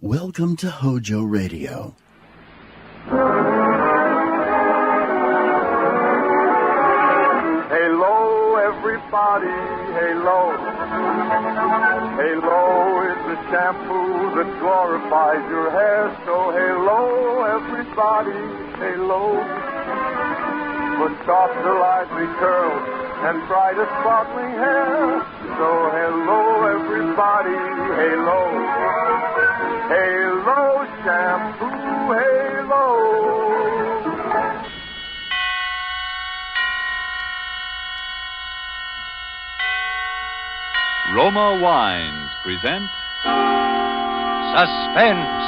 Welcome to HOJO Radio. Hello, everybody, hello. Hello is the shampoo that glorifies your hair. So hello, everybody, hello. For softer, lively curls and brighter, sparkling hair. So hello, everybody, hello. Hello, shampoo, hello. Roma Wines present Suspense.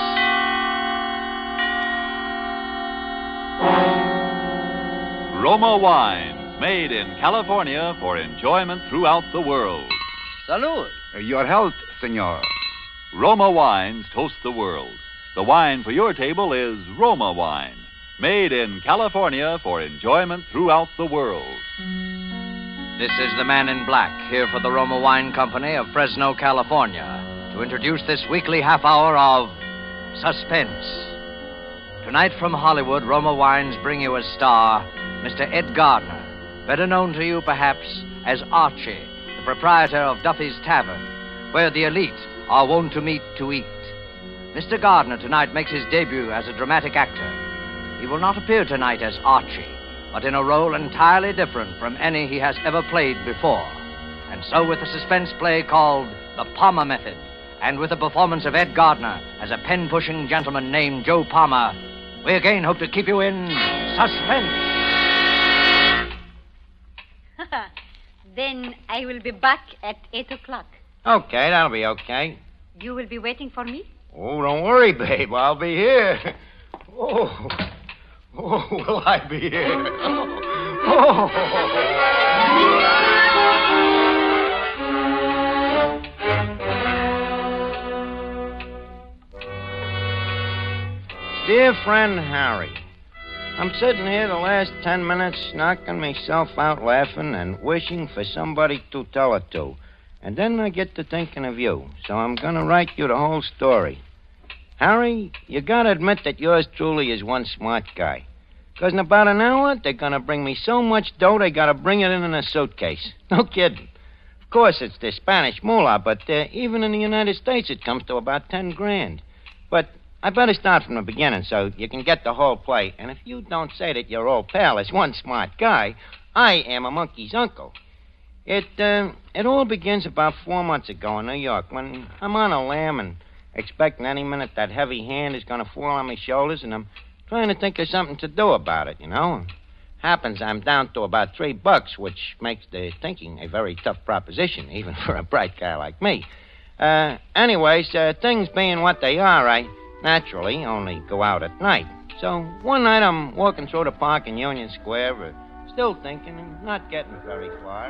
Roma Wines, made in California for enjoyment throughout the world. Salud. Your health, senor. Roma Wines toast the world. The wine for your table is Roma Wine, made in California for enjoyment throughout the world. This is the Man in Black, here for the Roma Wine Company of Fresno, California, to introduce this weekly half hour of Suspense. Tonight from Hollywood, Roma Wines bring you as star Mr. Ed Gardner, better known to you perhaps as Archie, the proprietor of Duffy's Tavern, where the elite are wont to meet to eat. Mr. Gardner tonight makes his debut as a dramatic actor. He will not appear tonight as Archie, but in a role entirely different from any he has ever played before. And so with a suspense play called The Palmer Method, and with the performance of Ed Gardner as a pen-pushing gentleman named Joe Palmer, we again hope to keep you in suspense. Then I will be back at 8 o'clock. Okay, that'll be okay. You will be waiting for me? Oh, don't worry, babe. I'll be here. Oh, will I be here? Oh. Dear friend Harry, I'm sitting here the last 10 minutes knocking myself out laughing and wishing for somebody to tell it to. And then I get to thinking of you, so I'm going to write you the whole story. Harry, you got to admit that yours truly is one smart guy. Because in about an hour, they're going to bring me so much dough, they got to bring it in a suitcase. No kidding. Of course, it's the Spanish moolah, but even in the United States, it comes to about 10 grand. But I better start from the beginning so you can get the whole play. And if you don't say that your old pal is one smart guy, I am a monkey's uncle. It all begins about 4 months ago in New York when I'm on a lam and expecting any minute that heavy hand is going to fall on my shoulders, and I'm trying to think of something to do about it, you know. Happens I'm down to about $3, which makes the thinking a very tough proposition, even for a bright guy like me. Anyways, things being what they are, I naturally only go out at night. So one night I'm walking through the park in Union Square, still thinking and not getting very far.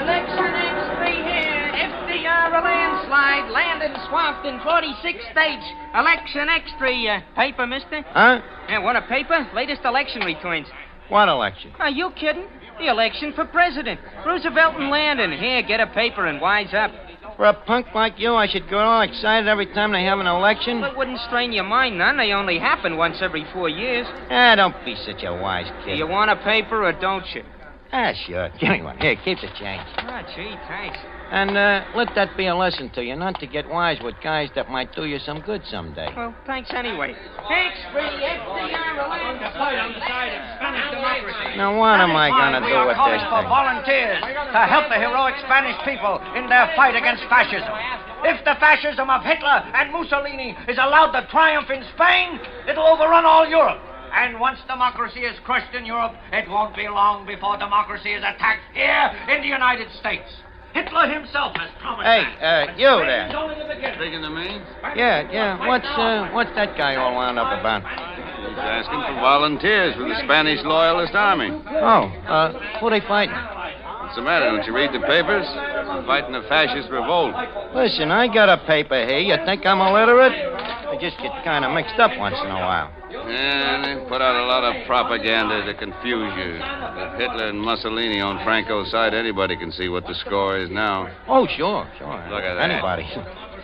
Election X3 here. FDR a landslide. Landed and swamped in 46 states. Election X3. Paper, mister? Huh? Yeah, want a paper? Latest election returns. What election? Are you kidding? The election for president. Roosevelt and Landon. Here, get a paper and wise up. For a punk like you, I should get all excited every time they have an election? Well, it wouldn't strain your mind none. They only happen once every 4 years. Don't be such a wise kid. Do you want a paper or don't you? Sure. Give me one. Here, keep the change. Ah, gee, thanks. And let that be a lesson to you, not to get wise with guys that might do you some good someday. Well, thanks anyway. X3, FDR a landslide on the side of Spanish democracy. Now, what am I going to do with this for thing? volunteers to help the heroic Spanish people in their fight against fascism. If the fascism of Hitler and Mussolini is allowed to triumph in Spain, it'll overrun all Europe. And once democracy is crushed in Europe, it won't be long before democracy is attacked here in the United States. Hitler himself has promised that. You there. Speaking to me? Yeah. What's that guy all wound up about? He's asking for volunteers for the Spanish Loyalist Army. Oh, who they fighting? What's the matter? Don't you read the papers? They're fighting a fascist revolt. Listen, I got a paper here. You think I'm illiterate? I just get kind of mixed up once in a while. Yeah, they put out a lot of propaganda to confuse you. With Hitler and Mussolini on Franco's side, anybody can see what the score is now. Oh, sure. Look at that. Anybody.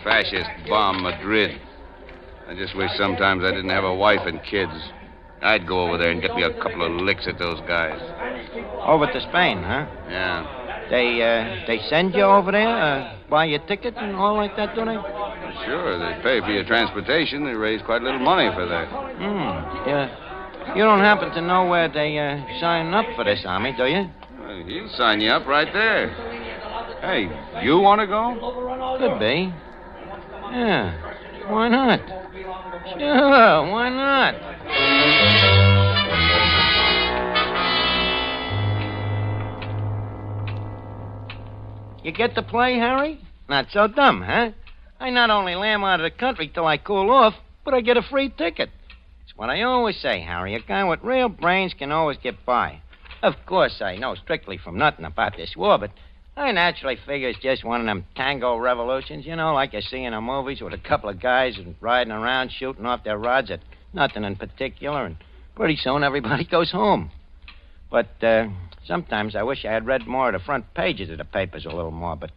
Fascist bomb Madrid. I just wish sometimes I didn't have a wife and kids. I'd go over there and get me a couple of licks at those guys. Over to Spain, huh? Yeah. They send you over there, buy your ticket and all like that, do they? Sure, they pay for your transportation. They raise quite a little money for that. Yeah. You don't happen to know where they sign up for this army, do you? Well, he'll sign you up right there. Hey, you want to go? Could be. Yeah. Why not? Sure, why not? You get to play, Harry? Not so dumb, huh? I not only lamb out of the country till I cool off, but I get a free ticket. It's what I always say, Harry. A guy with real brains can always get by. Of course, I know strictly from nothing about this war, but I naturally figure it's just one of them tango revolutions, you know, like you see in the movies with a couple of guys riding around shooting off their rods at nothing in particular, and pretty soon everybody goes home. But sometimes I wish I had read more of the front pages of the papers a little more, but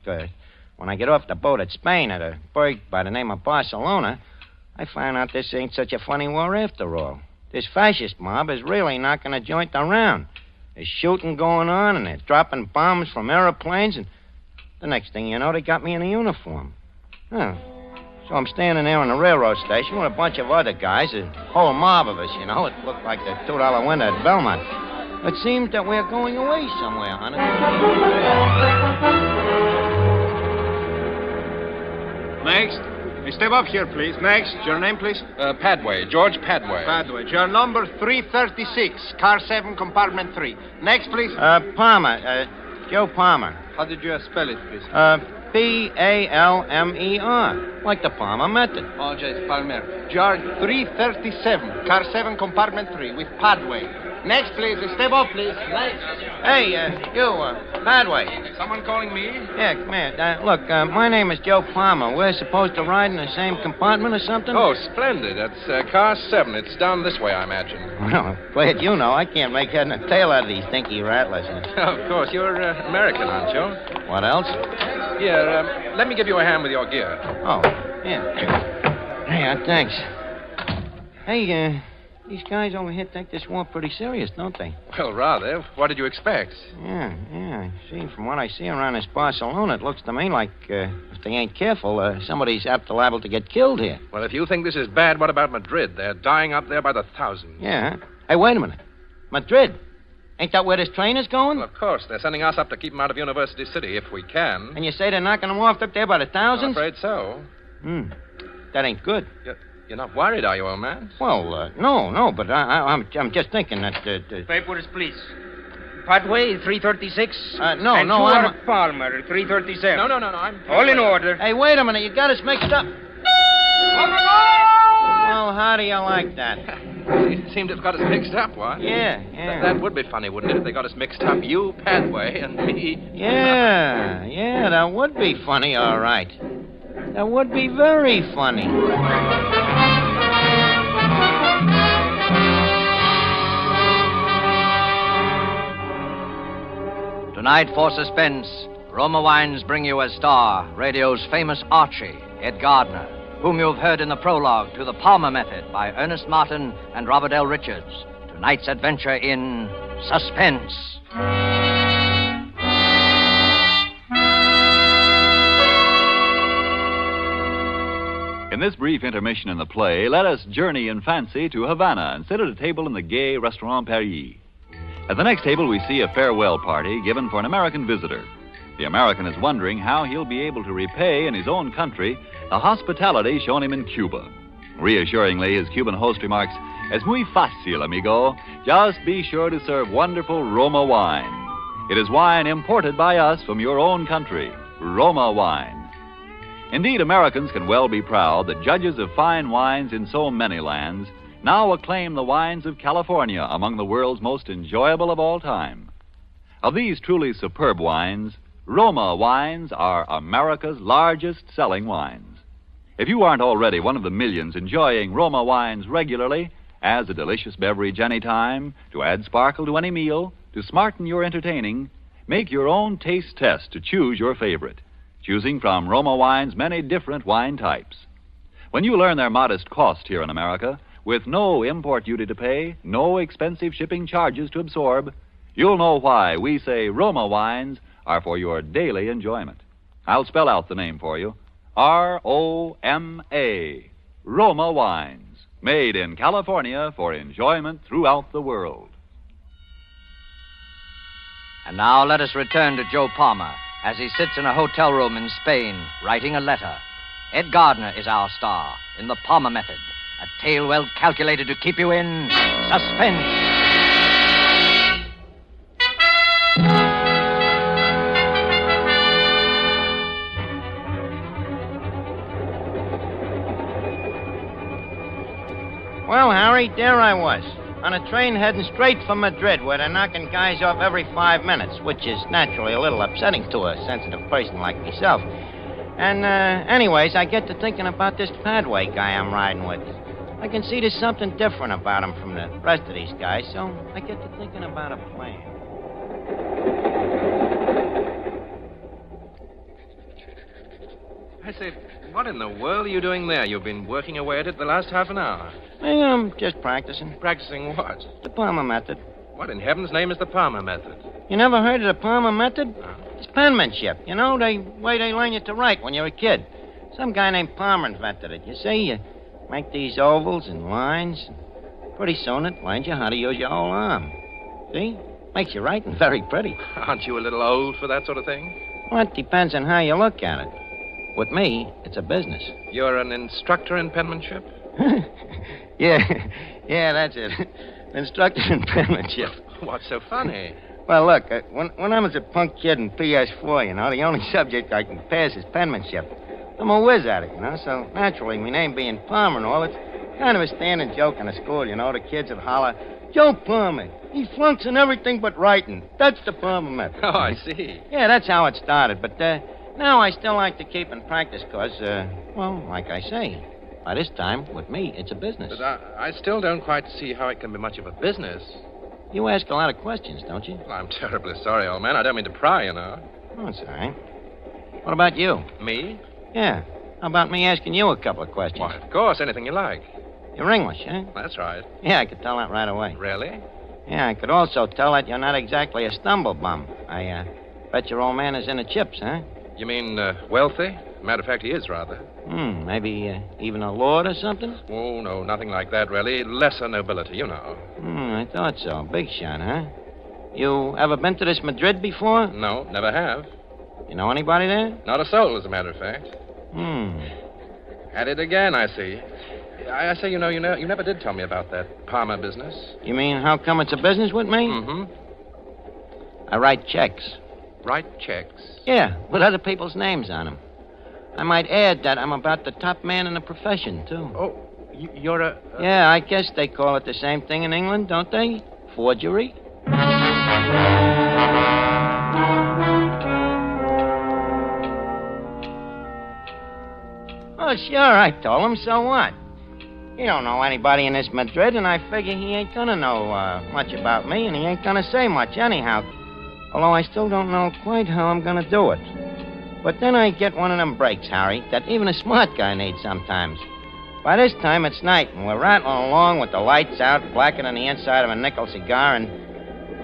when I get off the boat at Spain at a burg by the name of Barcelona, I find out this ain't such a funny war after all. This fascist mob is really knocking a joint around. There's shooting going on, and they're dropping bombs from airplanes, and the next thing you know, they got me in a uniform. Huh. So I'm standing there on the railroad station with a bunch of other guys, a whole mob of us, you know. It looked like the $2 window at Belmont. It seems that we're going away somewhere, honey. Next. Hey, step up here, please. Next. Your name, please? Padway. George Padway. Padway. Your number 336, car 7, compartment 3. Next, please. Palmer. Joe Palmer. How did you spell it, please? Palmer. Like the Palmer method. Oh, yes, Palmer. George 337, car 7, compartment 3, with Padway. Next, please. Step up, please. Next. Hey, you, Padway. Someone calling me? Yeah, come here. Look, my name is Joe Palmer. We're supposed to ride in the same compartment or something? Oh, splendid. That's car 7. It's down this way, I imagine. Well, glad you know. I can't make head and tail out of these dinky rattlers. Of course. You're American, aren't you? What else? Here, let me give you a hand with your gear. Oh, yeah. Hey, thanks. Hey, these guys over here take this war pretty serious, don't they? Well, rather. What did you expect? Yeah. See, from what I see around this Barcelona, it looks to me like if they ain't careful, somebody's apt to liable to get killed here. Well, if you think this is bad, what about Madrid? They're dying up there by the thousands. Yeah. Hey, wait a minute. Madrid? Ain't that where this train is going? Well, of course. They're sending us up to keep them out of University City, if we can. And you say they're knocking them off up there by the thousands? I'm afraid so. That ain't good. You're not worried, are you, old man? Well, no, but I'm just thinking that... Papers, please. Padway, 336. No, and I'm... Palmer, 337. No, I'm... All in order. Hey, wait a minute. You got us mixed up. Well, how do you like that? It seemed to have got us mixed up, what? Yeah. That would be funny, wouldn't it, if they got us mixed up? You, Padway, and me. Yeah, that would be funny, all right. That would be very funny. Tonight for Suspense, Roma Wines bring you as star radio's famous Archie, Ed Gardner, whom you've heard in the prologue to The Palmer Method by Ernest Martin and Robert L. Richards. Tonight's adventure in Suspense. In this brief intermission in the play, let us journey in fancy to Havana and sit at a table in the gay Restaurant Paris. At the next table, we see a farewell party given for an American visitor. The American is wondering how he'll be able to repay in his own country the hospitality shown him in Cuba. Reassuringly, his Cuban host remarks, "Es muy fácil, amigo. Just be sure to serve wonderful Roma wine. It is wine imported by us from your own country, Roma wine." Indeed, Americans can well be proud that judges of fine wines in so many lands now acclaim the wines of California among the world's most enjoyable of all time. Of these truly superb wines, Roma wines are America's largest selling wines. If you aren't already one of the millions enjoying Roma wines regularly as a delicious beverage any time, to add sparkle to any meal, to smarten your entertaining, make your own taste test to choose your favorite, choosing from Roma Wine's many different wine types. When you learn their modest cost here in America, with no import duty to pay, no expensive shipping charges to absorb, you'll know why we say Roma Wines are for your daily enjoyment. I'll spell out the name for you. R-O-M-A. Roma Wines, made in California for enjoyment throughout the world. And now let us return to Joe Palmer as he sits in a hotel room in Spain writing a letter. Ed Gardner is our star in the Palmer Method, a tale well calculated to keep you in suspense. Well, Harry, there I was, on a train heading straight for Madrid, where they're knocking guys off every 5 minutes, which is naturally a little upsetting to a sensitive person like myself. And, anyways, I get to thinking about this Padway guy I'm riding with. I can see there's something different about him from the rest of these guys, so I get to thinking about a plan. I say, what in the world are you doing there? You've been working away at it the last half an hour. I'm just practicing. Practicing what? The Palmer Method. What in heaven's name is the Palmer Method? You never heard of the Palmer Method? No. It's penmanship. You know, the way they learn you to write when you're a kid. Some guy named Palmer invented it. You see, you make these ovals and lines. Pretty soon it learns you how to use your whole arm. See? Makes your writing very pretty. Aren't you a little old for that sort of thing? Well, it depends on how you look at it. With me, it's a business. You're an instructor in penmanship? Yeah, that's it. Instructor in penmanship. What's so funny? Well, look, when I was a punk kid in PS4, you know, the only subject I can pass is penmanship. I'm a whiz at it, you know, so naturally, my name being Palmer and all, it's kind of a standing joke in the school, you know. The kids would holler, Joe Palmer, he flunks in everything but writing. That's the Palmer Method. Oh, I see. Yeah, that's how it started, but now I still like to keep in practice because, well, like I say, by this time, with me, it's a business. But I still don't quite see how it can be much of a business. You ask a lot of questions, don't you? Well, I'm terribly sorry, old man. I don't mean to pry, you know. Oh, it's all right. What about you? Me? Yeah. How about me asking you a couple of questions? Why, of course, anything you like. You're English, huh? That's right. Yeah, I could tell that right away. Really? Yeah, I could also tell that you're not exactly a stumble bum. I bet your old man is in the chips, huh? You mean wealthy? Matter of fact, he is rather. Maybe even a lord or something? Oh, no, nothing like that, really. Lesser nobility, you know. I thought so. Big shot, huh? You ever been to this Madrid before? No, never have. You know anybody there? Not a soul, as a matter of fact. At it again, I see. I say, you know, you never did tell me about that Palmer business. You mean how come it's a business with me? Mm-hmm. I write checks. Write checks? Yeah, with other people's names on them. I might add that I'm about the top man in the profession, too. Oh, you're a... Yeah, I guess they call it the same thing in England, don't they? Forgery? Oh, sure, I told him. So what? He don't know anybody in this Madrid, and I figure he ain't gonna know much about me, and he ain't gonna say much anyhow. Although I still don't know quite how I'm gonna do it. But then I get one of them breaks, Harry, that even a smart guy needs sometimes. By this time, it's night, and we're rattling along with the lights out, blacker than the inside of a nickel cigar, and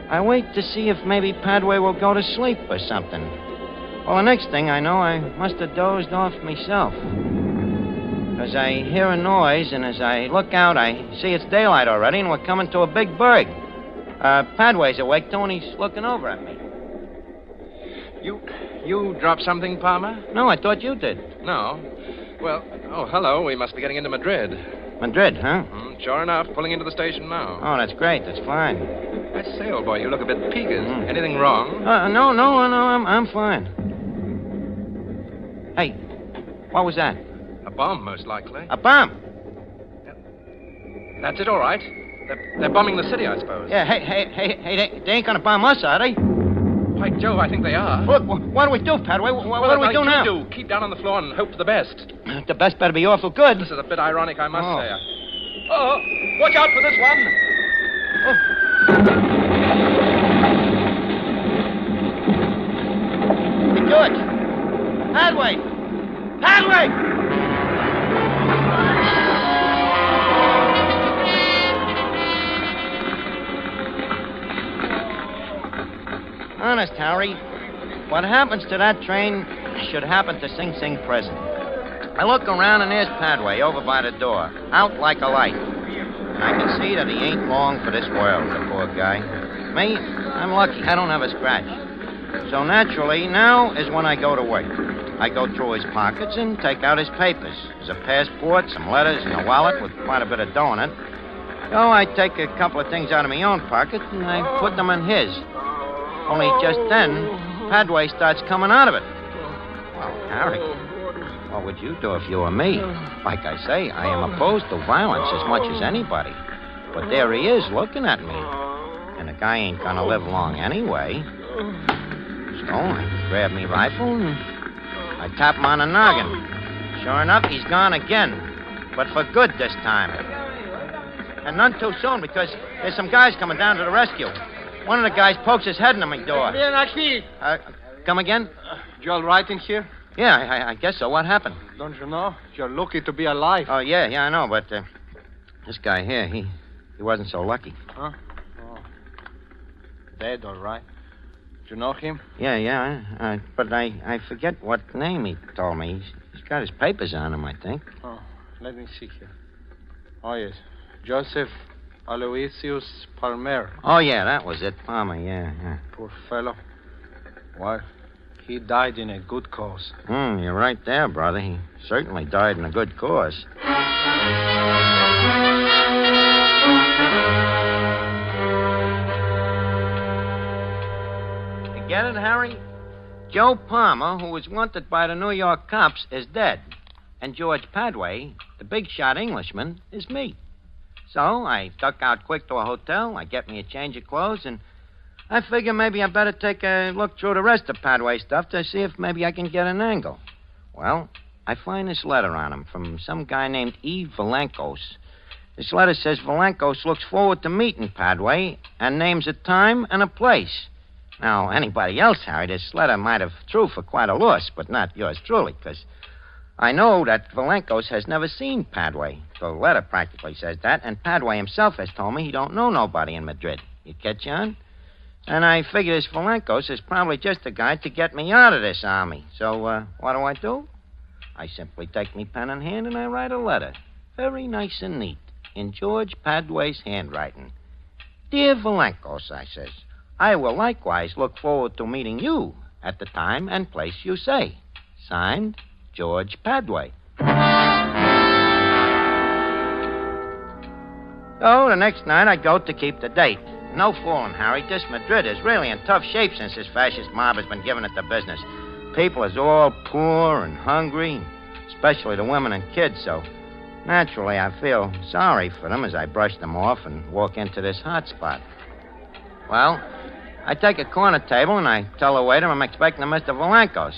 I wait to see if maybe Padway will go to sleep or something. Well, the next thing I know, I must have dozed off myself. Because I hear a noise, and as I look out, I see it's daylight already, and we're coming to a big berg. Padway's awake, too, and he's looking over at me. You dropped something, Palmer? No, I thought you did. No. Well, hello. We must be getting into Madrid. Madrid, huh? Sure enough, pulling into the station now. Oh, that's great. That's fine. I say, old boy, you look a bit peaked. Anything wrong? No, I'm fine. Hey, what was that? A bomb, most likely. A bomb? That's it, all right. They're bombing the city, I suppose. Yeah, hey, they ain't gonna bomb us, are they? By Jove, I think they are. Look, what do we do, Padway? What do we do now? Keep down on the floor and hope for the best. The best better be awful good. This is a bit ironic, I must say. Oh, watch out for this one. George! Padway! Padway! Honest, Harry, what happens to that train should happen to Sing Sing prison. I look around and there's Padway over by the door, out like a light. And I can see that he ain't long for this world, the poor guy. Me, I'm lucky. I don't have a scratch. So naturally, now is when I go to work. I go through his pockets and take out his papers. There's a passport, some letters, and a wallet with quite a bit of dough in it. So I take a couple of things out of my own pocket and I put them in his. Only just then, Padway starts coming out of it. Well, Harry, what would you do if you were me? Like I say, I am opposed to violence as much as anybody. But there he is looking at me. And the guy ain't gonna live long anyway. So I grab me rifle and I tap him on the noggin. Sure enough, he's gone again. But for good this time. And none too soon because there's some guys coming down to the rescue. One of the guys pokes his head in my door. Come again? You all right in here? Yeah, I guess so. What happened? Don't you know? You're lucky to be alive. Oh, yeah, I know, but this guy here, he wasn't so lucky. Huh? Oh. Dead, all right. Do you know him? Yeah, but I forget what name he told me. He's got his papers on him, I think. Oh, let me see here. Oh, yes. Joseph Aloysius Palmer. Oh, yeah, that was it. Palmer, yeah. Poor fellow. Well, he died in a good cause. You're right there, brother. He certainly died in a good cause. You get it, Harry? Joe Palmer, who was wanted by the New York cops, is dead. And George Padway, the big shot Englishman, is me. So I duck out quick to a hotel, I get me a change of clothes, and I figure maybe I better take a look through the rest of Padway's stuff to see if maybe I can get an angle. Well, I find this letter on him from some guy named E. Valankos. This letter says Valankos looks forward to meeting Padway and names a time and a place. Now, anybody else, Harry, this letter might have true for quite a loss, but not yours truly, because I know that Valankos has never seen Padway. The letter practically says that, and Padway himself has told me he don't know nobody in Madrid. You catch on? And I figure this Valankos is probably just a guy to get me out of this army. So, what do? I simply take me pen in hand and I write a letter. Very nice and neat, in George Padway's handwriting. Dear Valankos, I says, I will likewise look forward to meeting you at the time and place you say. Signed, George Padway. So the next night I go to keep the date. No fooling, Harry. This Madrid is really in tough shape since this fascist mob has been giving it the business. People is all poor and hungry, especially the women and kids, so naturally I feel sorry for them as I brush them off and walk into this hot spot. Well, I take a corner table and I tell the waiter I'm expecting Mr. Valankos.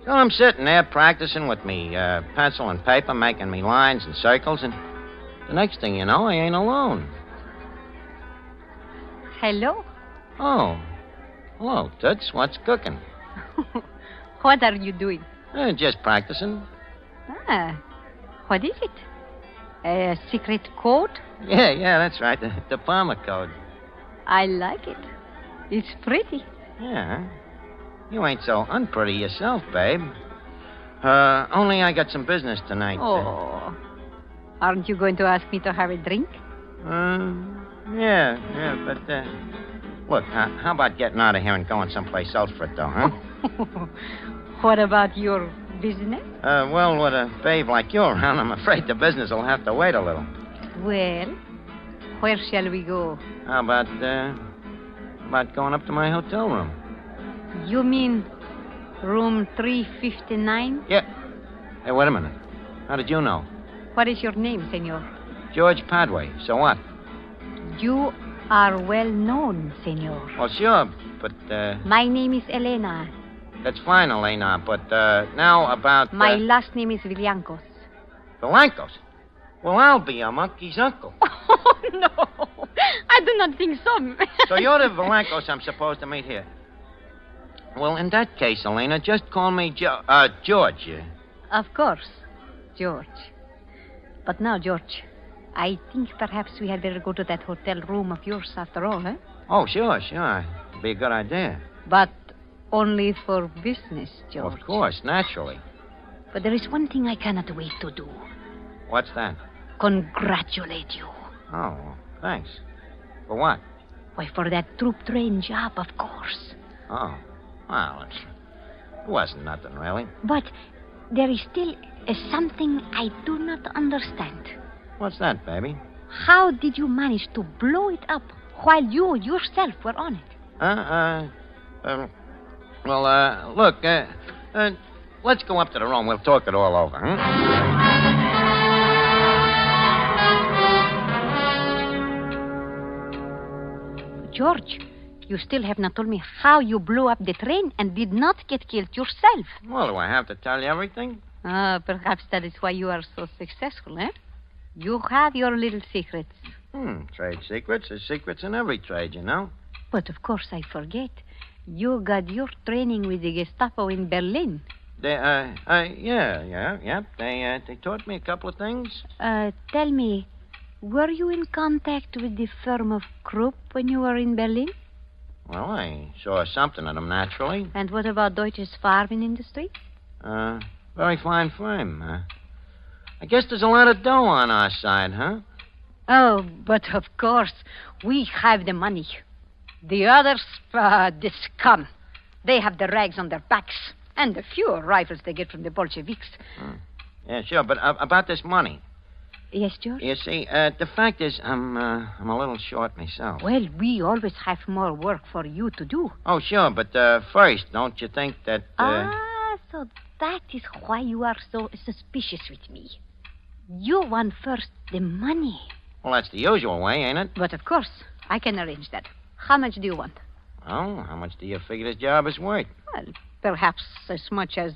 So I'm sitting there practicing with me pencil and paper, making me lines and circles, and the next thing you know, I ain't alone. Hello. Oh. Hello, Toots. What's cooking? What are you doing? Just practicing. What is it? A secret code? Yeah, that's right. The Palmer code. I like it. It's pretty. Yeah. You ain't so unpretty yourself, babe. Only I got some business tonight. Oh. Aren't you going to ask me to have a drink? Yeah, but, look, how about getting out of here and going someplace else for it, though, huh? What about your business? Well, with a babe like you around, I'm afraid the business will have to wait a little. Well, where shall we go? How about going up to my hotel room? You mean room 359? Yeah. Hey, wait a minute. How did you know? What is your name, senor? George Padway. So what? You are well known, senor. Well, sure, but, My name is Elena. that's fine, Elena, but, now about... My last name is Villancos. Villancos? Well, I'll be your monkey's uncle. Oh, no. I do not think so. So you're the Villancos I'm supposed to meet here. Well, in that case, Elena, just call me George. Of course, George. But now, George, I think perhaps we had better go to that hotel room of yours after all, eh? Oh, sure. It'd be a good idea. But only for business, George. Of course, naturally. But there is one thing I cannot wait to do. What's that? Congratulate you. Oh, thanks. For what? Why, for that troop train job, of course. Oh, well, it wasn't nothing, really. But there is still something I do not understand. What's that, baby? How did you manage to blow it up while you yourself were on it? Look, let's go up to the room. We'll talk it all over, George, you still have not told me how you blew up the train and did not get killed yourself. Well, do I have to tell you everything? Perhaps that is why you are so successful, eh? You have your little secrets. Trade secrets. There's secrets in every trade, you know. But of course I forget. You got your training with the Gestapo in Berlin. They taught me a couple of things. Tell me, were you in contact with the firm of Krupp when you were in Berlin? Well, I saw something of them, naturally. And what about Deutsches Farbenindustrie? Very fine firm. I guess there's a lot of dough on our side, huh? Oh, but of course, we have the money. The others, the scum. They have the rags on their backs and the few rifles they get from the Bolsheviks. Yeah, sure, but about this money. Yes, George? You see, the fact is, I'm a little short myself. Well, we always have more work for you to do. Oh, sure, but first, don't you think that... So that is why you are so suspicious with me. You want first the money. Well, that's the usual way, ain't it? But of course, I can arrange that. How much do you want? Oh, how much do you figure this job is worth? Well, perhaps as much as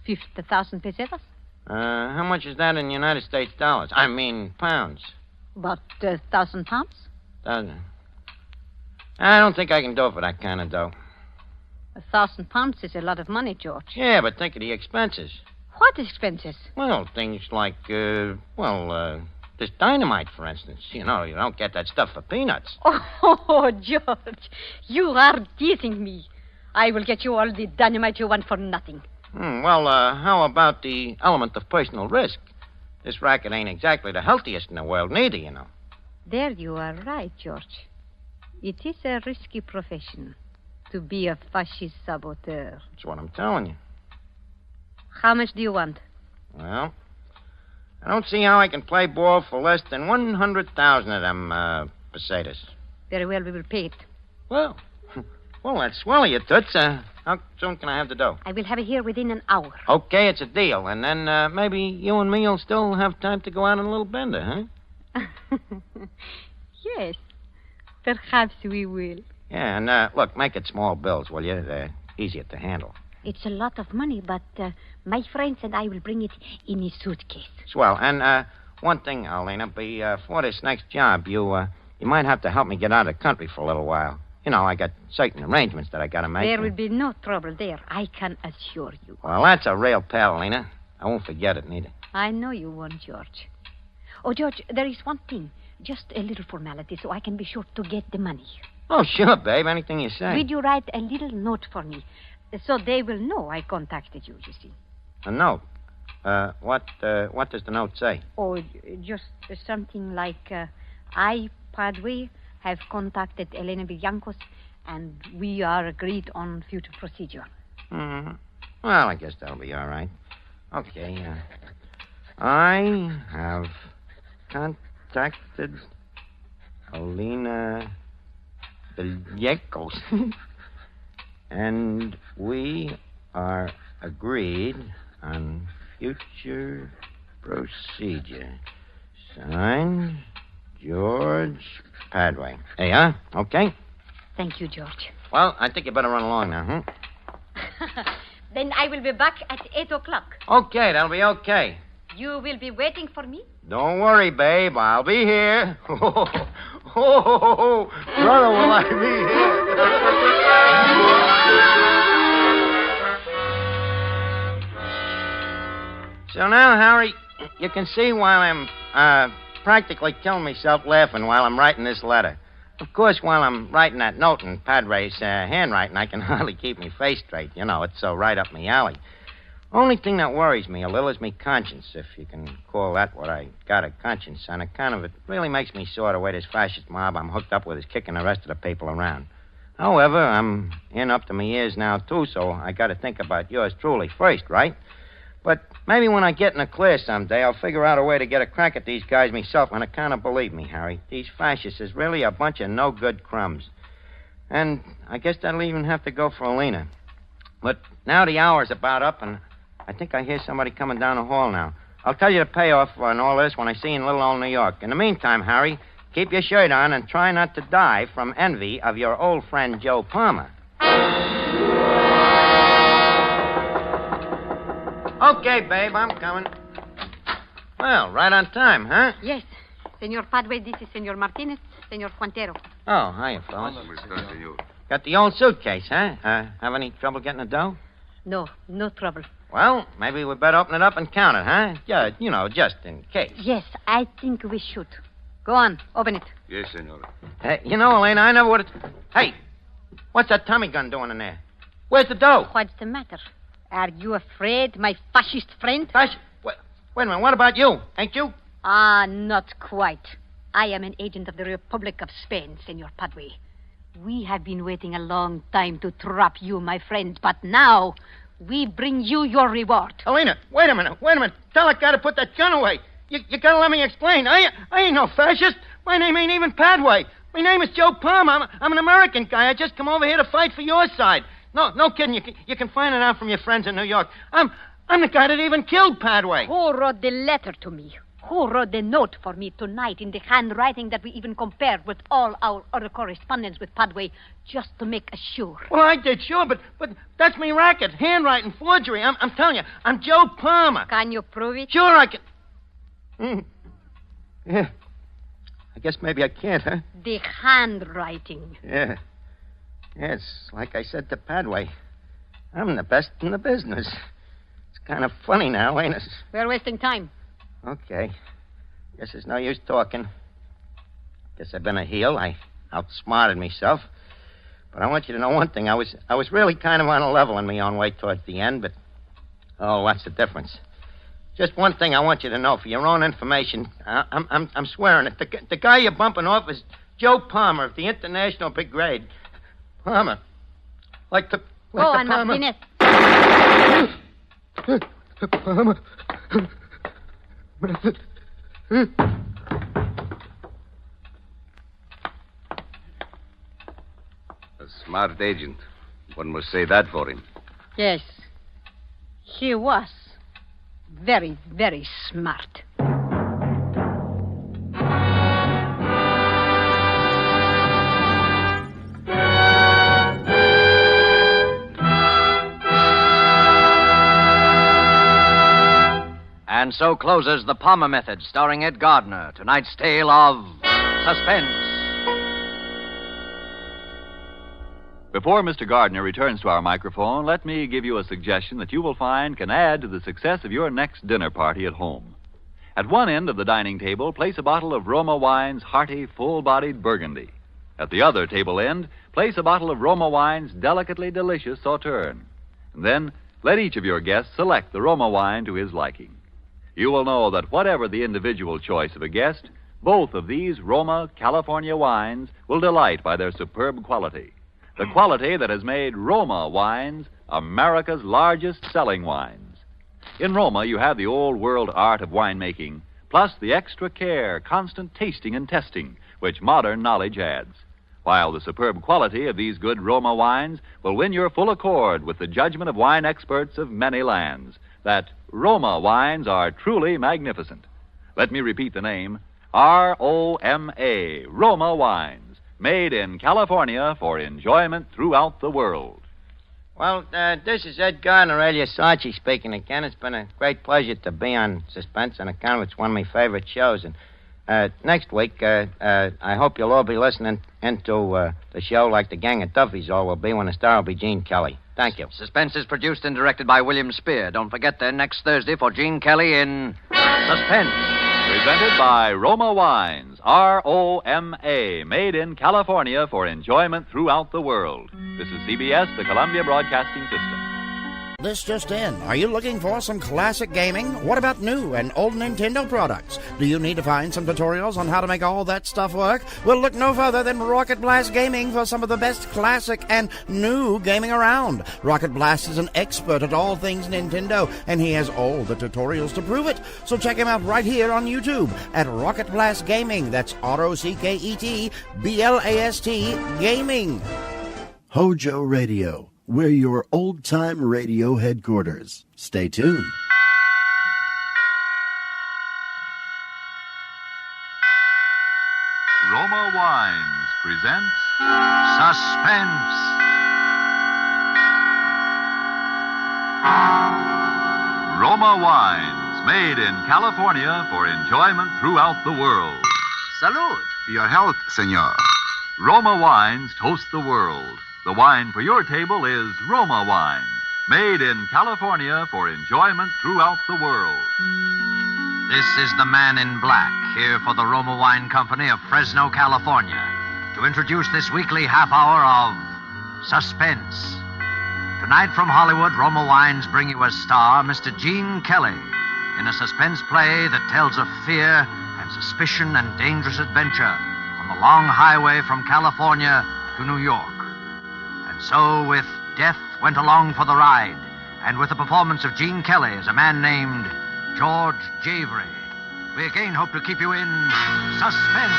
50,000 pesetas. How much is that in United States dollars? I mean, pounds. About 1,000 pounds? I don't think I can do it for that kind of dough. 1,000 pounds is a lot of money, George. Yeah, but think of the expenses. What expenses? Well, things like, this dynamite, for instance. You know, you don't get that stuff for peanuts. Oh, George, you are teasing me. I will get you all the dynamite you want for nothing. How about the element of personal risk? This racket ain't exactly the healthiest in the world, neither, you know. There you are right, George. It is a risky profession to be a fascist saboteur. That's what I'm telling you. How much do you want? Well, I don't see how I can play ball for less than 100,000 of them pesetas. Very well, we will pay it. Well, that's swell of you, Toots. How soon can I have the dough? I will have it here within an hour. Okay, it's a deal. And then maybe you and me will still have time to go out on a little bender, huh? Yes, perhaps we will. Yeah, and look, make it small bills, will you? They're easier to handle. It's a lot of money, but my friends and I will bring it in a suitcase. Swell. And one thing, Elena, before this next job, you might have to help me get out of the country for a little while. You know, I got certain arrangements that I got to make. There will be no trouble there, I can assure you. Well, that's a real pal, Elena. I won't forget it, neither. I know you won't, George. Oh, George, there is one thing. Just a little formality so I can be sure to get the money. Oh, sure, babe. Anything you say. Will you write a little note for me so they will know I contacted you, you see? A note? What does the note say? Oh, just something like, I, Padre, have contacted Elena Villancos, and we are agreed on future procedure. Mm-hmm. Well, I guess that'll be all right. Okay, I have contacted Elena Villancos, and we are agreed on future procedure. Signed, George Padway. Hey, huh? Okay. Thank you, George. Well, I think you better run along now, Then I will be back at 8 o'clock. Okay, that'll be okay. You will be waiting for me? Don't worry, babe. I'll be here. Brother, will I be here? So now, Harry, you can see why I'm practically killing myself laughing while I'm writing this letter. Of course, while I'm writing that note in Padre's handwriting, I can hardly keep my face straight. You know, it's so right up my alley. Only thing that worries me a little is me conscience, if you can call that what I got, a conscience. On account of it really makes me sore the way this fascist mob I'm hooked up with is kicking the rest of the people around. However, I'm in up to my ears now, too, so I got to think about yours truly first, right? But maybe when I get in the clear someday, I'll figure out a way to get a crack at these guys myself on account of, believe me, Harry, these fascists is really a bunch of no-good crumbs. And I guess that'll even have to go for Alina. But now the hour's about up, and I think I hear somebody coming down the hall now. I'll tell you the payoff on all this when I see you in little old New York. In the meantime, Harry, keep your shirt on and try not to die from envy of your old friend Joe Palmer. Okay, babe, I'm coming. Well, right on time, huh? Yes. Senor Padway, this is Senor Martinez, Senor Fuentero. Oh, hiya, fellas. Got the old suitcase, huh? Have any trouble getting the dough? No trouble. Well, maybe we better open it up and count it, huh? Yeah, you know, just in case. Yes, I think we should. Go on, open it. Yes, senora. You know, Elena, I never would have... Hey, what's that Tommy gun doing in there? Where's the dough? What's the matter? Are you afraid, my fascist friend? Wait a minute, what about you? Ain't you? Ah, not quite. I am an agent of the Republic of Spain, Senor Padway. We have been waiting a long time to trap you, my friend, but now we bring you your reward. Elena, wait a minute. Tell that guy to put that gun away. You gotta let me explain. I ain't no fascist. My name ain't even Padway. My name is Joe Palmer. I'm an American guy. I just come over here to fight for your side. No kidding. You can find it out from your friends in New York. I'm the guy that even killed Padway. Who wrote the letter to me? Who wrote the note for me tonight in the handwriting that we even compared with all our other correspondence with Padway just to make sure? Well, I did, sure, but that's me racket. Handwriting, forgery. I'm telling you, I'm Joe Palmer. Can you prove it? Sure I can. Yeah. I guess maybe I can't, huh? The handwriting. Yeah. It's like I said to Padway. I'm the best in the business. It's kind of funny now, ain't it? We're wasting time. Okay. Guess there's no use talking. Guess I've been a heel. I outsmarted myself. But I want you to know one thing. I was really kind of on a level in my own way towards the end, but... Oh, what's the difference? Just one thing I want you to know for your own information. I'm swearing it. The guy you're bumping off is Joe Palmer of the International Brigade. Palmer. Like the Palmer. Martinez. Palmer. A smart agent. One must say that for him. Yes. He was very, very smart. And so closes The Palmer Method, starring Ed Gardner, tonight's tale of Suspense. Before Mr. Gardner returns to our microphone, let me give you a suggestion that you will find can add to the success of your next dinner party at home. At one end of the dining table, place a bottle of Roma Wine's hearty, full-bodied Burgundy. At the other table end, place a bottle of Roma Wine's delicately delicious Sauterne. And then, let each of your guests select the Roma wine to his liking. You will know that whatever the individual choice of a guest, both of these Roma California wines will delight by their superb quality. The quality that has made Roma wines America's largest selling wines. In Roma, you have the old-world art of winemaking, plus the extra care, constant tasting and testing, which modern knowledge adds. While the superb quality of these good Roma wines will win your full accord with the judgment of wine experts of many lands, that Roma wines are truly magnificent. Let me repeat the name, R-O-M-A, Roma Wines, made in California for enjoyment throughout the world. Well, this is Edgar and Aurelia Sarchi speaking again. It's been a great pleasure to be on Suspense on account of it's one of my favorite shows. And next week, I hope you'll all be listening into the show like the gang of Duffies all will be when the star will be Gene Kelly. Thank you. Suspense is produced and directed by William Spear. Don't forget then, next Thursday for Gene Kelly in Suspense. Presented by Roma Wines, R-O-M-A, made in California for enjoyment throughout the world. This is CBS, the Columbia Broadcasting System. This just in. Are you looking for some classic gaming? What about new and old Nintendo products? Do you need to find some tutorials on how to make all that stuff work? Well, look no further than Rocket Blast Gaming for some of the best classic and new gaming around. Rocket Blast is an expert at all things Nintendo, and he has all the tutorials to prove it. So check him out right here on YouTube at Rocket Blast Gaming. That's R-O-C-K-E-T-B-L-A-S-T Gaming. HOJO Radio. We're your old-time radio headquarters. Stay tuned. Roma Wines presents Suspense. Roma Wines, made in California for enjoyment throughout the world. Salud. Your health, senor. Roma Wines toast the world. The wine for your table is Roma Wine, made in California for enjoyment throughout the world. This is the man in black, here for the Roma Wine Company of Fresno, California, to introduce this weekly half hour of Suspense. Tonight from Hollywood, Roma Wines bring you as star Mr. Gene Kelly in a suspense play that tells of fear and suspicion and dangerous adventure on the long highway from California to New York. And so, with Death Went Along for the Ride, and with the performance of Gene Kelly as a man named George Javry, we again hope to keep you in suspense.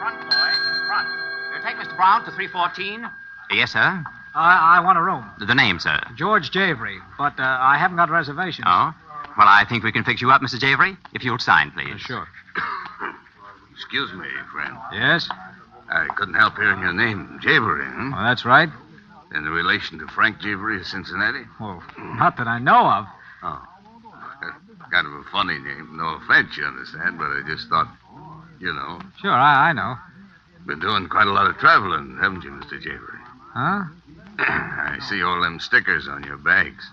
Front, boy, front. You take Mr. Brown to 314? Yes, sir. I want a room. The name, sir. George Javry, but I haven't got reservations. Oh? Well, I think we can fix you up, Mr. Javry. If you'll sign, please. Sure. Excuse me, friend. Yes? I couldn't help hearing your name, Javry, huh? Well, that's right. In relation to Frank Javry of Cincinnati? Well, not that I know of. Oh. Kind of a funny name. No offense, you understand, but I just thought, you know. Sure, I know. Been doing quite a lot of traveling, haven't you, Mr. Javry? Huh? I see all them stickers on your bags.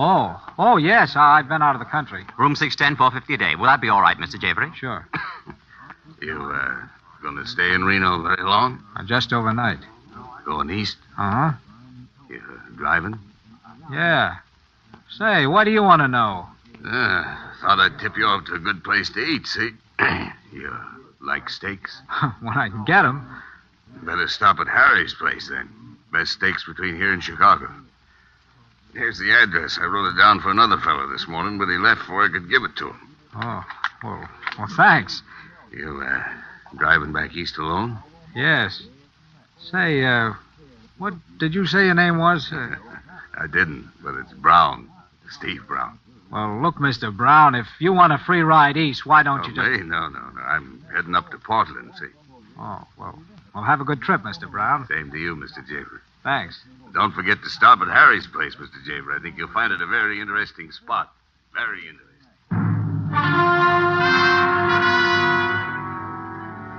Oh, yes, I've been out of the country. Room 610, $450 a day. Will that be all right, Mr. Javry? Sure. You, gonna stay in Reno very long? Just overnight. Going east? Uh-huh. You driving? Yeah. Say, what do you want to know? Thought I'd tip you off to a good place to eat, see? You like steaks? When I can get them. Better stop at Harry's place, then. Best steaks between here and Chicago. Here's the address. I wrote it down for another fellow this morning, but he left before I could give it to him. Oh, well, thanks. You, driving back east alone? Yes. Say, what did you say your name was? I didn't, but it's Brown. Steve Brown. Well, look, Mr. Brown, if you want a free ride east, why don't you just... Me? No. I'm heading up to Portland, see. Oh, well, have a good trip, Mr. Brown. Same to you, Mr. Javry. Thanks. Don't forget to stop at Harry's place, Mr. Javry. I think you'll find it a very interesting spot. Very interesting.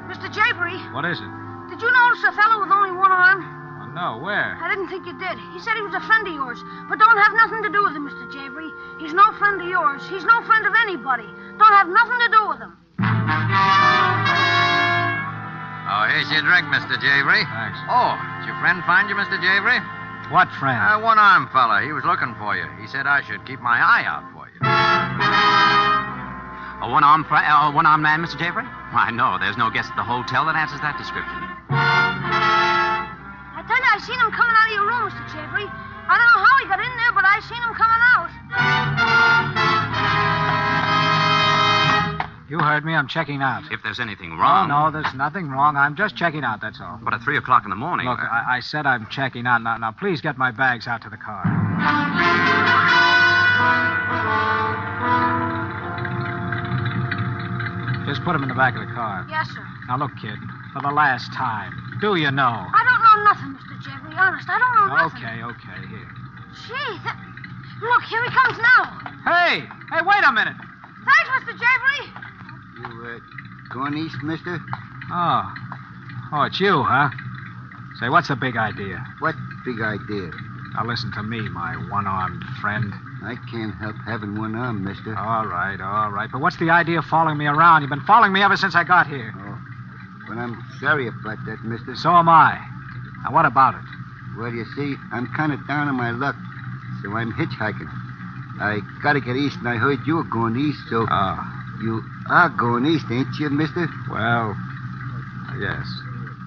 Mr. Javry. What is it? Did you notice a fellow with only one arm? Oh, no, where? I didn't think you did. He said he was a friend of yours, but don't have nothing to do with him, Mr. Javry. He's no friend of yours. He's no friend of anybody. Don't have nothing to do with him. Oh, here's your drink, Mr. Javry. Thanks. Oh, did your friend find you, Mr. Javry? What friend? One-armed fella. He was looking for you. He said I should keep my eye out for you. A one-armed man, Mr. Javry? Why, no, there's no guest at the hotel that answers that description. I tell you, I seen him coming out of your room, Mr. Javry. I don't know how he got in there, but I seen him coming out. You heard me. I'm checking out. If there's anything Oh, wrong. no, there's nothing wrong. I'm just checking out, that's all. But at 3 o'clock in the morning. Look, I said I'm checking out. Now, please get my bags out to the car. Just put them in the back of the car. Yes, sir. Now, look, kid, for the last time, do you know? I don't know nothing, Mr. Jeffrey. Honest, I don't know nothing. Okay, here. Gee, look, here he comes now. Hey, wait a minute. Thanks, Mr. Jeffrey. You, going east, mister? Oh, it's you, huh? Say, what's the big idea? What big idea? Now, listen to me, my one-armed friend. I can't help having one arm, mister. All right. But what's the idea of following me around? You've been following me ever since I got here. Oh, well, I'm sorry about that, mister. So am I. Now, what about it? Well, you see, I'm kind of down on my luck, so I'm hitchhiking. I gotta get east, and I heard you were going east, so... You are going east, ain't you, mister? Well, yes.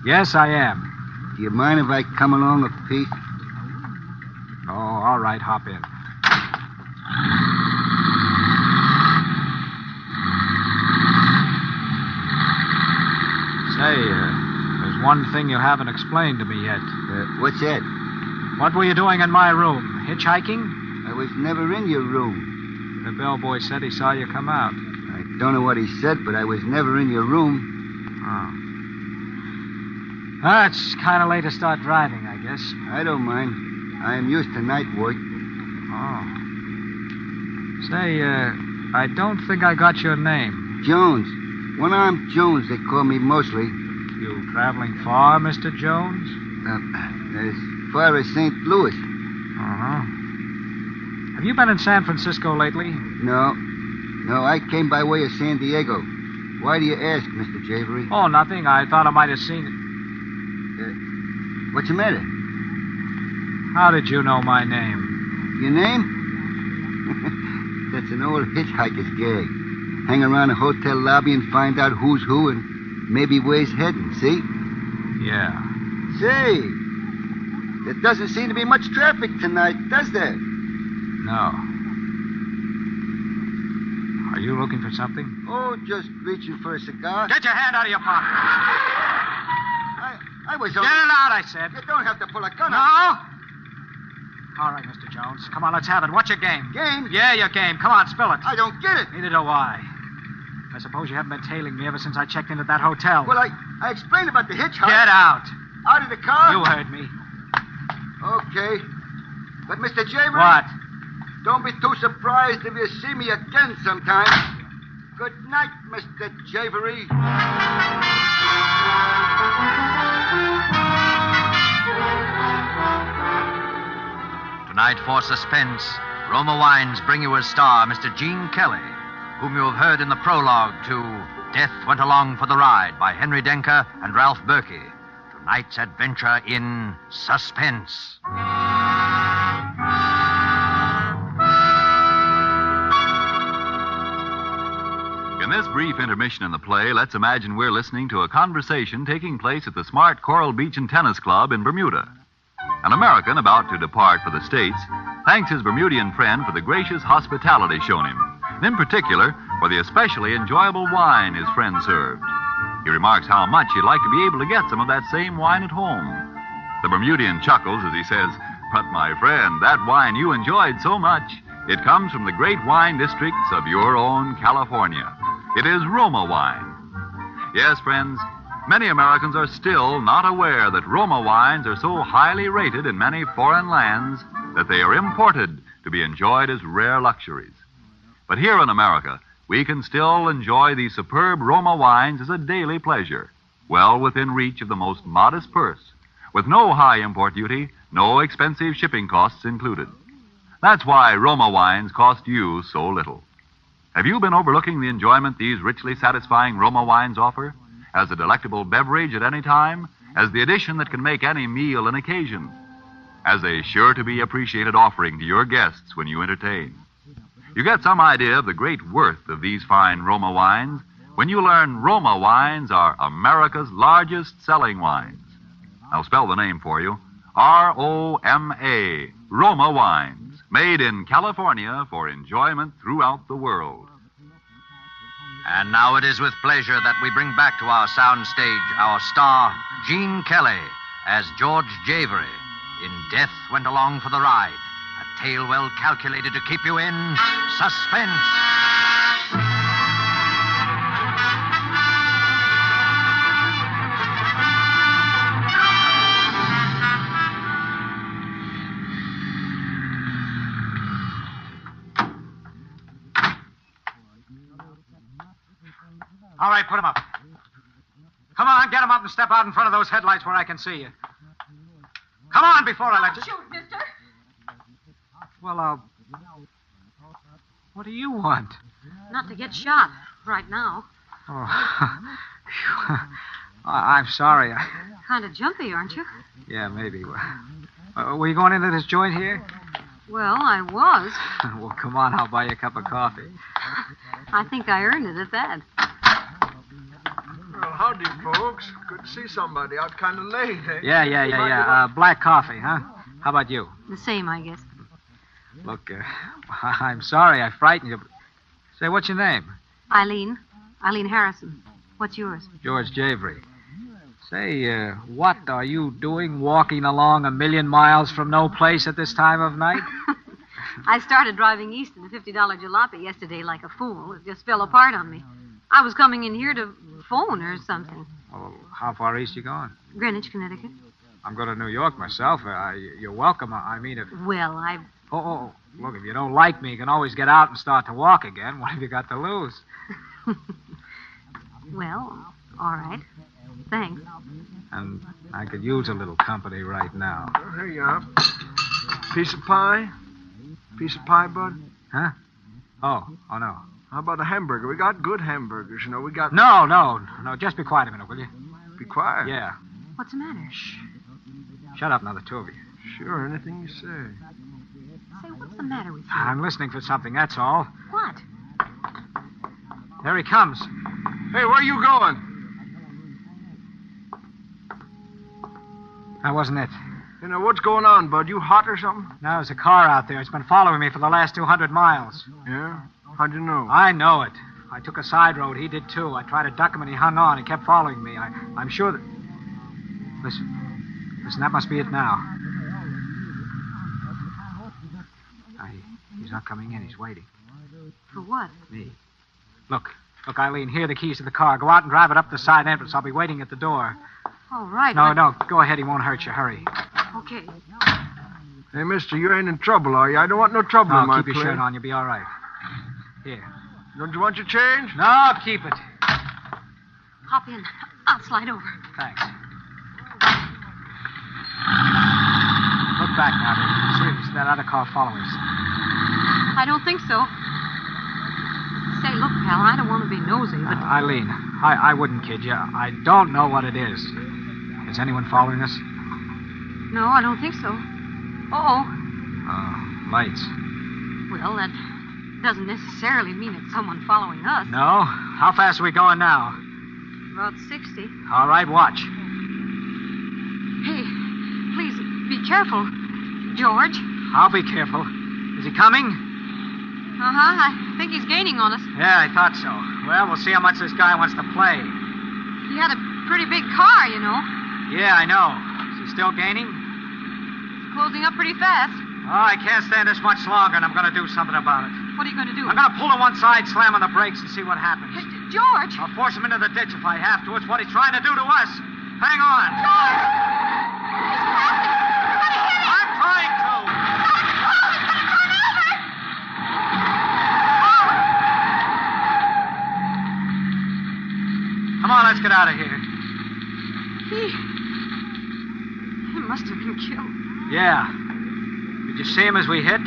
Yes, I am. Do you mind if I come along a piece? Oh, all right, hop in. Say, there's one thing you haven't explained to me yet. What's that? What were you doing in my room? Hitchhiking? I was never in your room. The bellboy said he saw you come out. I don't know what he said, but I was never in your room. Oh. It's kind of late to start driving, I guess. I don't mind. I am used to night work. Oh. Say, I don't think I got your name. Jones. One-armed Jones, they call me mostly. You traveling far, Mr. Jones? As far as St. Louis. Uh-huh. Have you been in San Francisco lately? No, I came by way of San Diego. Why do you ask, Mr. Javery? Oh, nothing. I thought I might have seen it. What's the matter? How did you know my name? Your name? That's an old hitchhiker's gag. Hang around a hotel lobby and find out who's who and maybe where he's heading, see? Yeah. Say, there doesn't seem to be much traffic tonight, does there? No. Are you looking for something? Oh, just reaching for a cigar. Get your hand out of your pocket. I was only... Get it out, I said. You don't have to pull a gun No? out. All right, Mr. Jones. Come on, let's have it. What's your game? Game? Yeah, your game. Come on, spill it. I don't get it. Neither do I. I suppose you haven't been tailing me ever since I checked into that hotel. Well, I explained about the hitchhike. Get out. Out of the car? You heard me. Okay. But, Mr. Javery... What? Don't be too surprised if you see me again sometime. Good night, Mr. Javery. Tonight for Suspense, Roma Wines bring you as star Mr. Gene Kelly, whom you have heard in the prologue to Death Went Along for the Ride by Henri Denker and Ralph Berkey. Tonight's adventure in Suspense. In this brief intermission in the play, let's imagine we're listening to a conversation taking place at the smart Coral Beach and Tennis Club in Bermuda. An American about to depart for the States thanks his Bermudian friend for the gracious hospitality shown him, and in particular for the especially enjoyable wine his friend served. He remarks how much he'd like to be able to get some of that same wine at home. The Bermudian chuckles as he says, "But my friend, that wine you enjoyed so much, it comes from the great wine districts of your own California. It is Roma wine." Yes, friends, many Americans are still not aware that Roma wines are so highly rated in many foreign lands that they are imported to be enjoyed as rare luxuries. But here in America, we can still enjoy these superb Roma wines as a daily pleasure, well within reach of the most modest purse, with no high import duty, no expensive shipping costs included. That's why Roma wines cost you so little. Have you been overlooking the enjoyment these richly satisfying Roma wines offer? As a delectable beverage at any time, as the addition that can make any meal an occasion, as a sure-to-be appreciated offering to your guests when you entertain. You get some idea of the great worth of these fine Roma wines when you learn Roma wines are America's largest selling wines. I'll spell the name for you. R-O-M-A, Roma wines, made in California for enjoyment throughout the world. And now it is with pleasure that we bring back to our soundstage our star, Gene Kelly, as George Javery in Death Went Along for the Ride, a tale well calculated to keep you in suspense. All right, put him up. Come on, get him up and step out in front of those headlights where I can see you. Come on before I let you... Shoot, mister. Well, what do you want? Not to get shot right now. Oh, I'm sorry. Kind of jumpy, aren't you? Yeah, maybe. Were you going into this joint here? Well, I was. Well, come on, I'll buy you a cup of coffee. I think I earned it at that. Well, howdy, folks. Good to see somebody out kind of late, eh? Yeah. Black coffee, huh? How about you? The same, I guess. Look, I'm sorry I frightened you. Say, what's your name? Eileen Harrison. What's yours? George Javery. Say, what are you doing walking along 1,000,000 miles from no place at this time of night? I started driving east in a $50 jalopy yesterday like a fool. It just fell apart on me. I was coming in here to phone or something. Well, how far east you going? Greenwich, Connecticut. I'm going to New York myself. You're welcome. I mean, if... Well, I... Oh, look, if you don't like me, you can always get out and start to walk again. What have you got to lose? Well, all right. Thanks. And I could use a little company right now. Oh, here you are. Piece of pie? Piece of pie, bud? Huh? Oh, no. How about a hamburger? We got good hamburgers, you know. We got... No. Just be quiet a minute, will you? Be quiet? Yeah. What's the matter? Shh. Shut up now, the two of you. Sure, anything you say. Say, what's the matter with you? I'm listening for something, that's all. What? There he comes. Hey, where are you going? That wasn't it. You know, what's going on, bud? You hot or something? No, there's a car out there. It's been following me for the last 200 miles. Yeah? How'd you know? I know it. I took a side road. He did, too. I tried to duck him, and he hung on. He kept following me. I'm sure that... Listen, that must be it now. He's not coming in. He's waiting. For what? Me. Look, Eileen, here are the keys to the car. Go out and drive it up the side entrance. I'll be waiting at the door. All right. No, go ahead. He won't hurt you. Hurry. Okay. Hey, mister, you ain't in trouble, are you? I don't want no trouble in my keep your place. shirt on. You'll be all right. Here. Don't you want your change? No, keep it. Hop in. I'll slide over. Thanks. Look back now, baby. See that other car following us. I don't think so. Say, look, pal, I don't want to be nosy, but... Eileen, I wouldn't kid you. I don't know what it is. Is anyone following us? No, I don't think so. Uh-oh. Lights. Well, that doesn't necessarily mean it's someone following us. No? How fast are we going now? About 60. All right, watch. Hey, please, be careful, George. I'll be careful. Is he coming? Uh-huh, I think he's gaining on us. Yeah, I thought so. Well, we'll see how much this guy wants to play. He had a pretty big car, you know. Yeah, I know. Is he still gaining? He's closing up pretty fast. Oh, I can't stand this much longer, and I'm going to do something about it. What are you going to do? I'm going to pull to one side, slam on the brakes, and see what happens. George! I'll force him into the ditch if I have to. It's what he's trying to do to us. Hang on. George! He's passing! You're going to hit him! I'm trying to. Oh, he's going to turn over! Come on, let's get out of here. He must have been killed. Yeah. Did you see him as we hit?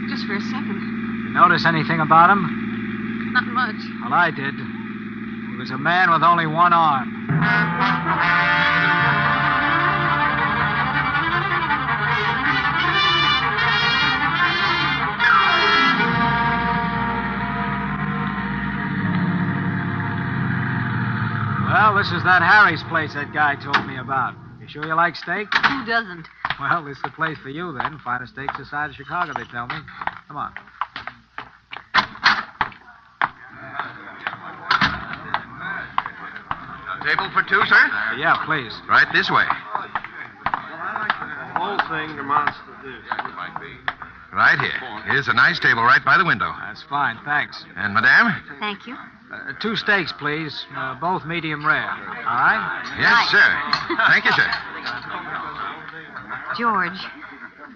Just for a second. You notice anything about him? Not much. Well, I did. He was a man with only one arm. Well, this is that Harry's place that guy told me about. You sure you like steak? Who doesn't? Well, this is the place for you, then. Finest steaks this side of Chicago, they tell me. Come on. Table for two, sir? Yeah, please. Right this way. The whole thing amounts to this. Right here. Here's a nice table right by the window. That's fine, thanks. And Madame? Thank you. 2 steaks, please. Both medium rare. All right? Yes, sir. Thank you, sir. George,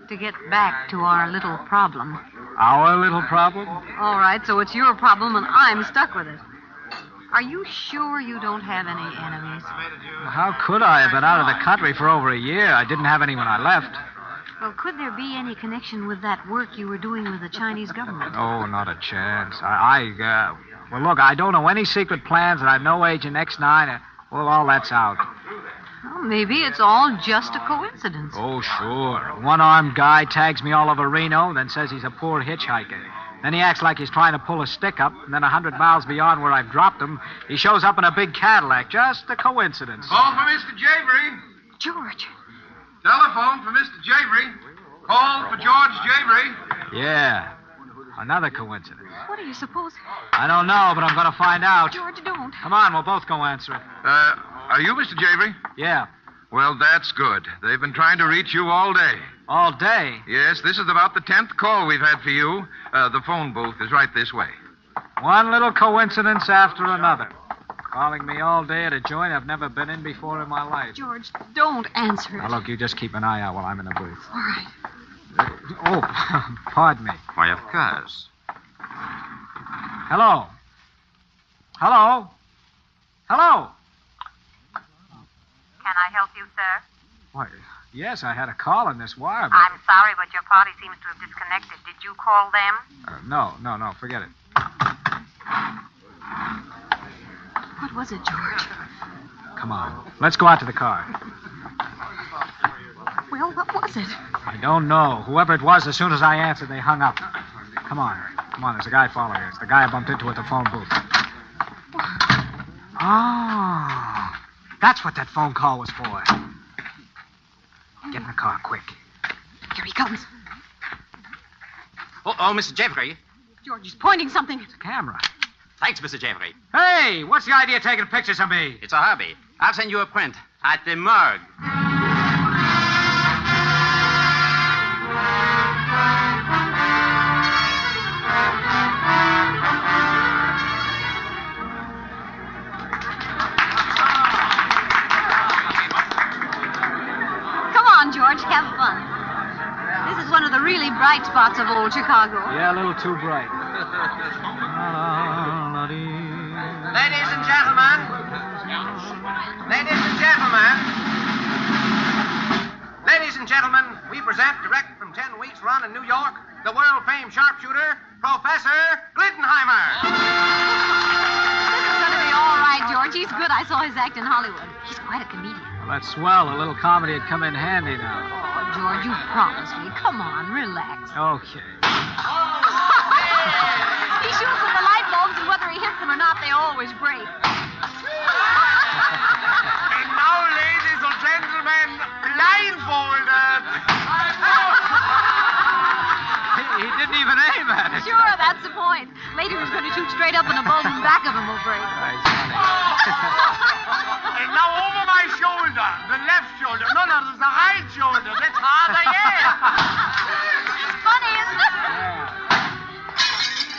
to get back to our little problem. Our little problem? All right, so it's your problem and I'm stuck with it. Are you sure you don't have any enemies? How could I have been out of the country for over a year? I didn't have any when I left. Well, could there be any connection with that work you were doing with the Chinese government? Oh, not a chance. Well, look, I don't know any secret plans, and I'm no Agent X9. Well, all that's out. Well, maybe it's all just a coincidence. Oh, sure. A one-armed guy tags me all over Reno, then says he's a poor hitchhiker. Then he acts like he's trying to pull a stick up, and then 100 miles beyond where I've dropped him, he shows up in a big Cadillac. Just a coincidence. Call for Mr. Javery. George. Telephone for Mr. Javery. Call for George Javery. Yeah. Another coincidence. What do you suppose? I don't know, but I'm going to find out. George, don't. Come on, we'll both go answer it. Are you Mr. Javery? Yeah. Well, that's good. They've been trying to reach you all day. All day? Yes, this is about the 10th call we've had for you. The phone booth is right this way. One little coincidence after another. Calling me all day at a joint I've never been in before in my life. George, don't answer it. Now, look, you just keep an eye out while I'm in the booth. All right. Pardon me. Why, of course. Hello? Hello? Hello? Can I help you, sir? Why, yes, I had a call on this wire, but... I'm sorry, but your party seems to have disconnected. Did you call them? No, forget it. What was it, George? Come on, let's go out to the car. Well, what was it? I don't know. Whoever it was, as soon as I answered, they hung up. Come on, there's a guy following us. The guy I bumped into at the phone booth. Oh, that's what that phone call was for. Get in the car, quick. Here he comes. Oh, Mr. Javery. George, he's pointing something. It's a camera. Thanks, Mr. Javery. Hey, what's the idea of taking pictures of me? It's a hobby. I'll send you a print at the morgue. George, have fun. This is one of the really bright spots of old Chicago. Yeah, a little too bright. Ladies and gentlemen. Ladies and gentlemen. Ladies and gentlemen, we present direct from 10 weeks' run in New York, the world-famed sharpshooter, Professor Glittenheimer. This is going to be all right, George. He's good. I saw his act in Hollywood. He's quite a comedian. Well, that's swell. A little comedy would come in handy now. Oh, George, you promised me. Come on, relax. Okay. He shoots with the light bulbs, and whether he hits them or not, they always break. And now, ladies and gentlemen, blindfolded. He didn't even aim at it. Sure, that's the point. Later, he's going to shoot straight up, and the bulb in the back of him will break. And now over my shoulder, the left shoulder. No, there's the right shoulder. That's harder yet. It's funny, isn't it?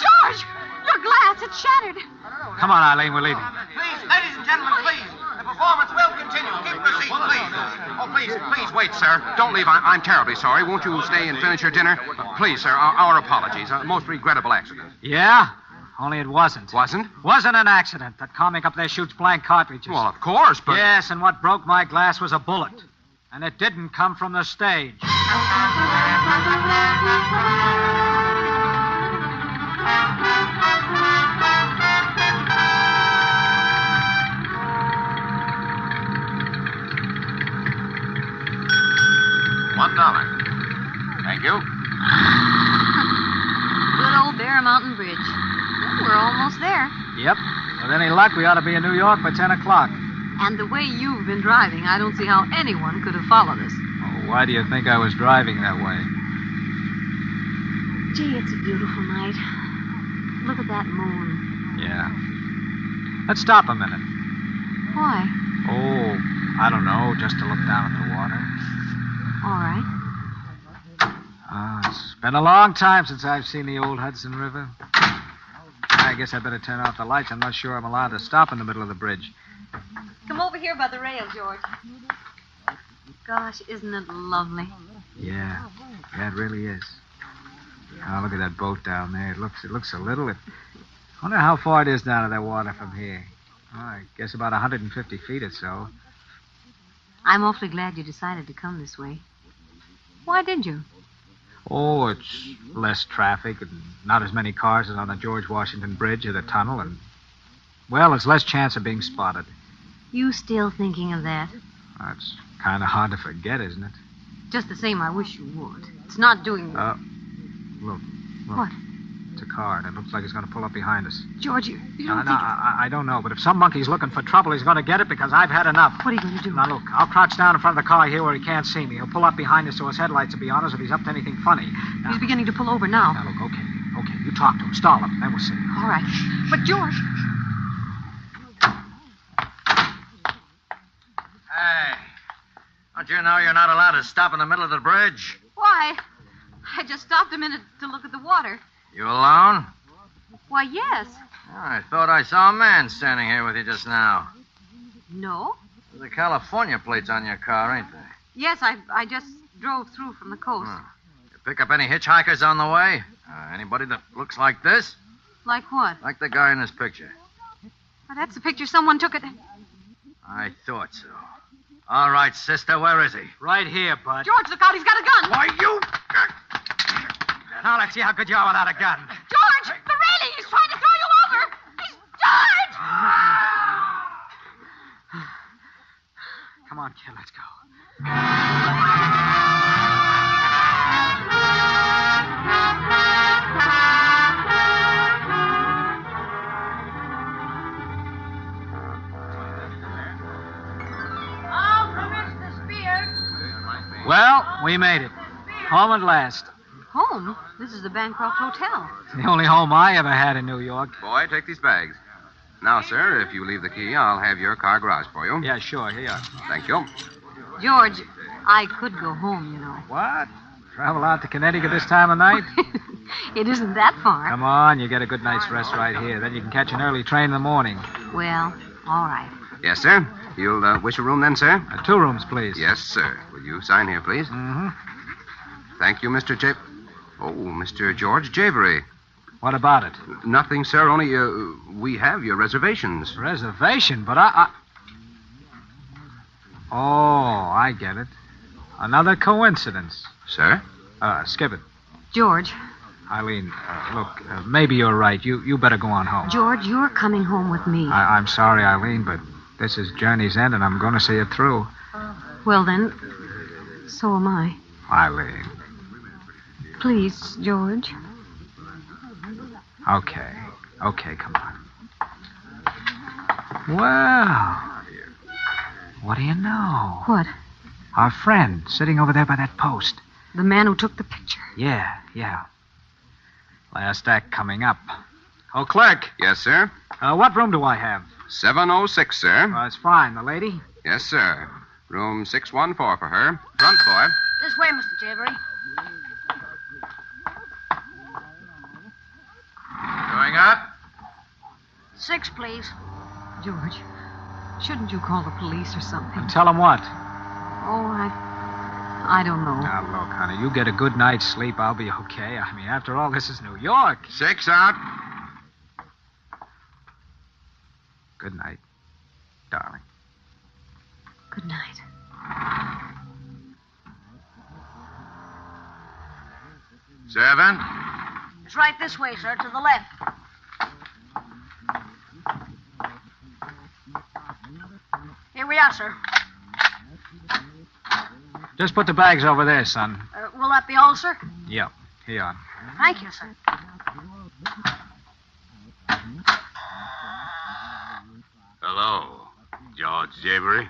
George, your glass, it's shattered. Come on, Eileen, we're leaving. Please, ladies and gentlemen, please. The performance will continue. Keep your seats, please. Oh, please wait, sir. Don't leave. I'm terribly sorry. Won't you stay and finish your dinner? Please, sir, our apologies. A most regrettable accident. Yeah? Only it wasn't. Wasn't? Wasn't an accident. That comic up there shoots blank cartridges. Well, of course, but... Yes, and what broke my glass was a bullet. And it didn't come from the stage. $1. Thank you. Good old Bear Mountain Bridge. Well, we're almost there. Yep. With any luck, we ought to be in New York by 10 o'clock. And the way you've been driving, I don't see how anyone could have followed us. Oh, why do you think I was driving that way? Gee, it's a beautiful night. Look at that moon. Yeah. Let's stop a minute. Why? Oh, I don't know, just to look down at the water. All right. It's been a long time since I've seen the old Hudson River. I guess I better turn off the lights. I'm not sure I'm allowed to stop in the middle of the bridge. Come over here by the rail, George. Gosh, isn't it lovely? Yeah, it really is. Oh, look at that boat down there. It looks so little. I wonder how far it is down to that water from here. Oh, I guess about 150 feet or so. I'm awfully glad you decided to come this way. Why did you? Oh, it's less traffic and not as many cars as on the George Washington Bridge or the tunnel, and, well, it's less chance of being spotted. You still thinking of that? That's kind of hard to forget, isn't it? Just the same, I wish you would. It's not doing... Look. What? It's a car, and it looks like it's going to pull up behind us. George, you don't think... I don't know, but if some monkey's looking for trouble, he's going to get it because I've had enough. What are you going to do? Now, look, I'll crouch down in front of the car here where he can't see me. He'll pull up behind us so his headlights will be on us if he's up to anything funny. Now, he's beginning to pull over now. Now, look, okay. You talk to him. Stall him, then we'll see. All right. But, George... Hey, don't you know you're not allowed to stop in the middle of the bridge? Why? I just stopped a minute to look at the water. You alone? Why, yes. Oh, I thought I saw a man standing here with you just now. No? There's the California plates on your car, ain't there? Yes, I just drove through from the coast. You pick up any hitchhikers on the way? Anybody that looks like this? Like what? Like the guy in this picture. Well, that's the picture someone took at... I thought so. All right, sister, where is he? Right here, bud. George, look out, he's got a gun. Why, you... Now, let's see how good you are without a gun. George, the railing! He's trying to throw you over! He's... George! Come on, kid, let's go. Well, we made it. Home at last. Home? This is the Bancroft Hotel. It's the only home I ever had in New York. Boy, take these bags. Now, sir, if you leave the key, I'll have your car garage for you. Yeah, sure. Here you are. Thank you. George, I could go home, you know. What? Travel out to Connecticut this time of night? It isn't that far. Come on, you get a good night's rest right here. Then you can catch an early train in the morning. Well, all right. Yes, sir. You'll wish a room then, sir? 2 rooms, please. Yes, sir. Will you sign here, please? Mm-hmm. Thank you, Mr. Mr. George Javery. What about it? Nothing, sir. Only we have your reservations. Reservation? But I... Oh, I get it. Another coincidence. Sir? Skip it. George. Eileen, look, maybe you're right. You better go on home. George, you're coming home with me. I'm sorry, Eileen, but this is journey's end, and I'm going to see it through. Well, then, so am I. Eileen. Please, George. Okay, come on. Well, what do you know? What? Our friend sitting over there by that post. The man who took the picture. Yeah. Last act coming up. Oh, clerk. Yes, sir? What room do I have? 706, sir. That's fine. The lady? Yes, sir. Room 614 for her. Front boy. This way, Mr. Javery. Going up? 6, please. George, shouldn't you call the police or something? And tell them what? Oh, I don't know. Now, look, honey, you get a good night's sleep, I'll be okay. I mean, after all, this is New York. 6 out. Good night, darling. Good night. Seven. It's right this way, sir, to the left. Here we are, sir. Just put the bags over there, son. Will that be all, sir? Yep. Here. Thank you, sir. Hello, George Javery.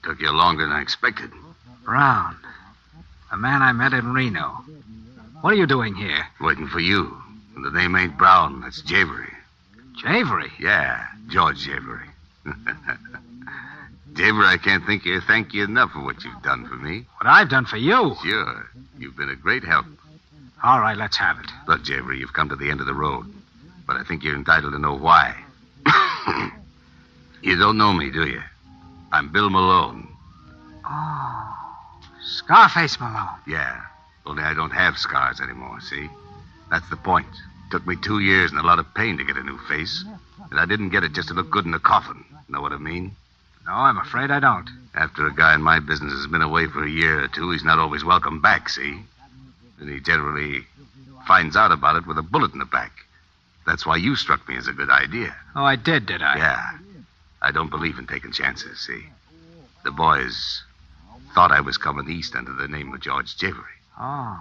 Took you longer than I expected. Brown. The man I met in Reno. What are you doing here? Waiting for you. And the name ain't Brown. That's Javery. Javery? Yeah, George Javery. Javery, I can't thank you enough for what you've done for me. What I've done for you? Sure. You've been a great help. All right, let's have it. Look, Javery, you've come to the end of the road. But I think you're entitled to know why. You don't know me, do you? I'm Bill Malone. Oh, Scarface Malone. Yeah, only I don't have scars anymore, see? That's the point. Took me 2 years and a lot of pain to get a new face. And I didn't get it just to look good in the coffin. Know what I mean? No, I'm afraid I don't. After a guy in my business has been away for a year or two, he's not always welcome back, see? And he generally finds out about it with a bullet in the back. That's why you struck me as a good idea. Oh, I did I? Yeah. I don't believe in taking chances, see? The boys thought I was coming east under the name of George Javery. Oh,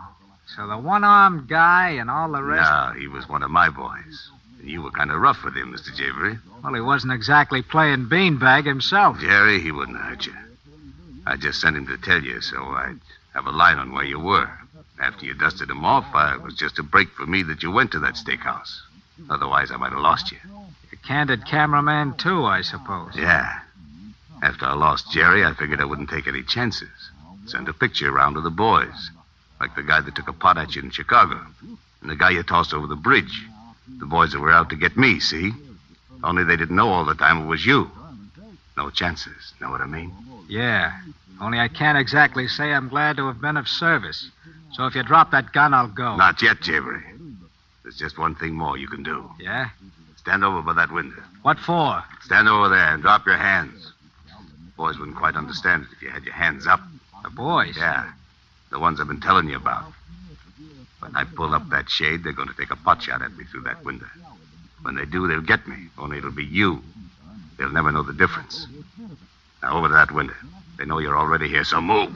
so the one-armed guy and all the rest... No, he was one of my boys. And you were kind of rough with him, Mr. Javery. Well, he wasn't exactly playing beanbag himself. Jerry, he wouldn't hurt you. I just sent him to tell you so I'd have a line on where you were. After you dusted him off, it was just a break for me that you went to that steakhouse. Otherwise, I might have lost you. You're a candid cameraman, too, I suppose. Yeah. After I lost Jerry, I figured I wouldn't take any chances. Send a picture around to the boys. Like the guy that took a pot at you in Chicago. And the guy you tossed over the bridge. The boys that were out to get me, see? Only they didn't know all the time it was you. No chances, know what I mean? Yeah. Only I can't exactly say I'm glad to have been of service. So if you drop that gun, I'll go. Not yet, Javery. There's just one thing more you can do. Yeah? Stand over by that window. What for? Stand over there and drop your hands. Boys wouldn't quite understand it if you had your hands up. The boys? Yeah. The ones I've been telling you about. When I pull up that shade, they're going to take a pot shot at me through that window. When they do, they'll get me. Only it'll be you. They'll never know the difference. Now, over to that window. They know you're already here, so move.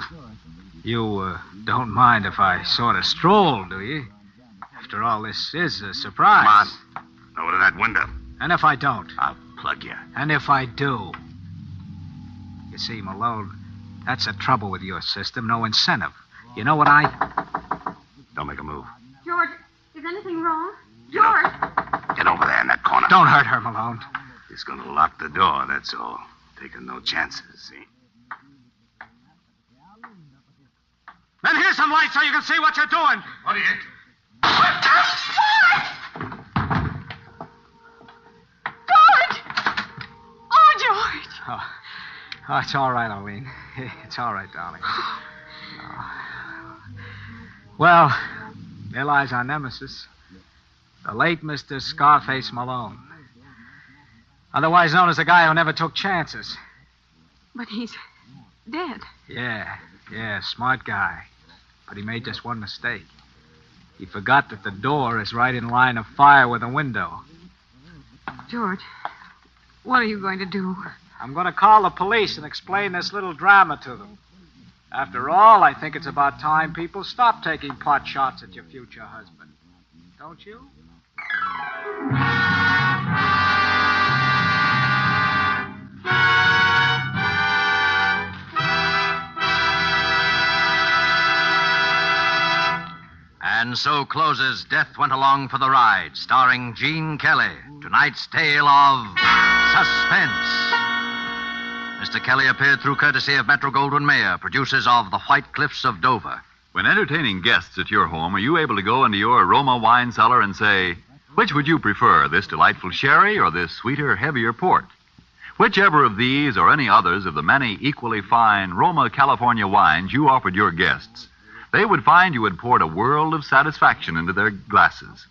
You don't mind if I sort of stroll, do you? After all, this is a surprise. Come on. Over to that window. And if I don't? I'll plug you. And if I do? You see, Malone, that's the trouble with your system. No incentive. You know what Don't make a move. George, is anything wrong? George! Get over there in that corner. Don't hurt her, Malone. He's going to lock the door, that's all. Taking no chances, see? Then here's some light so you can see what you're doing. What are you... George! Oh, George! Oh, it's all right, Arlene. It's all right, darling. Well, there lies our nemesis. The late Mr. Scarface Malone. Otherwise known as the guy who never took chances. But he's dead. Yeah, smart guy. But he made just one mistake. He forgot that the door is right in line of fire with the window. George, what are you going to do? I'm going to call the police and explain this little drama to them. After all, I think it's about time people stop taking pot shots at your future husband. Don't you? And so closes Death Went Along for the Ride, starring Gene Kelly. Tonight's tale of Suspense. Mr. Kelly appeared through courtesy of Metro-Goldwyn-Mayer, producers of The White Cliffs of Dover. When entertaining guests at your home, are you able to go into your aroma wine cellar and say, which would you prefer, this delightful sherry or this sweeter, heavier port? Whichever of these or any others of the many equally fine Roma California wines you offered your guests, they would find you had poured a world of satisfaction into their glasses.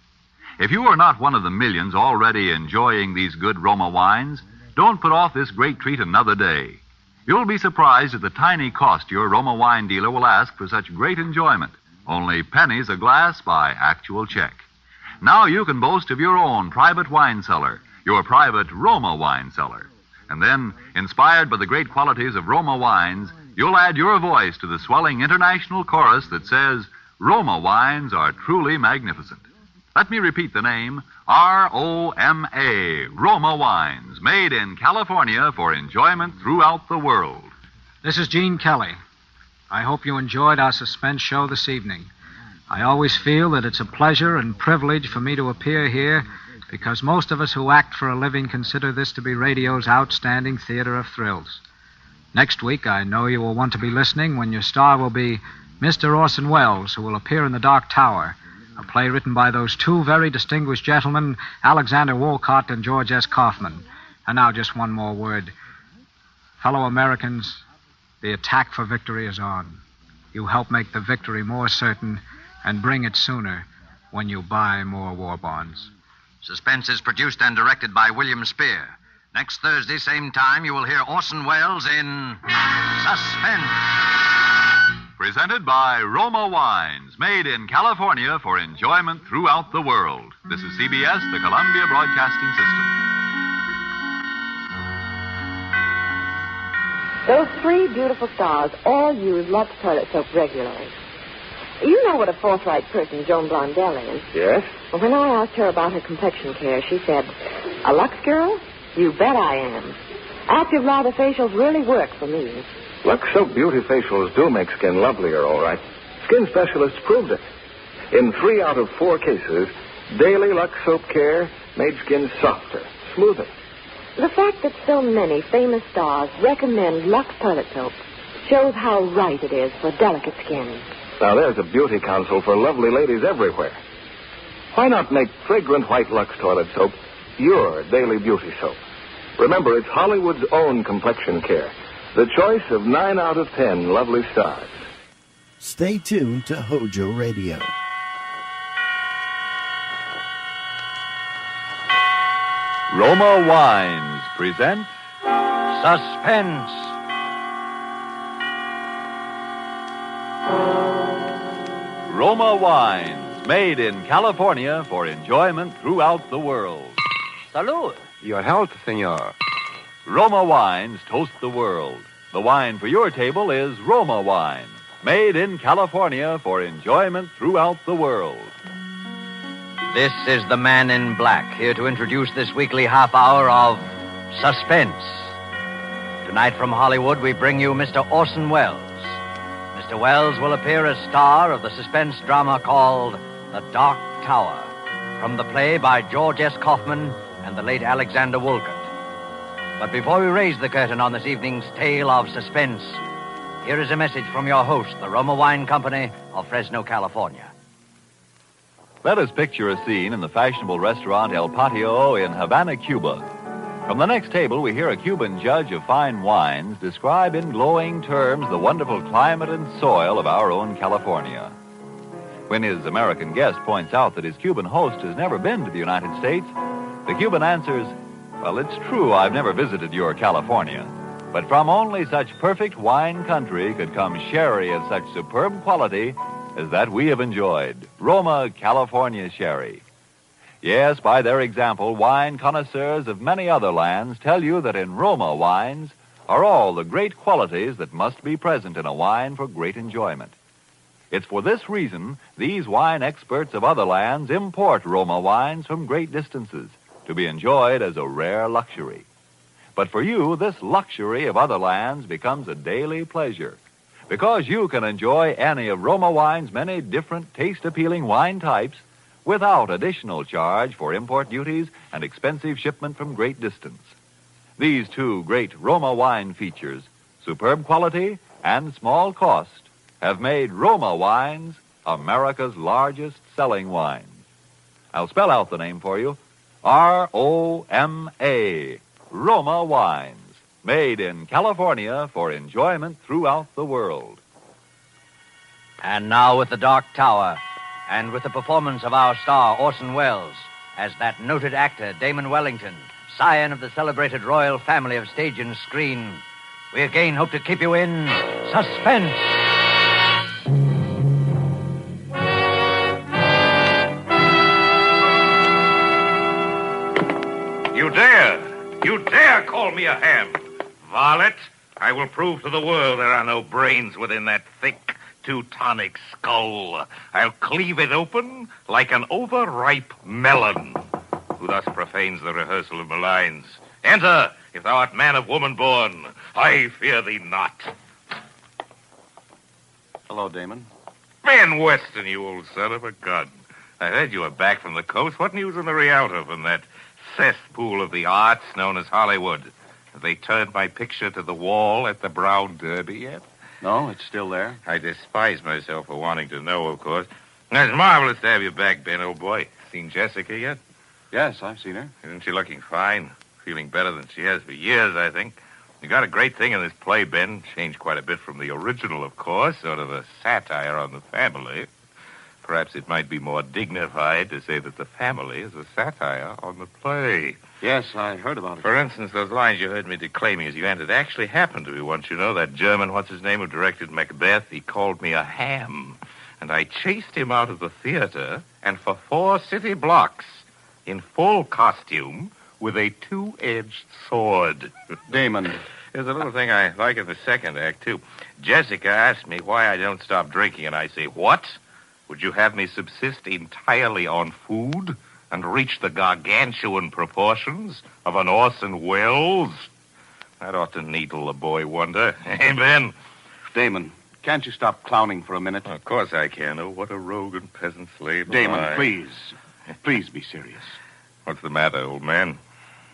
If you are not one of the millions already enjoying these good Roma wines, don't put off this great treat another day. You'll be surprised at the tiny cost your Roma wine dealer will ask for such great enjoyment. Only pennies a glass by actual check. Now you can boast of your own private wine cellar, your private Roma wine cellar. And then, inspired by the great qualities of Roma wines, you'll add your voice to the swelling international chorus that says, Roma wines are truly magnificent. Let me repeat the name, R-O-M-A, Roma Wines, made in California for enjoyment throughout the world. This is Gene Kelly. I hope you enjoyed our suspense show this evening. I always feel that it's a pleasure and privilege for me to appear here because most of us who act for a living consider this to be radio's outstanding theater of thrills. Next week, I know you will want to be listening when your star will be Mr. Orson Welles, who will appear in The Dark Tower, a play written by those two very distinguished gentlemen, Alexander Wolcott and George S. Kaufman. And now just one more word. Fellow Americans, the attack for victory is on. You help make the victory more certain and bring it sooner when you buy more war bonds. Suspense is produced and directed by William Spear. Next Thursday, same time, you will hear Orson Welles in Suspense. Presented by Roma Wines, made in California for enjoyment throughout the world. This is CBS, the Columbia Broadcasting System. Those three beautiful stars all use Lux toilet soap regularly. You know what a forthright person Joan Blondell is. Yes? Well, when I asked her about her complexion care, she said, "A Lux girl? You bet I am. Active lather facials really work for me." Lux Soap Beauty Facials do make skin lovelier, all right. Skin specialists proved it. In 3 out of 4 cases, daily Lux Soap care made skin softer, smoother. The fact that so many famous stars recommend Lux toilet soap shows how right it is for delicate skin. Now, there's a beauty counsel for lovely ladies everywhere. Why not make fragrant white Lux toilet soap your daily beauty soap? Remember, it's Hollywood's own complexion care. The choice of 9 out of 10 lovely stars. Stay tuned to HOJO Radio. Roma Wines present Suspense. Roma Wines, made in California for enjoyment throughout the world. Salud. Your health, senor. Roma Wines toast the world. The wine for your table is Roma Wine, made in California for enjoyment throughout the world. This is the Man in Black, here to introduce this weekly half hour of Suspense. Tonight from Hollywood, we bring you Mr. Orson Welles. Mr. Welles will appear as star of the suspense drama called The Dark Tower, from the play by George S. Kaufman and the late Alexander Wolcott. But before we raise the curtain on this evening's tale of suspense, here is a message from your host, the Roma Wine Company of Fresno, California. Let us picture a scene in the fashionable restaurant El Patio in Havana, Cuba. From the next table, we hear a Cuban judge of fine wines describe in glowing terms the wonderful climate and soil of our own California. When his American guest points out that his Cuban host has never been to the United States, the Cuban answers, "Well, it's true I've never visited your California, but from only such perfect wine country could come sherry of such superb quality as that we have enjoyed, Roma California sherry." Yes, by their example, wine connoisseurs of many other lands tell you that in Roma wines are all the great qualities that must be present in a wine for great enjoyment. It's for this reason these wine experts of other lands import Roma wines from great distances to be enjoyed as a rare luxury. But for you, this luxury of other lands becomes a daily pleasure, because you can enjoy any of Roma wine's many different taste-appealing wine types without additional charge for import duties and expensive shipment from great distance. These two great Roma wine features, superb quality and small cost, have made Roma wines America's largest selling wines. I'll spell out the name for you. R-O-M-A, Roma Wines, made in California for enjoyment throughout the world. And now with The Dark Tower, and with the performance of our star, Orson Welles, as that noted actor, Damon Wellington, scion of the celebrated royal family of stage and screen, we again hope to keep you in suspense. You dare call me a ham. Varlet, I will prove to the world there are no brains within that thick Teutonic skull. I'll cleave it open like an overripe melon. Who thus profanes the rehearsal of maligns? Enter, if thou art man of woman born. I fear thee not. Hello, Damon. Ben Weston, you old son of a gun. I heard you were back from the coast. What news on the Rialto from that cesspool of the arts known as Hollywood? Have they turned my picture to the wall at the Brown Derby yet? No, it's still there. I despise myself for wanting to know, of course. It's marvelous to have you back, Ben, old boy. Seen Jessica yet? Yes, I've seen her. Isn't she looking fine? Feeling better than she has for years, I think. You got a great thing in this play, Ben. Changed quite a bit from the original, of course. Sort of a satire on the family. Perhaps it might be more dignified to say that the family is a satire on the play. Yes, I heard about it. For instance, those lines you heard me declaiming as you ended actually happened to me once, you know. That German, what's his name, who directed Macbeth, he called me a ham. And I chased him out of the theater, and for 4 city blocks, in full costume, with a 2-edged sword. Damon. There's a little thing I like in the second act, too. Jessica asked me why I don't stop drinking, and I say, what? Would you have me subsist entirely on food and reach the gargantuan proportions of an Orson Welles? That ought to needle the boy wonder. Hey, Ben? Damon, can't you stop clowning for a minute? Of course I can. Oh, what a rogue and peasant slave. Damon, please. Please be serious. What's the matter, old man?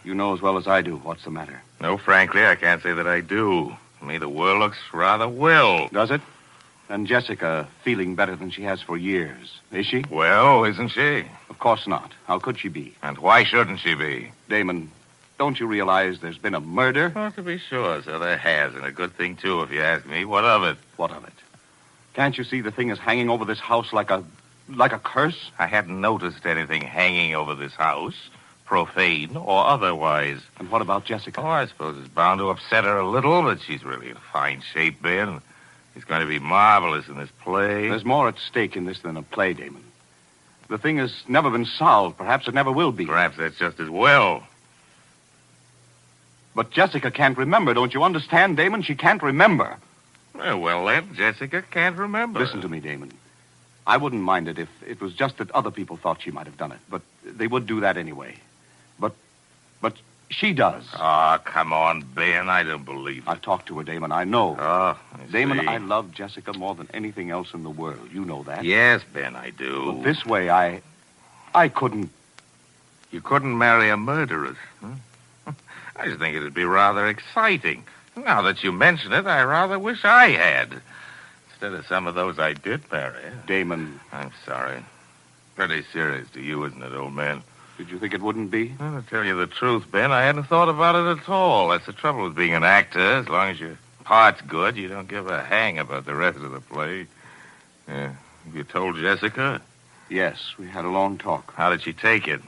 You know as well as I do what's the matter. No, frankly, I can't say that I do. To me, the world looks rather well. Does it? And Jessica feeling better than she has for years. Is she? Well, isn't she? Of course not. How could she be? And why shouldn't she be? Damon, don't you realize there's been a murder? Well, to be sure, so there has. And a good thing, too, if you ask me. What of it? What of it? Can't you see the thing is hanging over this house like a curse? I hadn't noticed anything hanging over this house, profane or otherwise. And what about Jessica? Oh, I suppose it's bound to upset her a little, but she's really in fine shape, Ben. It's going to be marvelous in this play. There's more at stake in this than a play, Damon. The thing has never been solved. Perhaps it never will be. Perhaps that's just as well. But Jessica can't remember, don't you understand, Damon? She can't remember. Well, then, Jessica can't remember. Listen to me, Damon. I wouldn't mind it if it was just that other people thought she might have done it. But they would do that anyway. But she does. Oh, come on, Ben. I don't believe it. I've talked to her, Damon. I know. Oh, Damon, see. I love Jessica more than anything else in the world. You know that. Yes, Ben, I do. But this way, I couldn't. You couldn't marry a murderess? Huh? I just think it'd be rather exciting. Now that you mention it, I rather wish I had. Instead of some of those I did marry. Damon. I'm sorry. Pretty serious to you, isn't it, old man? Did you think it wouldn't be? Well, to tell you the truth, Ben, I hadn't thought about it at all. That's the trouble with being an actor. As long as your part's good, you don't give a hang about the rest of the play. Yeah. You told Jessica? Yes, we had a long talk. How did she take it?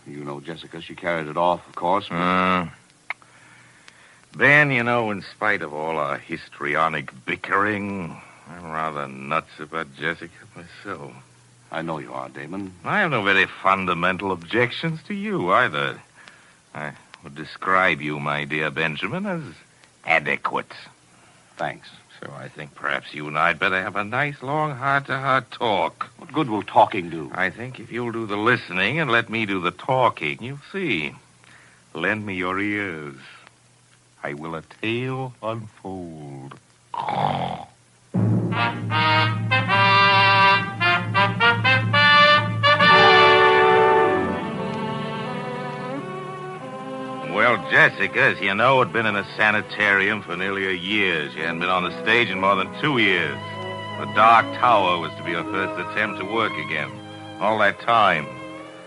You know Jessica. She carried it off, of course. Ben, you know, in spite of all our histrionic bickering, I'm rather nuts about Jessica myself. I know you are, Damon. I have no very fundamental objections to you, either. I would describe you, my dear Benjamin, as adequate. Thanks. So I think perhaps you and I'd better have a nice, long, heart-to-heart talk. What good will talking do? I think if you'll do the listening and let me do the talking, you'll see. Lend me your ears. I will a tale unfold. Well, Jessica, as you know, had been in a sanitarium for nearly a year. She hadn't been on the stage in more than 2 years. The Dark Tower was to be her first attempt to work again. All that time.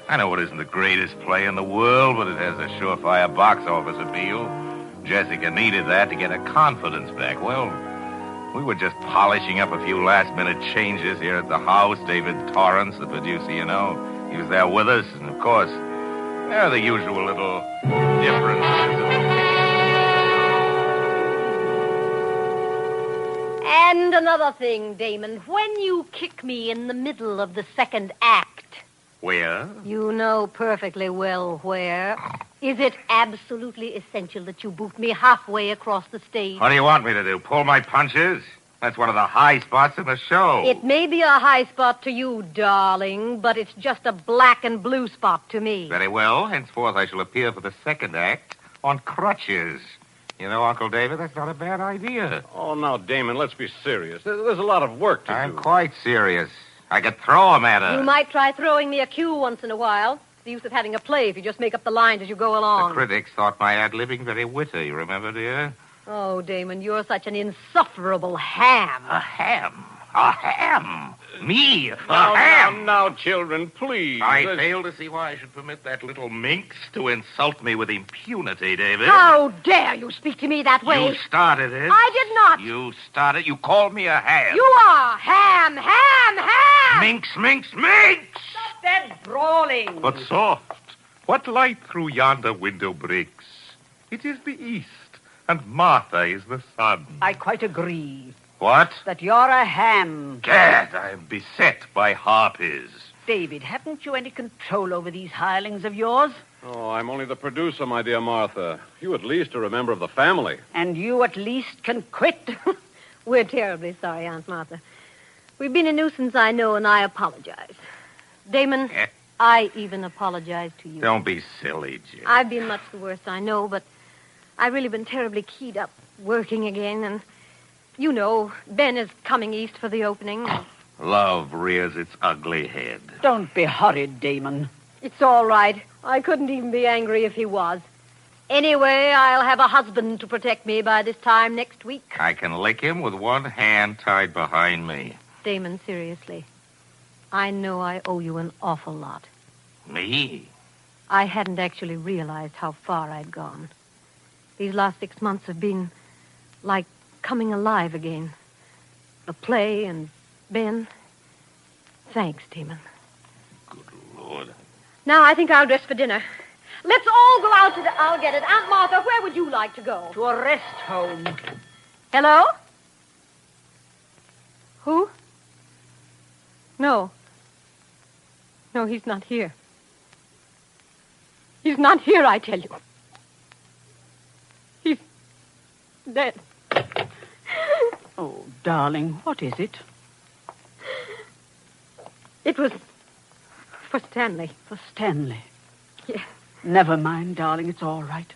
I know it isn't the greatest play in the world, but it has a surefire box office appeal. Jessica needed that to get her confidence back. Well, we were just polishing up a few last-minute changes here at the house. David Torrance, the producer, you know, he was there with us. And, of course, there are the usual little differences. And another thing, Damon. When you kick me in the middle of the second act... Where? You know perfectly well where. Is it absolutely essential that you boot me halfway across the stage? What do you want me to do, pull my punches? That's one of the high spots in the show. It may be a high spot to you, darling, but it's just a black and blue spot to me. Very well. Henceforth, I shall appear for the second act on crutches. You know, Uncle David, that's not a bad idea. Oh, now, Damon, let's be serious. There's a lot of work to do. I'm quite serious. I could throw him at her. You might try throwing me a cue once in a while. It's the use of having a play if you just make up the lines as you go along. The critics thought my ad-libbing very witty, remember, dear? Oh, Damon, you're such an insufferable ham. A ham? A ham? Me? A Now, ham? now, children, please. I fail to see why I should permit that little minx to insult me with impunity, David. How dare you speak to me that way? You started it. I did not. You started. You called me a ham. You are ham, ham, ham. Minx, minx, minx! Stop that brawling. But soft. What light through yonder window breaks? It is the east, and Martha is the sun. I quite agree. What? That you're a ham. Gad, I am beset by harpies. David, haven't you any control over these hirelings of yours? Oh, I'm only the producer, my dear Martha. You at least are a member of the family. And you at least can quit. We're terribly sorry, Aunt Martha. We've been a nuisance, I know, and I apologize. Damon, I even apologize to you. Don't be silly, Jim. I've been much the worst, I know, but I've really been terribly keyed up working again, and you know, Ben is coming east for the opening. Love rears its ugly head. Don't be hurried, Damon. It's all right. I couldn't even be angry if he was. Anyway, I'll have a husband to protect me by this time next week. I can lick him with one hand tied behind me. Damon, seriously, I know I owe you an awful lot. Me? I hadn't actually realized how far I'd gone. These last 6 months have been like coming alive again. The play and Ben. Thanks, Damon. Good Lord. Now I think I'll dress for dinner. Let's all go out to I'll get it. Aunt Martha, where would you like to go? To a rest home. Hello? Who? No. No, he's not here. He's not here, I tell you. He's dead. Oh, darling, what is it? It was for Stanley. For Stanley? Yes. Never mind, darling, it's all right.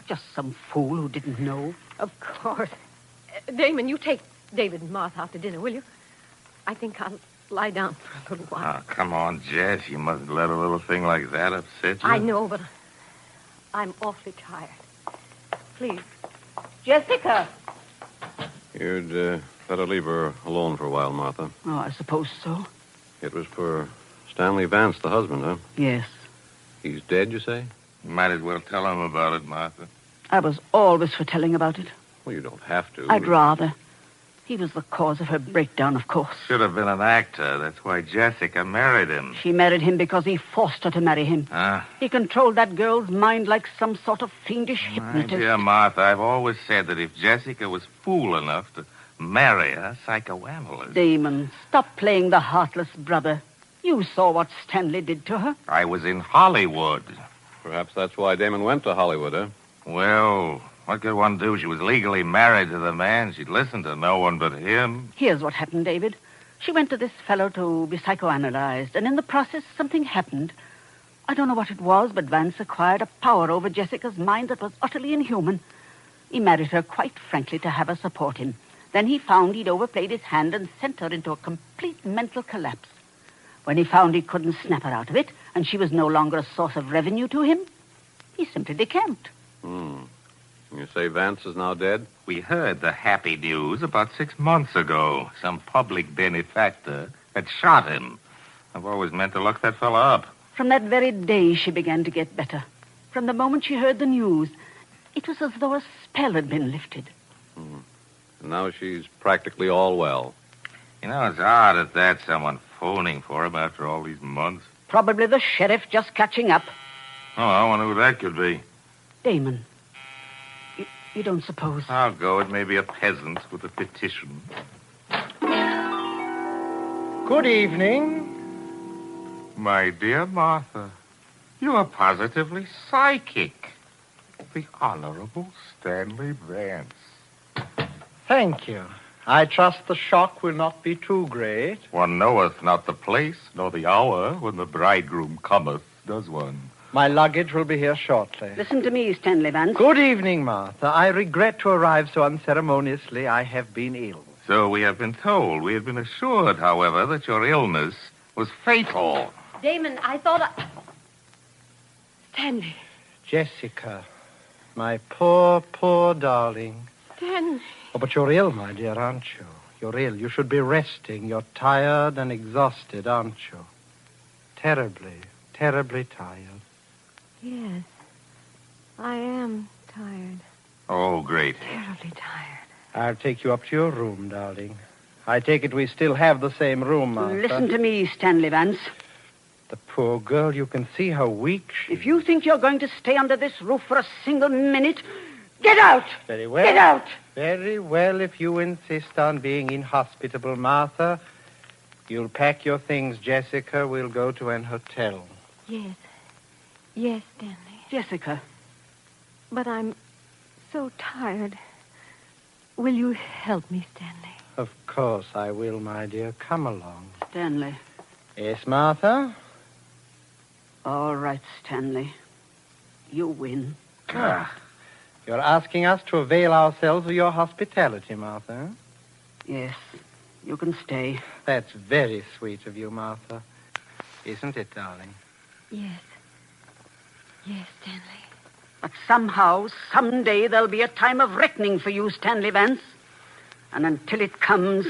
Just some fool who didn't know. Of course. Damon, you take David and Martha out to dinner, will you? I think I'll lie down for a little while. Oh, come on, Jess. You mustn't let a little thing like that upset you. I know, but I'm awfully tired. Please. Jessica! You'd better leave her alone for a while, Martha. Oh, I suppose so. It was for Stanley Vance, the husband, huh? Yes. He's dead, you say? You might as well tell him about it, Martha. I was always for telling about it. Well, you don't have to. I'd rather. He was the cause of her breakdown, of course. Should have been an actor. That's why Jessica married him. She married him because he forced her to marry him. He controlled that girl's mind like some sort of fiendish hypnotist. My dear Martha, I've always said that if Jessica was fool enough to marry a psychoanalyst... Damon, stop playing the heartless brother. You saw what Stanley did to her. I was in Hollywood. Perhaps that's why Damon went to Hollywood, huh? Well, what could one do? She was legally married to the man. She'd listen to no one but him. Here's what happened, David. She went to this fellow to be psychoanalyzed, and in the process, something happened. I don't know what it was, but Vance acquired a power over Jessica's mind that was utterly inhuman. He married her quite frankly to have her support him. Then he found he'd overplayed his hand and sent her into a complete mental collapse. When he found he couldn't snap her out of it, and she was no longer a source of revenue to him, he simply decamped. You say Vance is now dead? We heard the happy news about 6 months ago. Some public benefactor had shot him. I've always meant to look that fella up. From that very day, she began to get better. From the moment she heard the news, it was as though a spell had been lifted. And now she's practically all well. You know, it's odd that someone phoning for him after all these months. Probably the sheriff just catching up. Oh, I wonder who that could be. Damon, you don't suppose... I'll go. It may be a peasant with a petition. Good evening. My dear Martha, you are positively psychic. The Honorable Stanley Vance. Thank you. I trust the shock will not be too great. One knoweth not the place nor the hour when the bridegroom cometh, does one? My luggage will be here shortly. Listen to me, Stanley Vance. Good evening, Martha. I regret to arrive so unceremoniously. I have been ill. So we have been told. We had been assured, however, that your illness was fatal. Damon, I thought Stanley. Jessica, my poor, poor darling. Stanley. Oh, but you're ill, my dear, aren't you? You're ill. You should be resting. You're tired and exhausted, aren't you? Terribly, terribly tired. Yes. I am tired. Oh, great. Terribly tired. I'll take you up to your room, darling. I take it we still have the same room, Martha. Listen to me, Stanley Vance. The poor girl, you can see how weak she is. If you think you're going to stay under this roof for a single minute, get out! Very well. Get out! Very well, if you insist on being inhospitable, Martha. You'll pack your things, Jessica. We'll go to an hotel. Yes. Yes, Stanley. Jessica. But I'm so tired. Will you help me, Stanley? Of course I will, my dear. Come along. Stanley. Yes, Martha? All right, Stanley. You win. You're asking us to avail ourselves of your hospitality, Martha. Yes. You can stay. That's very sweet of you, Martha. Isn't it, darling? Yes. Yes, Stanley. But somehow, someday, there'll be a time of reckoning for you, Stanley Vance. And until it comes,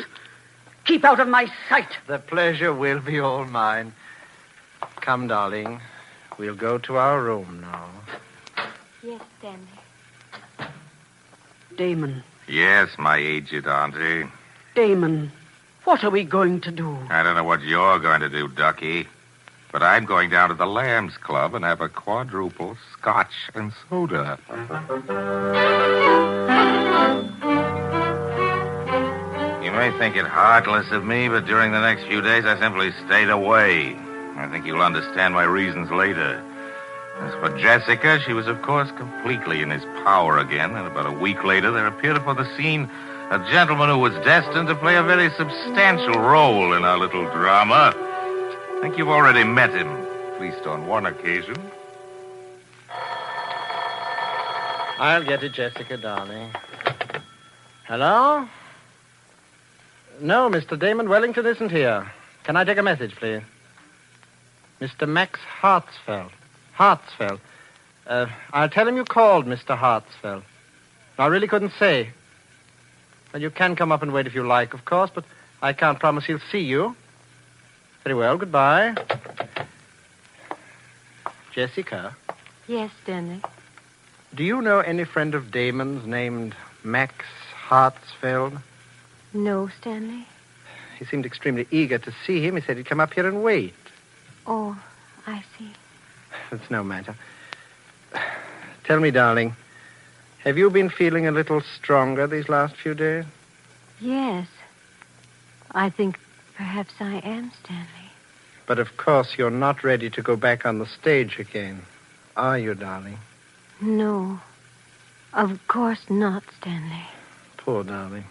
keep out of my sight. The pleasure will be all mine. Come, darling. We'll go to our room now. Yes, Stanley. Damon. Yes, my aged auntie. Damon, what are we going to do? I don't know what you're going to do, Ducky. But I'm going down to the Lambs Club and have a quadruple scotch and soda. You may think it heartless of me, but during the next few days I simply stayed away. I think you'll understand my reasons later. As for Jessica, she was, of course, completely in his power again, and about a week later there appeared upon the scene a gentleman who was destined to play a very substantial role in our little drama. I think you've already met him, at least on one occasion. I'll get it, Jessica, darling. Hello? No, Mr. Damon Wellington isn't here. Can I take a message, please? Mr. Max Hartsfeld. Hartsfeld. I'll tell him you called, Mr. Hartsfeld. I really couldn't say. Well, you can come up and wait if you like, of course, but I can't promise he'll see you. Very well, goodbye. Jessica, Yes, Stanley. do you know any friend of Damon's named Max Hartsfeld? No, Stanley. He seemed extremely eager to see him. He said he'd come up here and wait. Oh, I see. It's no matter. Tell me, darling, have you been feeling a little stronger these last few days? Yes. I think perhaps I am, Stanley. But of course you're not ready to go back on the stage again, are you, darling? No. Of course not, Stanley. Poor darling.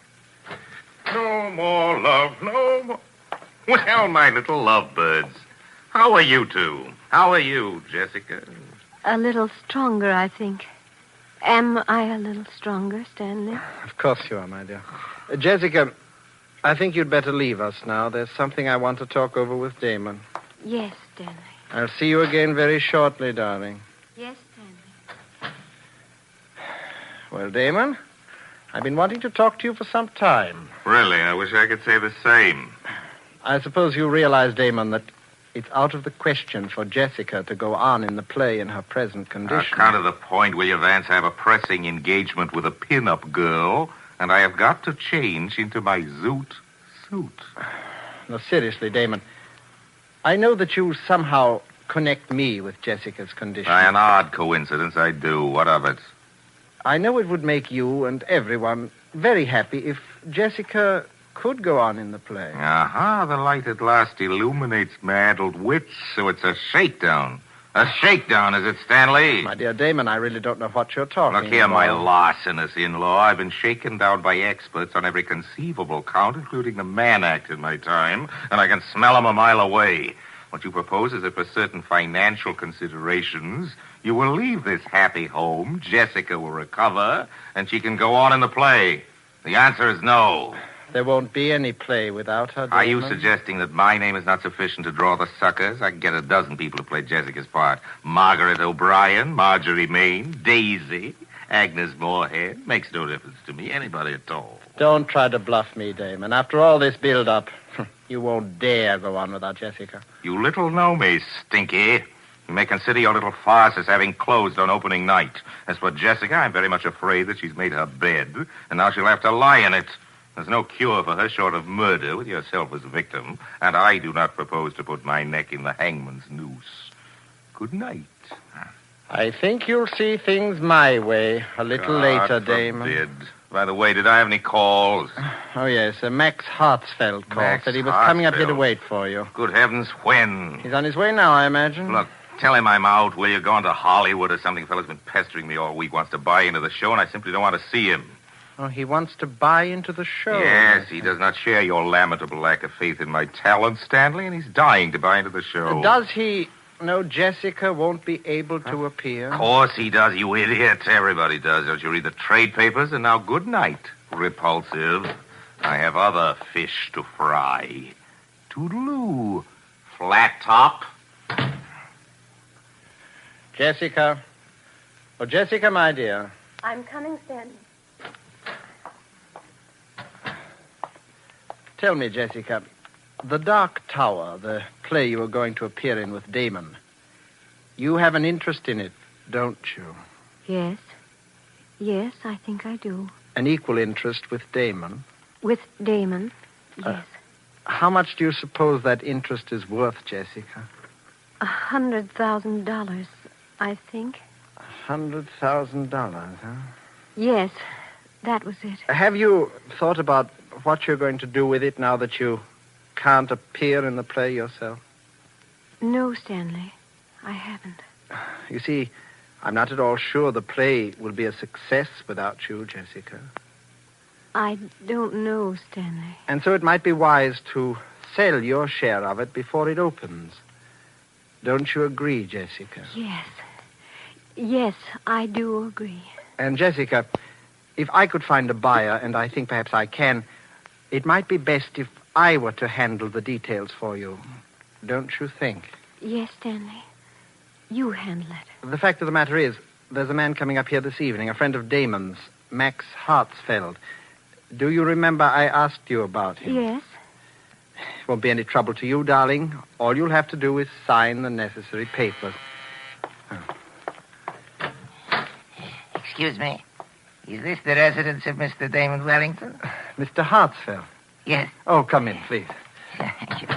No more love, no more. Well, my little lovebirds, how are you two? How are you, Jessica? A little stronger, I think. Am I a little stronger, Stanley? Of course you are, my dear. Jessica, I think you'd better leave us now. There's something I want to talk over with Damon. Yes, Stanley. I'll see you again very shortly, darling. Yes, Stanley. Well, Damon, I've been wanting to talk to you for some time. Really, I wish I could say the same. I suppose you realize, Damon, that it's out of the question for Jessica to go on in the play in her present condition. Kind of the point, William Vance. I have a pressing engagement with a pin-up girl, and I have got to change into my zoot suit. No, seriously, Damon, I know that you somehow connect me with Jessica's condition. By an odd coincidence, I do. What of it? I know it would make you and everyone very happy if Jessica could go on in the play. Aha, the light at last illuminates my addled wits, so it's a shakedown. A shakedown, is it, Stanley? My dear Damon, I really don't know what you're talking Look here, about. my larcenous in-law. I've been shaken down by experts on every conceivable count, including the man act in my time, and I can smell 'em a mile away. What you propose is that for certain financial considerations, you will leave this happy home, Jessica will recover, and she can go on in the play. The answer is no. There won't be any play without her, Are you Damon. suggesting that my name is not sufficient to draw the suckers? I can get a dozen people to play Jessica's part. Margaret O'Brien, Marjorie Main, Daisy, Agnes Moorehead. Makes no difference to me. Anybody at all. Don't try to bluff me, Damon. After all this build-up, you won't dare go on without Jessica. You little know me, Stinky. You may consider your little farce as having closed on opening night. As for Jessica, I'm very much afraid that she's made her bed, and now she'll have to lie in it. There's no cure for her short of murder with yourself as a victim, and I do not propose to put my neck in the hangman's noose. Good night. I think you'll see things my way a little later, Damon. Forbid. By the way, did I have any calls? Oh, yes. Max Hartsfeld called. Max Said he was coming up here to Hartsfeld. wait for you. Good heavens, when? He's on his way now, I imagine. Look, tell him I'm out. Will you? Gone to Hollywood or something. The fellow's been pestering me all week. Wants to buy into the show, and I simply don't want to see him. Oh, he wants to buy into the show. Yes, he does not share your lamentable lack of faith in my talent, Stanley, and he's dying to buy into the show. Does he know Jessica won't be able to appear? Of course he does, you idiot. Everybody does. Don't you read the trade papers? And now, good night, repulsive. I have other fish to fry. Toodaloo, flat top. Jessica. Oh, Jessica, my dear. I'm coming, Stanley. Tell me, Jessica, The Dark Tower, the play you were going to appear in with Damon, you have an interest in it, don't you? Yes. Yes, I think I do. An equal interest with Damon? With Damon, yes. How much do you suppose that interest is worth, Jessica? $100,000, I think. $100,000, huh? Yes, that was it. Have you thought about what you're going to do with it now that you can't appear in the play yourself? No, Stanley, I haven't. You see, I'm not at all sure the play will be a success without you, Jessica. I don't know, Stanley. And so it might be wise to sell your share of it before it opens. Don't you agree, Jessica? Yes. Yes, I do agree. And, Jessica, if I could find a buyer, and I think perhaps I can, it might be best if I were to handle the details for you. Don't you think? Yes, Stanley. You handle it. The fact of the matter is, there's a man coming up here this evening, a friend of Damon's, Max Hartsfeld. Do you remember I asked you about him? Yes. It won't be any trouble to you, darling. All you'll have to do is sign the necessary papers. Excuse me. Is this the residence of Mr. Damon Wellington? Mr. Hartsfeld? Yes. Oh, come in, please. Thank you.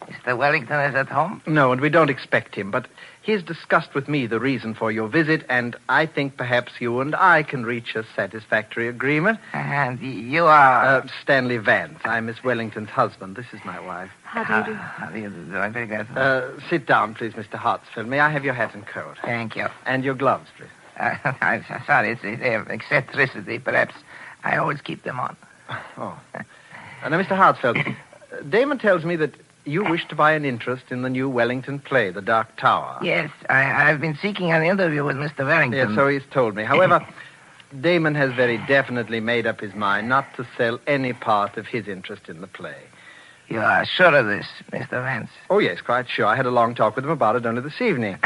Mr. Wellington is at home? No, and we don't expect him, but he's discussed with me the reason for your visit, and I think perhaps you and I can reach a satisfactory agreement. And you are... Stanley Vance. I'm Miss Wellington's husband. This is my wife. How do you do? How do you do? I'm very glad. Sit down, please, Mr. Hartsfeld. May I have your hat and coat? Thank you. And your gloves, please. I'm sorry. It's eccentricity. Perhaps I always keep them on. Oh. Now, Mr. Hartsfeld, Damon tells me that you wish to buy an interest in the new Wellington play, The Dark Tower. Yes, I've been seeking an interview with Mr. Wellington. Yes, so he's told me. However, Damon has very definitely made up his mind not to sell any part of his interest in the play. You are sure of this, Mr. Vance? Oh, yes, quite sure. I had a long talk with him about it only this evening.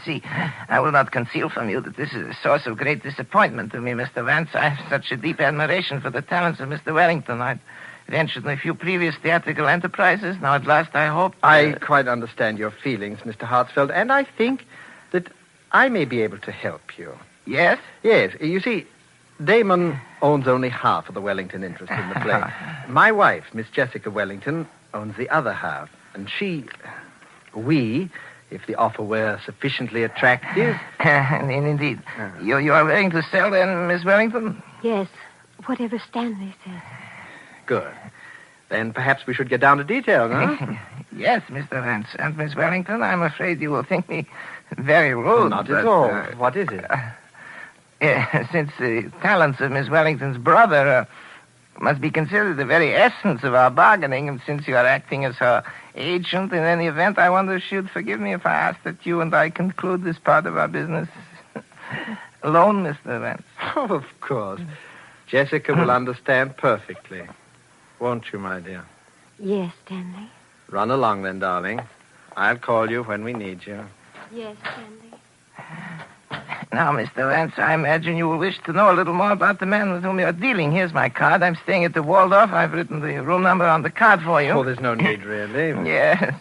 See, I will not conceal from you that this is a source of great disappointment to me, Mr. Vance. I have such a deep admiration for the talents of Mr. Wellington. I've ventured in a few previous theatrical enterprises. Now, at last, I hope... I quite understand your feelings, Mr. Hartsfeld, and I think that I may be able to help you. Yes? Yes. You see, Damon owns only half of the Wellington interest in the play. My wife, Miss Jessica Wellington, owns the other half. And we, if the offer were sufficiently attractive... Indeed. You are willing to sell, then, Miss Wellington? Yes, whatever Stanley says. Good. Then perhaps we should get down to details, huh? Yes, Mr. Vance. And Miss Wellington, I'm afraid you will think me very rude. Not at all. What is it? Since the talents of Miss Wellington's brother must be considered the very essence of our bargaining, and since you are acting as her agent. In any event, I wonder if she'd forgive me if I asked that you and I conclude this part of our business alone, Mr. Vance. Oh, of course. Jessica will understand perfectly. Won't you, my dear? Yes, Stanley. Run along then, darling. I'll call you when we need you. Yes, Stanley. Now, Mr. Vance, I imagine you will wish to know a little more about the man with whom you're dealing. Here's my card. I'm staying at the Waldorf. I've written the room number on the card for you. Oh, there's no need, really. Yes.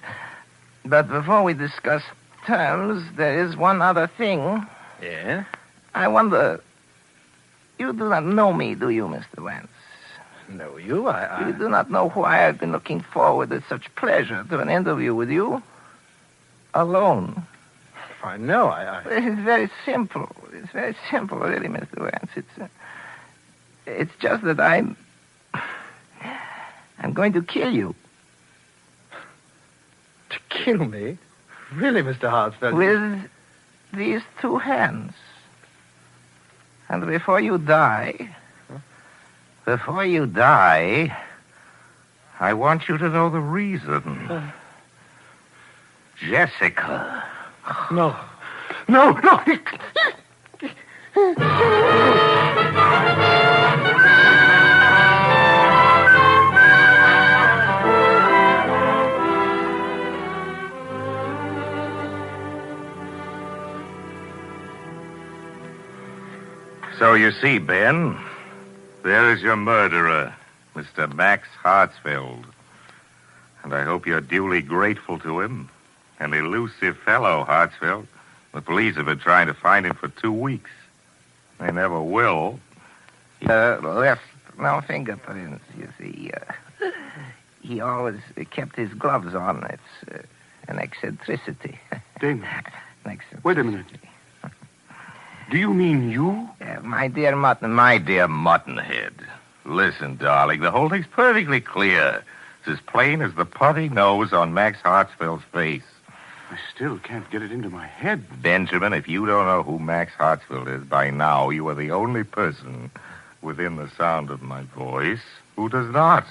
But before we discuss terms, there is one other thing. Yeah? I wonder... You do not know me, do you, Mr. Vance? Know you? You do not know why I've been looking forward with such pleasure to an interview with you. Alone. I know. It's very simple. It's very simple, really, Mr. Vance. It's just that I'm going to kill you. To kill me? Really, Mr. Hartsfield? With these two hands. And before you die, I want you to know the reason. Jessica. No. No. So you see, Ben, there is your murderer, Mr. Max Hartsfield. And I hope you're duly grateful to him. An elusive fellow, Hartsfield. The police have been trying to find him for 2 weeks. They never will. He left no fingerprints, you see. He always kept his gloves on. It's an eccentricity. Damon. Eccentricity. Wait a minute. Do you mean you? My dear Muttonhead. Listen, darling, the whole thing's perfectly clear. It's as plain as the putty nose on Max Hartsfield's face. I still can't get it into my head. Benjamin, if you don't know who Max Hartsfield is by now, you are the only person within the sound of my voice who does not.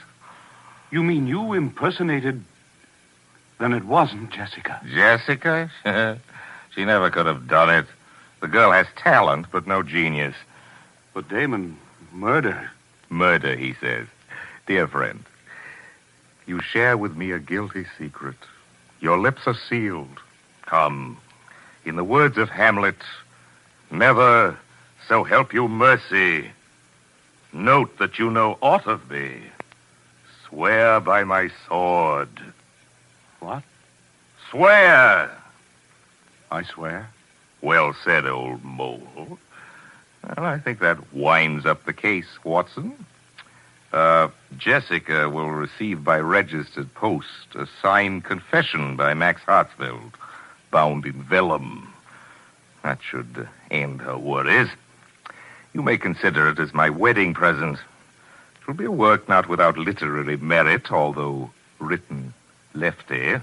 You mean you impersonated... Then it wasn't Jessica. Jessica? She never could have done it. The girl has talent, but no genius. But Damon, murder. Murder, he says. Dear friend, you share with me a guilty secret. Your lips are sealed. Come, in the words of Hamlet, never, so help you mercy. Note that you know aught of me. Swear by my sword. What? Swear! I swear. Well said, old mole. Well, I think that winds up the case, Watson. Jessica will receive by registered post a signed confession by Max Hartsfield, bound in vellum. That should end her worries. You may consider it as my wedding present. It will be a work not without literary merit, although written lefty.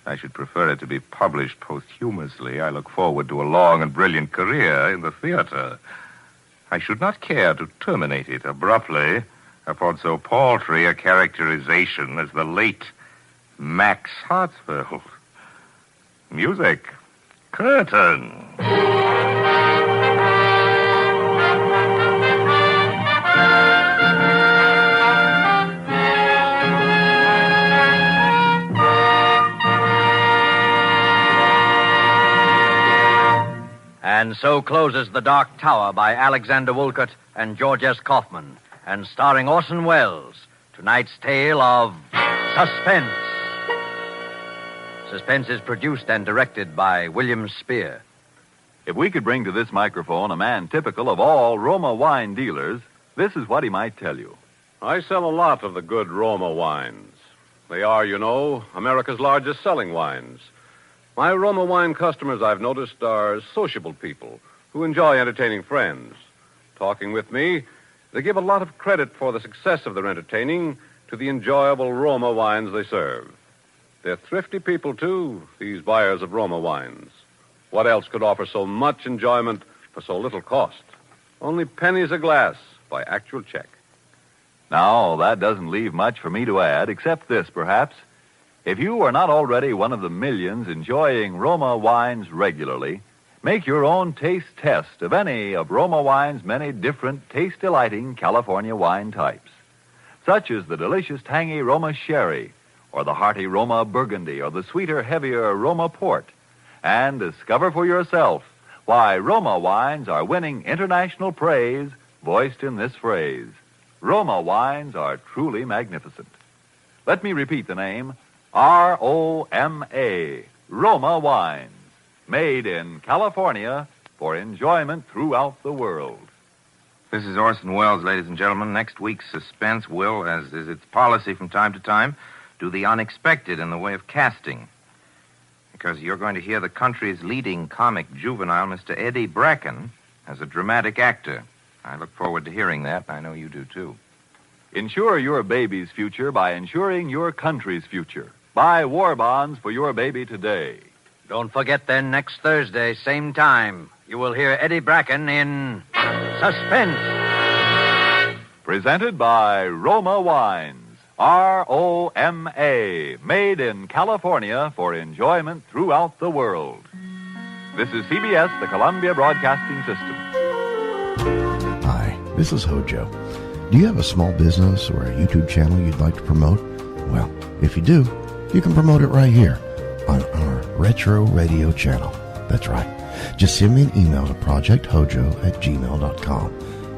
I should prefer it to be published posthumously. I look forward to a long and brilliant career in the theater. I should not care to terminate it abruptly upon so paltry a characterization as the late Max Hartsfield. Music. Curtain. And so closes The Dark Tower by Alexander Woolcott and George S. Kaufman, and starring Orson Welles. Tonight's tale of Suspense. Suspense is produced and directed by William Spear. If we could bring to this microphone a man typical of all Roma wine dealers, this is what he might tell you. I sell a lot of the good Roma wines. They are, you know, America's largest selling wines. My Roma wine customers, I've noticed, are sociable people who enjoy entertaining friends. Talking with me, they give a lot of credit for the success of their entertaining to the enjoyable Roma wines they serve. They're thrifty people, too, these buyers of Roma wines. What else could offer so much enjoyment for so little cost? Only pennies a glass by actual check. Now, that doesn't leave much for me to add, except this, perhaps. If you are not already one of the millions enjoying Roma wines regularly, make your own taste test of any of Roma wine's many different taste-delighting California wine types, such as the delicious tangy Roma Sherry, or the hearty Roma Burgundy, or the sweeter, heavier Roma Port, and discover for yourself why Roma wines are winning international praise voiced in this phrase: Roma wines are truly magnificent. Let me repeat the name: R-O-M-A, Roma wines, made in California for enjoyment throughout the world. This is Orson Welles, ladies and gentlemen. Next week's Suspense will, as is its policy from time to time, do the unexpected in the way of casting. Because you're going to hear the country's leading comic juvenile, Mr. Eddie Bracken, as a dramatic actor. I look forward to hearing that. I know you do, too. Insure your baby's future by insuring your country's future. Buy war bonds for your baby today. Don't forget then, next Thursday, same time, you will hear Eddie Bracken in Suspense. Presented by Roma Wines. R-O-M-A, made in California for enjoyment throughout the world. This is CBS, the Columbia Broadcasting System. Hi, this is HOJO. Do you have a small business or a YouTube channel you'd like to promote? Well, if you do, you can promote it right here on our Retro Radio channel. That's right. Just send me an email to projecthojo@gmail.com.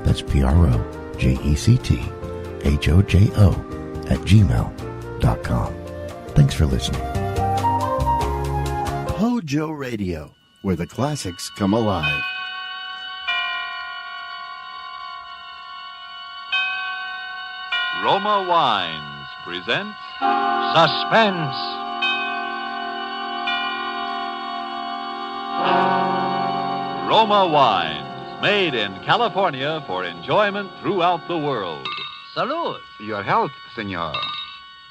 That's PROJECTHOJO@gmail.com. Thanks for listening. HOJO Radio, where the classics come alive. Roma Wines presents Suspense. Roma Wines, made in California for enjoyment throughout the world. Salud. Your health, senor.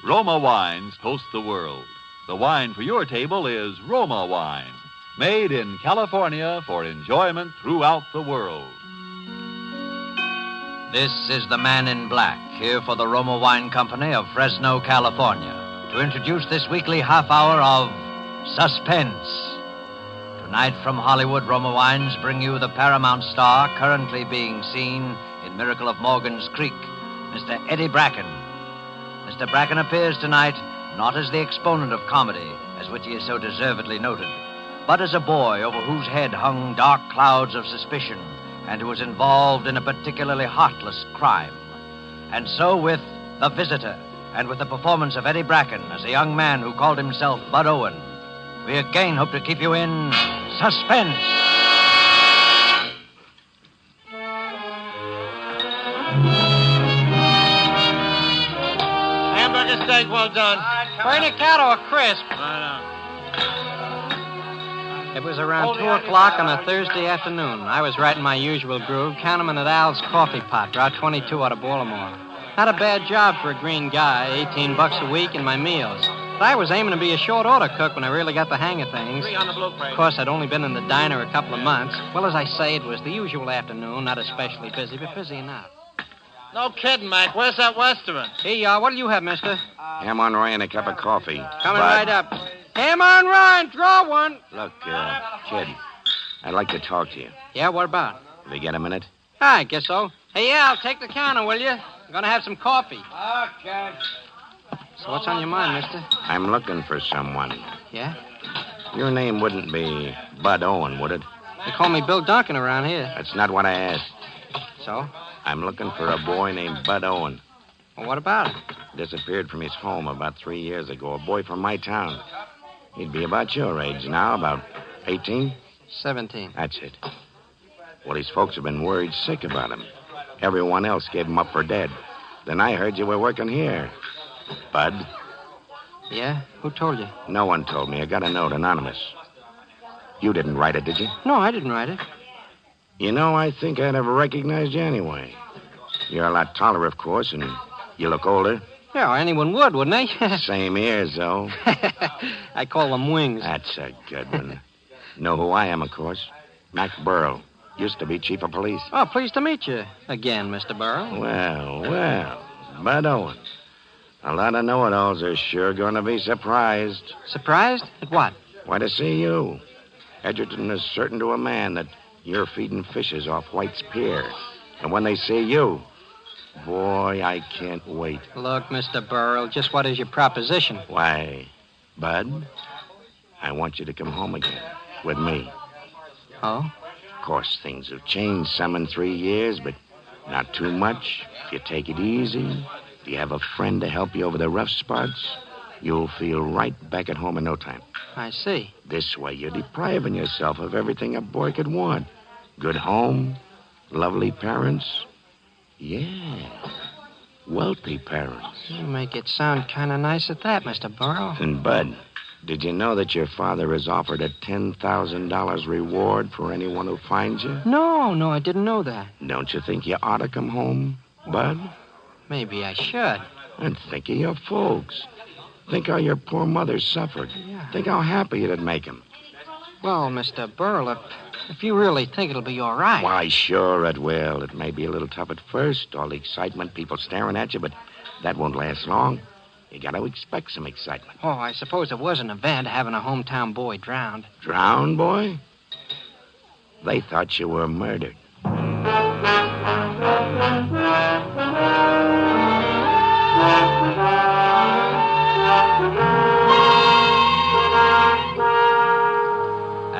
Roma Wines toast the world. The wine for your table is Roma Wine, made in California for enjoyment throughout the world. This is the Man in Black, here for the Roma Wine Company of Fresno, California, to introduce this weekly half hour of Suspense. Tonight from Hollywood, Roma Wines bring you the Paramount star currently being seen in Miracle of Morgan's Creek, Mr. Eddie Bracken. Mr. Bracken appears tonight not as the exponent of comedy, as which he is so deservedly noted, but as a boy over whose head hung dark clouds of suspicion and who was involved in a particularly heartless crime. And so with The Visitor, and with the performance of Eddie Bracken as a young man who called himself Bud Owen, we again hope to keep you in suspense. Hamburger steak, well done. Burn a cat or crisp? It was around 2 o'clock on a Thursday afternoon. I was right in my usual groove, counterman at Al's Coffee Pot, Route 22 out of Baltimore. Not a bad job for a green guy, $18 a week and my meals. But I was aiming to be a short order cook when I really got the hang of things. Of course, I'd only been in the diner a couple of months. Well, as I say, it was the usual afternoon, not especially busy, but busy enough. No kidding, Mike. Where's that Westerman? Here you are. What'll you have, mister? Ham on rye and a cup of coffee. Coming Bud. right up. Ham on Ryan, draw one. Look, kid, I'd like to talk to you. Yeah, what about? Will you get a minute? I guess so. Hey, Al, take the counter, will you? I'm going to have some coffee. Okay. So what's on your mind, mister? I'm looking for someone. Yeah? Your name wouldn't be Bud Owen, would it? They call me Bill Duncan around here. That's not what I asked. So? I'm looking for a boy named Bud Owen. Well, what about it? Disappeared from his home about 3 years ago. A boy from my town. He'd be about your age now, about 18? 17. That's it. Well, his folks have been worried sick about him. Everyone else gave him up for dead. Then I heard you were working here. Bud? Yeah? Who told you? No one told me. I got a note, anonymous. You didn't write it, did you? No, I didn't write it. You know, I think I'd have recognized you anyway. You're a lot taller, of course, and you look older. Yeah, anyone would, wouldn't they? Same ears, though. I call them wings. That's a good one. Know who I am, of course. Mac Burl. Used to be chief of police. Oh, pleased to meet you again, Mr. Burrow. Well, Bud Owen. A lot of know-it-alls are sure going to be surprised. Surprised? At what? Why, to see you. Edgerton is certain to a man that you're feeding fishes off White's Pier. And when they see you, boy, I can't wait. Look, Mr. Burrell, just what is your proposition? Why, Bud, I want you to come home again with me. Oh? Of course, things have changed some in 3 years, but not too much. If you take it easy, if you have a friend to help you over the rough spots, you'll feel right back at home in no time. I see. This way, you're depriving yourself of everything a boy could want. Good home, lovely parents. Yeah, wealthy parents. You make it sound kind of nice at that, Mr. Burrell. And, Bud, did you know that your father has offered a $10,000 reward for anyone who finds you? No, I didn't know that. Don't you think you ought to come home, Bud? Maybe I should. And think of your folks. Think how your poor mother suffered. Yeah. Think how happy it'd make him. Well, Mr. Burrell, if you really think it'll be all right. Why, sure it will. It may be a little tough at first, all the excitement, people staring at you, but that won't last long. You got to expect some excitement. Oh, I suppose it was an event having a hometown boy drowned. Drowned, boy? They thought you were murdered.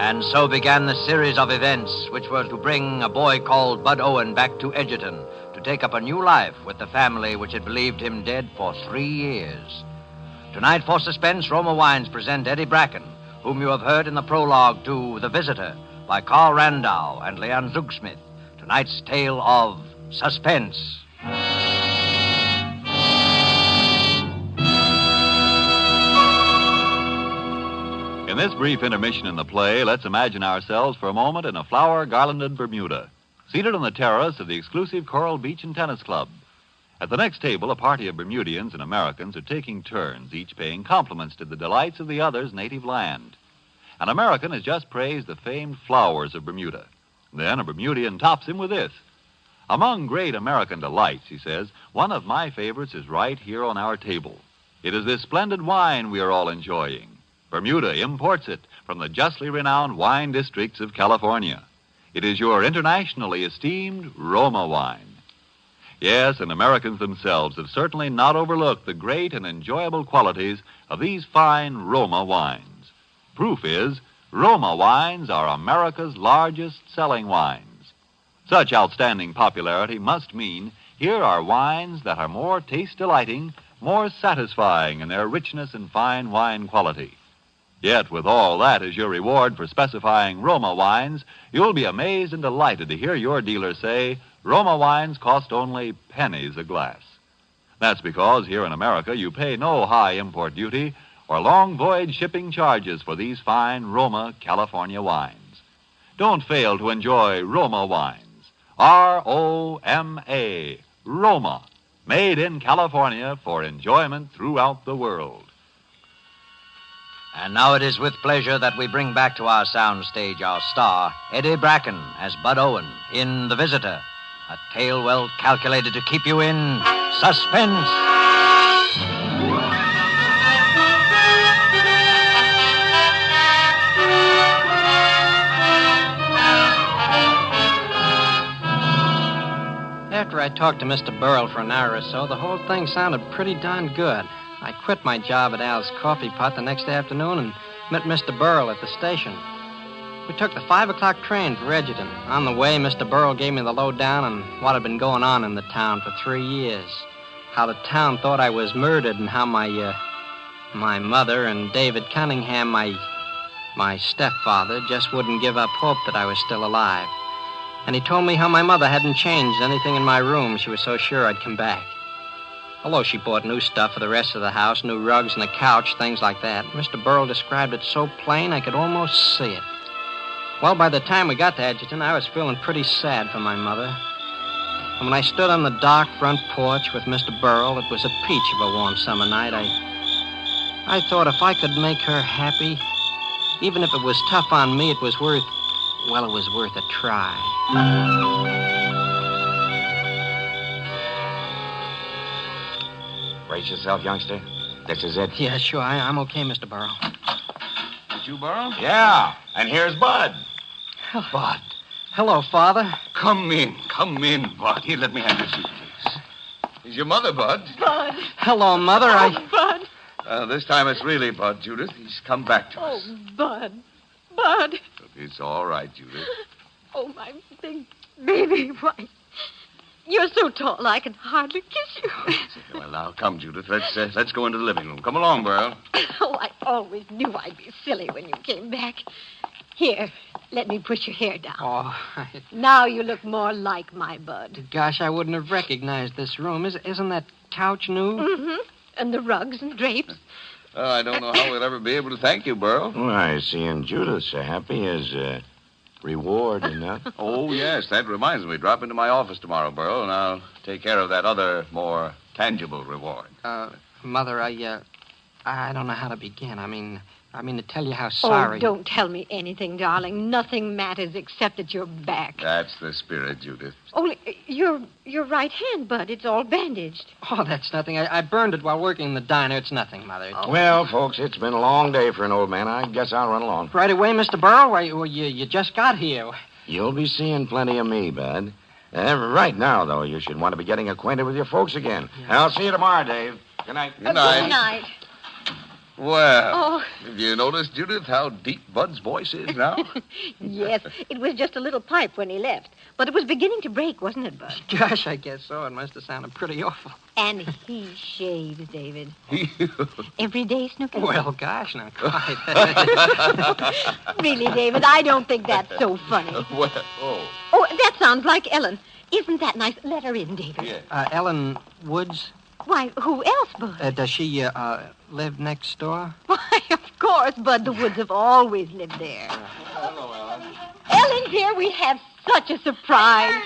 And so began the series of events which were to bring a boy called Bud Owen back to Edgerton to take up a new life with the family which had believed him dead for 3 years. Tonight, for Suspense, Roma Wines present Eddie Bracken, whom you have heard in the prologue to The Visitor by Carl Randau and Leon Zugsmith. Tonight's tale of Suspense. In this brief intermission in the play, let's imagine ourselves for a moment in a flower-garlanded Bermuda, seated on the terrace of the exclusive Coral Beach and Tennis Club. At the next table, a party of Bermudians and Americans are taking turns, each paying compliments to the delights of the other's native land. An American has just praised the famed flowers of Bermuda. Then a Bermudian tops him with this. Among great American delights, he says, one of my favorites is right here on our table. It is this splendid wine we are all enjoying. Bermuda imports it from the justly renowned wine districts of California. It is your internationally esteemed Roma wine. Yes, and Americans themselves have certainly not overlooked the great and enjoyable qualities of these fine Roma wines. Proof is, Roma wines are America's largest selling wines. Such outstanding popularity must mean here are wines that are more taste-delighting, more satisfying in their richness and fine wine quality. Yet, with all that as your reward for specifying Roma wines, you'll be amazed and delighted to hear your dealer say, Roma wines cost only pennies a glass. That's because here in America you pay no high import duty or long voyage shipping charges for these fine Roma California wines. Don't fail to enjoy Roma wines. R-O-M-A, Roma, made in California for enjoyment throughout the world. And now it is with pleasure that we bring back to our soundstage our star, Eddie Bracken, as Bud Owen in The Visitor, a tale well calculated to keep you in suspense. After I talked to Mr. Burrell for an hour or so, the whole thing sounded pretty darn good. I quit my job at Al's Coffee Pot the next afternoon and met Mr. Burrell at the station. We took the 5 o'clock train for Edgerton. On the way, Mr. Burrell gave me the lowdown on what had been going on in the town for 3 years. How the town thought I was murdered and how my mother and David Cunningham, my stepfather, just wouldn't give up hope that I was still alive. And he told me how my mother hadn't changed anything in my room. She was so sure I'd come back. Although she bought new stuff for the rest of the house, new rugs and a couch, things like that, Mr. Burrell described it so plain I could almost see it. Well, by the time we got to Edgerton, I was feeling pretty sad for my mother. And when I stood on the dark front porch with Mr. Burrell, it was a peach of a warm summer night. I thought if I could make her happy, even if it was tough on me, it was worth a try. Brace yourself, youngster. This is it. Yeah, sure. I'm okay, Mr. Burrow. Did you, Burrow? Yeah, and here's Bud. Bud. Hello, Father. Come in, Bud. Here, let me have your suitcase. Is your mother, Bud? Bud. Hello, Mother. Bud. This time it's really Bud, Judith. He's come back to us. Oh, Bud. Bud. Look, it's all right, Judith. Oh, my big baby. Why, you're so tall I can hardly kiss you. Well, now, come, Judith. Let's go into the living room. Come along, Burl. Oh, I always knew I'd be silly when you came back. Here, let me push your hair down. Oh, Now you look more like my Bud. gosh, I wouldn't have recognized this room. Isn't that couch new? Mm-hmm. And the rugs and drapes. Oh, I don't know how we'll ever be able to thank you, Burl. Why, seeing Judith so happy is reward enough. Oh, yes, that reminds me. Drop into my office tomorrow, Burl, and I'll take care of that other, more tangible reward. Mother, I don't know how to begin. I mean to tell you how sorry. Oh, don't tell me anything, darling. Nothing matters except that you're back. That's the spirit, Judith. Only your right hand, Bud, it's all bandaged. Oh, that's nothing. I burned it while working in the diner. It's nothing, Mother. Well, folks, it's been a long day for an old man. I guess I'll run along. Right away, Mr. Burrow? Why, you just got here. You'll be seeing plenty of me, Bud. Right now, though, you should want to be getting acquainted with your folks again. Yeah. I'll see you tomorrow, Dave. Good night. Good night. Good night. Well, Oh. have you noticed, Judith, how deep Bud's voice is now? Yes, it was just a little pipe when he left. But it was beginning to break, wasn't it, Bud? Gosh, I guess so. It must have sounded pretty awful. And he shaves, David. Every day, Snooky? Well, gosh, not quite. Really, David, I don't think that's so funny. Well, Oh, that sounds like Ellen. Isn't that nice? Let her in, David. Yeah. Ellen Woods? Why, who else, Bud? Does she live next door? Why, of course, Bud. The Woods have always lived there. Hello, Ellen. Ellen, dear, we have such a surprise.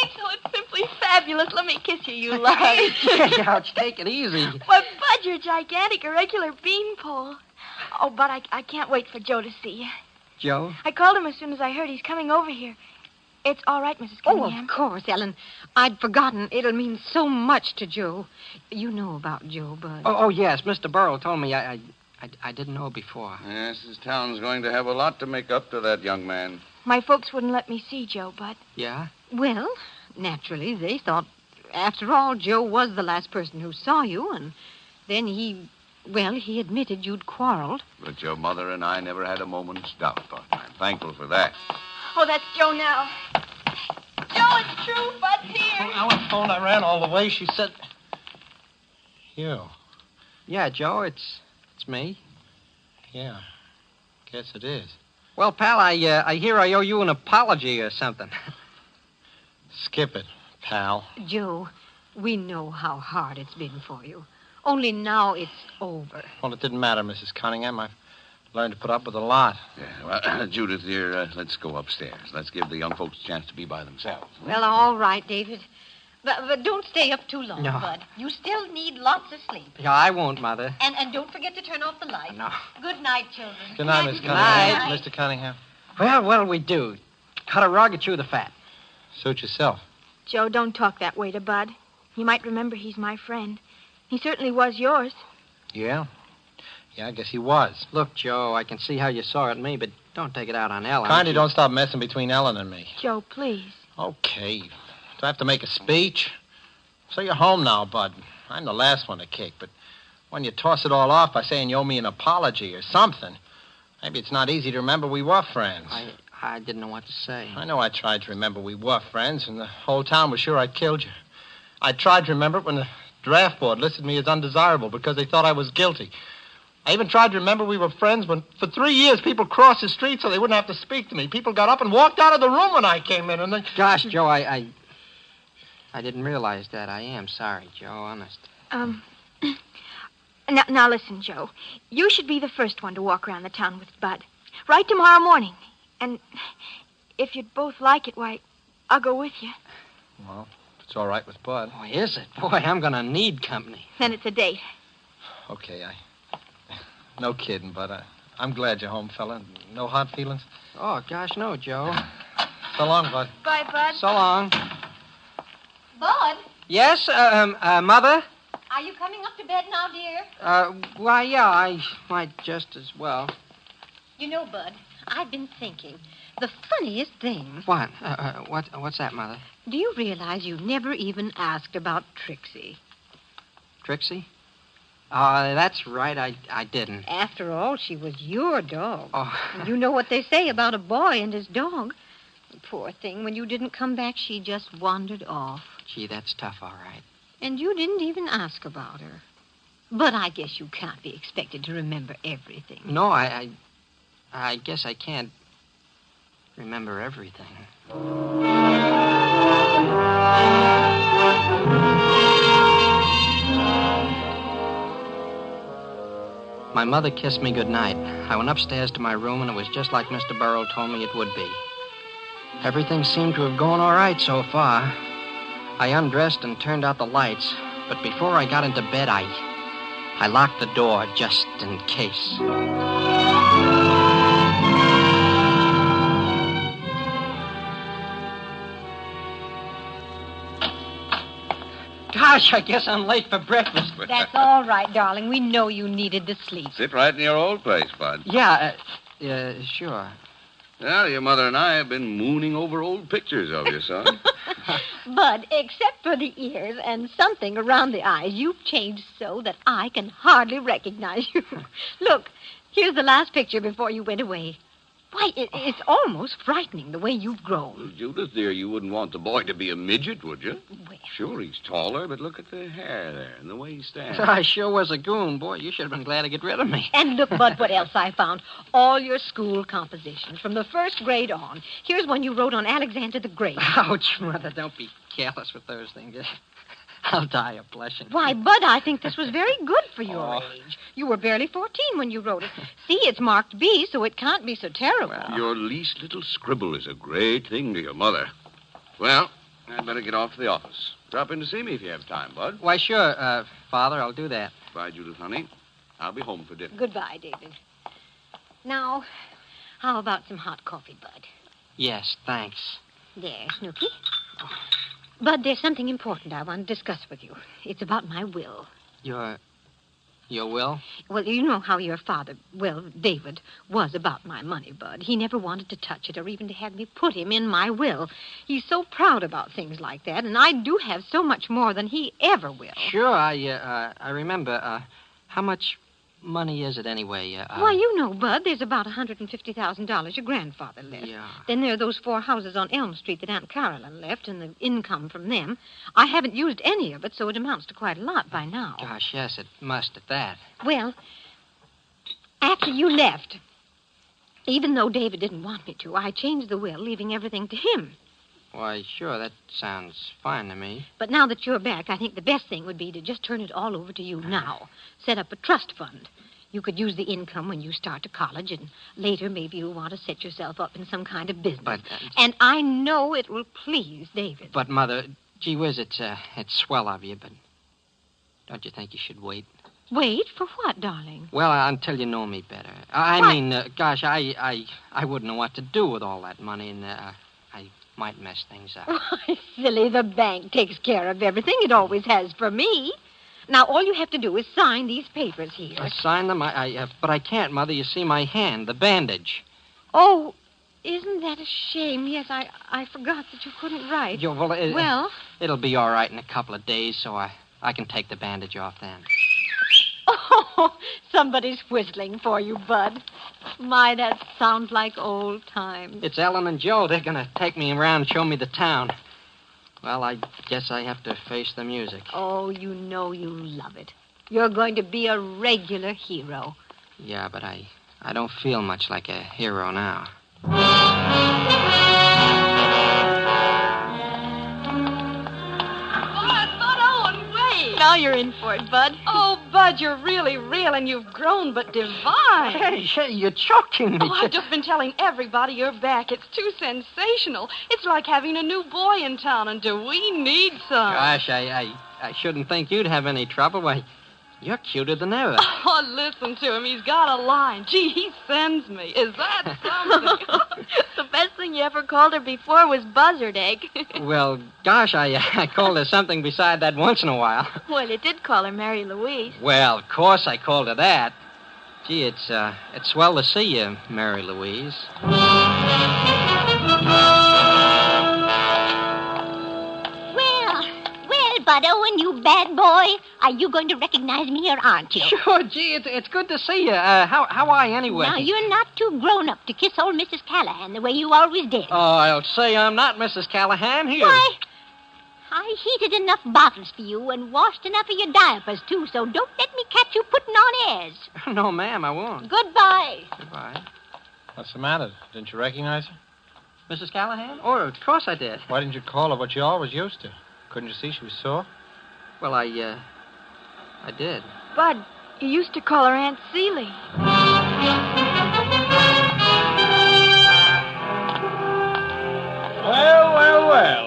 Angel, it's simply fabulous. Let me kiss you, you love. Ouch, take it easy. Why, Bud, you're gigantic, a regular beanpole. Oh, Bud, I can't wait for Joe to see you. Joe? I called him as soon as I heard he's coming over here. It's all right, Mrs. Oh, Cunningham. of course, Ellen. I'd forgotten. It'll mean so much to Joe. You know about Joe, Bud. Oh, yes. Mr. Burrow told me. I didn't know before. Yes, this town's going to have a lot to make up to that young man. My folks wouldn't let me see Joe, Bud. Yeah? Well, naturally, they thought, after all, Joe was the last person who saw you, and then he admitted you'd quarreled. But your mother and I never had a moment's doubt, Bud. I'm thankful for that. Oh, that's Joe now. Joe, it's true. Bud's here. On the phone, I ran all the way. She said... You. Yeah, Joe, it's me. Yeah. Guess it is. Well, pal, I hear I owe you an apology or something. Skip it, pal. Joe, we know how hard it's been for you. Only now it's over. Well, it didn't matter, Mrs. Cunningham. I've learned to put up with a lot. Yeah, well, Judith, dear, let's go upstairs. Let's give the young folks a chance to be by themselves. Well, all right, David. But don't stay up too long, No. Bud. You still need lots of sleep. Yeah, I won't, Mother. And don't forget to turn off the light. No. Good night, children. Good night, Miss Good Cunningham. night. Mr. Cunningham. Well, what'll we do? Cut a rug or chew the fat? Suit yourself. Joe, don't talk that way to Bud. You might remember he's my friend. He certainly was yours. Yeah? Yeah, I guess he was. Look, Joe, I can see how you saw it in me, but don't take it out on Ellen. Kindly don't stop messing between Ellen and me. Joe, please. Okay. Do I have to make a speech? So you're home now, Bud. I'm the last one to kick, but when you toss it all off by saying you owe me an apology or something, maybe it's not easy to remember we were friends. I didn't know what to say. I know I tried to remember we were friends, and the whole town was sure I'd killed you. I tried to remember it when the draft board listed me as undesirable because they thought I was guilty. I even tried to remember we were friends when, for 3 years, people crossed the street so they wouldn't have to speak to me. People got up and walked out of the room when I came in, and they... Gosh, Joe, I didn't realize that. I am sorry, Joe, honest. Now listen, Joe. You should be the first one to walk around the town with Bud. Right tomorrow morning. And if you'd both like it, why, I'll go with you. Well, if it's all right with Bud. Oh, is it? Boy, I'm going to need company. Then it's a date. Okay, no kidding, Bud. I'm glad you're home, fella. No hard feelings? Oh, gosh, no, Joe. So long, Bud. Bye, Bud. So long. Bud? Yes, Mother? Are you coming up to bed now, dear? Why, yeah, I might just as well. You know, Bud, I've been thinking. The funniest thing. What? What's that, Mother? Do you realize you never even asked about Trixie? Trixie? That's right, I didn't. After all, she was your dog. Oh. You know what they say about a boy and his dog. Poor thing, when you didn't come back, she just wandered off. Gee, that's tough, all right. And you didn't even ask about her. But I guess you can't be expected to remember everything. No, I guess I can't remember everything. My mother kissed me goodnight. I went upstairs to my room, and it was just like Mr. Burrow told me it would be. Everything seemed to have gone all right so far. I undressed and turned out the lights, but before I got into bed, I locked the door just in case. Gosh, I guess I'm late for breakfast. That's all right, darling. We know you needed the sleep. Sit right in your old place, Bud. Yeah, sure. Well, your mother and I have been mooning over old pictures of you, son. Bud, except for the ears and something around the eyes, you've changed so that I can hardly recognize you. Look, here's the last picture before you went away. Why, it's almost frightening the way you've grown. Well, Judith, dear, you wouldn't want the boy to be a midget, would you? Well. Sure, he's taller, but look at the hair there and the way he stands. I sure was a goon. Boy, you should have been glad to get rid of me. And look, Bud, what else I found. All your school compositions from the first grade on. Here's one you wrote on Alexander the Great. Ouch, Mother, don't be careless with those things. I'll die of blushing. Why, Bud, I think this was very good for your age. You were barely 14 when you wrote it. See, it's marked B, so it can't be so terrible. Well, your least little scribble is a great thing to your mother. Well, I'd better get off to the office. Drop in to see me if you have time, Bud. Why, sure, Father, I'll do that. Bye, Judith, honey. I'll be home for dinner. Goodbye, David. Now, how about some hot coffee, Bud? Yes, thanks. There, Snooky. Bud, there's something important I want to discuss with you. It's about my will. Your will? Well, you know how your father, well, David, was about my money, Bud. He never wanted to touch it or even to have me put him in my will. He's so proud about things like that, and I do have so much more than he ever will. Sure, I remember. How much money is it anyway? Why, you know, Bud, there's about $150,000 your grandfather left. Yeah. Then there are those 4 houses on Elm Street that Aunt Caroline left and the income from them. I haven't used any of it, so it amounts to quite a lot by now. Gosh, yes, it must at that. Well, after you left, even though David didn't want me to, I changed the will, leaving everything to him. Why, sure, that sounds fine to me. But now that you're back, I think the best thing would be to just turn it all over to you now. Set up a trust fund. You could use the income when you start to college, and later maybe you'll want to set yourself up in some kind of business. But, and I know it will please David. But, Mother, gee whiz, it's swell of you, but don't you think you should wait? Wait? For what, darling? Well, until you know me better. I mean, gosh, I wouldn't know what to do with all that money, and I might mess things up. Why, silly, the bank takes care of everything. It always has for me. Now, all you have to do is sign these papers here. I sign them? But I can't, Mother. You see my hand, the bandage. Oh, isn't that a shame? Yes, I forgot that you couldn't write. Well, it'll be all right in a couple of days, so I can take the bandage off then. Oh, somebody's whistling for you, Bud. My, that sounds like old times. It's Ellen and Joe. They're going to take me around and show me the town. Well, I guess I have to face the music. Oh, you know you love it. You're going to be a regular hero. Yeah, but I don't feel much like a hero now. Now you're in for it, Bud. Oh, Bud, you're really real, and you've grown but divine. Hey, you're choking me. Oh, I've just been telling everybody you're back. It's too sensational. It's like having a new boy in town, and do we need some? Gosh, I shouldn't think you'd have any trouble. Why, you're cuter than ever. Oh, listen to him. He's got a line. Gee, he sends me. Is that something? The best thing you ever called her before was buzzard egg. Well, gosh, I called her something beside that once in a while. Well, you did call her Mary Louise. Well, of course I called her that. Gee, it's swell to see you, Mary Louise. Well, Bud Owen, you bad boy. Are you going to recognize me or aren't you? Sure, gee, it's good to see you. How are you anyway? Now, you're not too grown up to kiss old Mrs. Callahan the way you always did. Oh, I'll say I'm not Mrs. Callahan here. Why, I heated enough bottles for you and washed enough of your diapers, too, so don't let me catch you putting on airs. No, ma'am, I won't. Goodbye. Goodbye. What's the matter? Didn't you recognize her? Mrs. Callahan? Oh, of course I did. Why didn't you call her what you always used to? Couldn't you see she was sore? Well, I did. Bud, you used to call her Aunt Celie. Well.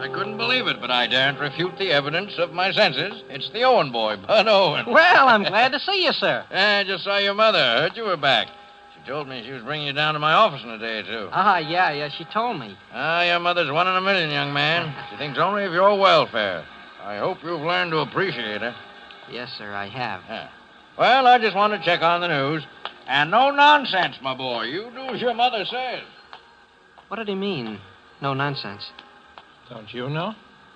I couldn't believe it, but I daren't refute the evidence of my senses. It's the Owen boy, Bud Owen. Well, I'm glad to see you, sir. I just saw your mother. I heard you were back. She told me she was bringing you down to my office in a day or two. Yeah, she told me. Your mother's one in a million, young man. She thinks only of your welfare. I hope you've learned to appreciate her. Yes, sir, I have. Yeah. Well, I just want to check on the news. And no nonsense, my boy. You do as your mother says. What did he mean? No nonsense. Don't you know?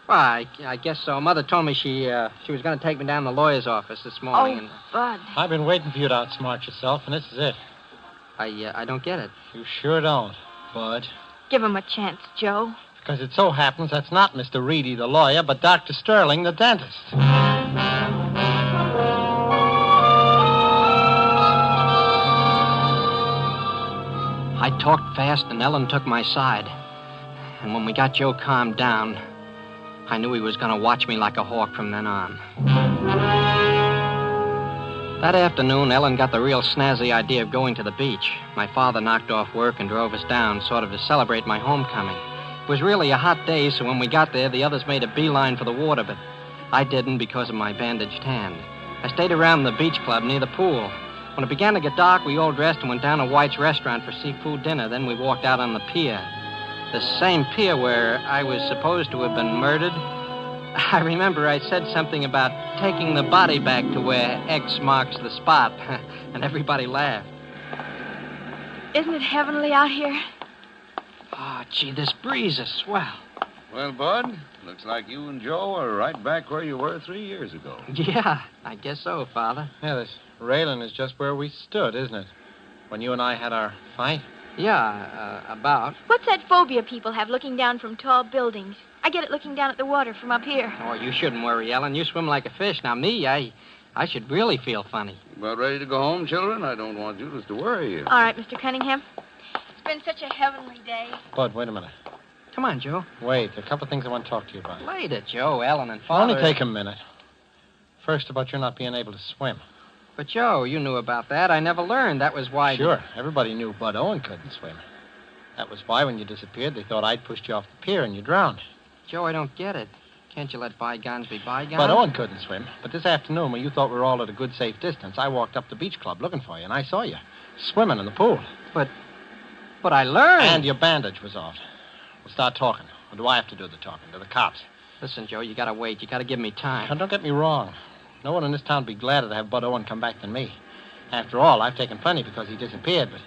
Well, I guess so. Mother told me she was going to take me down to the lawyer's office this morning. Bud. I've been waiting for you to outsmart yourself, and this is it. I don't get it. You sure don't, Bud. Give him a chance, Joe. Because it so happens that's not Mr. Reedy, the lawyer, but Dr. Sterling, the dentist. I talked fast, and Ellen took my side. And when we got Joe calmed down, I knew he was going to watch me like a hawk from then on. That afternoon, Ellen got the real snazzy idea of going to the beach. My father knocked off work and drove us down, sort of to celebrate my homecoming. It was really a hot day, so when we got there, the others made a beeline for the water, but I didn't because of my bandaged hand. I stayed around the beach club near the pool. When it began to get dark, we all dressed and went down to White's restaurant for seafood dinner. Then we walked out on the pier. The same pier where I was supposed to have been murdered. I remember I said something about taking the body back to where X marks the spot, and everybody laughed. Isn't it heavenly out here? Oh, gee, this breeze is swell. Well, Bud, looks like you and Joe are right back where you were 3 years ago. Yeah, I guess so, Father. Yeah, this railing is just where we stood, isn't it? When you and I had our fight. Yeah, about. What's that phobia people have looking down from tall buildings? I get it looking down at the water from up here. Oh, you shouldn't worry, Ellen. You swim like a fish. Now, me, I should really feel funny. About ready to go home, children? I don't want Judith to worry you. All right, Mr. Cunningham. It's been such a heavenly day. Bud, wait a minute. Come on, Joe. Wait, a couple of things I want to talk to you about. Later, Joe, Ellen, and Father. Only take a minute. First, about your not being able to swim. But, Joe, you knew about that. I never learned. That was why... Sure. Everybody knew Bud Owen couldn't swim. That was why, when you disappeared, they thought I'd pushed you off the pier and you drowned. Joe, I don't get it. Can't you let bygones be bygones? Bud Owen couldn't swim. But this afternoon, when you thought we were all at a good, safe distance, I walked up the beach club looking for you, and I saw you swimming in the pool. But I learned. And your bandage was off. We'll start talking. Or do I have to do the talking? To the cops? Listen, Joe, you gotta wait. You gotta give me time. Now, don't get me wrong. No one in this town would be gladder to have Bud Owen come back than me. After all, I've taken plenty because he disappeared, but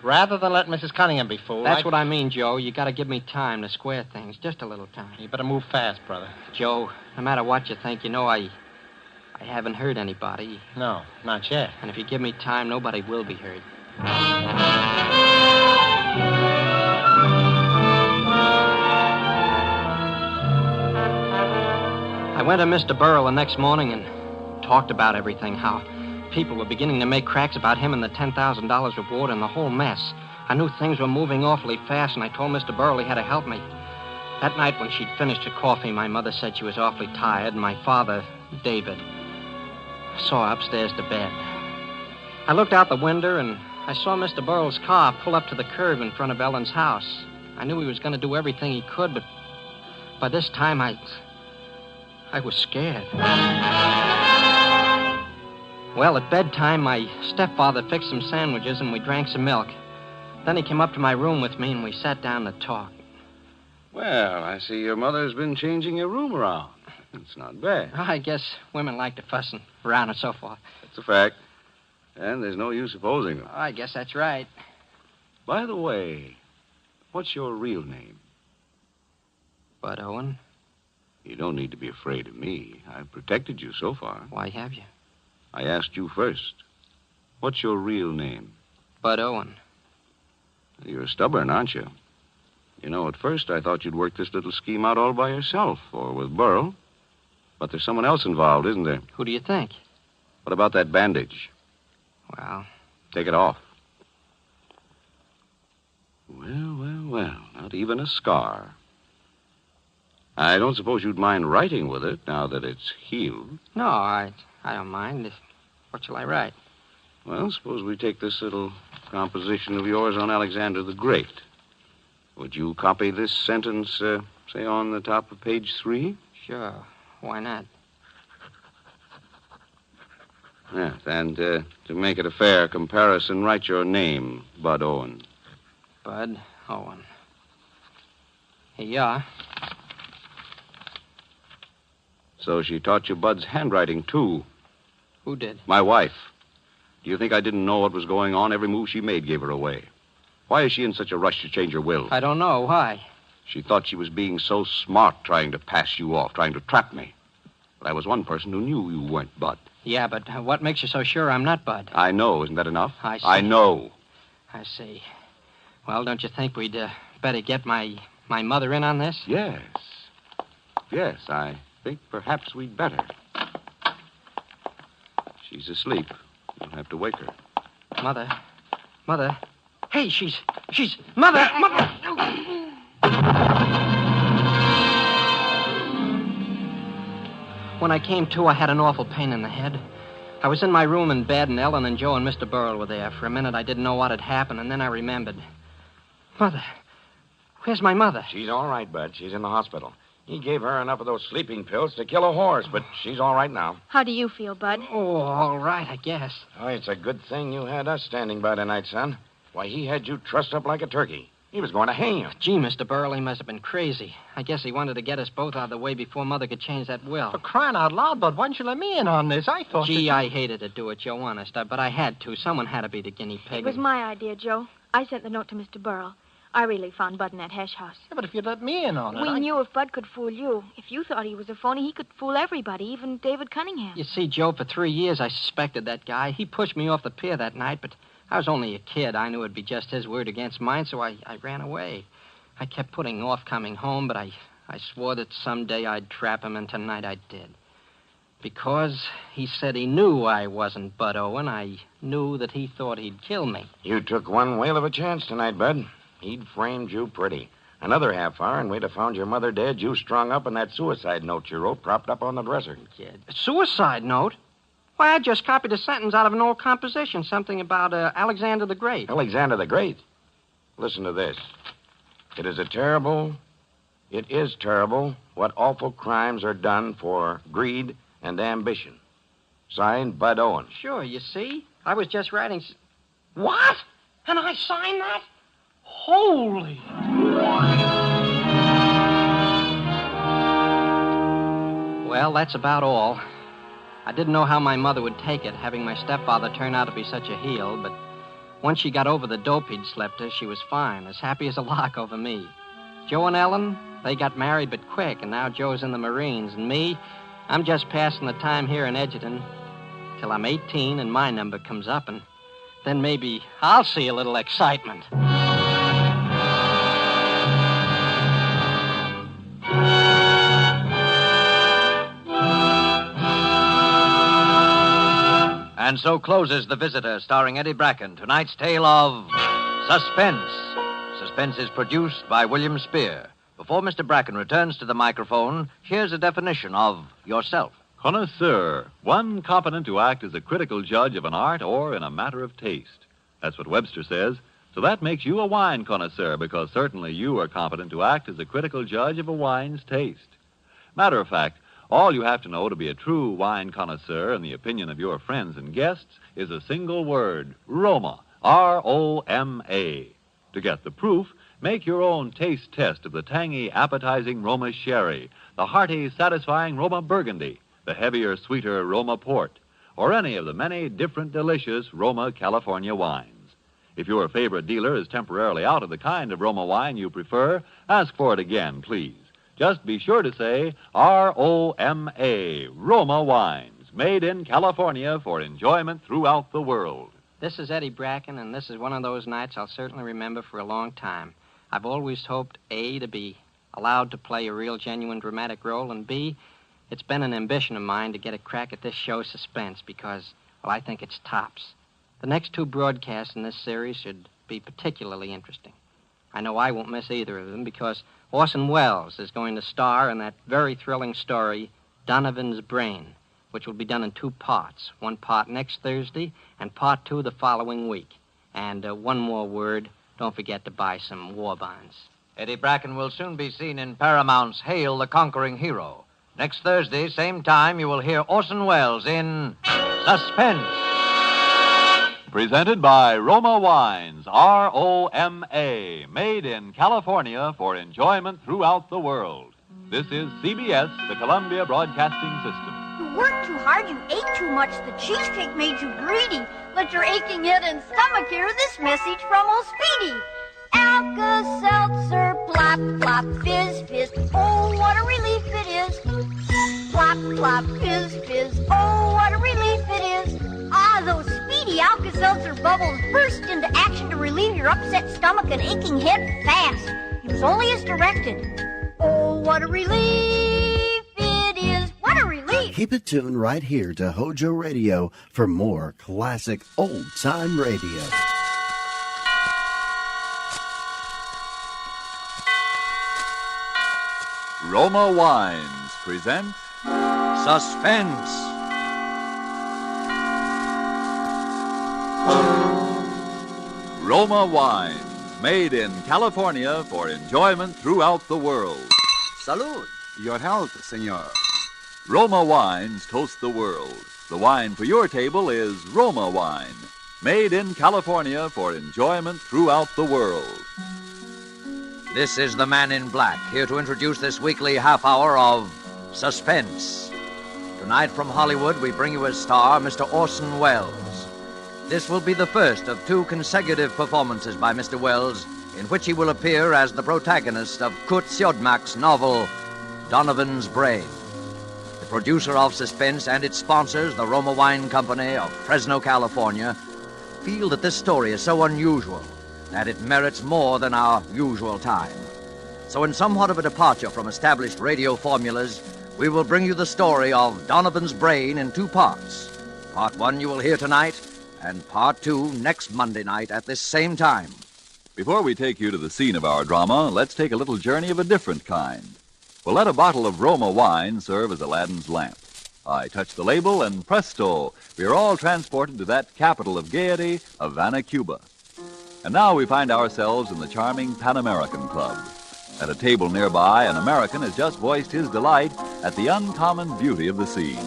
rather than let Mrs. Cunningham be fooled... That's what I mean, Joe. You gotta give me time to square things. Just a little time. You better move fast, brother. Joe, no matter what you think, you know I haven't hurt anybody. No, not yet. And if you give me time, nobody will be hurt. I went to Mr. Burrell the next morning and talked about everything, how people were beginning to make cracks about him and the $10,000 reward and the whole mess. I knew things were moving awfully fast, and I told Mr. Burrell he had to help me. That night when she'd finished her coffee, my mother said she was awfully tired, and my father, David, saw her upstairs to bed. I looked out the window, and I saw Mr. Burrell's car pull up to the curb in front of Ellen's house. I knew he was going to do everything he could, but by this time I was scared. Well, at bedtime, my stepfather fixed some sandwiches and we drank some milk. Then he came up to my room with me, and we sat down to talk. Well, I see your mother's been changing your room around. It's not bad. I guess women like to fuss around and so forth. That's a fact. And there's no use opposing them. I guess that's right. By the way, what's your real name? Bud Owen. You don't need to be afraid of me. I've protected you so far. Why have you? I asked you first. What's your real name? Bud Owen. You're stubborn, aren't you? You know, at first I thought you'd work this little scheme out all by yourself or with Burl. But there's someone else involved, isn't there? Who do you think? What about that bandage? Well... Take it off. Well. Not even a scar. I don't suppose you'd mind writing with it now that it's healed. No, I don't mind. What shall I write? Well, suppose we take this little composition of yours on Alexander the Great. Would you copy this sentence, say, on the top of page 3? Sure. Why not? Yes, and to make it a fair comparison, write your name, Bud Owen. Bud Owen. Here you are. So she taught you Bud's handwriting, too. Who did? My wife. Do you think I didn't know what was going on? Every move she made gave her away. Why is she in such a rush to change her will? I don't know. Why? She thought she was being so smart trying to pass you off, trying to trap me. But I was one person who knew you weren't Bud. Yeah, but what makes you so sure I'm not Bud? I know. Isn't that enough? I see. I know. I see. Well, don't you think we'd better get my mother in on this? Yes. Yes, I think perhaps we'd better. She's asleep. You'll have to wake her. Mother. Hey, she's... Mother! When I came to, I had an awful pain in the head. I was in my room in bed, and Ellen and Joe and Mr. Burl were there. For a minute, I didn't know what had happened, and then I remembered. Mother. Where's my mother? She's all right, Bud. She's in the hospital. He gave her enough of those sleeping pills to kill a horse, but she's all right now. How do you feel, Bud? Oh, all right, I guess. Oh, it's a good thing you had us standing by tonight, son. Why, he had you trussed up like a turkey. He was going to hang you. Gee, Mr. Burl, he must have been crazy. I guess he wanted to get us both out of the way before Mother could change that will. For crying out loud, Bud, why didn't you let me in on this? I thought... Gee, I hated to do it, Joe, honest. But I had to. Someone had to be the guinea pig. It was my idea, Joe. I sent the note to Mr. Burl. I really found Bud in that hash house. Yeah, but if you'd let me in on it... We knew if Bud could fool you. If you thought he was a phony, he could fool everybody, even David Cunningham. You see, Joe, for 3 years I suspected that guy. He pushed me off the pier that night, but I was only a kid. I knew it'd be just his word against mine, so I ran away. I kept putting off coming home, but I swore that someday I'd trap him, and tonight I did. Because he said he knew I wasn't Bud Owen, I knew that he thought he'd kill me. You took one whale of a chance tonight, Bud. He'd framed you pretty. Another half hour, and we'd have found your mother dead, you strung up, and that suicide note you wrote propped up on the dresser. Kid. A suicide note? Why, I just copied a sentence out of an old composition, something about Alexander the Great. Alexander the Great? Listen to this. It is terrible what awful crimes are done for greed and ambition. Signed, Bud Owen. Sure, you see? I was just writing... What? And I signed that? Holy... Well, that's about all. I didn't know how my mother would take it, having my stepfather turn out to be such a heel, but once she got over the dope he'd slept her, she was fine, as happy as a lark over me. Joe and Ellen, they got married but quick, and now Joe's in the Marines, and me, I'm just passing the time here in Edgerton till I'm 18 and my number comes up, and then maybe I'll see a little excitement. And so closes The Visitor, starring Eddie Bracken. Tonight's tale of Suspense. Suspense is produced by William Spear. Before Mr. Bracken returns to the microphone, here's a definition of yourself. Connoisseur, one competent to act as a critical judge of an art or in a matter of taste. That's what Webster says. So that makes you a wine connoisseur, because certainly you are competent to act as a critical judge of a wine's taste. Matter of fact, all you have to know to be a true wine connoisseur in the opinion of your friends and guests is a single word, Roma, R-O-M-A. To get the proof, make your own taste test of the tangy, appetizing Roma Sherry, the hearty, satisfying Roma Burgundy, the heavier, sweeter Roma Port, or any of the many different delicious Roma California wines. If your favorite dealer is temporarily out of the kind of Roma wine you prefer, ask for it again, please. Just be sure to say R-O-M-A, Roma Wines, made in California for enjoyment throughout the world. This is Eddie Bracken, and this is one of those nights I'll certainly remember for a long time. I've always hoped, A, to be allowed to play a real, genuine, dramatic role, and B, it's been an ambition of mine to get a crack at this show, Suspense, because, well, I think it's tops. The next two broadcasts in this series should be particularly interesting. I know I won't miss either of them because Orson Welles is going to star in that very thrilling story, Donovan's Brain, which will be done in two parts. One part next Thursday and part two the following week. And one more word, don't forget to buy some war bonds. Eddie Bracken will soon be seen in Paramount's Hail the Conquering Hero. Next Thursday, same time, you will hear Orson Welles in Suspense. Presented by Roma Wines, R-O-M-A, made in California for enjoyment throughout the world. This is CBS, the Columbia Broadcasting System. You worked too hard, you ate too much, the cheesecake made you greedy. Let your aching head and stomach hear this message from old Speedy. Alka-Seltzer, plop, plop, fizz, fizz, oh, what a relief it is. Plop, plop, fizz, fizz, oh, what a relief it is. Ah, those Speedy Alka-Seltzer bubbles burst into action to relieve your upset stomach and aching head fast. Use only as directed. Oh, what a relief it is. What a relief. Keep it tuned right here to HOJO Radio for more classic old-time radio. Roma Wines present Suspense. Roma Wines, made in California for enjoyment throughout the world. Salud. Your health, senor. Roma Wines toast the world. The wine for your table is Roma Wine, made in California for enjoyment throughout the world. This is the Man in Black, here to introduce this weekly half hour of Suspense. Tonight from Hollywood, we bring you as star Mr. Orson Welles. This will be the first of two consecutive performances by Mr. Welles, in which he will appear as the protagonist of Kurt Siodmak's novel, Donovan's Brain. The producer of Suspense and its sponsors, the Roma Wine Company of Fresno, California, feel that this story is so unusual that it merits more than our usual time. So in somewhat of a departure from established radio formulas, we will bring you the story of Donovan's Brain in two parts. Part one you will hear tonight, and part two next Monday night at this same time. Before we take you to the scene of our drama, let's take a little journey of a different kind. We'll let a bottle of Roma wine serve as Aladdin's lamp. I touch the label, and presto, we are all transported to that capital of gaiety, Havana, Cuba. And now we find ourselves in the charming Pan American Club. At a table nearby, an American has just voiced his delight at the uncommon beauty of the scene.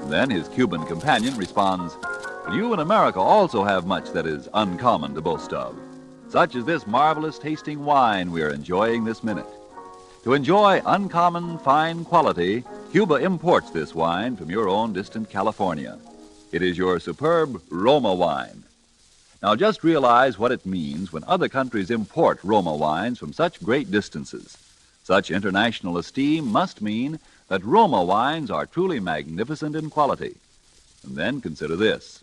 And then his Cuban companion responds, "Well, you in America also have much that is uncommon to boast of. Such as this marvelous tasting wine we are enjoying this minute. To enjoy uncommon fine quality, Cuba imports this wine from your own distant California. It is your superb Roma wine. Now just realize what it means when other countries import Roma wines from such great distances. Such international esteem must mean that Roma wines are truly magnificent in quality. And then consider this.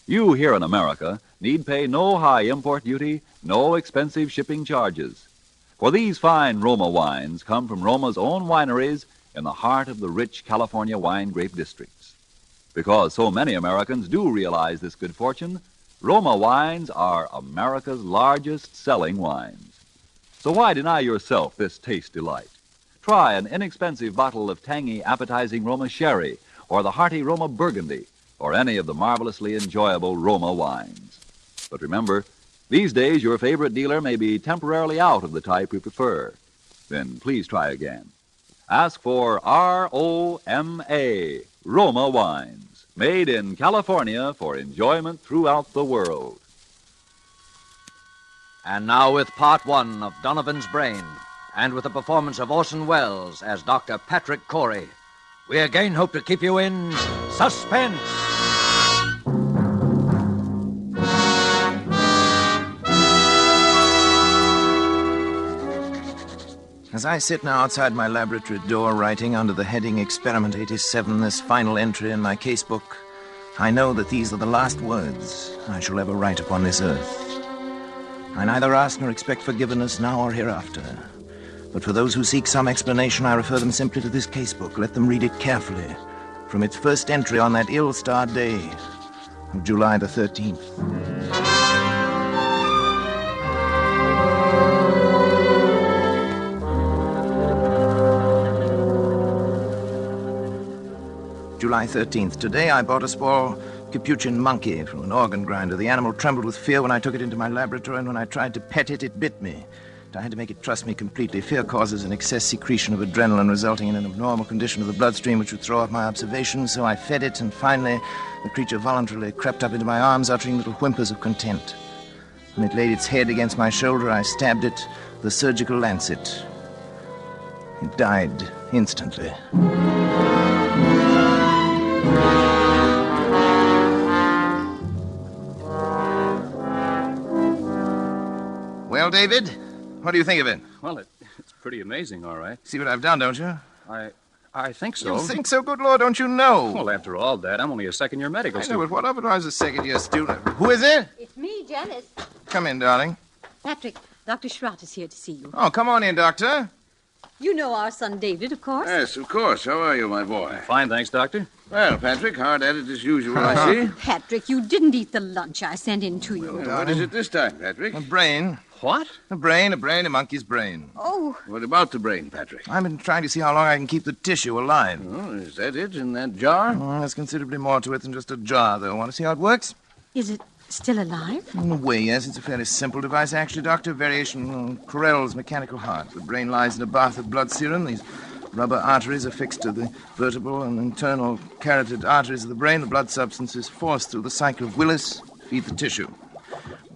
You here in America need pay no high import duty, no expensive shipping charges. For these fine Roma wines come from Roma's own wineries in the heart of the rich California wine grape districts. Because so many Americans do realize this good fortune, Roma wines are America's largest selling wines. So why deny yourself this taste delight? Try an inexpensive bottle of tangy, appetizing Roma Sherry, or the hearty Roma Burgundy, or any of the marvelously enjoyable Roma wines. But remember, these days your favorite dealer may be temporarily out of the type you prefer. Then please try again. Ask for R-O-M-A, Roma Wines, made in California for enjoyment throughout the world. And now with part one of Donovan's Brain, and with the performance of Orson Welles as Dr. Patrick Corey, we again hope to keep you in suspense. As I sit now outside my laboratory door writing under the heading Experiment 87 this final entry in my casebook, I know that these are the last words I shall ever write upon this earth. I neither ask nor expect forgiveness now or hereafter. But for those who seek some explanation, I refer them simply to this casebook. Let them read it carefully from its first entry on that ill-starred day of July the 13th. July 13th. Today I bought a small Capuchin monkey from an organ grinder. The animal trembled with fear when I took it into my laboratory, and when I tried to pet it, it bit me. I had to make it trust me completely. Fear causes an excess secretion of adrenaline, resulting in an abnormal condition of the bloodstream which would throw off my observations, so I fed it, and finally the creature voluntarily crept up into my arms, uttering little whimpers of content. When it laid its head against my shoulder, I stabbed it with a surgical lancet. It died instantly. Well, David, what do you think of it? Well, it's pretty amazing, all right. See what I've done, don't you? I think so. You think so? Good Lord, don't you know? Well, after all, Dad, I'm only a second-year medical I know, student. but what of it? I was a second-year student. Who is it? It's me, Janice. Come in, darling. Patrick, Dr. Schrott is here to see you. Oh, come on in, Doctor. You know our son David, of course. Yes, of course. How are you, my boy? Fine, thanks, Doctor. Well, Patrick, hard at it as usual, I see. Patrick, you didn't eat the lunch I sent in to you. Well, what is it this time, Patrick? A brain. What? A brain, a monkey's brain. Oh. What about the brain, Patrick? I've been trying to see how long I can keep the tissue alive. Oh, is that it in that jar? Oh, there's considerably more to it than just a jar, though. Want to see how it works? Is it still alive? In a way, yes. It's a fairly simple device, actually, Doctor. Variation on Corell's mechanical heart. The brain lies in a bath of blood serum. These rubber arteries are fixed to the vertebral and internal carotid arteries of the brain. The blood substance is forced through the cycle of Willis to feed the tissue.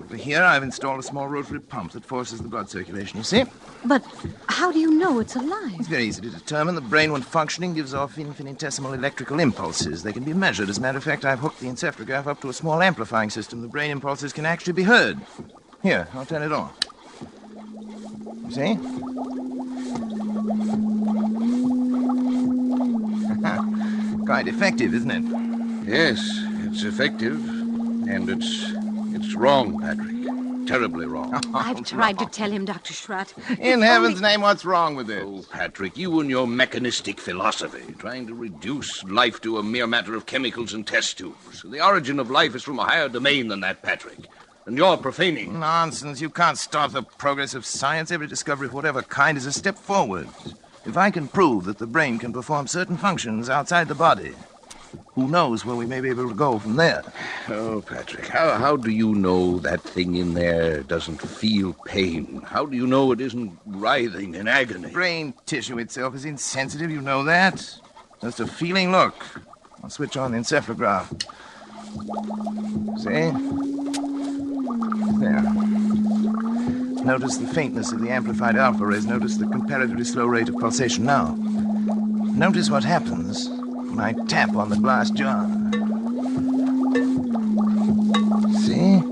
Over here, I've installed a small rotary pump that forces the blood circulation, you see? But how do you know it's alive? It's very easy to determine. The brain, when functioning, gives off infinitesimal electrical impulses. They can be measured. As a matter of fact, I've hooked the encephalograph up to a small amplifying system. The brain impulses can actually be heard. Here, I'll turn it on. You see? Quite effective, isn't it? Yes, it's effective. And it's wrong, Patrick. Terribly wrong. I've tried to tell him, Dr. Schrott. In heaven's name, what's wrong with it? Oh, Patrick, you and your mechanistic philosophy, trying to reduce life to a mere matter of chemicals and test tubes. The origin of life is from a higher domain than that, Patrick. And you're profaning. Nonsense. You can't stop the progress of science. Every discovery of whatever kind is a step forward. If I can prove that the brain can perform certain functions outside the body, who knows where we may be able to go from there? Oh, Patrick, how do you know that thing in there doesn't feel pain? How do you know it isn't writhing in agony? Brain tissue itself is insensitive, you know that. Just a feeling. Look, I'll switch on the encephalograph. See? There. Notice the faintness of the amplified alpha rays. Notice the comparatively slow rate of pulsation now. Notice what happens when I tap on the glass jar. See?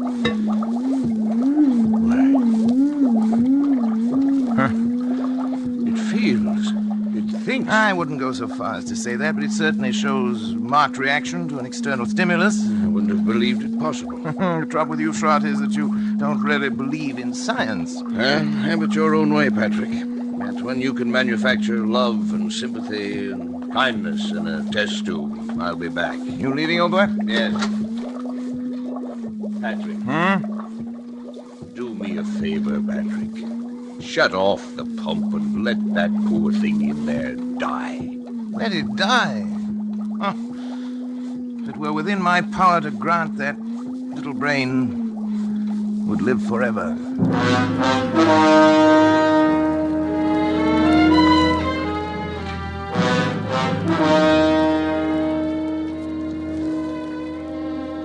It feels. It thinks. I wouldn't go so far as to say that, but it certainly shows marked reaction to an external stimulus. I wouldn't have believed it possible. The trouble with you, Schrott, is that you don't really believe in science. Have it your own way, Patrick. That's when you can manufacture love and sympathy and kindness in a test tube. I'll be back. You leaving, old boy? Yes. Patrick. Do me a favor, Patrick. Shut off the pump and let that poor thing in there die. Let it die? Oh. If it were within my power to grant, that little brain would live forever.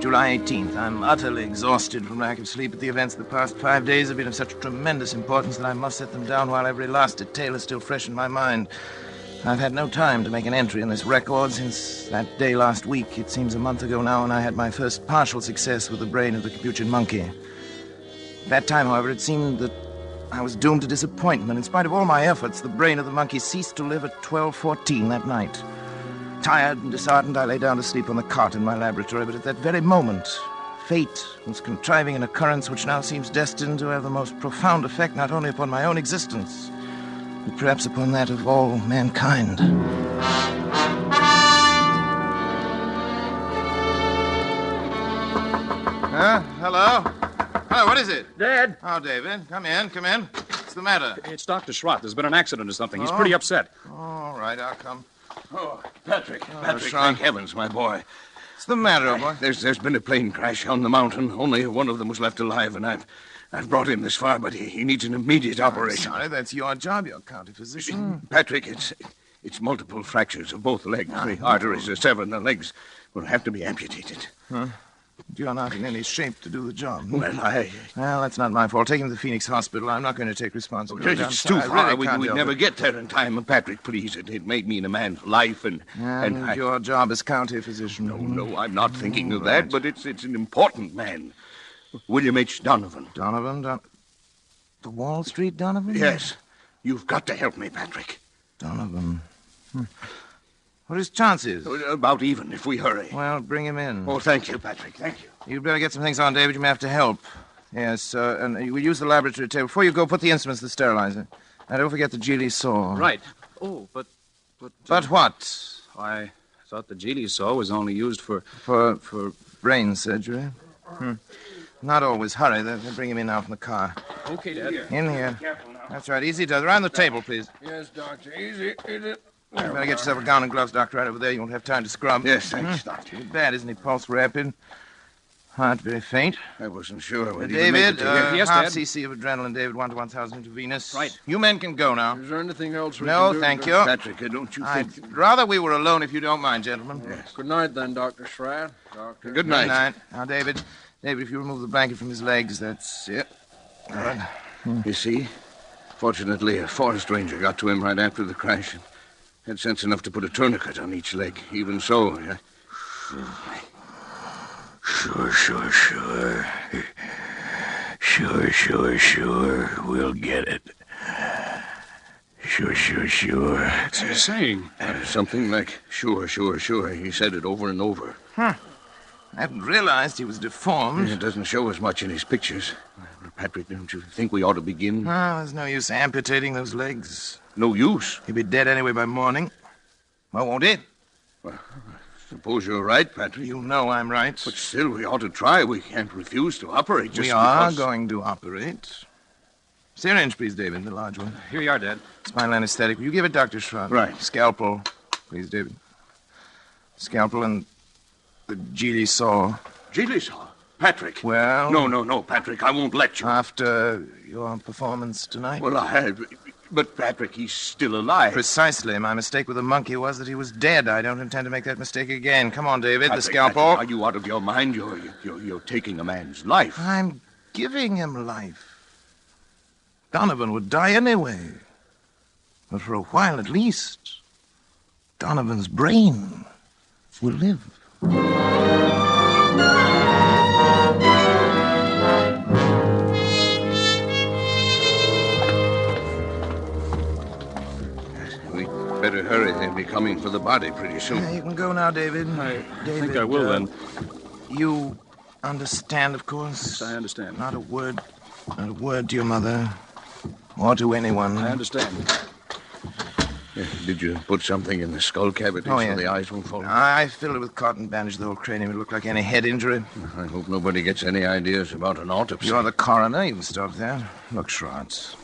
July 18th. I'm utterly exhausted from lack of sleep, but the events of the past 5 days have been of such tremendous importance that I must set them down while every last detail is still fresh in my mind. I've had no time to make an entry in this record since that day last week. It seems a month ago now, and I had my first partial success with the brain of the Capuchin monkey. At that time, however, it seemed that I was doomed to disappointment. In spite of all my efforts, the brain of the monkey ceased to live at 12:14 that night. Tired and disheartened, I lay down to sleep on the cot in my laboratory, but at that very moment, fate was contriving an occurrence which now seems destined to have the most profound effect not only upon my own existence, but perhaps upon that of all mankind. Hello? Hello, what is it? Dad. Oh, David, come in. What's the matter? It's Dr. Schratt. There's been an accident or something. He's pretty upset. All right, I'll come. Oh, Patrick, Schratt. thank heavens, my boy. What's the matter, old boy? There's been a plane crash on the mountain. Only one of them was left alive, and I've brought him this far, but he needs an immediate operation. Sorry, that's your job. You're county physician. Patrick, it's multiple fractures of both legs. The arteries are severed, and the legs will have to be amputated. Huh? You're not in any shape to do the job. Well, Well, that's not my fault. Take him to the Phoenix Hospital. I'm not going to take responsibility. It's too far. We'd never get there in time. Patrick, please. It may mean a man's life, and your job as county physician. No, I'm not thinking of that, but it's an important man. William H. Donovan. Donovan? The Wall Street Donovan? Yes. You've got to help me, Patrick. Donovan. What are his chances? About even, if we hurry. Well, bring him in. Oh, thank you, Patrick. Thank you. You'd better get some things on, David. You may have to help. Yes, and we'll use the laboratory table. Before you go, put the instruments in the sterilizer. And don't forget the Geely saw. Right. Oh, but... But what? I thought the Geely saw was only used for brain surgery. Not always. Hurry. They'll bring him in now from the car. Okay, Dad. In here. That's right. Easy does. Around the table, please. Yes, Doctor. Easy. You better get yourself a gown and gloves, Doctor, right over there. You won't have time to scrub. Yes, thanks, Doctor. Too bad, isn't he? Pulse rapid. Heart very faint. I wasn't sure whether David, yes, half Dad. cc of adrenaline, David, 1 to 1,000 intravenous. Right. You men can go now. Is there anything else we No, can do? thank you. Patrick, don't you think... I'd rather we were alone if you don't mind, gentlemen. Yes. Good night, then, Dr. Schratt. Doctor. Good night. Good night. Now, David, if you remove the blanket from his legs, that's it. Good. You see, fortunately, a forest ranger got to him right after the crash and had sense enough to put a tourniquet on each leg. Even so, yeah. Sure. We'll get it. Sure. What's he saying? Something like sure. He said it over and over. I hadn't realized he was deformed. It doesn't show as much in his pictures. Patrick, don't you think we ought to begin? No, there's no use amputating those legs. No use? He'll be dead anyway by morning. Well, won't it? Well, suppose you're right, Patrick. You know I'm right. But still, we ought to try. We can't refuse to operate just We are because... going to operate. Syringe, please, David, the large one. Here you are, Dad. Spinal anesthetic. Will you give it, Dr. Schratt? Right. Scalpel, please, David. Scalpel and the Geely saw. Geely saw? Patrick. Well... No, Patrick, I won't let you. After your performance tonight? Well, I had... But, Patrick, he's still alive. Precisely. My mistake with the monkey was that he was dead. I don't intend to make that mistake again. Come on, David, Patrick, the scalpel. Patrick, are you out of your mind? You're taking a man's life. I'm giving him life. Donovan would die anyway. But for a while at least, Donovan's brain will live. We'd better hurry. They'll be coming for the body pretty soon. You can go now, David. I think I will, then. You understand, of course? Yes, I understand. Not a word to your mother or to anyone. I understand. Did you put something in the skull cavity Oh, so yeah. the eyes won't fall? I filled it with cotton, bandaged the whole cranium. It looked like any head injury. I hope nobody gets any ideas about an autopsy. You're the coroner. You can stop that. Look, Schratt.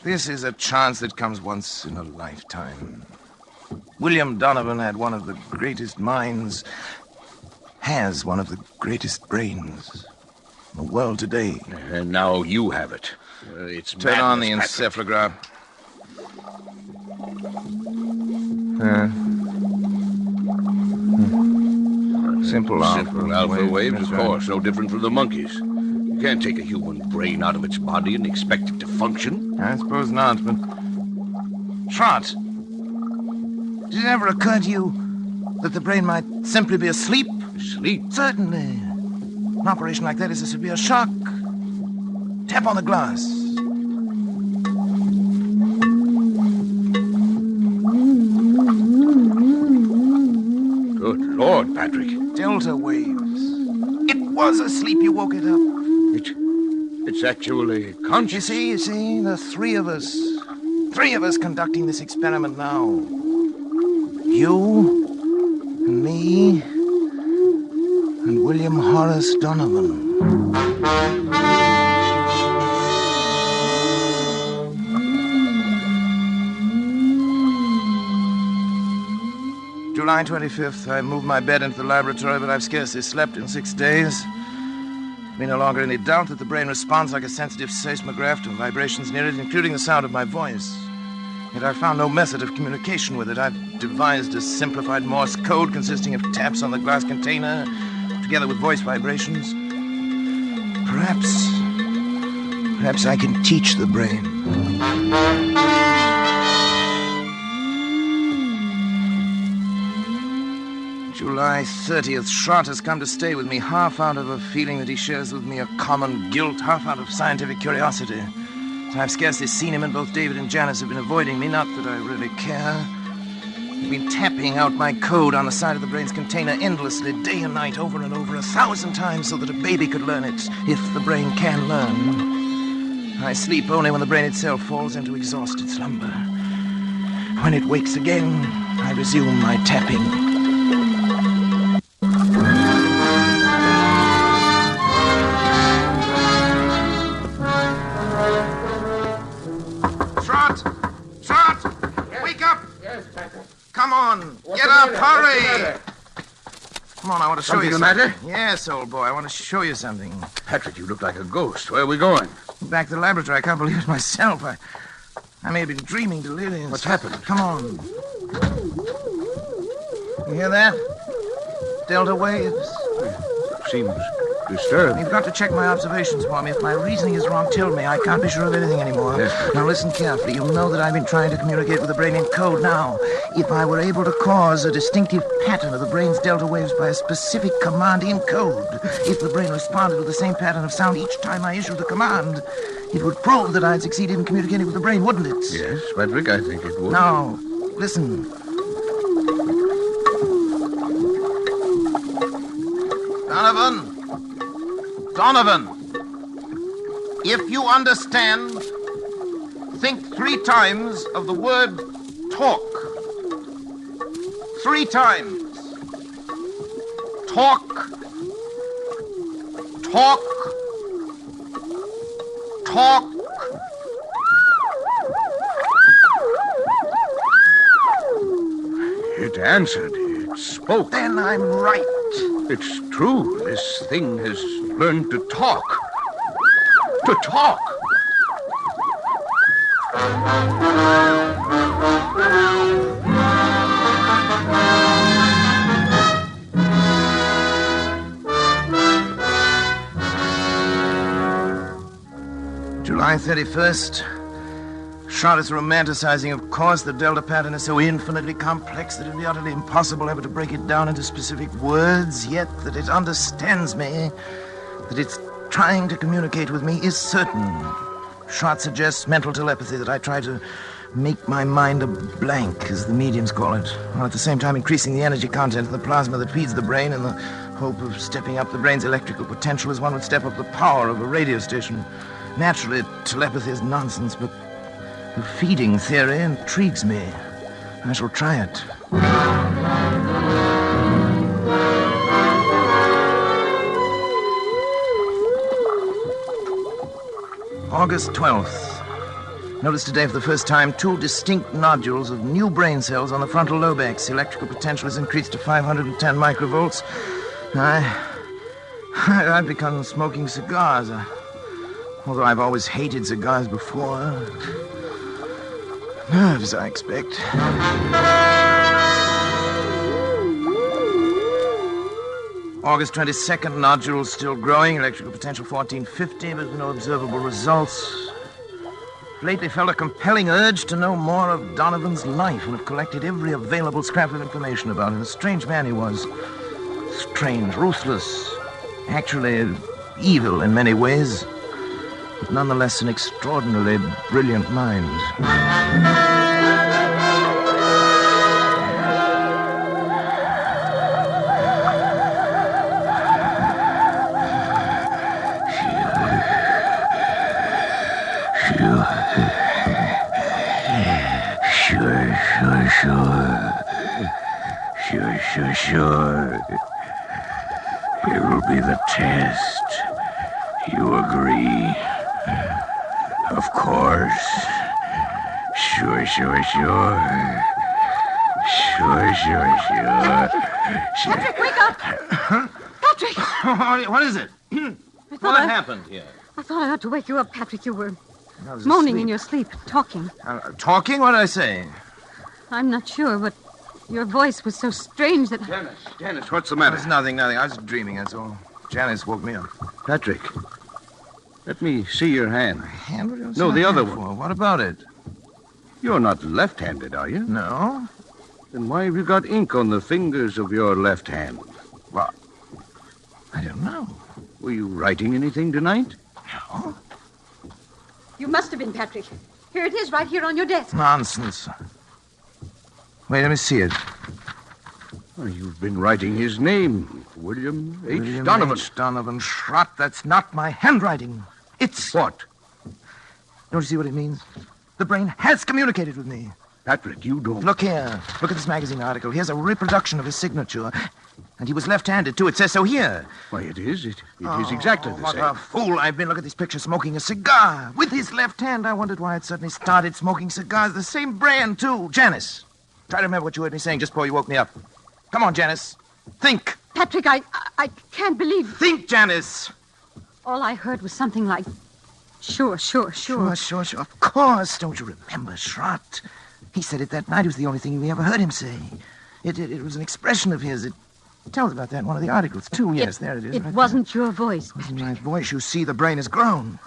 This is a chance that comes once in a lifetime. William Donovan had one of the greatest minds, has one of the greatest brains in the world today. And now you have it. It's Turn on the madness, Patrick. encephalograph. Simple alpha waves, of course, no different from the monkeys. You can't take a human brain out of its body and expect it to function. I suppose not, but... Trot, did it ever occur to you that the brain might simply be asleep? Asleep? Certainly. An operation like that is a severe shock. Tap on the glass. Good Lord, Patrick. Delta waves. It was asleep. You woke it up. It's actually conscious. You see, the three of us conducting this experiment now. You, and me, and William Horace Donovan. July 25th, I moved my bed into the laboratory, but I've scarcely slept in 6 days. There's no longer any doubt that the brain responds like a sensitive seismograph to vibrations near it, including the sound of my voice. Yet I found no method of communication with it. I've devised a simplified Morse code consisting of taps on the glass container, together with voice vibrations. Perhaps I can teach the brain. July 30th, Schrott has come to stay with me, half out of a feeling that he shares with me a common guilt, half out of scientific curiosity. I've scarcely seen him, and both David and Janice have been avoiding me, not that I really care. They've been tapping out my code on the side of the brain's container endlessly, day and night, over and over, 1,000 times, so that a baby could learn it, if the brain can learn. I sleep only when the brain itself falls into exhausted slumber. When it wakes again, I resume my tapping. Come on, get up, hurry! Come on, I want to show you something. Something the matter? Yes, old boy, I want to show you something. Patrick, you look like a ghost. Where are we going? Back to the laboratory. I can't believe it myself. I may have been dreaming delirious. What's happened? Come on. You hear that? Delta waves. Seems disturbed. You've got to check my observations for me. If my reasoning is wrong, tell me. I can't be sure of anything anymore. Yes. Now listen carefully. You'll know that I've been trying to communicate with the brain in code now. If I were able to cause a distinctive pattern of the brain's delta waves by a specific command in code, if the brain responded with the same pattern of sound each time I issued the command, it would prove that I'd succeeded in communicating with the brain, wouldn't it? Yes, Patrick, I think it would. Now, listen. Donovan, if you understand, think 3 times of the word talk. 3 times. Talk. Talk. Talk. It answered. It spoke. Then I'm right. It's true. This thing has learned to talk. To talk. July 31st. Schrott is romanticizing, of course. The delta pattern is so infinitely complex that it would be utterly impossible ever to break it down into specific words, yet that it understands me, that it's trying to communicate with me, is certain. Schrott suggests mental telepathy, that I try to make my mind a blank, as the mediums call it, while at the same time increasing the energy content of the plasma that feeds the brain in the hope of stepping up the brain's electrical potential as one would step up the power of a radio station. Naturally, telepathy is nonsense, but the feeding theory intrigues me. I shall try it. August 12th. Noticed today for the first time 2 distinct nodules of new brain cells on the frontal lobex. The electrical potential has increased to 510 microvolts. I've begun smoking cigars. Although I've always hated cigars before. Nerves, I expect. August 22nd, nodules still growing, electrical potential 1450, but no observable results. Lately felt a compelling urge to know more of Donovan's life and have collected every available scrap of information about him. A strange man he was. Strange, ruthless, actually evil in many ways, but nonetheless an extraordinarily brilliant mind. Sure. Here will be the test. You agree? Of course. Sure. Patrick, wake up! Patrick! What is it? What happened here? I thought I ought to wake you up, Patrick. You were moaning in your sleep, talking. Talking? What did I say? I'm not sure, but your voice was so strange that... Janice, what's the matter? It's nothing. I was dreaming, that's all. Janice woke me up. Patrick, let me see your hand. Hand? What do you No, the other for? one. What about it? You're not left-handed, are you? No. Then why have you got ink on the fingers of your left hand? Well, I don't know. Were you writing anything tonight? No. You must have been, Patrick. Here it is, right here on your desk. Nonsense. Wait, let me see it. Oh, you've been writing his name, William H. Donovan. Donovan. H. Donovan Schrott. That's not my handwriting. It's... What? Don't you see what it means? The brain has communicated with me. Patrick, you don't... Look here. Look at this magazine article. Here's a reproduction of his signature. And he was left-handed, too. It says so here. Why, it is. It is exactly the What same. a fool I've been. Look at this picture, smoking a cigar. With his left hand. I wondered why it suddenly started smoking cigars. The same brand, too. Janice. Try to remember what you heard me saying just before you woke me up. Come on, Janice. Think. Patrick, I can't believe... Think, Janice. All I heard was something like... Sure. Sure. Of course. Don't you remember, Schrott? He said it that night. It was the only thing we ever heard him say. It was an expression of his. It tells about that in one of the articles, too. Yes, there it is. It right wasn't your voice. It wasn't my voice. You see, the brain has grown.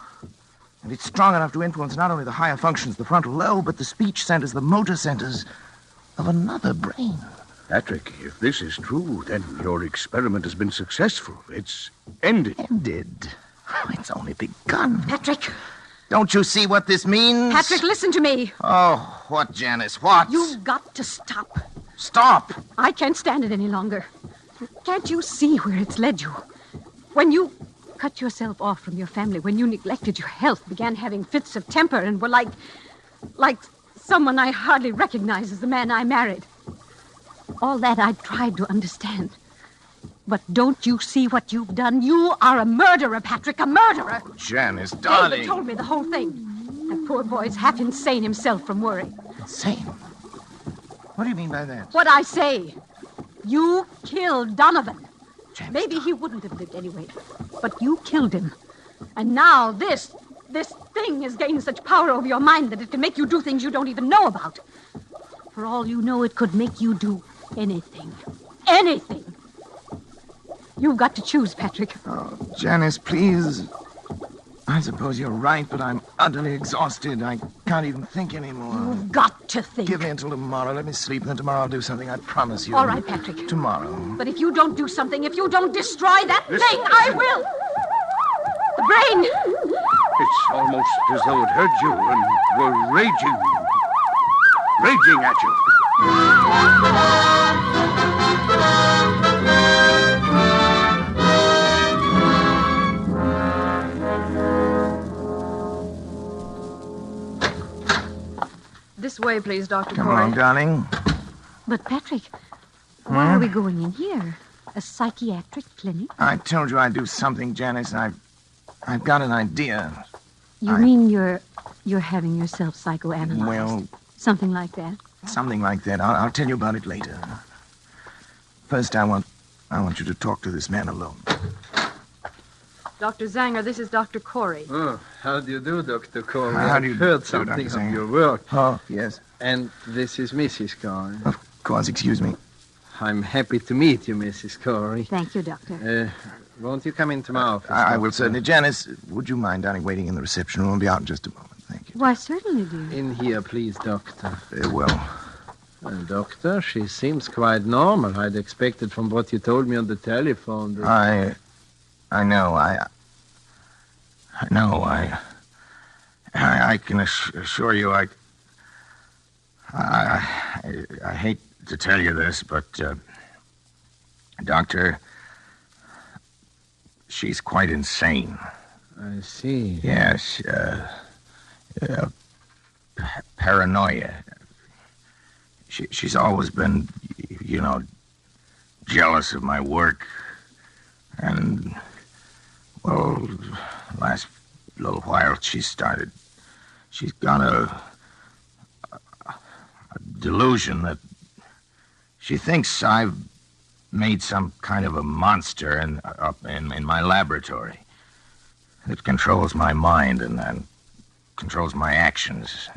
And it's strong enough to influence not only the higher functions, the frontal lobe, but the speech centers, the motor centers of another brain. Patrick, if this is true, then your experiment has been successful. It's ended. Ended? Oh, it's only begun. Patrick. Don't you see what this means? Patrick, listen to me. Oh, what, Janice? What? You've got to stop. Stop? I can't stand it any longer. Can't you see where it's led you? When you cut yourself off from your family, when you neglected your health, began having fits of temper, and were like someone I hardly recognize as the man I married. All that I tried to understand. But don't you see what you've done? You are a murderer, Patrick, a murderer. Janice, darling. David told me the whole thing. That poor boy's half insane himself from worry. Insane? What do you mean by that? What I say. You killed Donovan. Janice, maybe he wouldn't have lived anyway. But you killed him. And now this thing has gained such power over your mind that it can make you do things you don't even know about. For all you know, it could make you do anything. Anything. You've got to choose, Patrick. Oh, Janice, please. I suppose you're right, but I'm utterly exhausted. I can't even think anymore. You've got to think. Give me until tomorrow. Let me sleep, and then tomorrow I'll do something. I promise you. All right, Patrick. Tomorrow. But if you don't do something, if you don't destroy that thing, I will. The brain. It's almost as though it heard you and were raging at you. This way, please, Dr. Come Corey. on, darling. But, Patrick, why are we going in here? A psychiatric clinic? I told you I'd do something, Janice. I've got an idea. You mean you're having yourself psychoanalyzed? Well... Something like that? Something like that. I'll tell you about it later. First, I want you to talk to this man alone. Dr. Zanger, this is Dr. Corey. Oh, how do you do, Dr. Corey? How do you I've heard do, something Dr. of your work. Oh, yes. And this is Mrs. Corey. Of course, excuse me. I'm happy to meet you, Mrs. Corey. Thank you, Doctor. Won't you come into my office? I will certainly. Janice, would you mind, darling, waiting in the reception room? I'll be out in just a moment. Thank you. Why, certainly, dear. In here, please, Doctor. Very well. Well, Doctor, she seems quite normal. I'd expected from what you told me on the telephone that... I know. I can assure you, I hate to tell you this, but, Doctor, she's quite insane. I see. Yes, paranoia. She's always been, jealous of my work. And, well, last little while she's got a delusion that she thinks I've made some kind of a monster up in my laboratory. It controls my mind and controls my actions.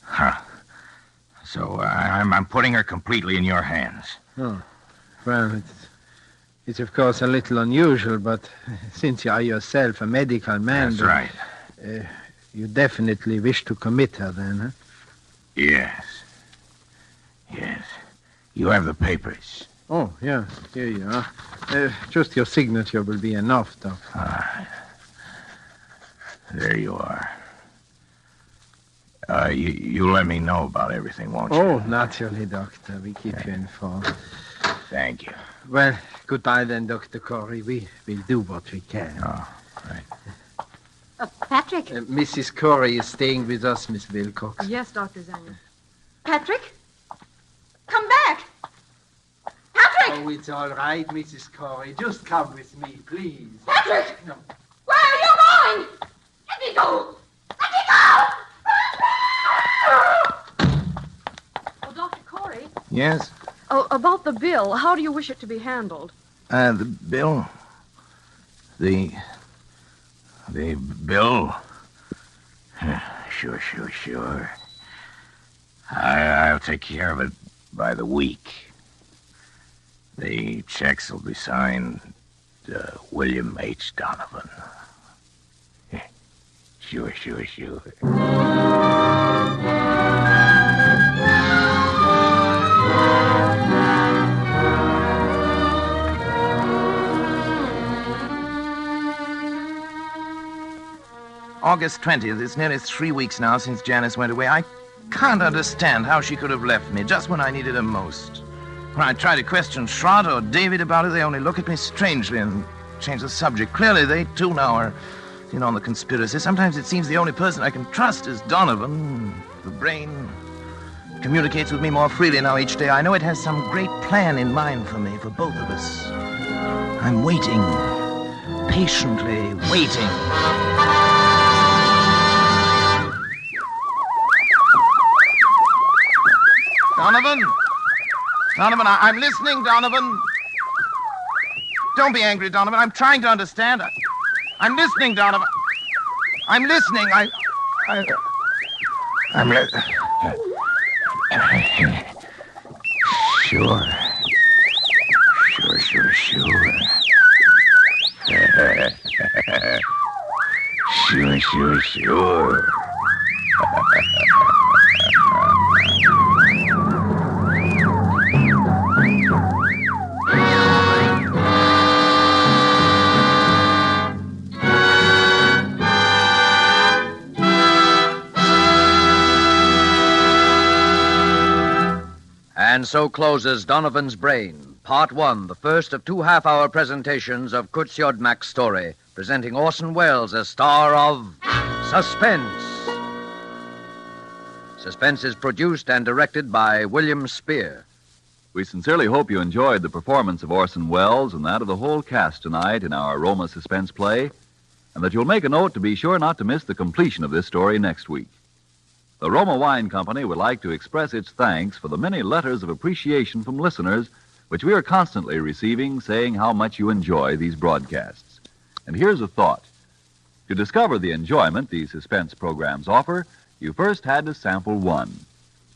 Huh. So I'm putting her completely in your hands. Oh, well, it's of course a little unusual, but since you are yourself a medical man... That's right. You definitely wish to commit her then, huh? Yes. Yes. You have the papers. Oh, yeah, here you are. Just your signature will be enough, Doctor. All right. There you are. You let me know about everything, won't you? Oh, naturally, Doctor. We keep you informed. Thank you. Well, goodbye then, Dr. Corey. We will do what we can. Oh, right. Patrick? Mrs. Corey is staying with us, Miss Wilcox. Yes, Dr. Zanya. Patrick? Come back! Patrick! Oh, it's all right, Mrs. Corey. Just come with me, please. Patrick! No. Where are you going? Let me go! Let me go! Oh, Dr. Corey? Yes? Oh, about the bill. How do you wish it to be handled? The bill? The bill? Sure. I'll take care of it by the week. The checks will be signed William H. Donovan. Sure. August 20th. It's nearly 3 weeks now since Janice went away. I can't understand how she could have left me just when I needed her most. When I try to question Schrott or David about it, they only look at me strangely and change the subject. Clearly, they too now are in on the conspiracy. Sometimes it seems the only person I can trust is Donovan. The brain communicates with me more freely now each day. I know it has some great plan in mind for me, for both of us. I'm waiting, patiently waiting. Donovan, I'm listening, Donovan. Don't be angry, Donovan. I'm trying to understand. I'm listening, Donovan. I'm listening. I'm listening. Sure. Sure. And so closes Donovan's Brain, Part 1, the first of 2 half-hour presentations of Kurt Siodmak's story, presenting Orson Welles as star of Suspense. Suspense is produced and directed by William Spear. We sincerely hope you enjoyed the performance of Orson Welles and that of the whole cast tonight in our Roma Suspense play, and that you'll make a note to be sure not to miss the completion of this story next week. The Roma Wine Company would like to express its thanks for the many letters of appreciation from listeners which we are constantly receiving saying how much you enjoy these broadcasts. And here's a thought. To discover the enjoyment these suspense programs offer, you first had to sample one.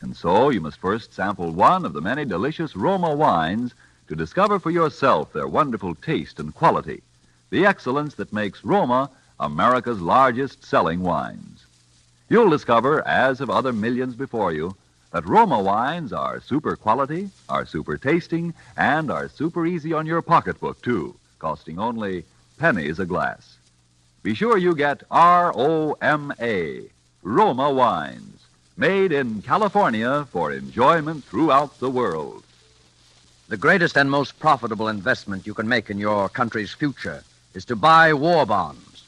And so you must first sample one of the many delicious Roma wines to discover for yourself their wonderful taste and quality, the excellence that makes Roma America's largest selling wines. You'll discover, as have other millions before you, that Roma wines are super quality, are super tasting, and are super easy on your pocketbook, too, costing only pennies a glass. Be sure you get R-O-M-A, Roma wines, made in California for enjoyment throughout the world. The greatest and most profitable investment you can make in your country's future is to buy war bonds.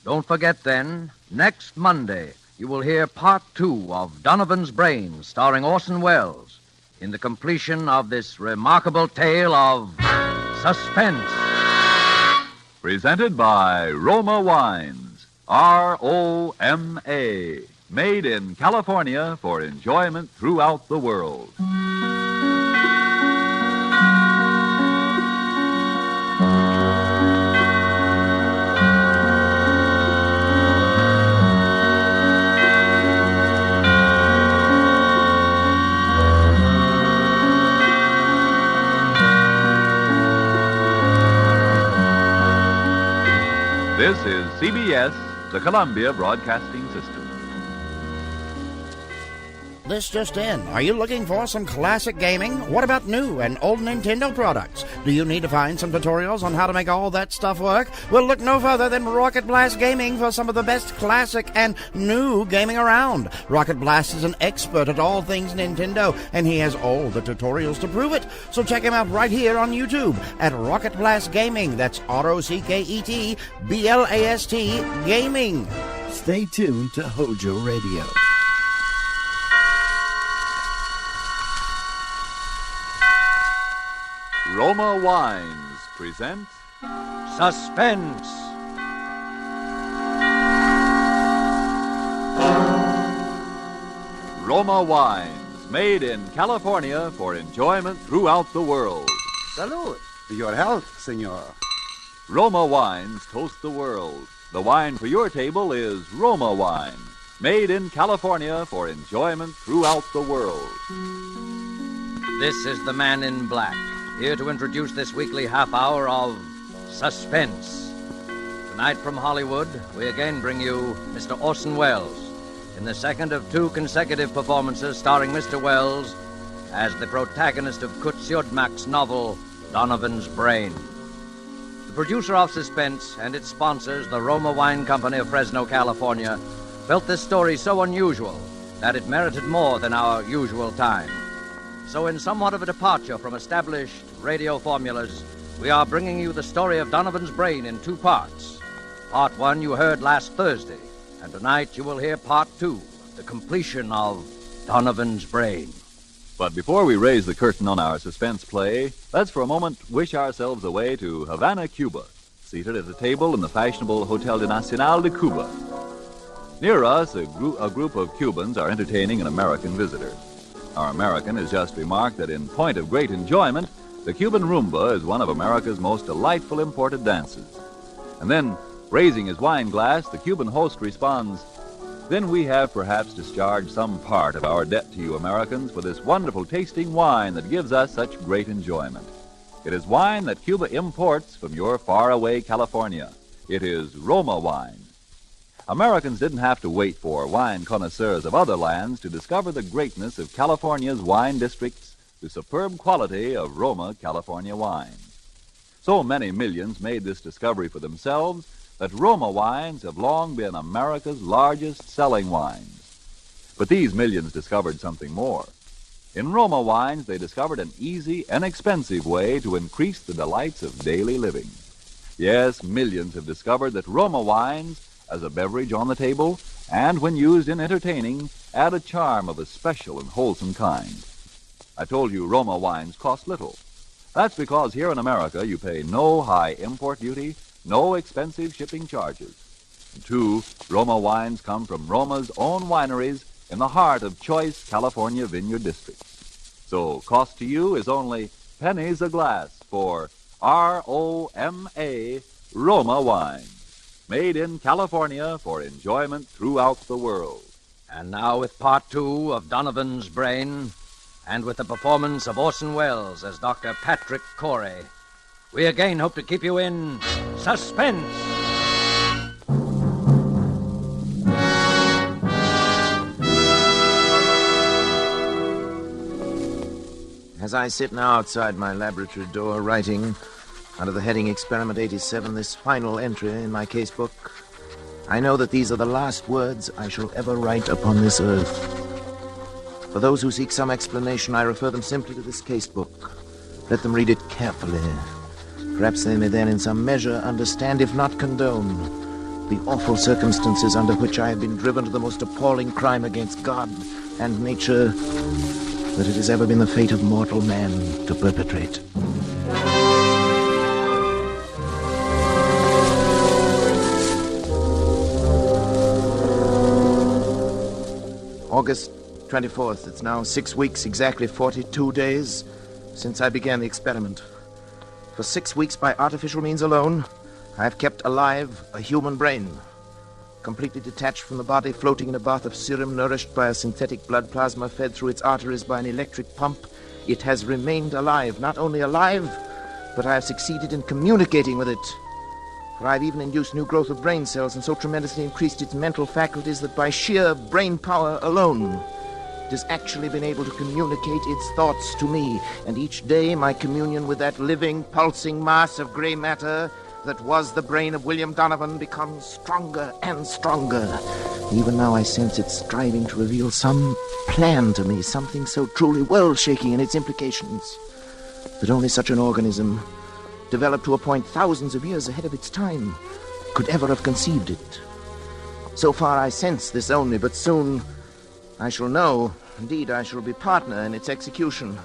Don't forget, then, next Monday, you will hear Part 2 of Donovan's Brain, starring Orson Welles, in the completion of this remarkable tale of suspense. Presented by Roma Wines, R-O-M-A, made in California for enjoyment throughout the world. This is CBS, the Columbia Broadcasting System. This just in. Are you looking for some classic gaming? What about new and old Nintendo products? Do you need to find some tutorials on how to make all that stuff work? Well, look no further than Rocket Blast Gaming for some of the best classic and new gaming around. Rocket Blast is an expert at all things Nintendo, and he has all the tutorials to prove it. So check him out right here on YouTube at Rocket Blast Gaming. That's R-O-C-K-E-T-B-L-A-S-T Gaming. Stay tuned to HOJO Radio. Roma Wines present Suspense. Roma Wines, made in California for enjoyment throughout the world. Salud. Your health, senor. Roma Wines toast the world. The wine for your table is Roma Wine, made in California for enjoyment throughout the world. This is the Man in Black, here to introduce this weekly half hour of Suspense. Tonight from Hollywood, we again bring you Mr. Orson Welles in the second of two consecutive performances starring Mr. Welles as the protagonist of Kurt Siodmak's novel, Donovan's Brain. The producer of Suspense and its sponsors, the Roma Wine Company of Fresno, California, felt this story so unusual that it merited more than our usual time. So in somewhat of a departure from established radio formulas, we are bringing you the story of Donovan's Brain in two parts. Part 1 you heard last Thursday, and tonight you will hear Part 2, the completion of Donovan's Brain. But before we raise the curtain on our suspense play, let's for a moment wish ourselves away to Havana, Cuba, seated at a table in the fashionable Hotel de Nacional de Cuba. Near us, a group of Cubans are entertaining an American visitor. Our American has just remarked that in point of great enjoyment, the Cuban rumba is one of America's most delightful imported dances. And then, raising his wine glass, the Cuban host responds, "Then we have perhaps discharged some part of our debt to you Americans for this wonderful tasting wine that gives us such great enjoyment. It is wine that Cuba imports from your faraway California. It is Roma wine." Americans didn't have to wait for wine connoisseurs of other lands to discover the greatness of California's wine districts, the superb quality of Roma California wine. So many millions made this discovery for themselves that Roma wines have long been America's largest selling wines. But these millions discovered something more. In Roma wines, they discovered an easy, inexpensive way to increase the delights of daily living. Yes, millions have discovered that Roma wines, as a beverage on the table, and when used in entertaining, add a charm of a special and wholesome kind. I told you Roma wines cost little. That's because here in America you pay no high import duty, no expensive shipping charges. And 2, Roma wines come from Roma's own wineries in the heart of choice California vineyard districts. So cost to you is only pennies a glass for R-O-M-A, Roma wine, made in California for enjoyment throughout the world. And now with part 2 of Donovan's Brain, and with the performance of Orson Welles as Dr. Patrick Corey, we again hope to keep you in suspense. As I sit now outside my laboratory door writing, under the heading Experiment 87, this final entry in my casebook, I know that these are the last words I shall ever write upon this earth. For those who seek some explanation, I refer them simply to this casebook. Let them read it carefully. Perhaps they may then in some measure understand, if not condone, the awful circumstances under which I have been driven to the most appalling crime against God and nature that it has ever been the fate of mortal man to perpetrate. August 24th. It's now 6 weeks, exactly 42 days, since I began the experiment. For 6 weeks, by artificial means alone, I have kept alive a human brain, completely detached from the body, floating in a bath of serum, nourished by a synthetic blood plasma fed through its arteries by an electric pump. It has remained alive. Not only alive, but I have succeeded in communicating with it. For I've even induced new growth of brain cells and so tremendously increased its mental faculties that by sheer brain power alone, it has actually been able to communicate its thoughts to me. And each day my communion with that living, pulsing mass of gray matter that was the brain of William Donovan becomes stronger and stronger. Even now I sense it striving to reveal some plan to me, something so truly world-shaking in its implications that only such an organism, developed to a point thousands of years ahead of its time, could ever have conceived it. So far I sense this only, but soon I shall know. Indeed, I shall be partner in its execution.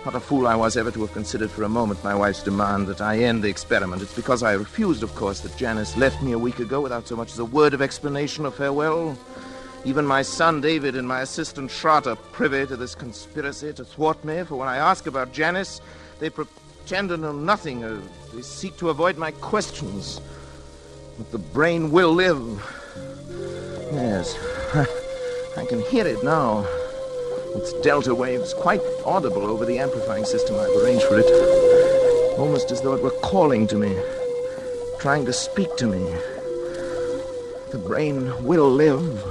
What a fool I was ever to have considered for a moment my wife's demand that I end the experiment. It's because I refused, of course, that Janice left me a week ago without so much as a word of explanation or farewell. Even my son David and my assistant Schrott are privy to this conspiracy to thwart me, for when I ask about Janice, they pretend to know nothing, or they seek to avoid my questions. But the brain will live. Yes, I can hear it now. Its delta waves quite audible over the amplifying system I've arranged for it. Almost as though it were calling to me, trying to speak to me. The brain will live.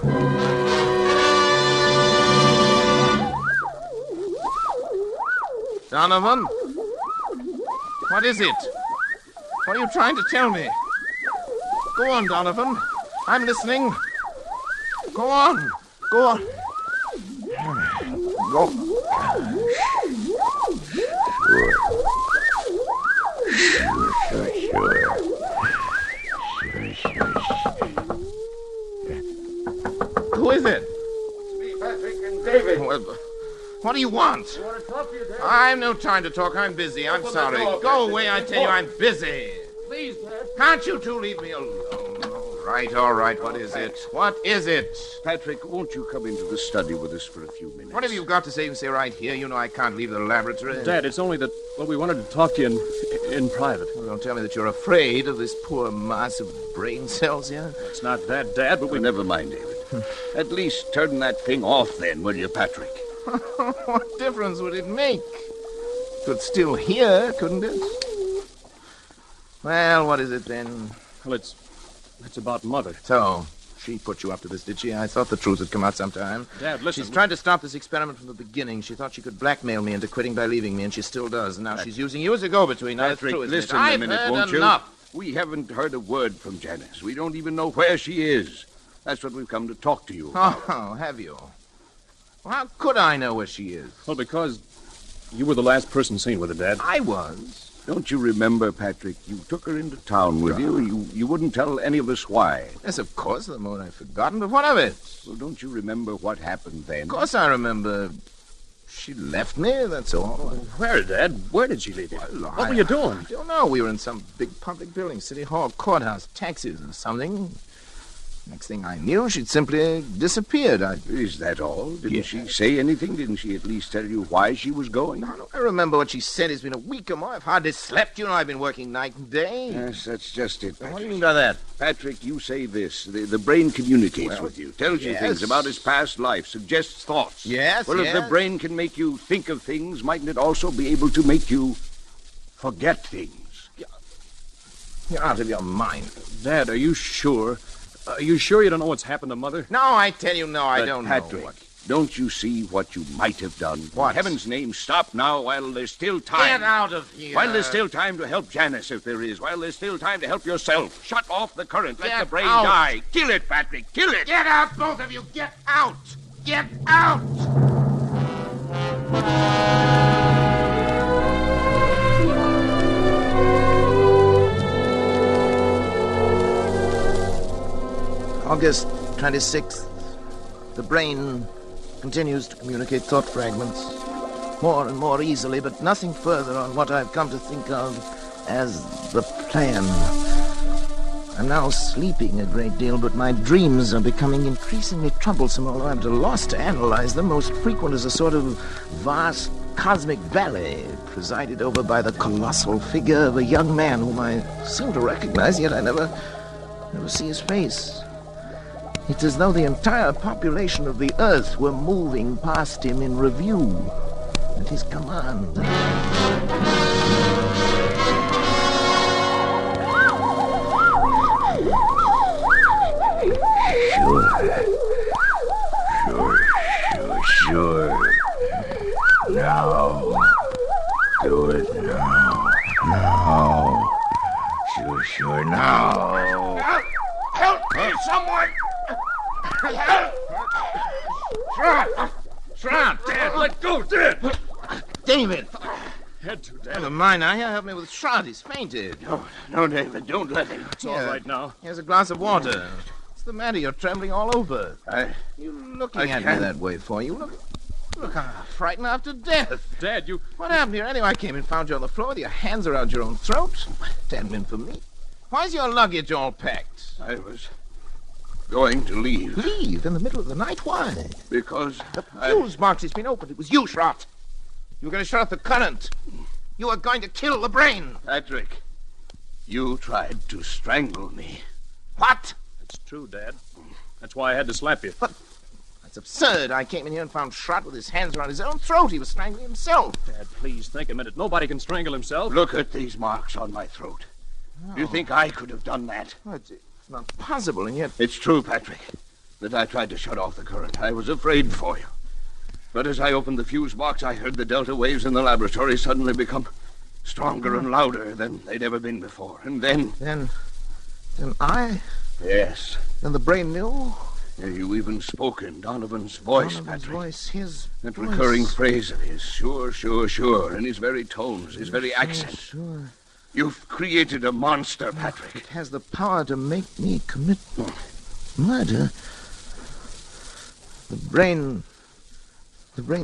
Donovan? What is it? What are you trying to tell me? Go on, Donovan. I'm listening. Go on. Go on. Go. Who is it? It's me, Patrick and David. What do you want? I want to talk to you, Dad. I've no time to talk. I'm busy. I'm sorry. Go away, I tell you. I'm busy. Please, Dad. Can't you two leave me alone? All right. What is it? What is it? Patrick, won't you come into the study with us for a few minutes? What have you got to say? You can say right here. You know I can't leave the laboratory. Dad, it's only that, well, we wanted to talk to you in private. Well, don't tell me that you're afraid of this poor mass of brain cells here. It's not that, Dad, but we... Never mind, David. At least turn that thing off then, will you, Patrick? What difference would it make? It could still hear, couldn't it? Well, what is it then? Well, it's about Mother. So, she put you up to this, did she? I thought the truth would come out sometime. Dad, listen. She's tried to stop this experiment from the beginning. She thought she could blackmail me into quitting by leaving me, and she still does. And now she's using you as a go-between. Patrick, listen a minute, won't you? We haven't heard a word from Janice. We don't even know where she is. That's what we've come to talk to you about. Oh, have you? Well, how could I know where she is? Well, because you were the last person seen with her, Dad. I was. Don't you remember, Patrick? You took her into town with you. You wouldn't tell any of us why. Yes, of course, the moment I've forgotten, but what of it? Well, don't you remember what happened then? Of course I remember. She left me, that's all. Where, Dad? Where did she leave you? Well, what were you doing? I don't know. We were in some big public building, City Hall, courthouse, taxis or something. Next thing I knew, she'd simply disappeared. Is that all? Didn't she say anything? Didn't she at least tell you why she was going? No, I remember what she said. It's been a week or more. I've hardly slept. You know, I've been working night and day. Yes, that's just it, Patrick. What do you mean by that? Patrick, you say this. The brain communicates with you, tells you things about his past life, suggests thoughts. Yes, Well, if the brain can make you think of things, mightn't it also be able to make you forget things? You're out of your mind. Dad, are you sure? Are you sure you don't know what's happened to Mother? No, I tell you, no, I don't Patrick, know. don't you see what you might have done? What? In heaven's name, stop now while there's still time. Get out of here. While there's still time to help Janice, if there is. While there's still time to help yourself. Shut off the current. Let the brain die. Kill it, Patrick. Kill it. Get out, both of you. Get out. Get out. August 26th. The brain continues to communicate thought fragments more and more easily, but nothing further on what I've come to think of as the plan. I'm now sleeping a great deal, but my dreams are becoming increasingly troublesome, although I'm at a loss to analyze them. Most frequent is a sort of vast cosmic ballet presided over by the colossal figure of a young man whom I seem to recognize, yet I never see his face. It's as though the entire population of the Earth were moving past him in review at his command. Sure. Now. Do it now. Now. Sure, now. Help me, someone! Shroud! Dad, let go, Dad! David! Had to, Dad. Never mind now. Here, help me with Shroud. He's fainted. No, David, don't let him. It's all right now. Here's a glass of water. What's the matter? You're trembling all over. You looking at me that way for? You look frightened after death. Dad, you... What happened here anyway? I came and found you on the floor with your hands around your own throat. It hadn't been for me. Why's your luggage all packed? I was going to leave. Leave? In the middle of the night? Why? Because the fuse box has been opened. It was you, Schrott. You were going to shut off the current. You were going to kill the brain. Patrick, you tried to strangle me. What? It's true, Dad. That's why I had to slap you. But that's absurd. I came in here and found Schrott with his hands around his own throat. He was strangling himself. Dad, please think a minute. Nobody can strangle himself. Look at these marks on my throat. Oh. Do you think I could have done that? Well, it's not possible, and yet... It's true, Patrick, that I tried to shut off the current. I was afraid for you. But as I opened the fuse box, I heard the delta waves in the laboratory suddenly become stronger and louder than they'd ever been before. And then... Then I... Yes. Then the brain knew? Yeah, you even spoke in Donovan's voice, Donovan's Patrick. Voice, his That voice. recurring phrase of his, sure, in his very tones, his very accent. Sure. You've created a monster, Patrick. It has the power to make me commit murder. The brain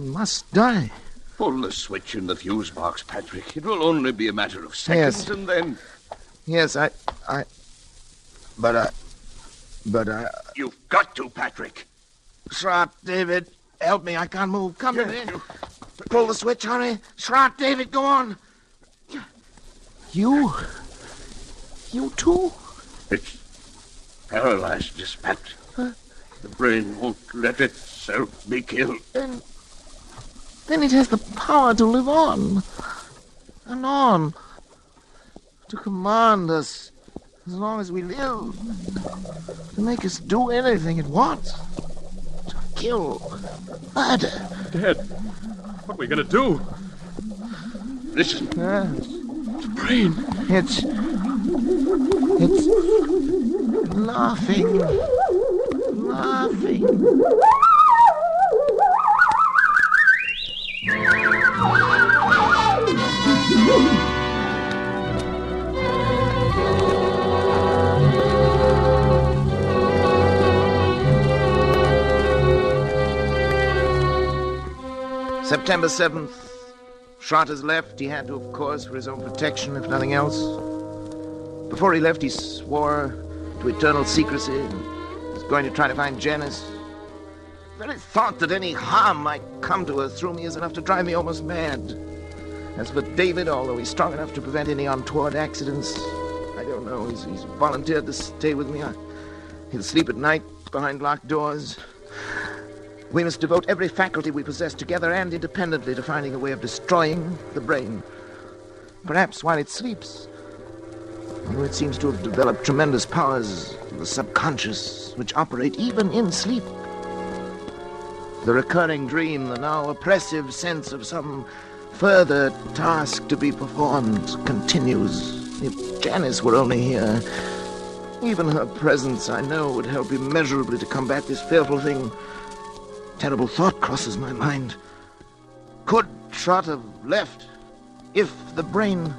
must die. Pull the switch in the fuse box, Patrick. It will only be a matter of seconds, Yes. and then... Yes, But I... You've got to, Patrick. Schrott, David, help me. I can't move. Come to me. Pull the switch, hurry. Schrott, David, go on. You too? It's paralyzed, Dispatch. Huh? The brain won't let itself be killed. Then it has the power to live on. And on. To command us as long as we live. To make us do anything it wants. To kill. Murder. Dad, what are we going to do? Listen. The brain. It's laughing. Laughing. September 7th. Schrott has left. He had to, of course, for his own protection, if nothing else. Before he left, he swore to eternal secrecy and going to try to find Janice. The very thought that any harm might come to her through me is enough to drive me almost mad. As for David, although he's strong enough to prevent any untoward accidents, I don't know. He's volunteered to stay with me. He'll sleep at night behind locked doors. We must devote every faculty we possess together and independently to finding a way of destroying the brain. Perhaps while it sleeps. Although it seems to have developed tremendous powers of the subconscious, which operate even in sleep. The recurring dream, the now oppressive sense of some further task to be performed continues. If Janice were only here, even her presence, I know, would help immeasurably to combat this fearful thing. Terrible thought crosses my mind. Could Trot have left if the brain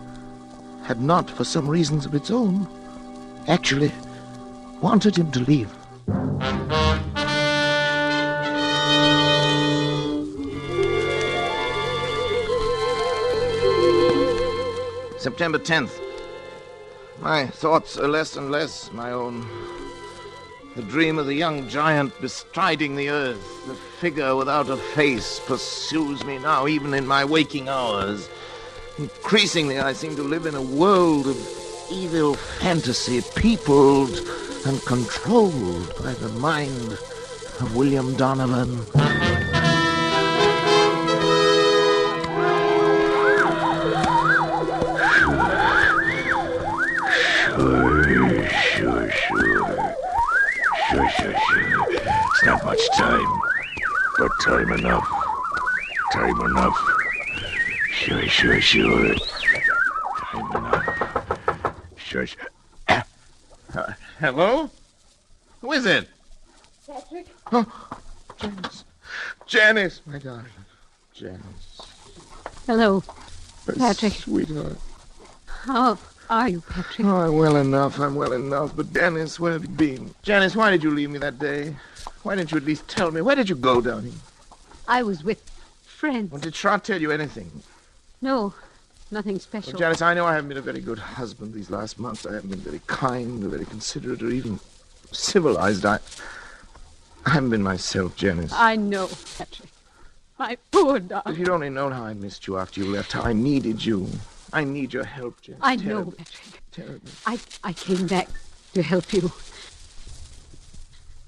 had not, for some reasons of its own, actually wanted him to leave? September 10th. My thoughts are less and less my own. The dream of the young giant bestriding the earth, the figure without a face, pursues me now, even in my waking hours. Increasingly, I seem to live in a world of evil fantasy, peopled and controlled by the mind of William Donovan. Sure. It's not much time, but time enough. Time enough. Sure. Time enough. Sure. Hello? Who is it? Patrick? Oh, Janice, my darling. Janice. Hello, My Patrick. Sweetheart. How are you, Patrick? Oh, I'm well enough. But Janice, where have you been? Janice, why did you leave me that day? Why didn't you at least tell me? Where did you go, darling? I was with friends. Well, did Trot tell you anything? No, nothing special. Well, Janice, I know I haven't been a very good husband these last months. I haven't been very kind or very considerate or even civilized. I haven't been myself, Janice. I know, Patrick. My poor darling. If you'd only known how I missed you after you left, how I needed you. I need your help, Janice. I know, Patrick. Terribly. I came back to help you.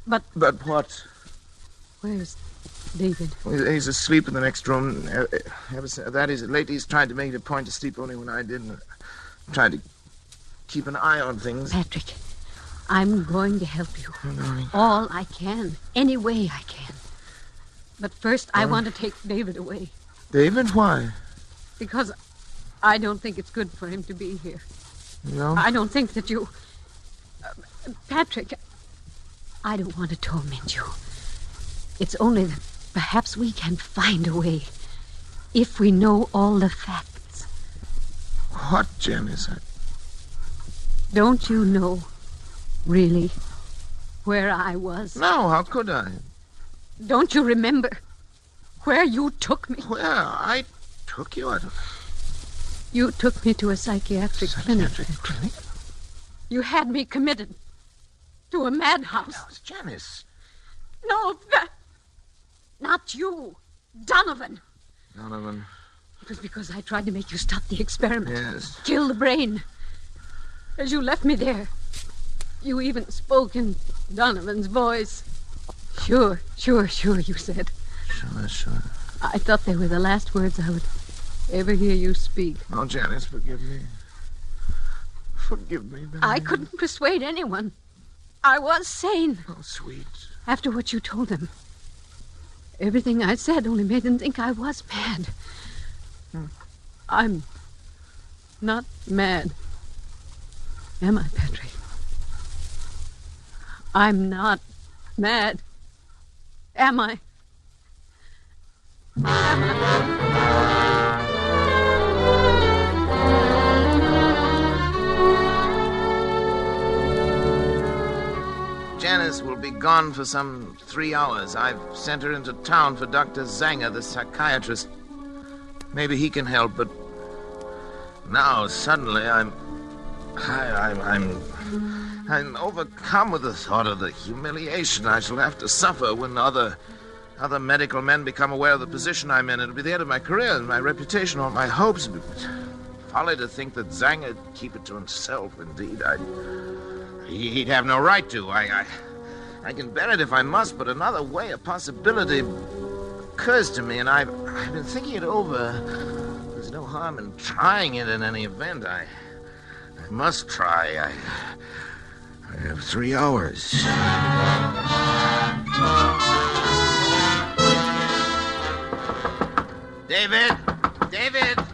But what? Where's David? He's asleep in the next room. That is, lately he's tried to make it a point to sleep only when I didn't. I'm trying to keep an eye on things. Patrick, I'm going to help you. Oh, darling. All I can. Any way I can. But first, I want to take David away. David? Why? Because I don't think it's good for him to be here. No? I don't think that you... Patrick, I don't want to torment you. It's only that perhaps we can find a way if we know all the facts. What, Janice? Don't you know, really, where I was? No, how could I? Don't you remember where you took me? Where? I took you? You took me to a psychiatric clinic. Clinic? You had me committed to a madhouse. No, it's Janice. No, that... Not you. Donovan. Donovan. It was because I tried to make you stop the experiment. Yes. Kill the brain. As you left me there, you even spoke in Donovan's voice. Sure, you said. Sure. I thought they were the last words I would ever hear you speak. Oh, Janice, forgive me. Forgive me, darling. I couldn't persuade anyone. I was sane. Oh, sweet. After what you told them. Everything I said only made them think I was mad. I'm not mad. Am I, Patrick? I'm not mad. Am I? Janice will be gone for some 3 hours. I've sent her into town for Dr. Zanger, the psychiatrist. Maybe he can help, but now suddenly I'm I'm overcome with the thought of the humiliation I shall have to suffer when other medical men become aware of the position I'm in. It'll be the end of my career and my reputation, all my hopes. Folly to think that Zhang would keep it to himself. Indeed, he'd have no right to. I can bear it if I must, but another way, a possibility occurs to me, and I've been thinking it over. There's no harm in trying it in any event. I must try. I have 3 hours. David!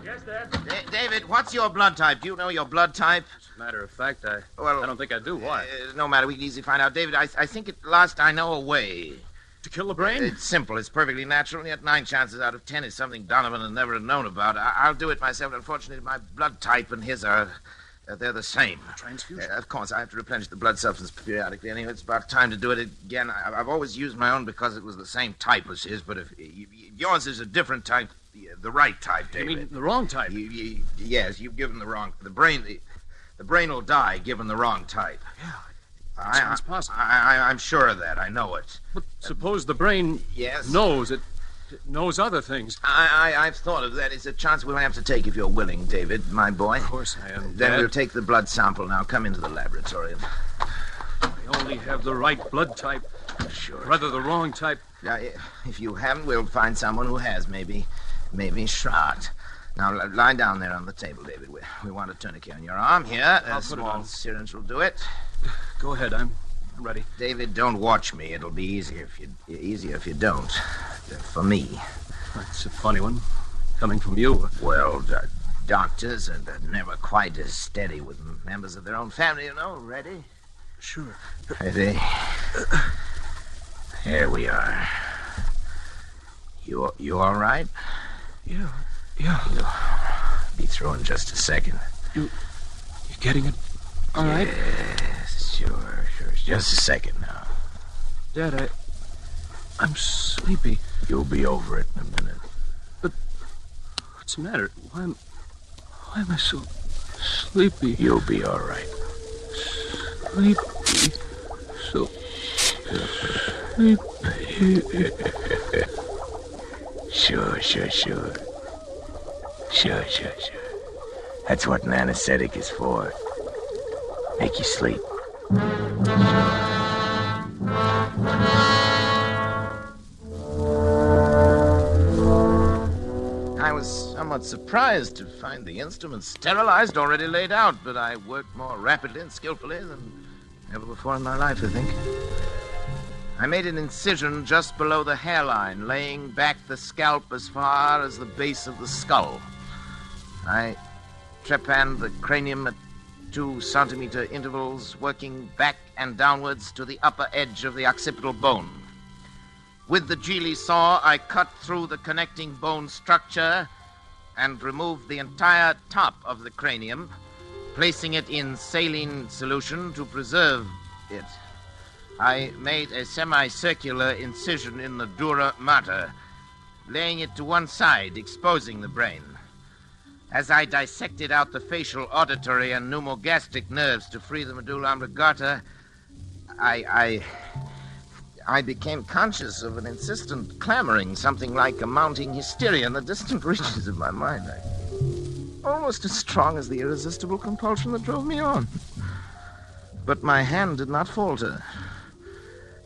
Yes, Dad? David, what's your blood type? Do you know your blood type? As a matter of fact, I don't think I do. Why? No matter. We can easily find out. David, I think at last I know a way. To kill the brain? It's simple. It's perfectly natural, and yet 9 chances out of 10 is something Donovan has never known about. I'll do it myself. Unfortunately, my blood type and his are... they're the same. Transfusion? Of course, I have to replenish the blood substance periodically. Anyway, it's about time to do it again. I've always used my own because it was the same type as his, but if yours is a different type, the right type, David. You mean the wrong type? Yes, you've given the wrong... The brain will die given the wrong type. Yeah, sounds possible. I'm sure of that. I know it. But suppose the brain knows it knows other things. I've thought of that. It's a chance we'll have to take if you're willing, David, my boy. Of course I am. Then Dad. we'll take the blood sample now. Come into the laboratory. I only have the right blood type. Sure. Rather the wrong type. If you haven't, we'll find someone who has. Maybe Schrott. Now, lie down there on the table, David. We want a tourniquet on your arm here. I'll A put it small on. syringe will do it. Go ahead. I'm ready. David, don't watch me. It'll be easier if you don't. For me. That's a funny one. Coming from you. Well, doctors are never quite as steady with members of their own family, you know. Ready? Sure. Ready? Here we are. You all right? Yeah. You'll be through in just a second. You getting it all right? Yes, sure. Just a second now. Dad, I'm sleepy. You'll be over it in a minute. But what's the matter? Why am I so sleepy? You'll be all right. Sleepy. So sleepy. Sure. That's what an anesthetic is for. Make you sleep. I was somewhat surprised to find the instruments sterilized, already laid out, but I worked more rapidly and skillfully than ever before in my life, I think. I made an incision just below the hairline, laying back the scalp as far as the base of the skull. I trepanned the cranium at 2-centimeter intervals, working back and downwards to the upper edge of the occipital bone. With the Geely saw, I cut through the connecting bone structure and removed the entire top of the cranium, placing it in saline solution to preserve it. I made a semicircular incision in the dura mater, laying it to one side, exposing the brain. As I dissected out the facial, auditory, and pneumogastric nerves to free the medulla oblongata, I became conscious of an insistent clamoring, something like a mounting hysteria in the distant reaches of my mind. Almost as strong as the irresistible compulsion that drove me on. But my hand did not falter.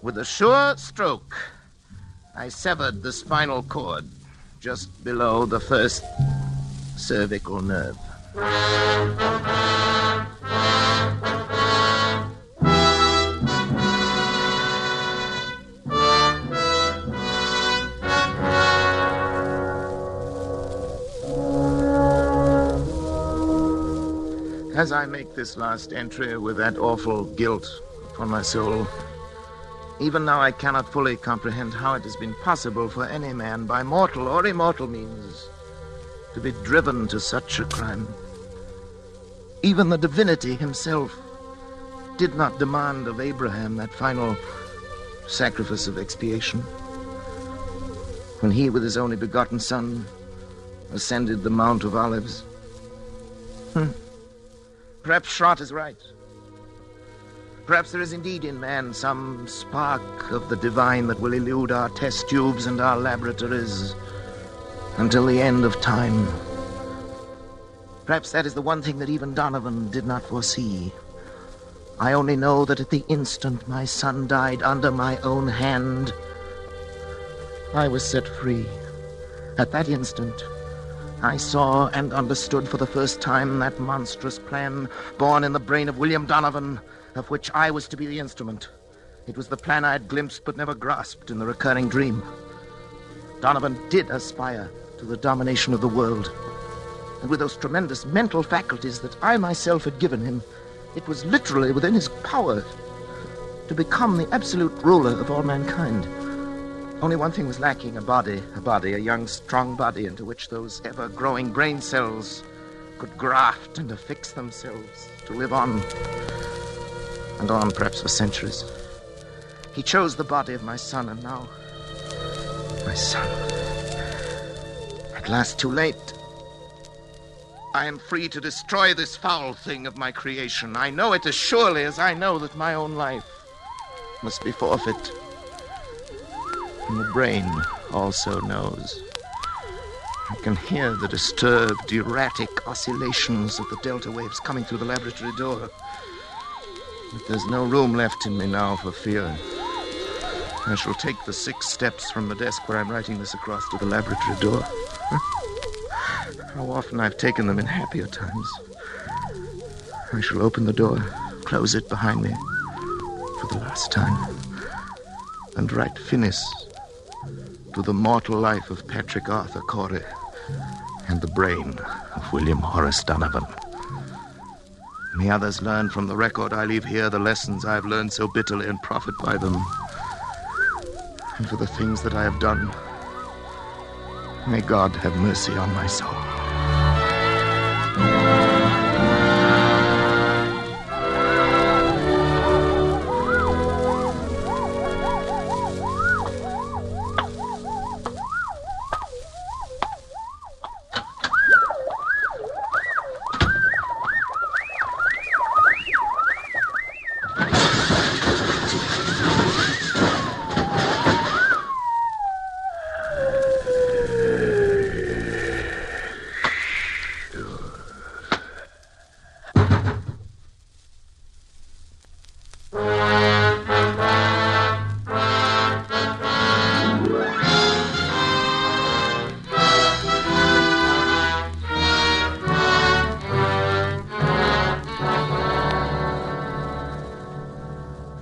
With a sure stroke, I severed the spinal cord just below the first cervical nerve. As I make this last entry with that awful guilt upon my soul, even now I cannot fully comprehend how it has been possible for any man, by mortal or immortal means, to be driven to such a crime. Even the divinity himself did not demand of Abraham that final sacrifice of expiation. When he, with his only begotten son, ascended the Mount of Olives. Perhaps Schrott is right. Perhaps there is indeed in man some spark of the divine that will elude our test tubes and our laboratories until the end of time. Perhaps that is the one thing that even Donovan did not foresee. I only know that at the instant my son died under my own hand, I was set free. At that instant, I saw and understood for the first time that monstrous plan born in the brain of William Donovan, of which I was to be the instrument. It was the plan I had glimpsed but never grasped in the recurring dream. Donovan did aspire to the domination of the world. And with those tremendous mental faculties that I myself had given him, it was literally within his power to become the absolute ruler of all mankind. Only one thing was lacking, a young, strong body into which those ever-growing brain cells could graft and affix themselves to live on, and on perhaps for centuries. He chose the body of my son, and now, my son, at last too late. I am free to destroy this foul thing of my creation. I know it as surely as I know that my own life must be forfeit. And the brain also knows. I can hear the disturbed, erratic oscillations of the delta waves coming through the laboratory door. But there's no room left in me now for fear. I shall take the 6 steps from the desk where I'm writing this across to the laboratory door. How often I've taken them in happier times. I shall open the door, close it behind me for the last time, and write finis to the mortal life of Patrick Arthur Corey and the brain of William Horace Donovan. May others learn from the record I leave here the lessons I have learned so bitterly and profit by them. And for the things that I have done, may God have mercy on my soul.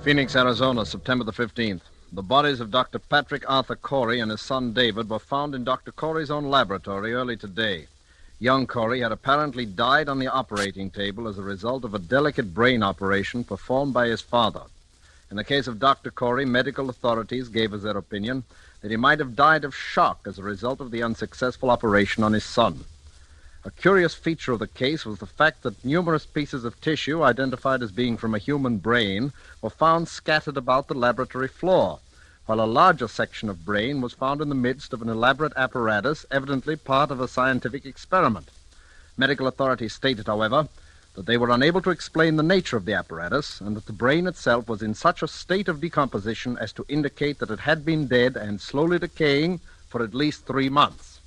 Phoenix, Arizona, September the 15th. The bodies of Dr. Patrick Arthur Corey and his son David were found in Dr. Corey's own laboratory early today. Young Corey had apparently died on the operating table as a result of a delicate brain operation performed by his father. In the case of Dr. Corey, medical authorities gave as their opinion that he might have died of shock as a result of the unsuccessful operation on his son. A curious feature of the case was the fact that numerous pieces of tissue identified as being from a human brain were found scattered about the laboratory floor, while a larger section of brain was found in the midst of an elaborate apparatus, evidently part of a scientific experiment. Medical authorities stated, however, that they were unable to explain the nature of the apparatus and that the brain itself was in such a state of decomposition as to indicate that it had been dead and slowly decaying for at least 3 months.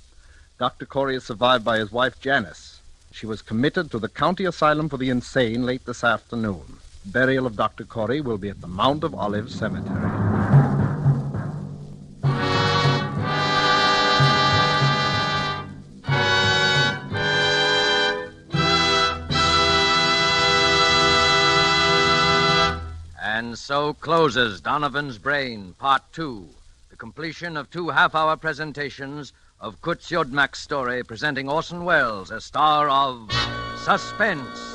Dr. Corey is survived by his wife, Janice. She was committed to the County Asylum for the Insane late this afternoon. Burial of Dr. Corey will be at the Mount of Olives Cemetery. And so closes Donovan's Brain, Part 2, the completion of 2 half-hour presentations of Kutz Yodmak's story, presenting Orson Welles as star of Suspense.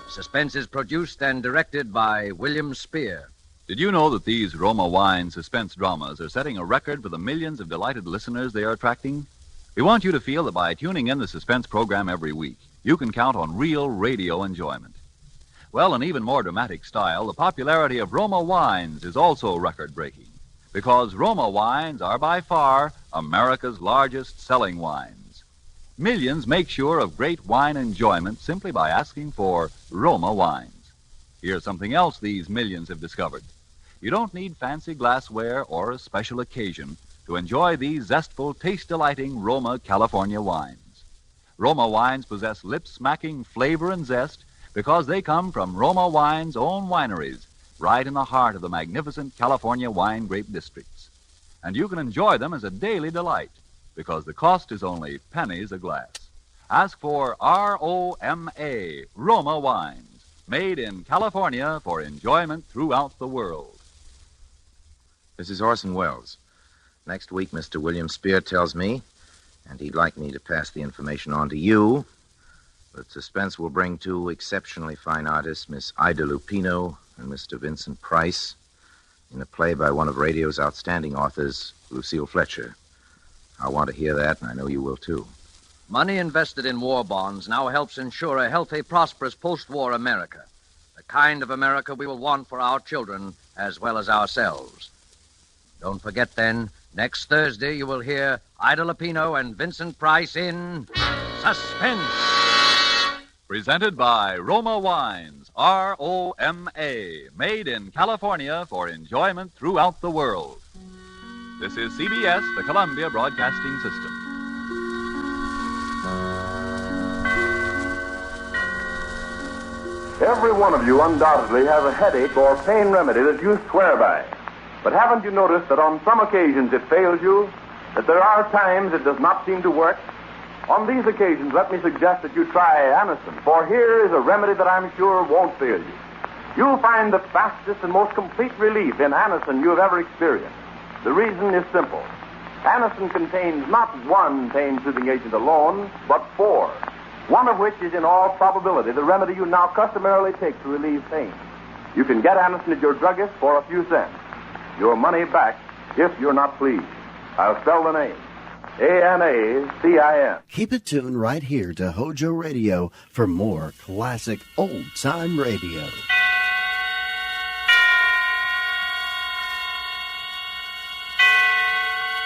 Suspense is produced and directed by William Spear. Did you know that these Roma Wine suspense dramas are setting a record for the millions of delighted listeners they are attracting? We want you to feel that by tuning in the Suspense program every week, you can count on real radio enjoyment. Well, in even more dramatic style, the popularity of Roma Wines is also record-breaking, because Roma Wines are by far America's largest selling wines. Millions make sure of great wine enjoyment simply by asking for Roma Wines. Here's something else these millions have discovered. You don't need fancy glassware or a special occasion to enjoy these zestful, taste-delighting Roma California wines. Roma wines possess lip-smacking flavor and zest because they come from Roma Wine's own wineries, right in the heart of the magnificent California wine grape districts. And you can enjoy them as a daily delight because the cost is only pennies a glass. Ask for R-O-M-A, Roma Wines, made in California for enjoyment throughout the world. This is Orson Welles. Next week, Mr. William Spear tells me, and he'd like me to pass the information on to you, that Suspense will bring two exceptionally fine artists, Miss Ida Lupino and Mr. Vincent Price, in a play by one of radio's outstanding authors, Lucille Fletcher. I want to hear that, and I know you will, too. Money invested in war bonds now helps ensure a healthy, prosperous post-war America. The kind of America we will want for our children as well as ourselves. Don't forget, then, next Thursday you will hear Ida Lupino and Vincent Price in Suspense. Presented by Roma Wines, R-O-M-A, made in California for enjoyment throughout the world. This is CBS, the Columbia Broadcasting System. Every one of you undoubtedly has a headache or pain remedy that you swear by. But haven't you noticed that on some occasions it fails you? That there are times it does not seem to work? On these occasions, let me suggest that you try Anacin, for here is a remedy that I'm sure won't fail you. You'll find the fastest and most complete relief in Anacin you have ever experienced. The reason is simple. Anacin contains not one pain-soothing agent alone, but four, one of which is in all probability the remedy you now customarily take to relieve pain. You can get Anacin at your druggist for a few cents. Your money back if you're not pleased. I'll spell the name. A-N-A-C-I-N. Keep it tuned right here to HOJO Radio for more classic old-time radio.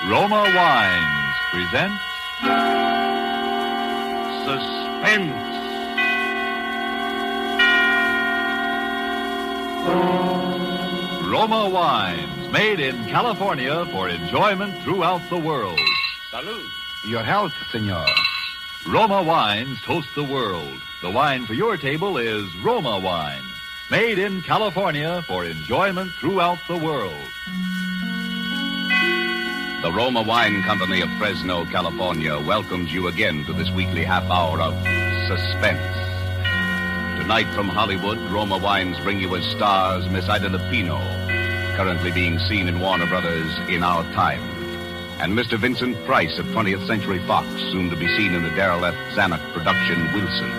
Roma Wines present Suspense. Roma Wines, made in California for enjoyment throughout the world. Salud. Your health, senor. Roma Wines toast the world. The wine for your table is Roma Wine, made in California for enjoyment throughout the world. The Roma Wine Company of Fresno, California, welcomes you again to this weekly half hour of Suspense. Tonight from Hollywood, Roma Wines bring you as stars Miss Ida Lupino, currently being seen in Warner Brothers In Our Time, and Mr. Vincent Price of 20th Century Fox, soon to be seen in the derelict Zanuck production Wilson.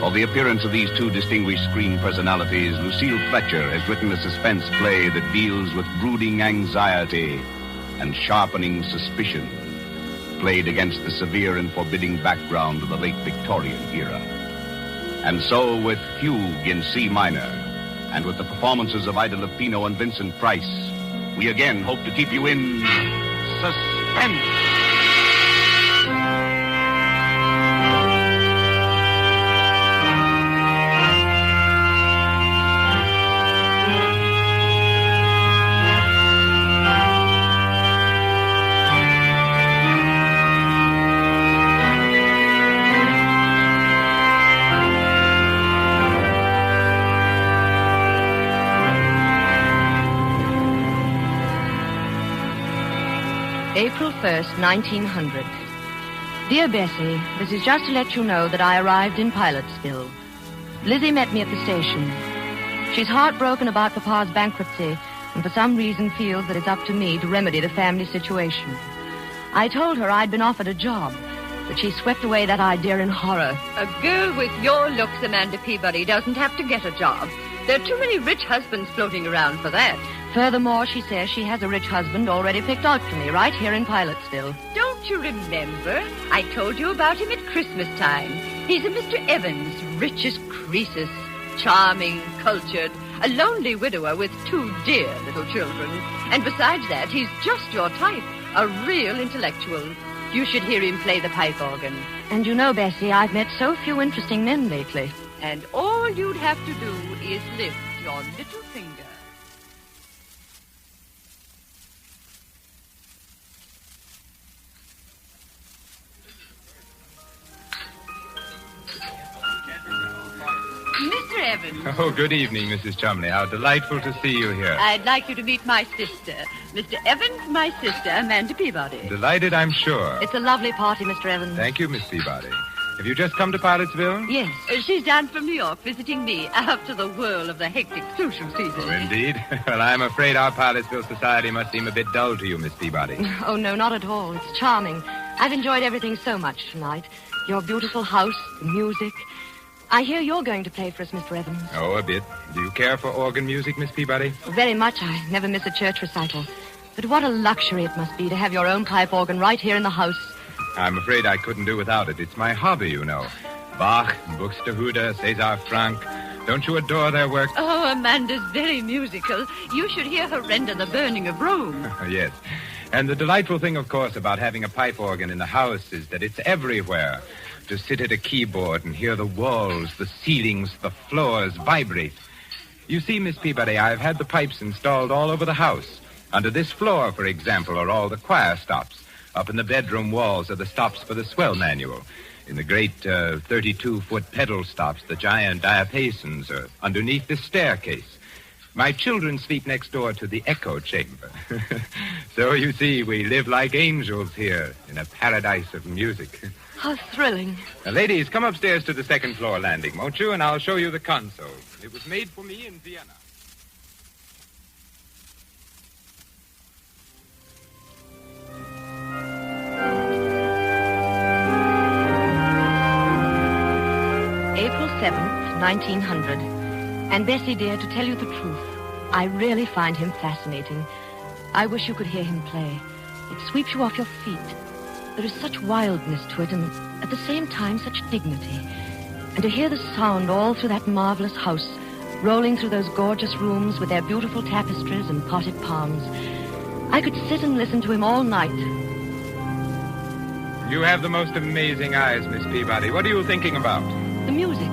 For the appearance of these two distinguished screen personalities, Lucille Fletcher has written a suspense play that deals with brooding anxiety and sharpening suspicion, played against the severe and forbidding background of the late Victorian era. And so with Fugue in C-Minor, and with the performances of Ida Lupino and Vincent Price, we again hope to keep you in suspense. April 1st, 1900. Dear Bessie, this is just to let you know that I arrived in Pilotsville. Lizzie met me at the station. She's heartbroken about Papa's bankruptcy and for some reason feels that it's up to me to remedy the family situation. I told her I'd been offered a job, but she swept away that idea in horror. A girl with your looks, Amanda Peabody, doesn't have to get a job. There are too many rich husbands floating around for that. Furthermore, she says she has a rich husband already picked out for me right here in Pilotsville. Don't you remember? I told you about him at Christmas time. He's a Mr. Evans, rich as Croesus, charming, cultured, a lonely widower with two dear little children. And besides that, he's just your type, a real intellectual. You should hear him play the pipe organ. And you know, Bessie, I've met so few interesting men lately. And all you'd have to do is lift your little finger. Mr. Evans. Oh, good evening, Mrs. Chumley. How delightful to see you here. I'd like you to meet my sister. Mr. Evans, my sister, Amanda Peabody. Delighted, I'm sure. It's a lovely party, Mr. Evans. Thank you, Miss Peabody. Have you just come to Pilotsville? Yes. She's down from New York visiting me after the whirl of the hectic social season. Oh, indeed. Well, I'm afraid our Pilotsville society must seem a bit dull to you, Miss Peabody. Oh, no, not at all. It's charming. I've enjoyed everything so much tonight. Your beautiful house, the music. I hear you're going to play for us, Mr. Evans. Oh, a bit. Do you care for organ music, Miss Peabody? Very much. I never miss a church recital. But what a luxury it must be to have your own pipe organ right here in the house. I'm afraid I couldn't do without it. It's my hobby, you know. Bach, Buxtehude, César Franck. Don't you adore their work? Oh, Amanda's very musical. You should hear her render the burning of Rome. Yes. And the delightful thing, of course, about having a pipe organ in the house is that it's everywhere. To sit at a keyboard and hear the walls, the ceilings, the floors vibrate. You see, Miss Peabody, I've had the pipes installed all over the house. Under this floor, for example, are all the choir stops. Up in the bedroom walls are the stops for the swell manual. In the great 32-foot pedal stops, the giant diapasons are underneath the staircase. My children sleep next door to the echo chamber. So, you see, we live like angels here in a paradise of music. How thrilling. Now, ladies, come upstairs to the second floor landing, won't you? And I'll show you the console. It was made for me in Vienna. April 7th, 1900. And Bessie, dear, to tell you the truth, I really find him fascinating. I wish you could hear him play. It sweeps you off your feet. There is such wildness to it, and at the same time, such dignity. And to hear the sound all through that marvelous house, rolling through those gorgeous rooms with their beautiful tapestries and potted palms. I could sit and listen to him all night. You have the most amazing eyes, Miss Peabody. What are you thinking about? The music.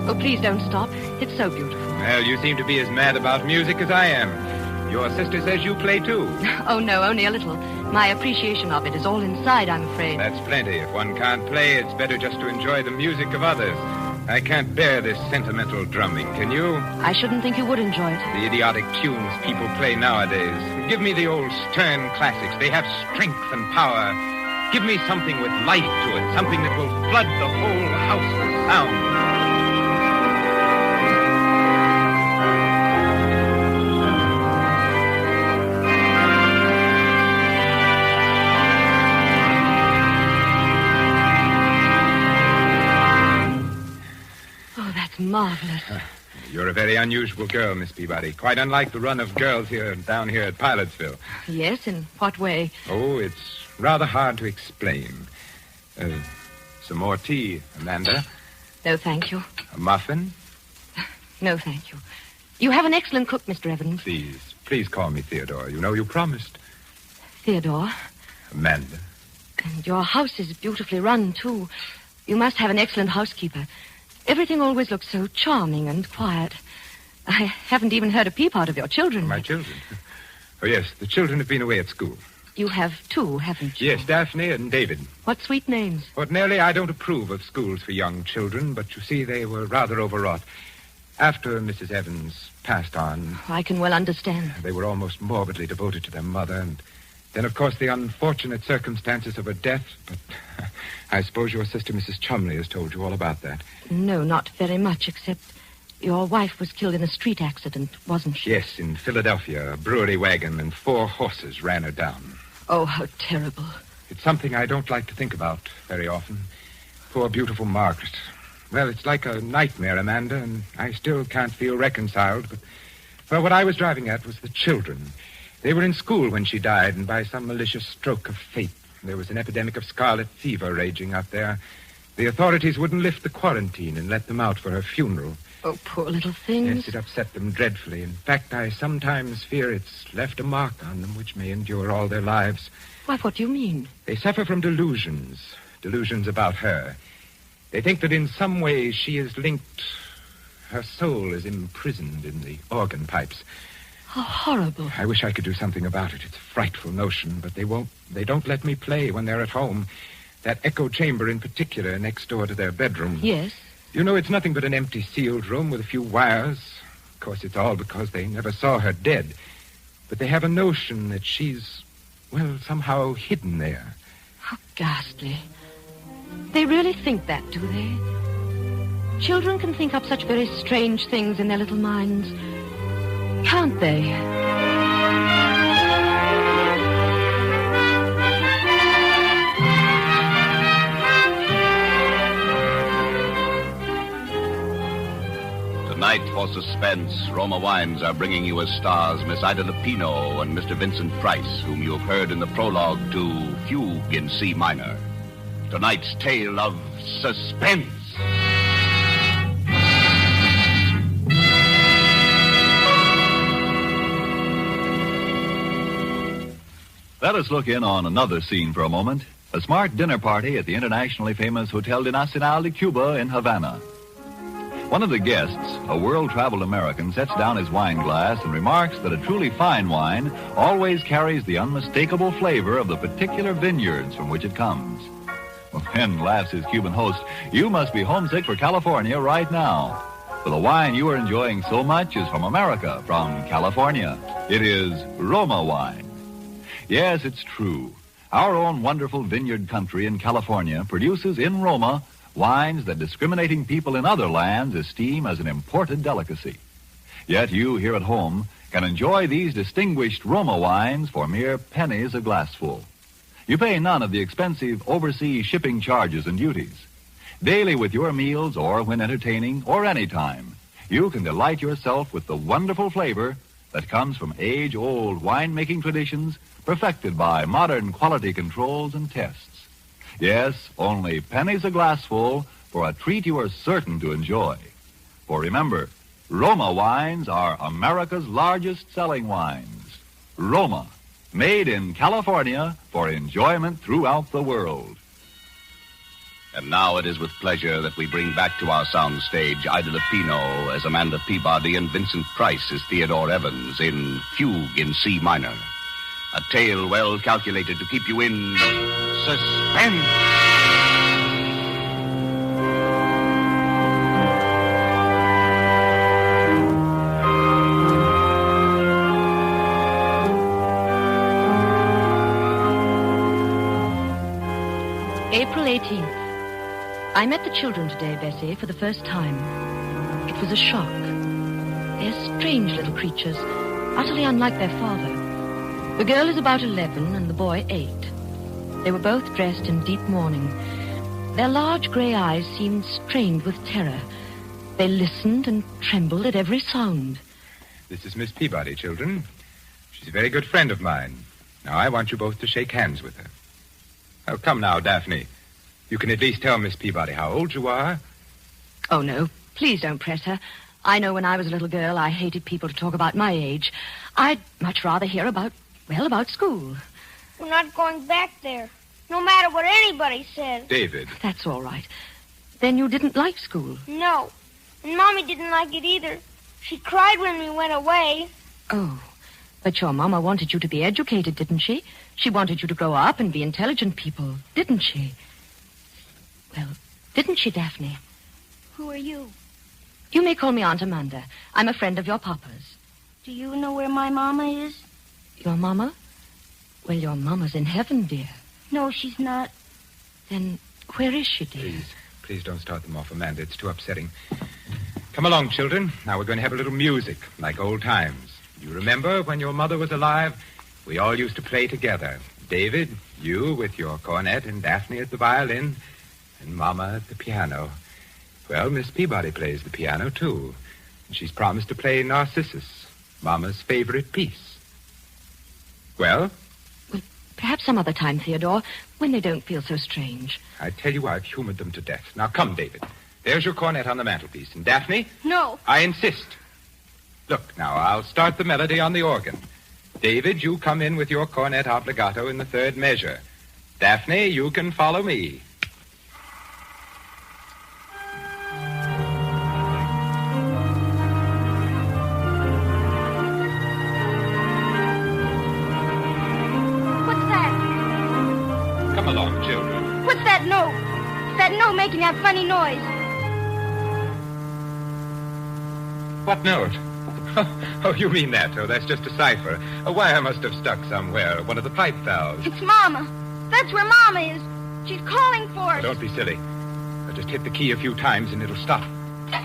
Oh, please don't stop. It's so beautiful. Well, you seem to be as mad about music as I am. Your sister says you play, too. Oh, no, only a little. My appreciation of it is all inside, I'm afraid. That's plenty. If one can't play, it's better just to enjoy the music of others. I can't bear this sentimental drumming, can you? I shouldn't think you would enjoy it. The idiotic tunes people play nowadays. Give me the old stern classics. They have strength and power. Give me something with life to it, something that will flood the whole house with sound. Marvelous. You're a very unusual girl, Miss Peabody. Quite unlike the run of girls down here at Pilotsville. Yes, in what way? Oh, it's rather hard to explain. Some more tea, Amanda? No, thank you. A muffin? No, thank you. You have an excellent cook, Mr. Evans. Please call me Theodore. You know you promised. Theodore? Amanda. And your house is beautifully run, too. You must have an excellent housekeeper. Everything always looks so charming and quiet. I haven't even heard a peep out of your children. My children? Oh, yes, the children have been away at school. You have two, haven't you? Yes, Daphne and David. What sweet names. Ordinarily, I don't approve of schools for young children, but you see, they were rather overwrought. After Mrs. Evans passed on... I can well understand. They were almost morbidly devoted to their mother, and then, of course, the unfortunate circumstances of her death, but I suppose your sister, Mrs. Chumley, has told you all about that. No, not very much, except your wife was killed in a street accident, wasn't she? Yes, in Philadelphia. A brewery wagon and 4 horses ran her down. Oh, how terrible. It's something I don't like to think about very often. Poor, beautiful Margaret. Well, it's like a nightmare, Amanda, and I still can't feel reconciled, but... Well, what I was driving at was the children. They were in school when she died, and by some malicious stroke of fate, there was an epidemic of scarlet fever raging out there. The authorities wouldn't lift the quarantine and let them out for her funeral. Oh, poor little things. Yes, it upset them dreadfully. In fact, I sometimes fear it's left a mark on them which may endure all their lives. What do you mean? They suffer from delusions about her. They think that in some way she is linked. Her soul is imprisoned in the organ pipes. How horrible. I wish I could do something about it. It's a frightful notion, but they won't. They don't let me play when they're at home. That echo chamber in particular, next door to their bedroom. Yes? You know, it's nothing but an empty sealed room with a few wires. Of course, it's all because they never saw her dead. But they have a notion that she's, well, somehow hidden there. How ghastly. They really think that, do they? Children can think up such very strange things in their little minds. Can't they? Tonight for Suspense, Roma Wines are bringing you as stars Miss Ida Lupino and Mr. Vincent Price, whom you have heard in the prologue to Fugue in C-Minor. Tonight's tale of suspense. Let us look in on another scene for a moment. A smart dinner party at the internationally famous Hotel de Nacional de Cuba in Havana. One of the guests, a world-traveled American, sets down his wine glass and remarks that a truly fine wine always carries the unmistakable flavor of the particular vineyards from which it comes. Well, then, laughs his Cuban host, you must be homesick for California right now. For the wine you are enjoying so much is from America, from California. It is Roma wine. Yes, it's true. Our own wonderful vineyard country in California produces in Roma wines that discriminating people in other lands esteem as an imported delicacy. Yet you here at home can enjoy these distinguished Roma wines for mere pennies a glassful. You pay none of the expensive overseas shipping charges and duties. Daily with your meals or when entertaining or any time, you can delight yourself with the wonderful flavor that comes from age-old winemaking traditions perfected by modern quality controls and tests. Yes, only pennies a glassful for a treat you are certain to enjoy. For remember, Roma wines are America's largest selling wines. Roma, made in California for enjoyment throughout the world. And now it is with pleasure that we bring back to our soundstage Ida Lupino as Amanda Peabody and Vincent Price as Theodore Evans in Fugue in C-Minor. A tale well calculated to keep you in suspense. April 18th. I met the children today, Bessie, for the first time. It was a shock. They're strange little creatures, utterly unlike their father. The girl is about 11 and the boy 8. They were both dressed in deep mourning. Their large gray eyes seemed strained with terror. They listened and trembled at every sound. This is Miss Peabody, children. She's a very good friend of mine. Now, I want you both to shake hands with her. Oh, come now, Daphne. You can at least tell Miss Peabody how old you are. Oh, no. Please don't press her. I know when I was a little girl, I hated people to talk about my age. I'd much rather hear about school. We're not going back there, no matter what anybody says. David. That's all right. Then you didn't like school? No. And Mommy didn't like it either. She cried when we went away. Oh. But your Mama wanted you to be educated, didn't she? She wanted you to grow up and be intelligent people, didn't she? Well, didn't she, Daphne? Who are you? You may call me Aunt Amanda. I'm a friend of your Papa's. Do you know where my Mama is? Your Mama? Well, your Mama's in heaven, dear. No, she's not. Then where is she, dear? Please don't start them off, Amanda. It's too upsetting. Come along, children. Now we're going to have a little music, like old times. You remember when your mother was alive? We all used to play together. David, you with your cornet and Daphne at the violin, and Mama at the piano. Well, Miss Peabody plays the piano, too. And she's promised to play Narcissus, Mama's favorite piece. Well? Well, perhaps some other time, Theodore, when they don't feel so strange. I tell you, I've humored them to death. Now, come, David. There's your cornet on the mantelpiece. And Daphne? No. I insist. Look, now, I'll start the melody on the organ. David, you come in with your cornet obbligato in the third measure. Daphne, you can follow me. along, children. What's that note? That note making that funny noise. What note? Oh, you mean that? Oh, that's just a cipher. A wire must have stuck somewhere. One of the pipe valves. It's Mama. That's where Mama is. She's calling for us. Don't be silly. I'll just hit the key a few times and it'll stop.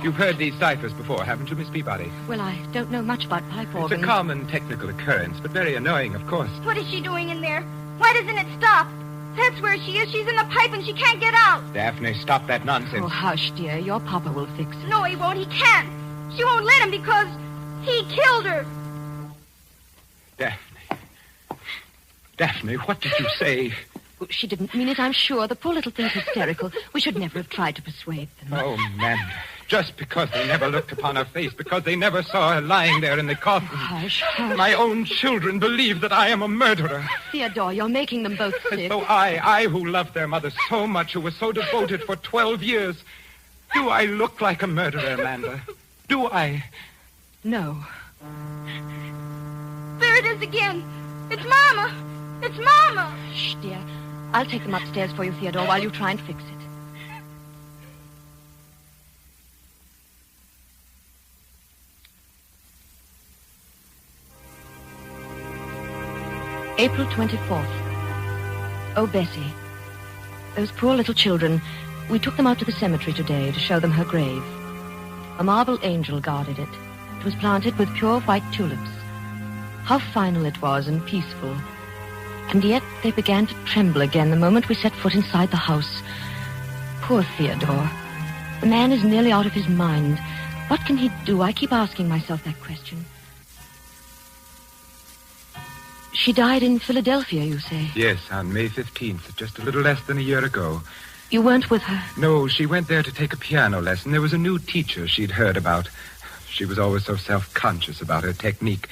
You've heard these ciphers before, haven't you, Miss Peabody? Well, I don't know much about pipe organs. It's a common technical occurrence, but very annoying, of course. What is she doing in there? Why doesn't it stop? That's where she is. She's in the pipe and she can't get out. Daphne, stop that nonsense. Oh, hush, dear. Your papa will fix it. No, he won't. He can't. She won't let him because he killed her. Daphne, what did you say? She didn't mean it, I'm sure. The poor little thing's hysterical. We should never have tried to persuade them. Oh, Amanda. Just because they never looked upon her face, because they never saw her lying there in the coffin. Hush. My own children believe that I am a murderer. Theodore, you're making them both sick. So I who loved their mother so much, who was so devoted for 12 years, do I look like a murderer, Amanda? Do I? No. There it is again. It's Mama. It's Mama. Shh, dear. I'll take them upstairs for you, Theodore, while you try and fix it. April 24th. Oh, Bessie. Those poor little children. We took them out to the cemetery today to show them her grave. A marble angel guarded it. It was planted with pure white tulips. How final it was and peaceful. And yet they began to tremble again the moment we set foot inside the house. Poor Theodore. The man is nearly out of his mind. What can he do? I keep asking myself that question. She died in Philadelphia, you say? Yes, on May 15th, just a little less than a year ago. You weren't with her? No, she went there to take a piano lesson. There was a new teacher she'd heard about. She was always so self-conscious about her technique.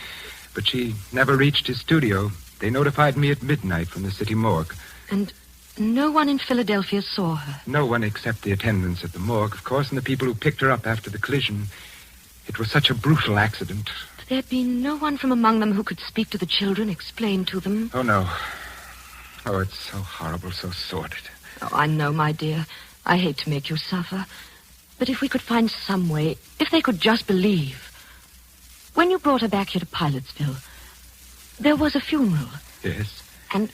But she never reached his studio. They notified me at midnight from the city morgue. And no one in Philadelphia saw her? No one except the attendants at the morgue, of course, and the people who picked her up after the collision. It was such a brutal accident. There'd been no one from among them who could speak to the children, explain to them? Oh, no. Oh, it's so horrible, so sordid. Oh, I know, my dear. I hate to make you suffer. But if we could find some way, if they could just believe. When you brought her back here to Pilotsville, there was a funeral. Yes. And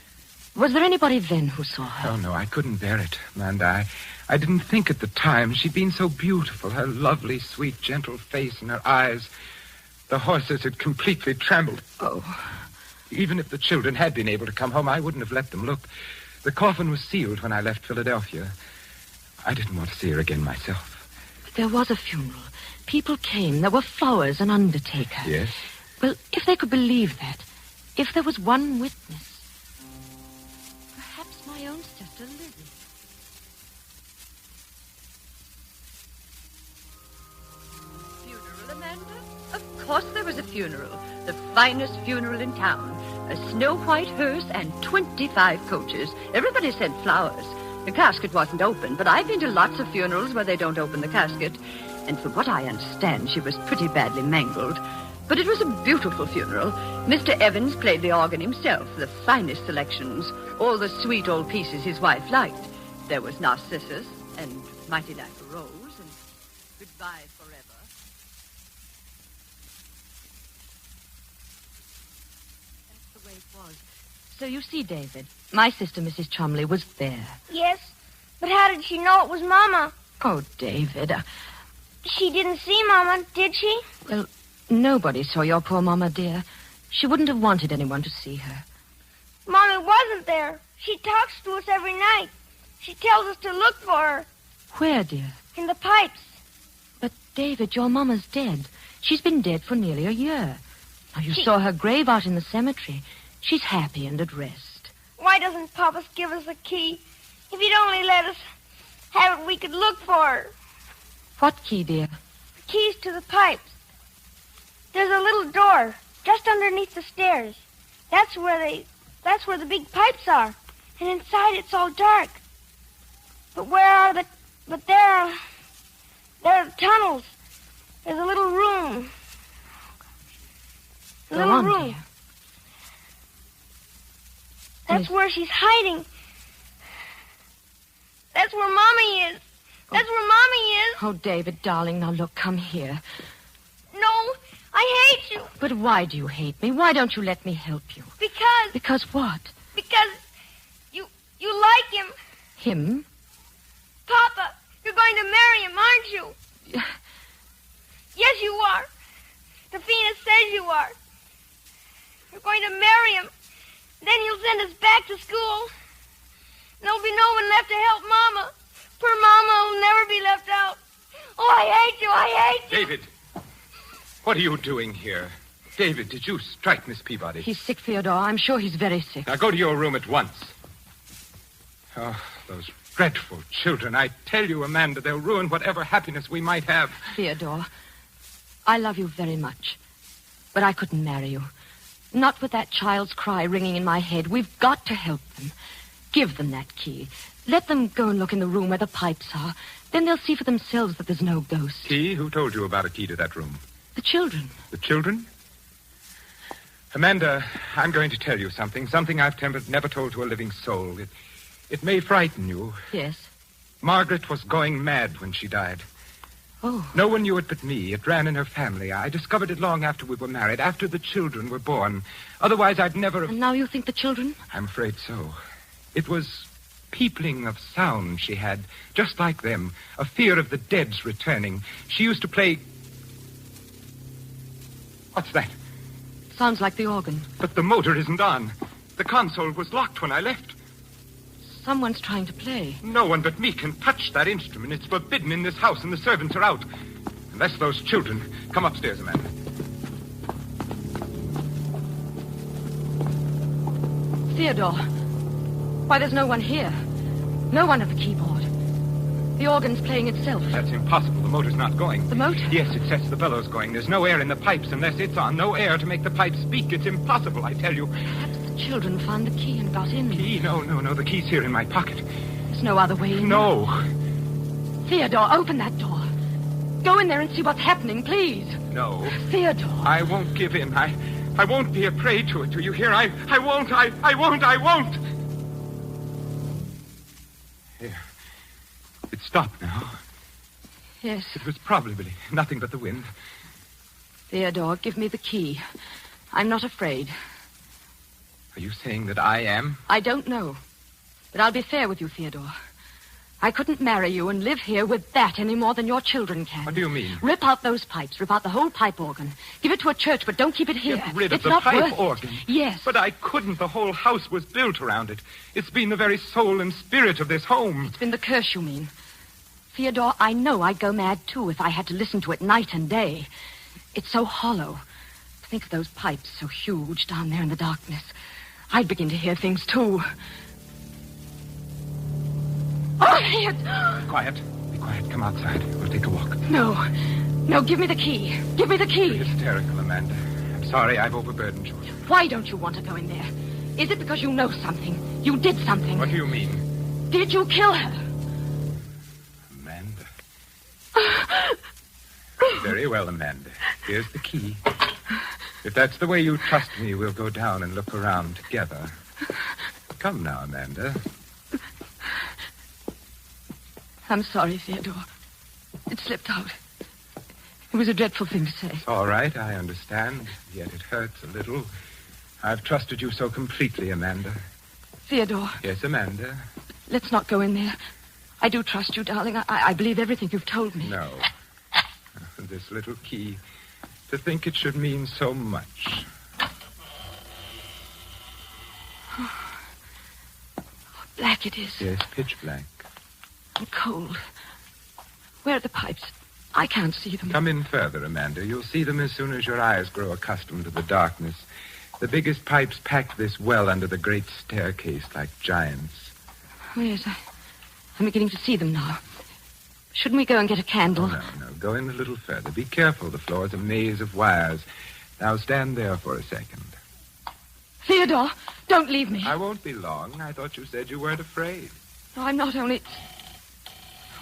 was there anybody then who saw her? Oh, no, I couldn't bear it, Amanda. I didn't think at the time. She'd been so beautiful. Her lovely, sweet, gentle face and her eyes. The horses had completely trembled. Oh. Even if the children had been able to come home, I wouldn't have let them look. The coffin was sealed when I left Philadelphia. I didn't want to see her again myself. But there was a funeral. People came. There were flowers, an undertaker. Yes? Well, if they could believe that, if there was one witness. Perhaps my own sister, Lizzie. Funeral, Amanda? Of course there was a funeral. The finest funeral in town. A snow-white hearse and 25 coaches. Everybody sent flowers. The casket wasn't open, but I've been to lots of funerals where they don't open the casket. And from what I understand, she was pretty badly mangled. But it was a beautiful funeral. Mr. Evans played the organ himself, the finest selections. All the sweet old pieces his wife liked. There was Narcissus and Mighty Like a Rose and Goodbye Forever. That's the way it was. So you see, David, my sister, Mrs. Chumley, was there. Yes, but how did she know it was Mama? Oh, David. She didn't see Mama, did she? Well, nobody saw your poor Mama, dear. She wouldn't have wanted anyone to see her. Mommy wasn't there. She talks to us every night. She tells us to look for her. Where, dear? In the pipes. But, David, your Mama's dead. She's been dead for nearly a year. Now, you saw her grave out in the cemetery. She's happy and at rest. Why doesn't Papa give us a key? If he'd only let us have it, we could look for her. What key, dear? The keys to the pipes. There's a little door just underneath the stairs. That's where the big pipes are. And inside it's all dark. But there are the tunnels. There's a little room. A little room. Dear. That's where she's hiding. That's where Mommy is. That's where Mommy is. Oh, David, darling, now look, come here. No, I hate you. But why do you hate me? Why don't you let me help you? Because... Because what? Because you like him. Him? Papa, you're going to marry him, aren't you? Yes, you are. Tafina says you are. You're going to marry him. Then he'll send us back to school. There'll be no one left to help Mama. Poor Mama will never be left out. Oh, I hate you. I hate you. David, what are you doing here? David, did you strike Miss Peabody? He's sick, Theodore. I'm sure he's very sick. Now go to your room at once. Oh, those dreadful children. I tell you, Amanda, they'll ruin whatever happiness we might have. Theodore, I love you very much. But I couldn't marry you. Not with that child's cry ringing in my head. We've got to help them. Give them that key. Let them go and look in the room where the pipes are. Then they'll see for themselves that there's no ghost. Key? Who told you about a key to that room? The children. The children? Amanda, I'm going to tell you something I've never told to a living soul. It may frighten you. Yes. Margaret was going mad when she died. Oh. No one knew it but me. It ran in her family. I discovered it long after we were married, after the children were born. Otherwise, I'd never have... And now you think the children? I'm afraid so. It was peopling of sound she had, just like them. A fear of the dead's returning. She used to play... What's that? Sounds like the organ. But the motor isn't on. The console was locked when I left. Someone's trying to play. No one but me can touch that instrument. It's forbidden in this house, and the servants are out. Unless those children... Come upstairs, Amanda. Theodore. Why, there's no one here. No one at the keyboard. The organ's playing itself. That's impossible. The motor's not going. The motor? Yes, it sets the bellows going. There's no air in the pipes unless it's on. No air to make the pipes speak. It's impossible, I tell you. Perhaps the children found the key and got in. Key? No. The key's here in my pocket. There's no other way in. No. Theodore, open that door. Go in there and see what's happening, please. No. Theodore. I won't give in. I won't be a prey to it. Do you hear? I won't. Here. It's stopped now. Yes. It was probably nothing but the wind. Theodore, give me the key. I'm not afraid. Are you saying that I am? I don't know. But I'll be fair with you, Theodore. I couldn't marry you and live here with that any more than your children can. What do you mean? Rip out those pipes. Rip out the whole pipe organ. Give it to a church, but don't keep it here. Get rid of it's the not pipe worth organ? It. Yes. But I couldn't. The whole house was built around it. It's been the very soul and spirit of this home. It's been the curse, you mean. Theodore, I know I'd go mad, too, if I had to listen to it night and day. It's so hollow. Think of those pipes so huge down there in the darkness. I'd begin to hear things, too. Oh, Be quiet. Be quiet. Come outside. We'll take a walk. No, give me the key. Give me the key. You're hysterical, Amanda. I'm sorry I've overburdened you. Why don't you want to go in there? Is it because you know something? You did something? What do you mean? Did you kill her? Amanda. Very well, Amanda. Here's the key. If that's the way you trust me, we'll go down and look around together. Come now, Amanda. I'm sorry, Theodore. It slipped out. It was a dreadful thing to say. It's all right, I understand. Yet it hurts a little. I've trusted you so completely, Amanda. Theodore. Yes, Amanda. Let's not go in there. I do trust you, darling. I believe everything you've told me. No. This little key. To think it should mean so much. How black it is. Yes, pitch black. And cold. Where are the pipes? I can't see them. Come in further, Amanda. You'll see them as soon as your eyes grow accustomed to the darkness. The biggest pipes packed this well under the great staircase like giants. Oh, yes, I'm beginning to see them now. Shouldn't we go and get a candle? Oh, no. Go in a little further. Be careful. The floor's a maze of wires. Now stand there for a second. Theodore, don't leave me. I won't be long. I thought you said you weren't afraid. No, I'm not only...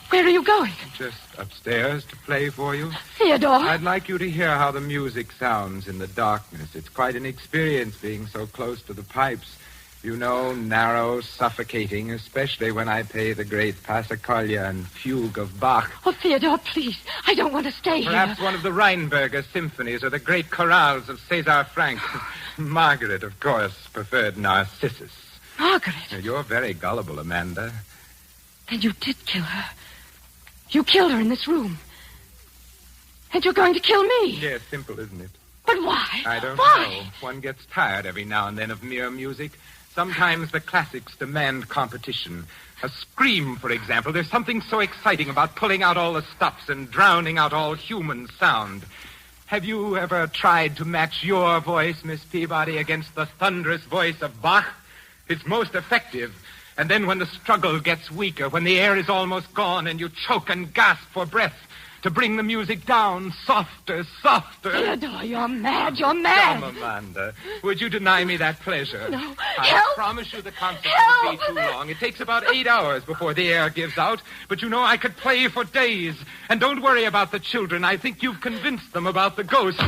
Where are you going? Just upstairs to play for you. Theodore! I'd like you to hear how the music sounds in the darkness. It's quite an experience being so close to the pipes. You know, narrow, suffocating, especially when I play the great Passacaglia and Fugue of Bach. Oh, Theodore, please. I don't want to stay Perhaps here. one of the Rheinberger symphonies or the great chorales of César Franck. Margaret, of course, preferred Narcissus. Margaret? You're very gullible, Amanda. Then you did kill her. You killed her in this room. And you're going to kill me. Yes, simple, isn't it? But why? I don't Why? know. One gets tired every now and then of mere music. Sometimes the classics demand competition. A scream, for example. There's something so exciting about pulling out all the stops and drowning out all human sound. Have you ever tried to match your voice, Miss Peabody, against the thunderous voice of Bach? It's most effective. And then when the struggle gets weaker, when the air is almost gone and you choke and gasp for breath, to bring the music down softer, softer. Theodore, you're mad. You're mad. Come, Amanda. Would you deny me that pleasure? No. I Help. promise you the concert Help. won't be too long. It takes about 8 hours before the air gives out. But you know, I could play for days. And don't worry about the children. I think you've convinced them about the ghost.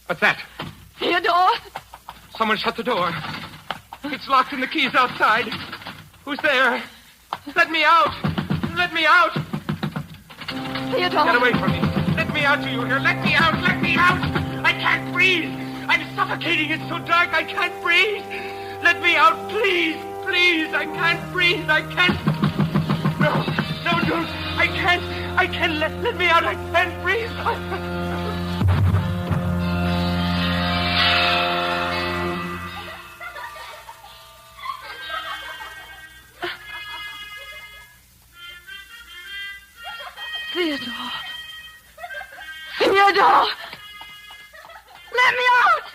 What's that? Theodore. Someone shut the door. It's locked and the key's outside. Who's there? Let me out. Let me out. Theodore. Get away from me. Let me out, do you hear? Let me out. Let me out. I can't breathe. I'm suffocating. It's so dark. I can't breathe. Let me out, please. Please. I can't breathe. I can't. No. No, don't. I can't. I can't. Let me out. I can't breathe. Theodore. Theodore! Let me out!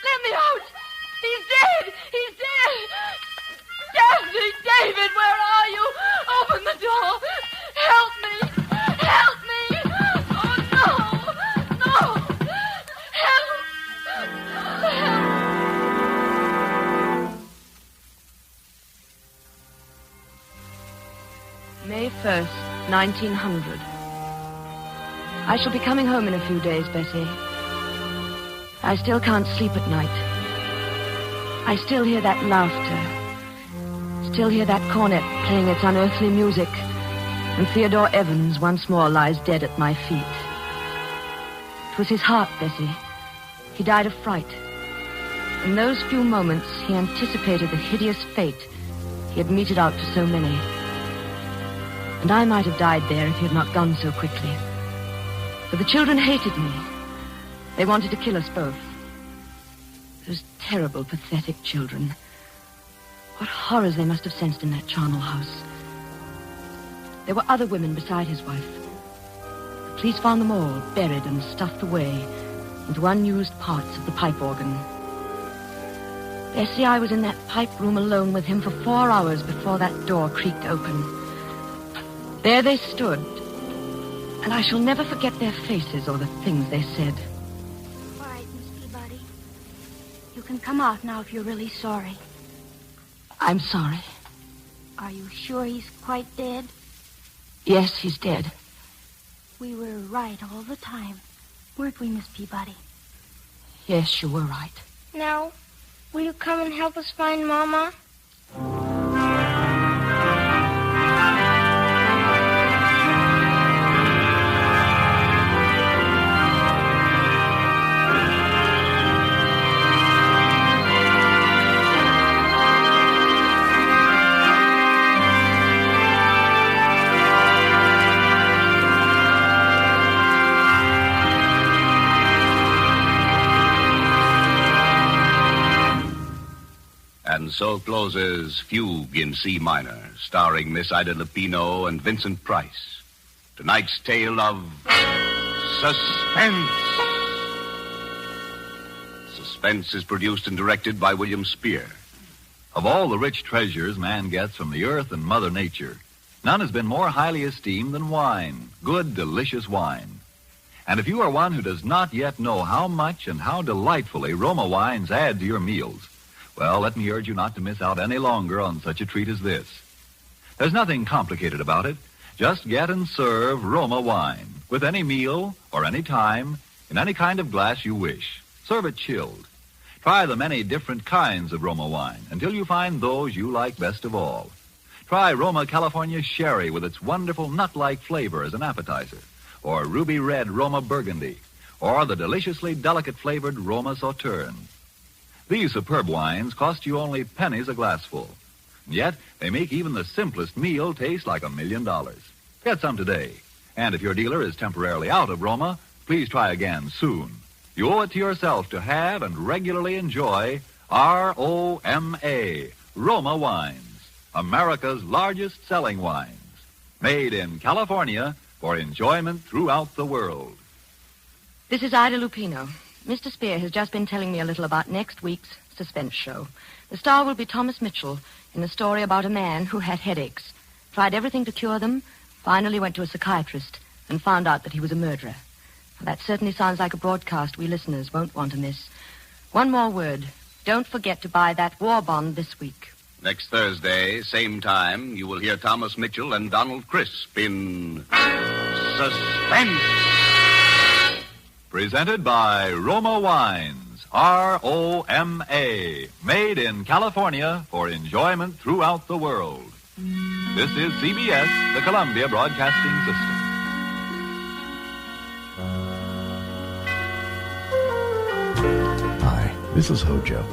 Let me out! He's dead! He's dead! Daphne, David, where are you? Open the door! Help me! Help me! Oh, no! No! Help! Help! May 1st, 1900. I shall be coming home in a few days, Bessie. I still can't sleep at night. I still hear that laughter. Still hear that cornet playing its unearthly music. And Theodore Evans once more lies dead at my feet. It was his heart, Bessie. He died of fright. In those few moments, he anticipated the hideous fate he had meted out to so many. And I might have died there if he had not gone so quickly. For the children hated me. They wanted to kill us both. Those terrible, pathetic children. What horrors they must have sensed in that charnel house. There were other women beside his wife. The police found them all buried and stuffed away into unused parts of the pipe organ. Bessie, I was in that pipe room alone with him for 4 hours before that door creaked open. There they stood, and I shall never forget their faces or the things they said. All right, Miss Peabody. You can come out now if you're really sorry. I'm sorry. Are you sure he's quite dead? Yes, he's dead. We were right all the time, weren't we, Miss Peabody? Yes, you were right. Now, will you come and help us find Mama? And so closes Fugue in C-Minor, starring Miss Ida Lupino and Vincent Price. Tonight's tale of Suspense. Suspense is produced and directed by William Spear. Of all the rich treasures man gets from the earth and Mother Nature, none has been more highly esteemed than wine, good, delicious wine. And if you are one who does not yet know how much and how delightfully Roma wines add to your meals, well, let me urge you not to miss out any longer on such a treat as this. There's nothing complicated about it. Just get and serve Roma wine with any meal or any time in any kind of glass you wish. Serve it chilled. Try the many different kinds of Roma wine until you find those you like best of all. Try Roma California Sherry with its wonderful nut-like flavor as an appetizer, or Ruby Red Roma Burgundy, or the deliciously delicate-flavored Roma Sauterne. These superb wines cost you only pennies a glassful. Yet, they make even the simplest meal taste like $1 million. Get some today. And if your dealer is temporarily out of Roma, please try again soon. You owe it to yourself to have and regularly enjoy R-O-M-A, Roma Wines, America's largest selling wines. Made in California for enjoyment throughout the world. This is Ida Lupino. Mr. Spear has just been telling me a little about next week's Suspense show. The star will be Thomas Mitchell in a story about a man who had headaches, tried everything to cure them, finally went to a psychiatrist, and found out that he was a murderer. That certainly sounds like a broadcast we listeners won't want to miss. One more word. Don't forget to buy that war bond this week. Next Thursday, same time, you will hear Thomas Mitchell and Donald Crisp in Suspense. Presented by Roma Wines, R-O-M-A, made in California for enjoyment throughout the world. This is CBS, the Columbia Broadcasting System. Hi, this is HOJO.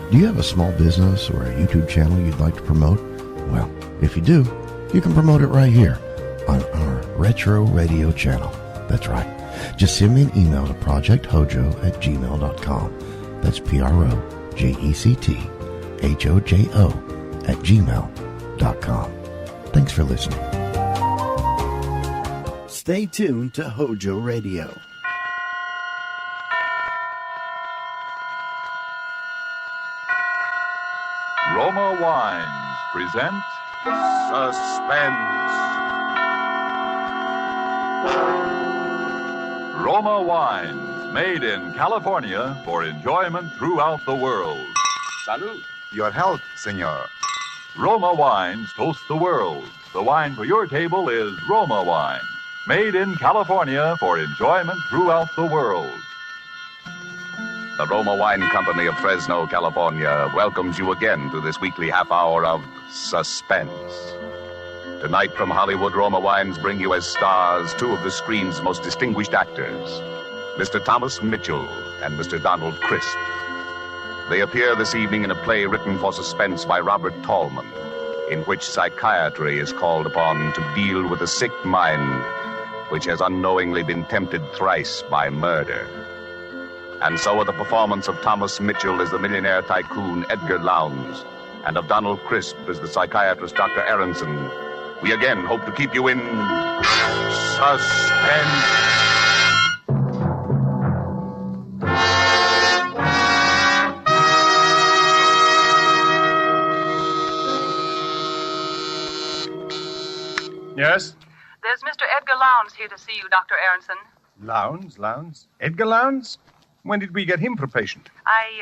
Do you have a small business or a YouTube channel you'd like to promote? Well, if you do, you can promote it right here on our Retro Radio channel. That's right. Just send me an email to projecthojo@gmail.com. That's projecthojo@gmail.com. Thanks for listening. Stay tuned to HOJO Radio. Roma Wines present Suspense. Roma Wines, made in California for enjoyment throughout the world. Salud. Your health, senor. Roma Wines toast the world. The wine for your table is Roma Wine, made in California for enjoyment throughout the world. The Roma Wine Company of Fresno, California, welcomes you again to this weekly half hour of Suspense. Tonight from Hollywood, Roma Wines bring you as stars two of the screen's most distinguished actors, Mr. Thomas Mitchell and Mr. Donald Crisp. They appear this evening in a play written for suspense by Robert Tallman, in which psychiatry is called upon to deal with a sick mind which has unknowingly been tempted thrice by murder. And so are the performance of Thomas Mitchell as the millionaire tycoon Edgar Lowndes, and of Donald Crisp as the psychiatrist Dr. Aronson. We again hope to keep you in suspense. Yes? There's Mr. Edgar Lowndes here to see you, Dr. Aronson. Lowndes? Edgar Lowndes? When did we get him for patient? I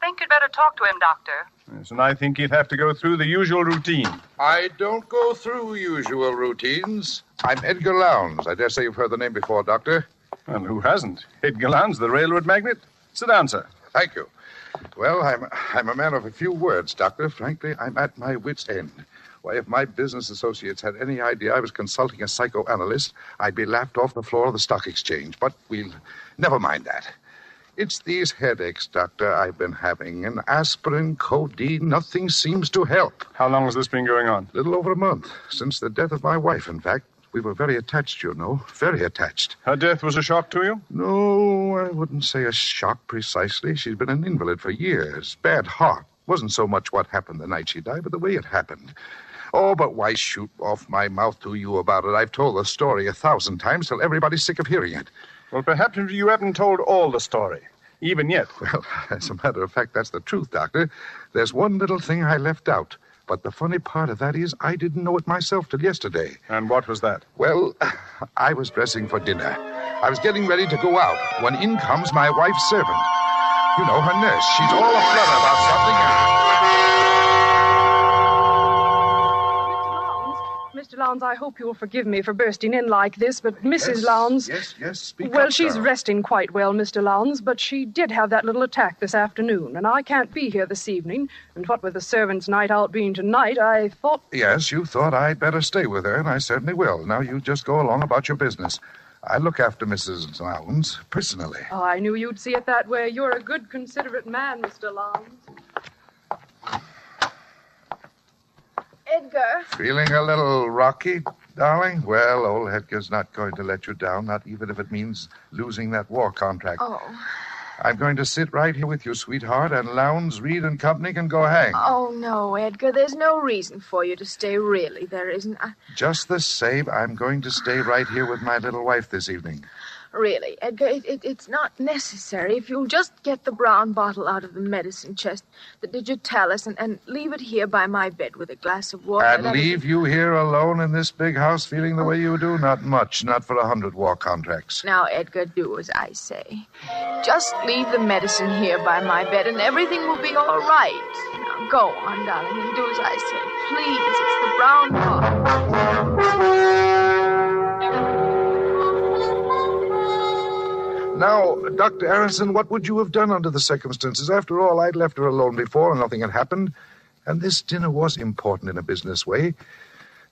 think you'd better talk to him, Doctor. Yes, and I think he'd have to go through the usual routine. I don't go through usual routines. I'm Edgar Lowndes. I dare say you've heard the name before, Doctor. Well, who hasn't? Edgar Lowndes, the railroad magnate. Sit down, sir. Thank you. Well, I'm a man of a few words, Doctor. Frankly, I'm at my wit's end. Why, if my business associates had any idea I was consulting a psychoanalyst, I'd be laughed off the floor of the stock exchange. But we'll never mind that. It's these headaches, Doctor, I've been having. And aspirin, codeine, nothing seems to help. How long has this been going on? A little over a month. Since the death of my wife, in fact. We were very attached, you know. Very attached. Her death was a shock to you? No, I wouldn't say a shock precisely. She'd been an invalid for years. Bad heart. Wasn't so much what happened the night she died, but the way it happened. Oh, but why shoot off my mouth to you about it? I've told the story 1,000 times till everybody's sick of hearing it. Well, perhaps you haven't told all the story, even yet. Well, as a matter of fact, that's the truth, Doctor. There's one little thing I left out. But the funny part of that is I didn't know it myself till yesterday. And what was that? Well, I was dressing for dinner. I was getting ready to go out when in comes my wife's servant. You know, her nurse. She's all aflutter about something. Mr. Mr. Lowndes, I hope you'll forgive me for bursting in like this, but Mrs. Lowndes... Yes, speak Well, up, she's Sarah. resting quite well, Mr. Lowndes, but she did have that little attack this afternoon, and I can't be here this evening. And what with the servants' night out being tonight, I thought... Yes, you thought I'd better stay with her, and I certainly will. Now you just go along about your business. I look after Mrs. Lowndes personally. Oh, I knew you'd see it that way. You're a good, considerate man, Mr. Lowndes. Edgar. Feeling a little rocky, darling? Well, old Edgar's not going to let you down, not even if it means losing that war contract. Oh. I'm going to sit right here with you, sweetheart, and Lowndes, Reed, and company can go hang. Oh, no, Edgar. There's no reason for you to stay, really. There isn't. Just the same, I'm going to stay right here with my little wife this evening. Really, Edgar, it's not necessary. If you'll just get the brown bottle out of the medicine chest, the digitalis, and leave it here by my bed with a glass of water. And leave you here alone in this big house feeling the way you do? Not much, not for 100 war contracts. Now, Edgar, do as I say. Just leave the medicine here by my bed, and everything will be all right. Now, go on, darling, and do as I say. Please, it's the brown bottle. Now, Dr. Aronson, what would you have done under the circumstances? After all, I'd left her alone before and nothing had happened. And this dinner was important in a business way.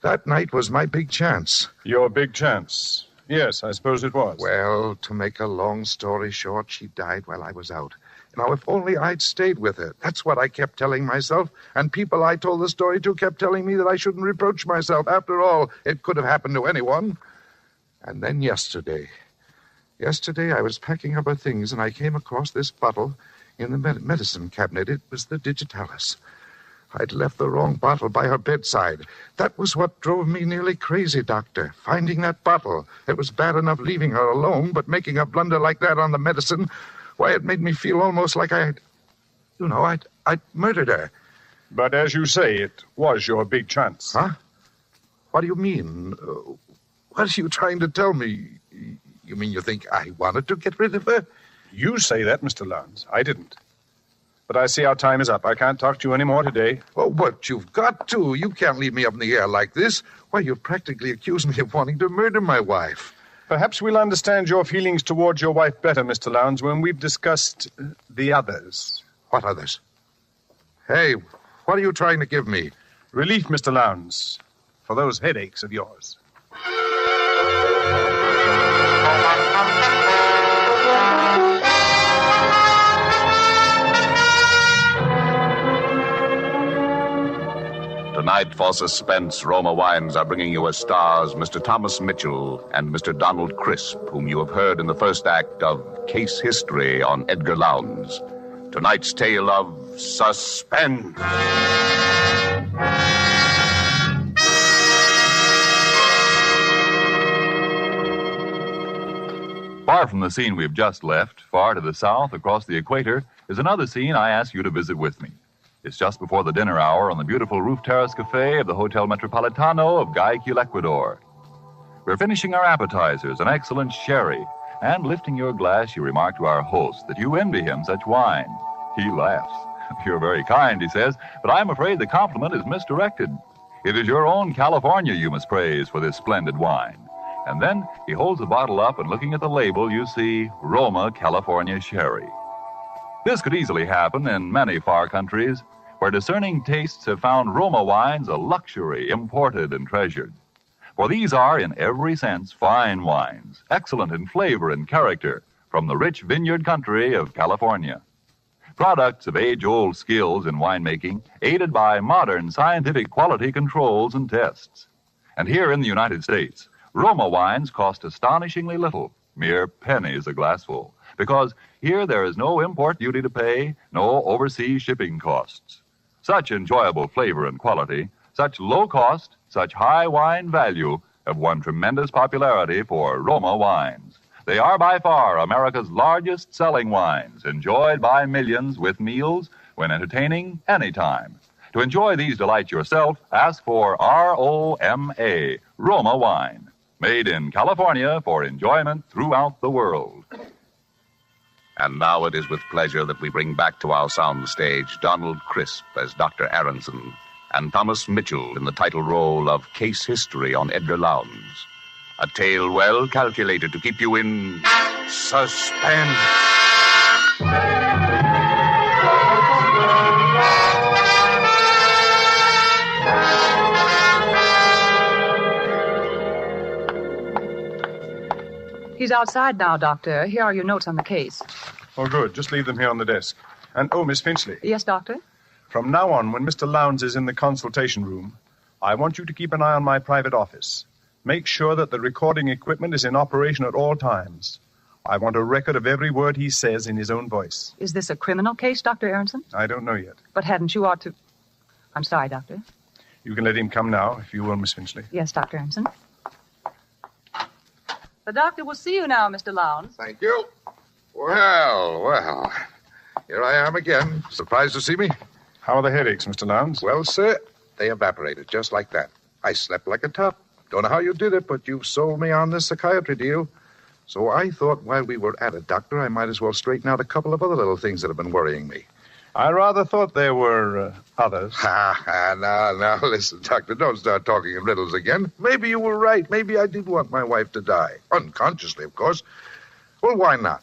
That night was my big chance. Your big chance? Yes, I suppose it was. Well, to make a long story short, she died while I was out. Now, if only I'd stayed with her. That's what I kept telling myself. And people I told the story to kept telling me that I shouldn't reproach myself. After all, it could have happened to anyone. And then yesterday, I was packing up her things, and I came across this bottle in the medicine cabinet. It was the digitalis. I'd left the wrong bottle by her bedside. That was what drove me nearly crazy, Doctor, finding that bottle. It was bad enough leaving her alone, but making a blunder like that on the medicine, why, it made me feel almost like I'd murdered her. But as you say, it was your big chance. Huh? What do you mean? What are you trying to tell me? You mean you think I wanted to get rid of her? You say that, Mr. Lowndes. I didn't. But I see our time is up. I can't talk to you anymore today. Oh, but you've got to. You can't leave me up in the air like this. Why, you've practically accused me of wanting to murder my wife. Perhaps we'll understand your feelings towards your wife better, Mr. Lowndes, when we've discussed the others. What others? Hey, what are you trying to give me? Relief, Mr. Lowndes, for those headaches of yours. Tonight, for Suspense, Roma Wines are bringing you as stars Mr. Thomas Mitchell and Mr. Donald Crisp, whom you have heard in the first act of Case History on Edgar Lowndes. Tonight's tale of Suspense. Far from the scene we've just left, far to the south, across the equator, is another scene I ask you to visit with me. It's just before the dinner hour on the beautiful roof terrace cafe of the Hotel Metropolitano of Guayaquil, Ecuador. We're finishing our appetizers, an excellent sherry, and lifting your glass, you remark to our host that you envy him such wine. He laughs. You're very kind, he says, but I'm afraid the compliment is misdirected. It is your own California you must praise for this splendid wine. And then he holds the bottle up, and looking at the label, you see Roma California Sherry. This could easily happen in many far countries, where discerning tastes have found Roma wines a luxury, imported and treasured. For these are, in every sense, fine wines, excellent in flavor and character, from the rich vineyard country of California. Products of age-old skills in winemaking, aided by modern scientific quality controls and tests. And here in the United States, Roma wines cost astonishingly little, mere pennies a glassful, because here there is no import duty to pay, no overseas shipping costs. Such enjoyable flavor and quality, such low cost, such high wine value have won tremendous popularity for Roma wines. They are by far America's largest selling wines, enjoyed by millions with meals, when entertaining, anytime. To enjoy these delights yourself, ask for R-O-M-A, Roma wine, made in California for enjoyment throughout the world. And now it is with pleasure that we bring back to our sound stage Donald Crisp as Dr. Aronson and Thomas Mitchell in the title role of Case History on Edgar Lowndes. A tale well calculated to keep you in suspense. He's outside now, Doctor. Here are your notes on the case. Oh, good. Just leave them here on the desk. And, oh, Miss Finchley. Yes, Doctor? From now on, when Mr. Lowndes is in the consultation room, I want you to keep an eye on my private office. Make sure that the recording equipment is in operation at all times. I want a record of every word he says in his own voice. Is this a criminal case, Dr. Aronson? I don't know yet. But hadn't you ought to... I'm sorry, Doctor. You can let him come now, if you will, Miss Finchley. Yes, Dr. Aronson. The doctor will see you now, Mr. Lowndes. Thank you. Well. Here I am again. Surprised to see me? How are the headaches, Mr. Lowndes? Well, sir, they evaporated just like that. I slept like a top. Don't know how you did it, but you've sold me on this psychiatry deal. So I thought while we were at it, Doctor, I might as well straighten out a couple of other little things that have been worrying me. I rather thought there were others. Now, listen, Doctor, don't start talking in riddles again. Maybe you were right. Maybe I did want my wife to die. Unconsciously, of course. Well, why not?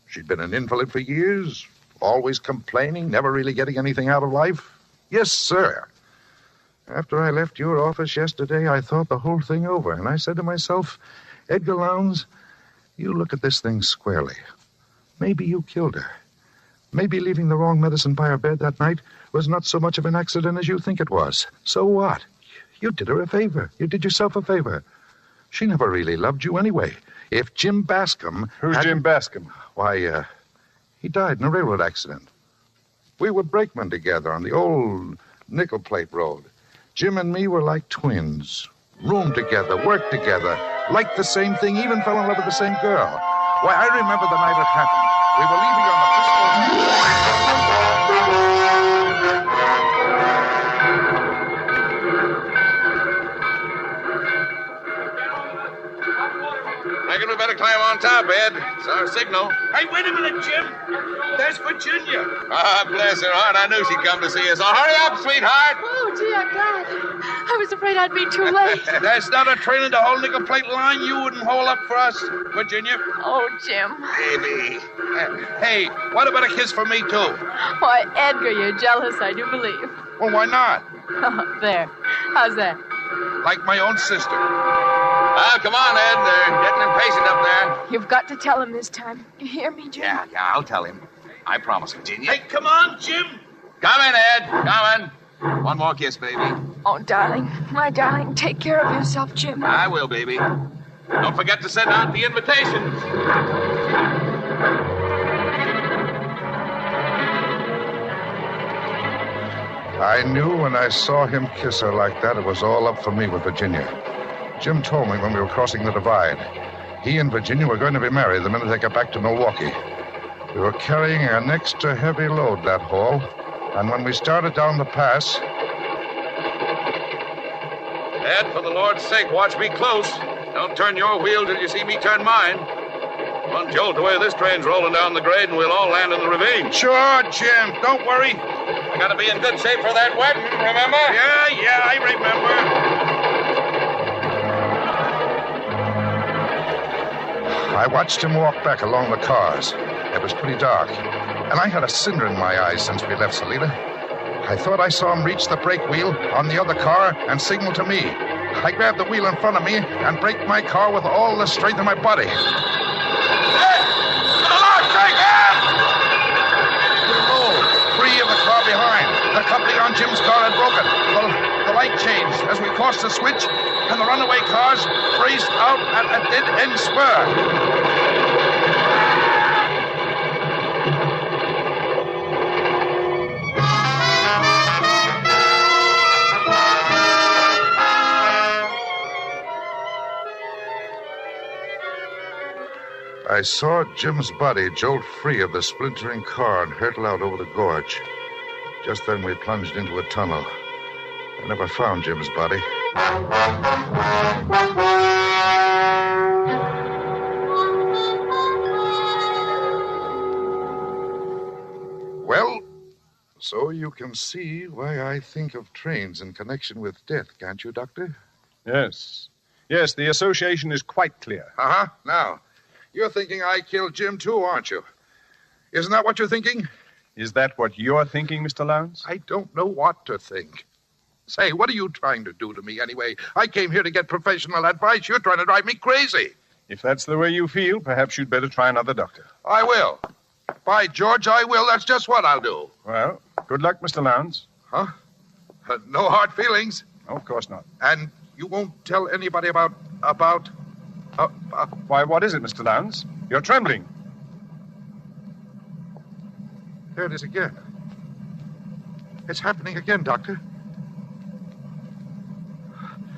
She'd been an invalid for years, always complaining, never really getting anything out of life. Yes, sir. After I left your office yesterday, I thought the whole thing over, and I said to myself, Edgar Lowndes, you look at this thing squarely. Maybe you killed her. Maybe leaving the wrong medicine by her bed that night was not so much of an accident as you think it was. So what? You did her a favor. You did yourself a favor. She never really loved you anyway. If Jim Bascom... Who's Jim Bascom? Why, he died in a railroad accident. We were brakemen together on the old nickel plate road. Jim and me were like twins. Roomed together, worked together, liked the same thing, even fell in love with the same girl. Why, I remember the night it happened. We were leaving on the Reckon we better climb on top, Ed. It's our signal. Hey, wait a minute, Jim. There's Virginia. Ah, bless her heart. I knew she'd come to see us. So hurry up, sweetheart. Oh, gee, I'm glad. I was afraid I'd be too late. There's not a train in the whole nickel plate line you wouldn't haul up for us, Virginia. Oh, Jim. Baby. Hey, what about a kiss for me, too? Why, Edgar, you're jealous, I do believe. Well, why not? Oh, there. How's that? Like my own sister. Well, come on, Ed. They're getting impatient up there. You've got to tell him this time. You hear me, Jim? Yeah, I'll tell him. I promise, Virginia. Hey, come on, Jim. Coming, Ed. Coming. One more kiss, baby. Oh, darling. My darling, take care of yourself, Jim. I will, baby. Don't forget to send out the invitations. I knew when I saw him kiss her like that, it was all up for me with Virginia. Jim told me when we were crossing the divide. He and Virginia were going to be married the minute they got back to Milwaukee. We were carrying an extra heavy load that haul, and when we started down the pass... Ed, for the Lord's sake, watch me close. Don't turn your wheel till you see me turn mine. One jolt away, this train's rolling down the grade, and we'll all land in the ravine. Sure, Jim. Don't worry. I gotta be in good shape for that wedding, remember? Yeah, I remember. I watched him walk back along the cars. It was pretty dark, and I had a cinder in my eyes since we left Salida. I thought I saw him reach the brake wheel on the other car and signal to me. I grabbed the wheel in front of me and braked my car with all the strength of my body. Hey! For the Lord's sake, Ed! We rolled, free of the car behind. The coupling on Jim's car had broken. The light changed as we crossed the switch, and the runaway cars raced out at a dead-end spur. I saw Jim's body jolt free of the splintering car and hurtle out over the gorge. Just then we plunged into a tunnel. I never found Jim's body. Well, So you can see why I think of trains in connection with death, can't you, Doctor? Yes. Yes, the association is quite clear. Uh-huh. Now, you're thinking I killed Jim, too, aren't you? Isn't that what you're thinking? Is that what you're thinking, Mr. Lowndes? I don't know what to think. Say, what are you trying to do to me anyway? I came here to get professional advice. You're trying to drive me crazy. If that's the way you feel, perhaps you'd better try another doctor. I will. By George, I will. That's just what I'll do. Well, good luck, Mr. Lowndes. Huh? No hard feelings? No, of course not. And you won't tell anybody about... Why, what is it, Mr. Lowndes? You're trembling. There it is again. It's happening again, Doctor.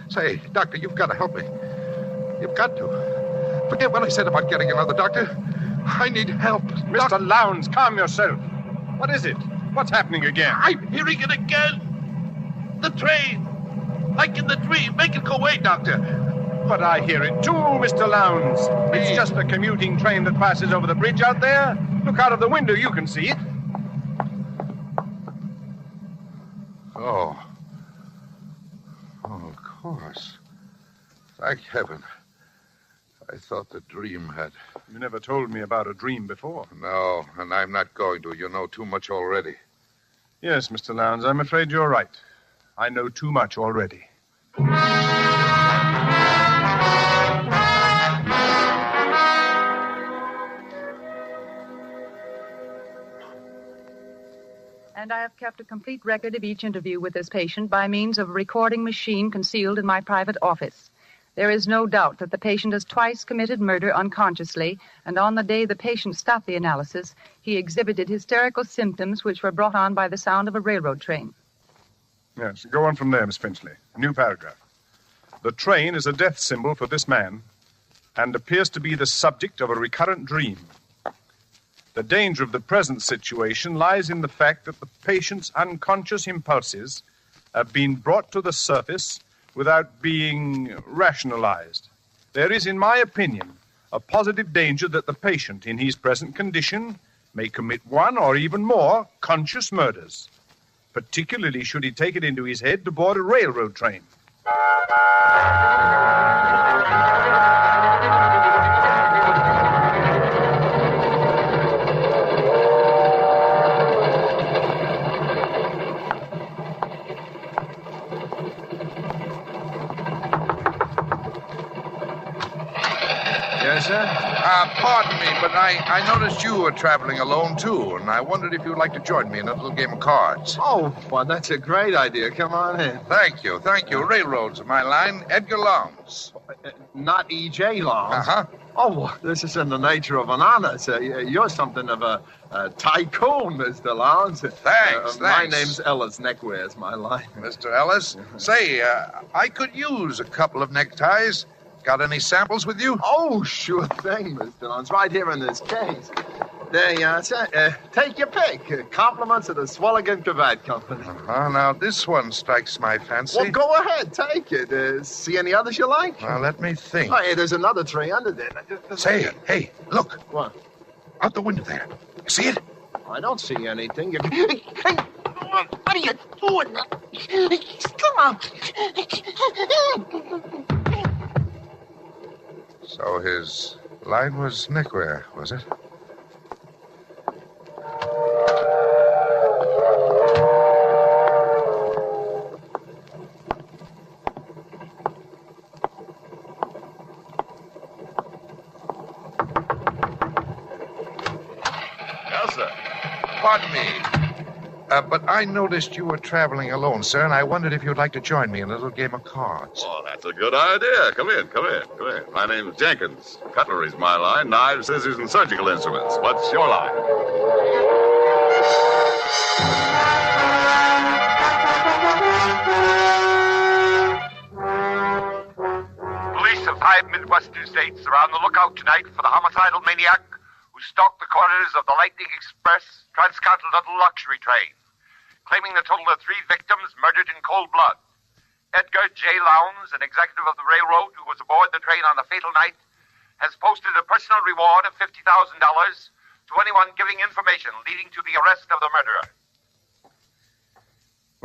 Say, Doctor, you've got to help me. You've got to. Forget what I said about getting another doctor. I need help. Mr. Lowndes, calm yourself. What is it? What's happening again? I'm hearing it again. The train. Like in the dream. Make it go away, Doctor. But I hear it too, Mr. Lowndes. It's just a commuting train that passes over the bridge out there. Look out of the window. You can see it. Oh, of course. Thank heaven. I thought the dream had... You never told me about a dream before. No, and I'm not going to. You know too much already. Yes, Mr. Lowndes, I'm afraid you're right. I know too much already. And I have kept a complete record of each interview with this patient by means of a recording machine concealed in my private office. There is no doubt that the patient has twice committed murder unconsciously, and on the day the patient stopped the analysis, he exhibited hysterical symptoms which were brought on by the sound of a railroad train. Yes, go on from there, Miss Finchley. New paragraph. The train is a death symbol for this man and appears to be the subject of a recurrent dream. The danger of the present situation lies in the fact that the patient's unconscious impulses have been brought to the surface without being rationalized. There is, in my opinion, a positive danger that the patient, in his present condition, may commit one or even more conscious murders, particularly should he take it into his head to board a railroad train. Yes, sir? Pardon me, but I noticed you were traveling alone, too, and I wondered if you'd like to join me in a little game of cards. Oh, well, that's a great idea. Come on in. Thank you. Railroads are my line. Edgar Lowndes. Not E.J. Lowndes? Uh-huh. Oh, well, this is in the nature of an honor, sir. You're something of a tycoon, Mr. Lowndes. Thanks. My name's Ellis. Neckwear is my line. Mr. Ellis? Say, I could use a couple of neckties. Got any samples with you? Oh, sure thing, Mr. Lowndes. Right here in this case. There you are, sir. Take your pick. Compliments of the Swalligan Cravat Company. Now, this one strikes my fancy. Well, go ahead. Take it. See any others you like? Well, let me think. Oh, hey, there's another tray under there. Say, hey, look. What? Out the window there. You see it? I don't see anything. What are you doing? Come on. So his line was neckwear, was it? Yes, sir. Pardon me. But I noticed you were traveling alone, sir, and I wondered if you'd like to join me in a little game of cards. Oh, that's a good idea. Come in. My name's Jenkins. Cutlery's my line. Knives, scissors, and surgical instruments. What's your line? Police of 5 Midwestern states are on the lookout tonight for the homicidal maniac who stalked the corridors of the Lightning Express transcontinental luxury train, claiming the total of 3 victims murdered in cold blood. Edgar J. Lowndes, an executive of the railroad who was aboard the train on the fatal night, has posted a personal reward of $50,000 to anyone giving information leading to the arrest of the murderer.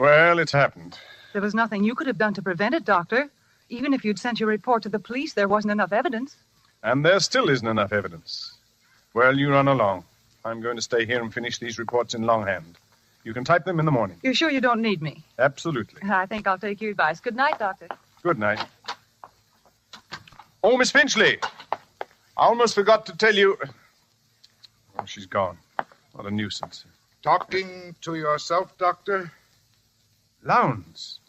Well, it's happened. There was nothing you could have done to prevent it, Doctor. Even if you'd sent your report to the police, there wasn't enough evidence. And there still isn't enough evidence. Well, you run along. I'm going to stay here and finish these reports in longhand. You can type them in the morning. You're sure you don't need me? Absolutely. I think I'll take your advice. Good night, Doctor. Good night. Oh, Miss Finchley. I almost forgot to tell you... Oh, she's gone. What a nuisance. Talking to yourself, Doctor? Lowndes.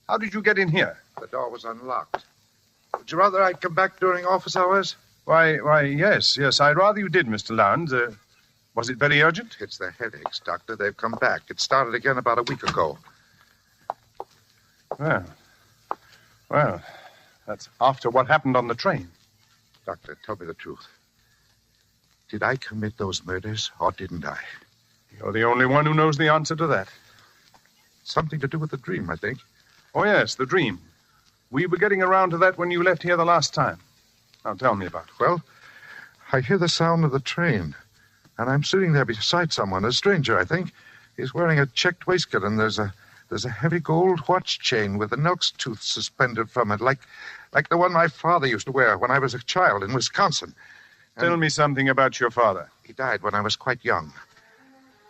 How did you get in here? The door was unlocked. Would you rather I come back during office hours? Why, yes. I'd rather you did, Mr. Lowndes. Was it very urgent? It's the headaches, Doctor. They've come back. It started again about a week ago. Well, that's after what happened on the train. Doctor, tell me the truth. Did I commit those murders, or didn't I? You're the only one who knows the answer to that. Something to do with the dream, I think. Oh, yes, the dream. We were getting around to that when you left here the last time. Now, tell me about it. Well, I hear the sound of the train, and I'm sitting there beside someone, a stranger, I think. He's wearing a checked waistcoat, and there's a heavy gold watch chain with an elk's tooth suspended from it, like the one my father used to wear when I was a child in Wisconsin. Tell me something about your father. He died when I was quite young.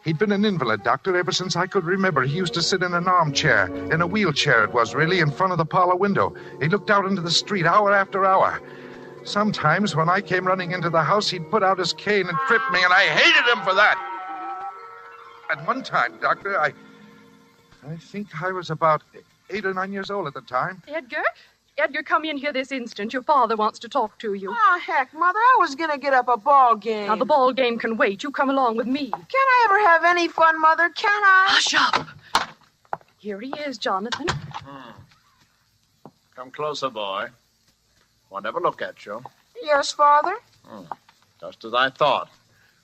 He'd been an invalid, Doctor, ever since I could remember. He used to sit in an armchair, in a wheelchair it was, really, in front of the parlor window. He looked out into the street hour after hour. Sometimes, when I came running into the house, he'd put out his cane and trip me, and I hated him for that. At one time, Doctor, I think I was about 8 or 9 years old at the time. Edgar? Edgar, come in here this instant. Your father wants to talk to you. Oh, heck, Mother, I was going to get up a ball game. Now, the ball game can wait. You come along with me. Can I ever have any fun, Mother? Can I? Hush up. Here he is, Jonathan. Come closer, boy. Won't ever look at you. Yes, Father? Just as I thought.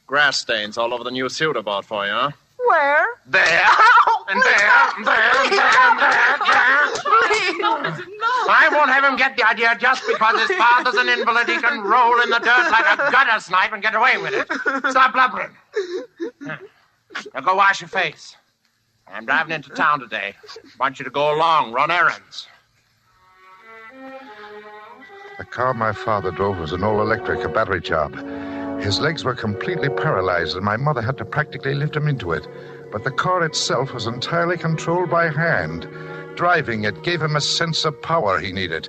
Grass stains all over the new suit I bought for you, huh? Where? There. And there, and there, and there, and there. I won't have him get the idea just because his father's an invalid. He can roll in the dirt like a gutter snipe and get away with it. Stop blubbering. Now go wash your face. I'm driving into town today. Want you to go along, run errands. The car my father drove was an old electric, a battery job. His legs were completely paralyzed, and my mother had to practically lift him into it. But the car itself was entirely controlled by hand. Driving it gave him a sense of power he needed.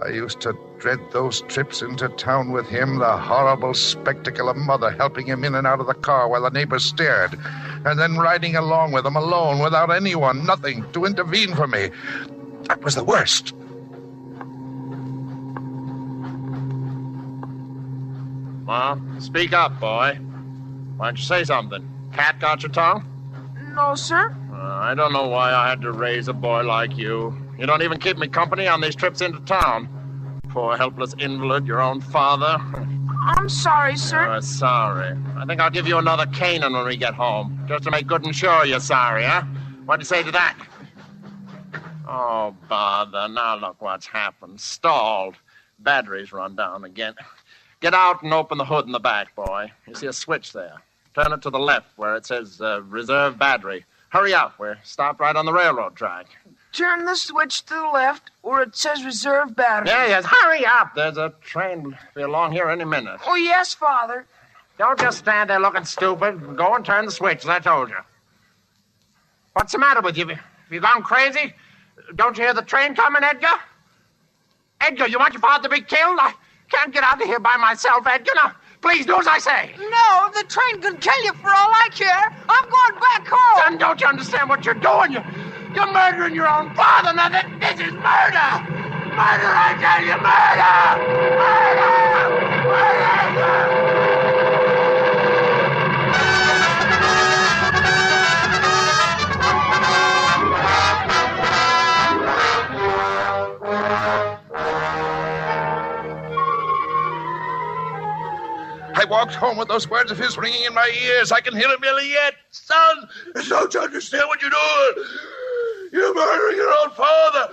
I used to dread those trips into town with him, the horrible spectacle of Mother helping him in and out of the car while the neighbors stared, and then riding along with him alone, without anyone, nothing, to intervene for me. That was the worst. Well, speak up, boy. Why don't you say something? Cat got your tongue? No, sir. I don't know why I had to raise a boy like you. You don't even keep me company on these trips into town. Poor helpless invalid, your own father. I'm sorry, sir. Sorry. I think I'll give you another caning when we get home, just to make good and sure you're sorry, huh? What do you say to that? Oh, bother. Now look what's happened. Stalled. Battery's run down again. Get out and open the hood in the back, boy. You see a switch there. Turn it to the left where it says reserve battery. Hurry up. We're stopped right on the railroad track. Turn the switch to the left where it says reserve battery. Yes. Hurry up. There's a train be along here any minute. Oh, yes, Father. Don't just stand there looking stupid. Go and turn the switch, as I told you. What's the matter with you? Have you gone crazy? Don't you hear the train coming, Edgar? Edgar, you want your father to be killed? I can't get out of here by myself, Edgar. Now, please do as I say. No, the train can kill you for all I care. I'm going back home. Son, don't you understand what you're doing? You're murdering your own father. Now, this is murder. Murder, I tell you, murder. Murder. I walked home with those words of his ringing in my ears. I can hear him yelling yet. Son, don't you understand what you're doing? You're murdering your own father.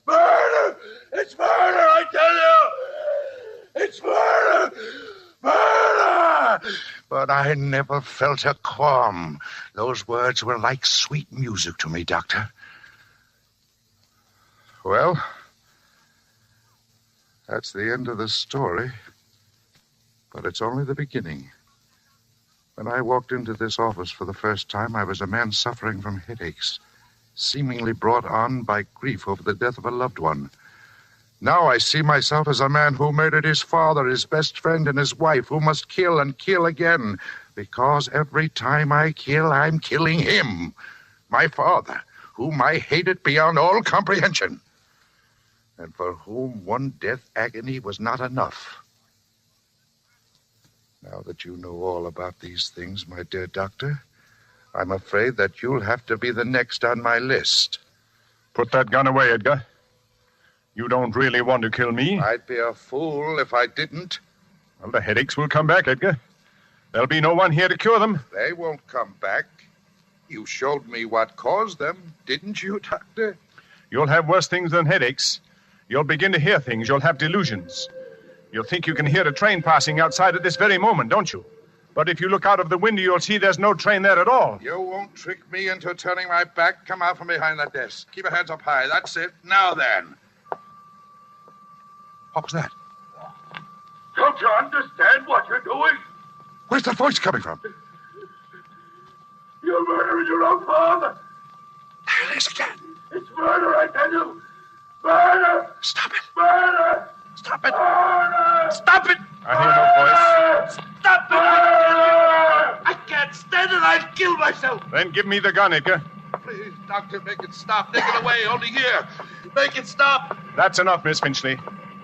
Murder! It's murder, I tell you! It's murder! Murder! But I never felt a qualm. Those words were like sweet music to me, Doctor. Well, that's the end of the story. But it's only the beginning. When I walked into this office for the first time, I was a man suffering from headaches, seemingly brought on by grief over the death of a loved one. Now I see myself as a man who murdered his father, his best friend, and his wife, who must kill and kill again, because every time I kill, I'm killing him, my father, whom I hated beyond all comprehension, and for whom one death agony was not enough. Now that you know all about these things, my dear doctor, I'm afraid that you'll have to be the next on my list. Put that gun away, Edgar. You don't really want to kill me. I'd be a fool if I didn't. Well, the headaches will come back, Edgar. There'll be no one here to cure them. They won't come back. You showed me what caused them, didn't you, Doctor? You'll have worse things than headaches. You'll begin to hear things. You'll have delusions. You'll think you can hear a train passing outside at this very moment, don't you? But if you look out of the window, you'll see there's no train there at all. You won't trick me into turning my back. Come out from behind that desk. Keep your hands up high. That's it. Now then. What was that? Don't you understand what you're doing? Where's that voice coming from? You're murdering your own father. There it is again. It's murder, I tell you. Murder! Stop it. Murder! Stop it. Murder! Stop it. I hear no voice. Stop it! I can't stand it. I'll kill myself. Then give me the gun, Edgar. Please, Doctor, make it stop. Take it away. Only here. Make it stop. That's enough, Miss Finchley.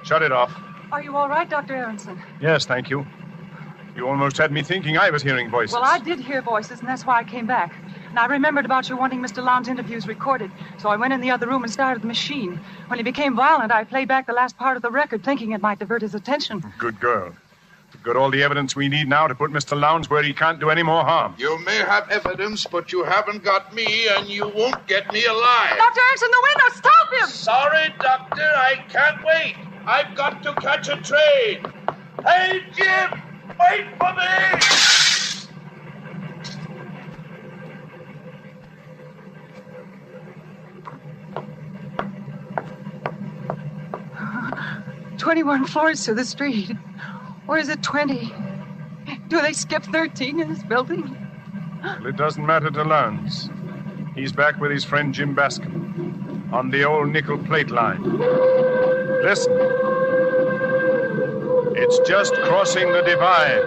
Shut it off. Are you all right, Dr. Aronson? Yes, thank you. You almost had me thinking I was hearing voices. Well, I did hear voices, and that's why I came back. And I remembered about you wanting Mr. Lowndes' interviews recorded, so I went in the other room and started the machine. When he became violent, I played back the last part of the record, thinking it might divert his attention. Good girl. We've got all the evidence we need now to put Mr. Lowndes where he can't do any more harm. You may have evidence, but you haven't got me, and you won't get me alive. Dr. Aronson, the window! Stop him! Sorry, Doctor. I can't wait. I've got to catch a train. Hey, Jim! Wait for me! 21 floors to the street. Or is it 20? Do they skip 13 in this building? Well, it doesn't matter to Lowndes. He's back with his friend Jim Bascom on the old nickel plate line. Listen. It's just crossing the divide.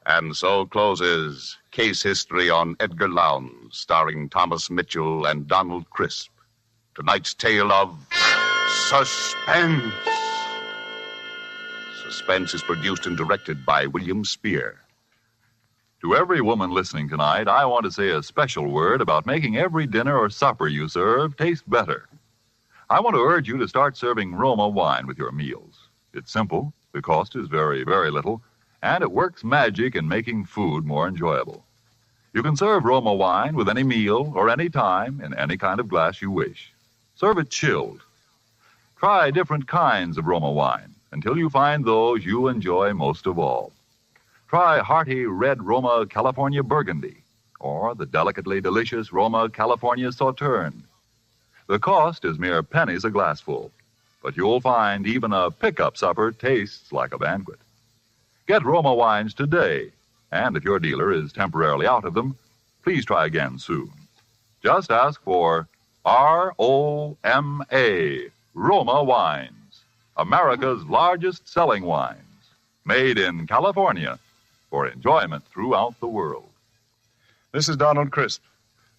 And so closes Case History on Edgar Lowndes, starring Thomas Mitchell and Donald Crisp. Tonight's tale of Suspense. Suspense is produced and directed by William Spear. To every woman listening tonight, I want to say a special word about making every dinner or supper you serve taste better. I want to urge you to start serving Roma wine with your meals. It's simple, the cost is very, very little, and it works magic in making food more enjoyable. You can serve Roma wine with any meal or any time in any kind of glass you wish. Serve it chilled. Try different kinds of Roma wine until you find those you enjoy most of all. Try hearty red Roma California Burgundy or the delicately delicious Roma California Sauterne. The cost is mere pennies a glassful, but you'll find even a pickup supper tastes like a banquet. Get Roma wines today, and if your dealer is temporarily out of them, please try again soon. Just ask for R-O-M-A, Roma Wines, America's largest selling wines, made in California for enjoyment throughout the world. This is Donald Crisp.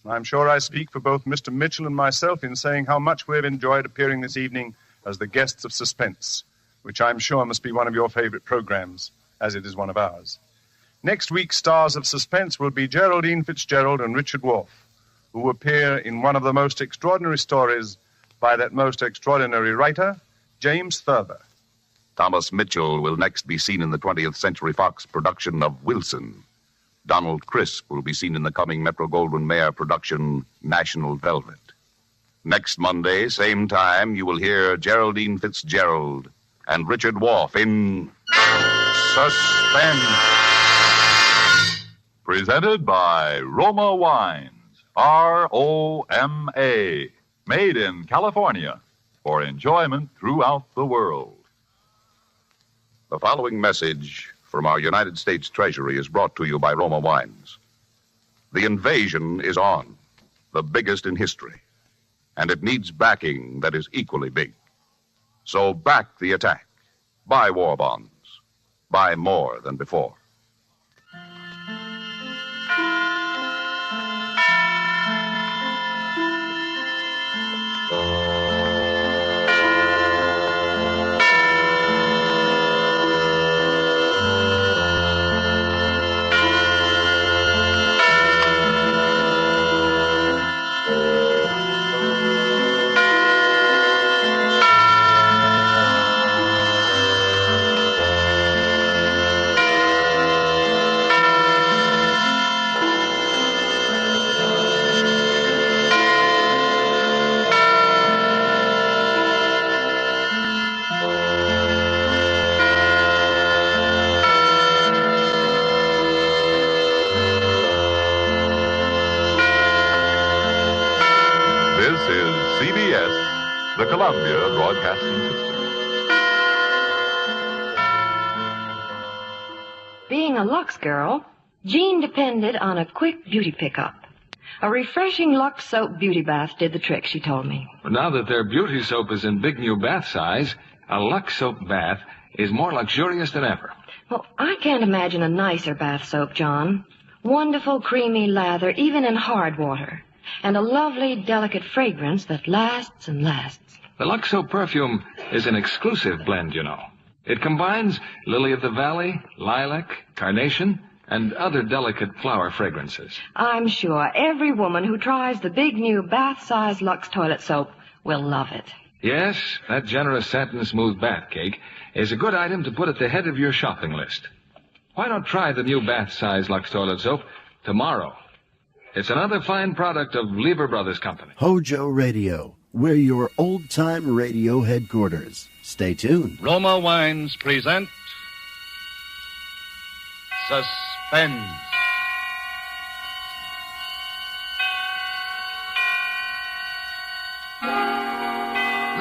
I'm sure I speak for both Mr. Mitchell and myself in saying how much we've enjoyed appearing this evening as the guests of Suspense, which I'm sure must be one of your favorite programs, as it is one of ours. Next week's stars of Suspense will be Geraldine Fitzgerald and Richard Wolff, who appear in one of the most extraordinary stories by that most extraordinary writer, James Thurber. Thomas Mitchell will next be seen in the 20th Century Fox production of Wilson. Donald Crisp will be seen in the coming Metro-Goldwyn-Mayer production National Velvet. Next Monday, same time, you will hear Geraldine Fitzgerald and Richard Wharf in Suspense. Presented by Roma Wines, R-O-M-A, made in California for enjoyment throughout the world. The following message from our United States Treasury is brought to you by Roma Wines. The invasion is on, the biggest in history, and it needs backing that is equally big. So back the attack. Buy war bonds. Buy more than before. The Columbia Broadcasting System. Being a Lux girl, Jean depended on a quick beauty pickup. A refreshing Lux soap beauty bath did the trick, she told me. Now that their beauty soap is in big new bath size, a Lux soap bath is more luxurious than ever. Well, I can't imagine a nicer bath soap, John. Wonderful, creamy lather, even in hard water. And a lovely, delicate fragrance that lasts and lasts. The Lux Soap perfume is an exclusive blend, you know. It combines lily of the valley, lilac, carnation, and other delicate flower fragrances. I'm sure every woman who tries the big new bath-size Lux toilet soap will love it. Yes, that generous satin smooth bath cake is a good item to put at the head of your shopping list. Why not try the new bath-size Lux toilet soap tomorrow? It's another fine product of LeFevre Brothers Company. HOJO Radio. We're your old-time radio headquarters. Stay tuned. Roma Wines present Suspense.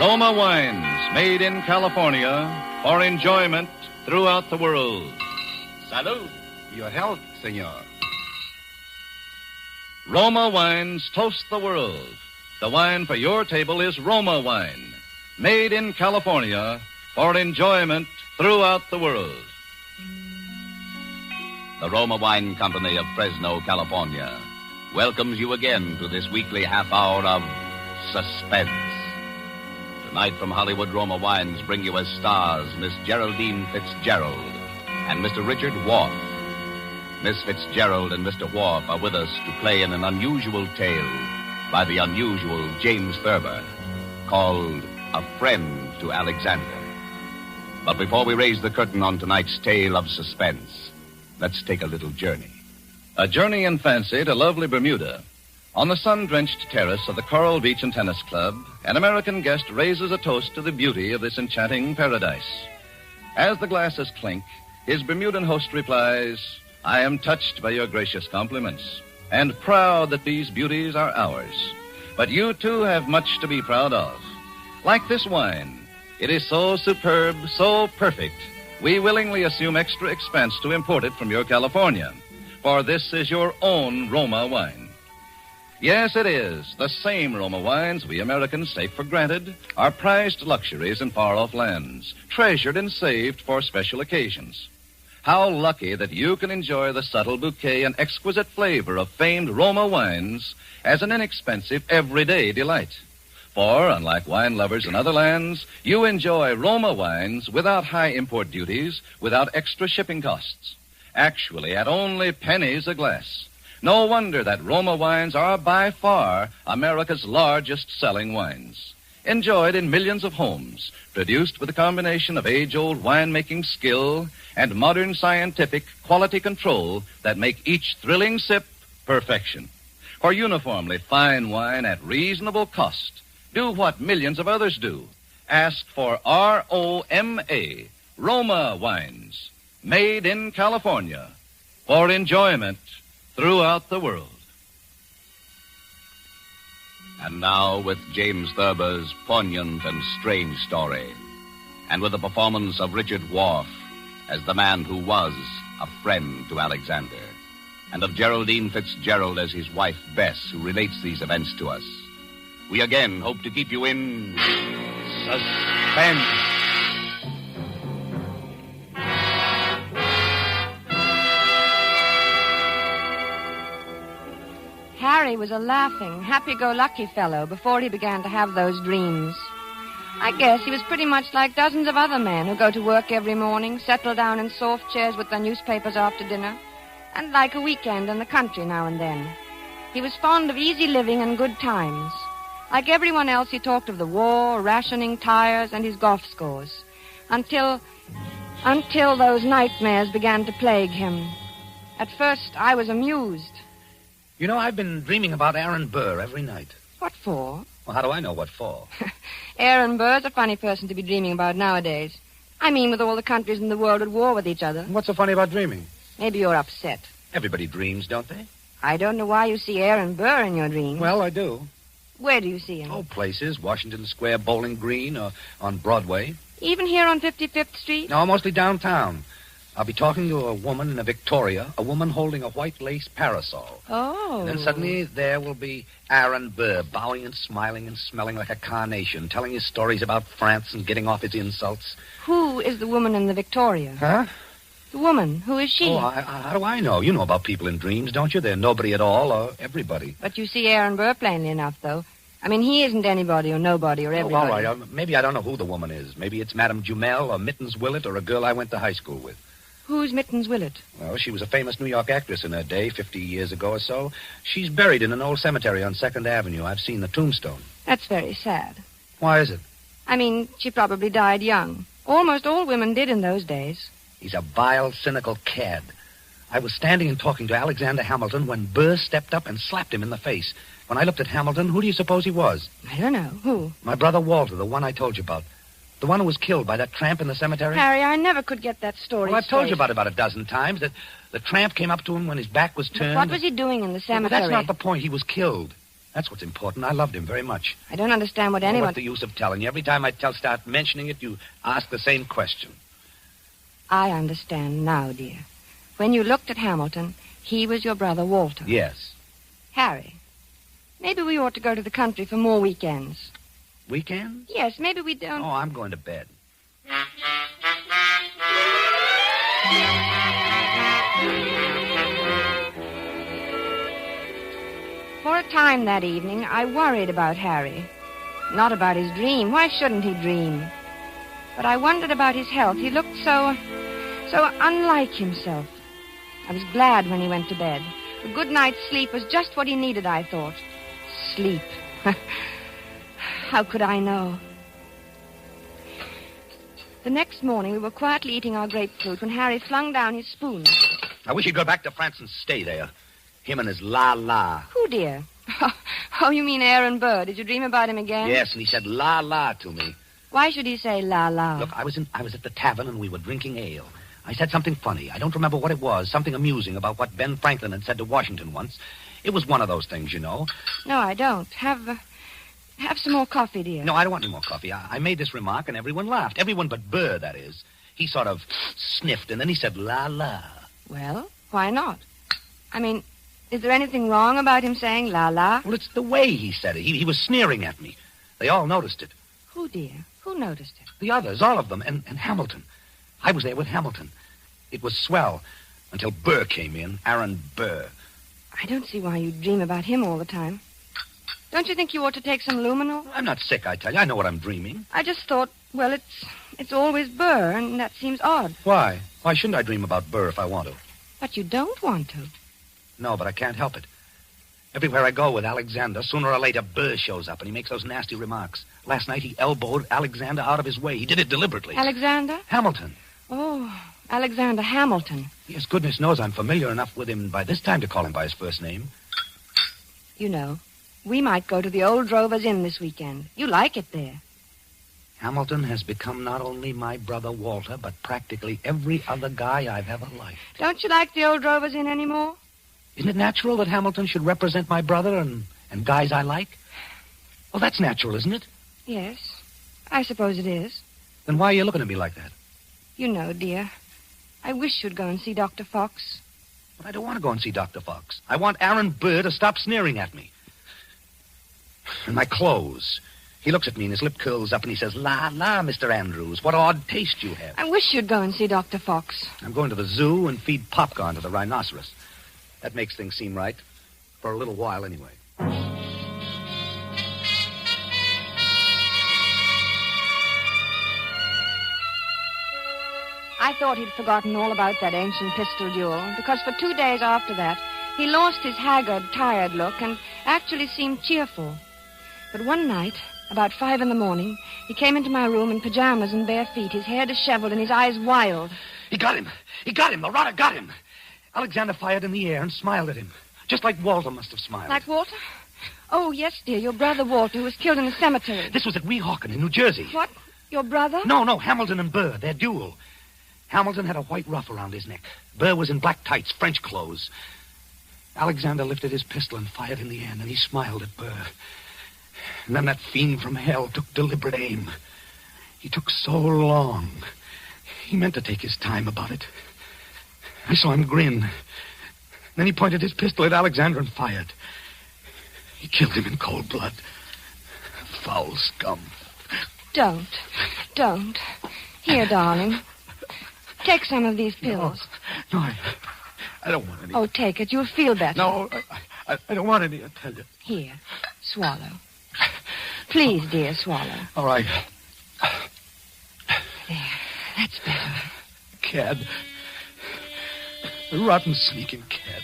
Roma Wines, made in California for enjoyment throughout the world. Salud. Your health, senor. Roma Wines toast the world. The wine for your table is Roma wine, made in California for enjoyment throughout the world. The Roma Wine Company of Fresno, California, welcomes you again to this weekly half hour of Suspense. Tonight from Hollywood, Roma Wines bring you as stars Miss Geraldine Fitzgerald and Mr. Richard Wharf. Miss Fitzgerald and Mr. Wharf are with us to play in an unusual tale by the unusual James Thurber, called A Friend to Alexander. But before we raise the curtain on tonight's tale of suspense, let's take a little journey. A journey in fancy to lovely Bermuda. On the sun-drenched terrace of the Coral Beach and Tennis Club, an American guest raises a toast to the beauty of this enchanting paradise. As the glasses clink, his Bermudan host replies, "I am touched by your gracious compliments, and proud that these beauties are ours. But you, too, have much to be proud of. Like this wine, it is so superb, so perfect, we willingly assume extra expense to import it from your California, for this is your own Roma wine." Yes, it is. The same Roma wines we Americans take for granted are prized luxuries in far-off lands, treasured and saved for special occasions. How lucky that you can enjoy the subtle bouquet and exquisite flavor of famed Roma wines as an inexpensive, everyday delight. For, unlike wine lovers in other lands, you enjoy Roma wines without high import duties, without extra shipping costs. Actually, at only pennies a glass. No wonder that Roma wines are by far America's largest selling wines. enjoyed in millions of homes, produced with a combination of age-old winemaking skill and modern scientific quality control that make each thrilling sip perfection. For uniformly fine wine at reasonable cost, do what millions of others do. Ask for R-O-M-A, Roma wines, made in California, for enjoyment throughout the world. And now with James Thurber's poignant and strange story, and with the performance of Richard Wharf as the man who was a friend to Alexander, and of Geraldine Fitzgerald as his wife Bess, who relates these events to us, we again hope to keep you in suspense. Harry was a laughing, happy-go-lucky fellow before he began to have those dreams. I guess he was pretty much like dozens of other men who go to work every morning, settle down in soft chairs with their newspapers after dinner, and like a weekend in the country now and then. He was fond of easy living and good times. Like everyone else, he talked of the war, rationing tires, and his golf scores, until those nightmares began to plague him. At first, I was amused. You know, I've been dreaming about Aaron Burr every night. What for? Well, how do I know what for? Aaron Burr's a funny person to be dreaming about nowadays. I mean, with all the countries in the world at war with each other. What's so funny about dreaming? Maybe you're upset. Everybody dreams, don't they? I don't know why you see Aaron Burr in your dreams. Well, I do. Where do you see him? Oh, places. Washington Square, Bowling Green, or on Broadway. Even here on 55th Street? No, mostly downtown. I'll be talking to a woman in a Victoria, a woman holding a white lace parasol. Oh. And then suddenly there will be Aaron Burr, bowing and smiling and smelling like a carnation, telling his stories about France and getting off his insults. Who is the woman in the Victoria? Huh? The woman. Who is she? Oh, how do I know? You know about people in dreams, don't you? They're nobody at all or everybody. But you see Aaron Burr plainly enough, though. I mean, he isn't anybody or nobody or everybody. Oh, all right. Maybe I don't know who the woman is. Maybe it's Madame Jumel or Mittens Willett or a girl I went to high school with. Who's Mittens Willett? Well, she was a famous New York actress in her day, 50 years ago or so. She's buried in an old cemetery on 2nd Avenue. I've seen the tombstone. That's very sad. Why is it? I mean, she probably died young. Almost all women did in those days. He's a vile, cynical cad. I was standing and talking to Alexander Hamilton when Burr stepped up and slapped him in the face. When I looked at Hamilton, who do you suppose he was? I don't know. Who? My brother Walter, the one I told you about. The one who was killed by that tramp in the cemetery? Harry, I never could get that story Well, I've told you straight. about it a dozen times. That the tramp came up to him when his back was turned. What was he doing in the cemetery? Well, that's not the point. He was killed. That's what's important. I loved him very much. I don't understand what Well, anyone... what's the use of telling you? Every time I start mentioning it, you ask the same question. I understand now, dear. When you looked at Hamilton, he was your brother Walter. Yes. Harry, maybe we ought to go to the country for more weekends. Weekends? Yes, maybe we don't... Oh, I'm going to bed. For a time that evening, I worried about Harry. Not about his dream. Why shouldn't he dream? But I wondered about his health. He looked so unlike himself. I was glad when he went to bed. A good night's sleep was just what he needed, I thought. Sleep. How could I know? The next morning, we were quietly eating our grapefruit when Harry flung down his spoon. I wish he'd go back to France and stay there. Him and his la-la. Who, dear? Oh, you mean Aaron Burr. Did you dream about him again? Yes, and he said la-la to me. Why should he say la-la? Look, I was at the tavern and we were drinking ale. I said something funny. I don't remember what it was. Something amusing about what Ben Franklin had said to Washington once. It was one of those things, you know. No, I don't. Have some more coffee, dear. No, I don't want any more coffee. I made this remark and everyone laughed. Everyone but Burr, that is. He sort of sniffed and then he said la-la. Well, why not? I mean, is there anything wrong about him saying la-la? Well, it's the way he said it. He was sneering at me. They all noticed it. Who, dear? Who noticed it? The others, all of them, and Hamilton. I was there with Hamilton. It was swell until Burr came in, Aaron Burr. I don't see why you dream about him all the time. Don't you think you ought to take some luminol? I'm not sick, I tell you. I know what I'm dreaming. I just thought, well, it's always Burr, and that seems odd. Why? Why shouldn't I dream about Burr if I want to? But you don't want to. No, but I can't help it. Everywhere I go with Alexander, sooner or later, Burr shows up, and he makes those nasty remarks. Last night, he elbowed Alexander out of his way. He did it deliberately. Alexander? Hamilton. Oh, Alexander Hamilton. Yes, goodness knows I'm familiar enough with him by this time to call him by his first name. You know, we might go to the Old Drovers Inn this weekend. You like it there. Hamilton has become not only my brother Walter, but practically every other guy I've ever liked. Don't you like the Old Drovers Inn anymore? Isn't it natural that Hamilton should represent my brother and guys I like? Well, that's natural, isn't it? Yes, I suppose it is. Then why are you looking at me like that? You know, dear, I wish you'd go and see Dr. Fox. But I don't want to go and see Dr. Fox. I want Aaron Burr to stop sneering at me. And my clothes. He looks at me and his lip curls up and he says, La, Mr. Andrews, what odd taste you have. I wish you'd go and see Dr. Fox. I'm going to the zoo and feed popcorn to the rhinoceros. That makes things seem right. For a little while, anyway. I thought he'd forgotten all about that ancient pistol duel, because for 2 days after that, he lost his haggard, tired look and actually seemed cheerful. But one night, about 5 a.m, he came into my room in pajamas and bare feet, his hair disheveled and his eyes wild. He got him. He got him. The rotter got him. Alexander fired in the air and smiled at him, just like Walter must have smiled. Like Walter? Oh, yes, dear, your brother Walter, who was killed in the cemetery. This was at Weehawken in New Jersey. What? Your brother? No, Hamilton and Burr, their duel. Hamilton had a white ruff around his neck. Burr was in black tights, French clothes. Alexander lifted his pistol and fired in the air, and then he smiled at Burr. And then that fiend from hell took deliberate aim. He took so long. He meant to take his time about it. I saw him grin. Then he pointed his pistol at Alexander and fired. He killed him in cold blood. Foul scum. Don't. Here, darling. Take some of these pills. No, I don't want any. Oh, take it. You'll feel better. No, I don't want any, I tell you. Here, swallow. Please, dear, swallow. All right. There, that's better. Cad. A rotten, sneaking cad.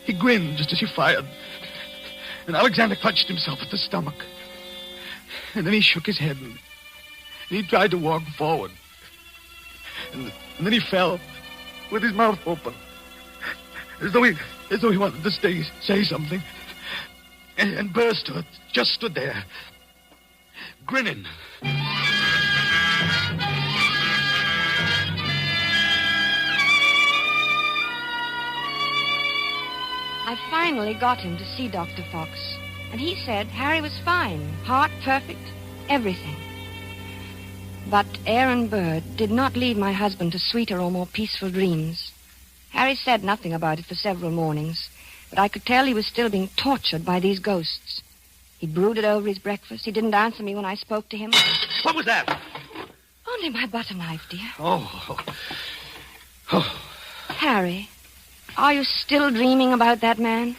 He grinned just as he fired. And Alexander clutched himself at the stomach. And then he shook his head and he tried to walk forward. And then he fell with his mouth open. As though he wanted to say something. And Burr just stood there, grinning. I finally got him to see Dr. Fox, and he said Harry was fine, heart perfect, everything. But Aaron Burr did not lead my husband to sweeter or more peaceful dreams. Harry said nothing about it for several mornings, but I could tell he was still being tortured by these ghosts. He brooded over his breakfast. He didn't answer me when I spoke to him. What was that? Only my butter knife, dear. Oh. Harry, are you still dreaming about that man?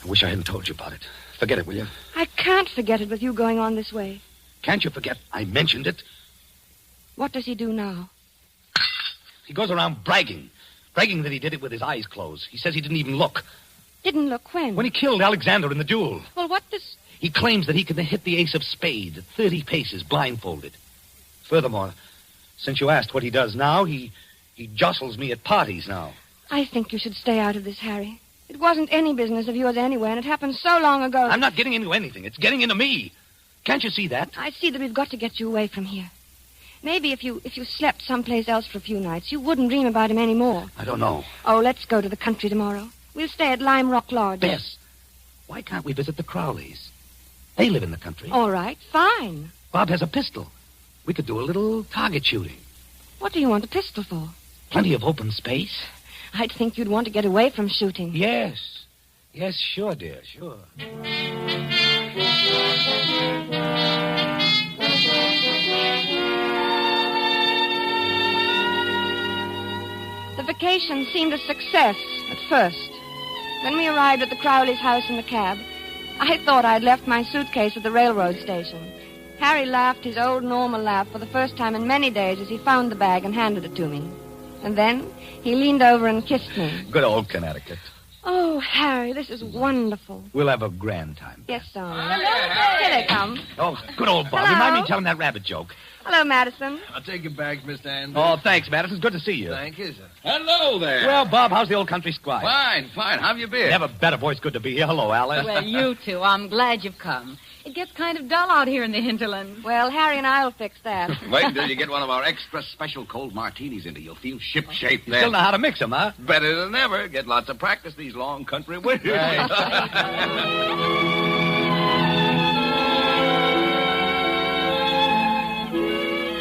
I wish I hadn't told you about it. Forget it, will you? I can't forget it with you going on this way. Can't you forget I mentioned it? What does he do now? He goes around bragging that he did it with his eyes closed. He says he didn't even look. Didn't look when? When he killed Alexander in the duel. Well, what does... He claims that he could hit the ace of spades at 30 paces blindfolded. Furthermore, since you asked what he does now, he jostles me at parties now. I think you should stay out of this, Harry. It wasn't any business of yours anyway, and it happened so long ago. I'm not getting into anything. It's getting into me. Can't you see that? I see that we've got to get you away from here. Maybe if you slept someplace else for a few nights, you wouldn't dream about him anymore. I don't know. Oh, let's go to the country tomorrow. We'll stay at Lime Rock Lodge. Bess, why can't we visit the Crowleys? They live in the country. All right, fine. Bob has a pistol. We could do a little target shooting. What do you want a pistol for? Plenty of open space. I'd think you'd want to get away from shooting. Yes. Yes, sure, dear, sure. The vacation seemed a success at first. When we arrived at the Crowley's house in the cab, I thought I'd left my suitcase at the railroad station. Harry laughed his old normal laugh for the first time in many days as he found the bag and handed it to me. And then he leaned over and kissed me. Good old Connecticut. Oh, Harry, this is wonderful. We'll have a grand time. Yes, darling. Here they come. Oh, good old Bob. Hello. Remind me of telling that rabbit joke. Hello, Madison. I'll take your bags, Mr. Andrews. Oh, thanks, Madison. Good to see you. Thank you, sir. Hello there. Well, Bob, how's the old country squire? Fine, fine. How have you been? Never better voice. Good to be here. Hello, Alice. Well, you two, I'm glad you've come. It gets kind of dull out here in the hinterland. Well, Harry and I'll fix that. Wait until you get one of our extra special cold martinis into you. You'll feel ship-shape then. Still know how to mix them, huh? Better than ever. Get lots of practice these long country winters.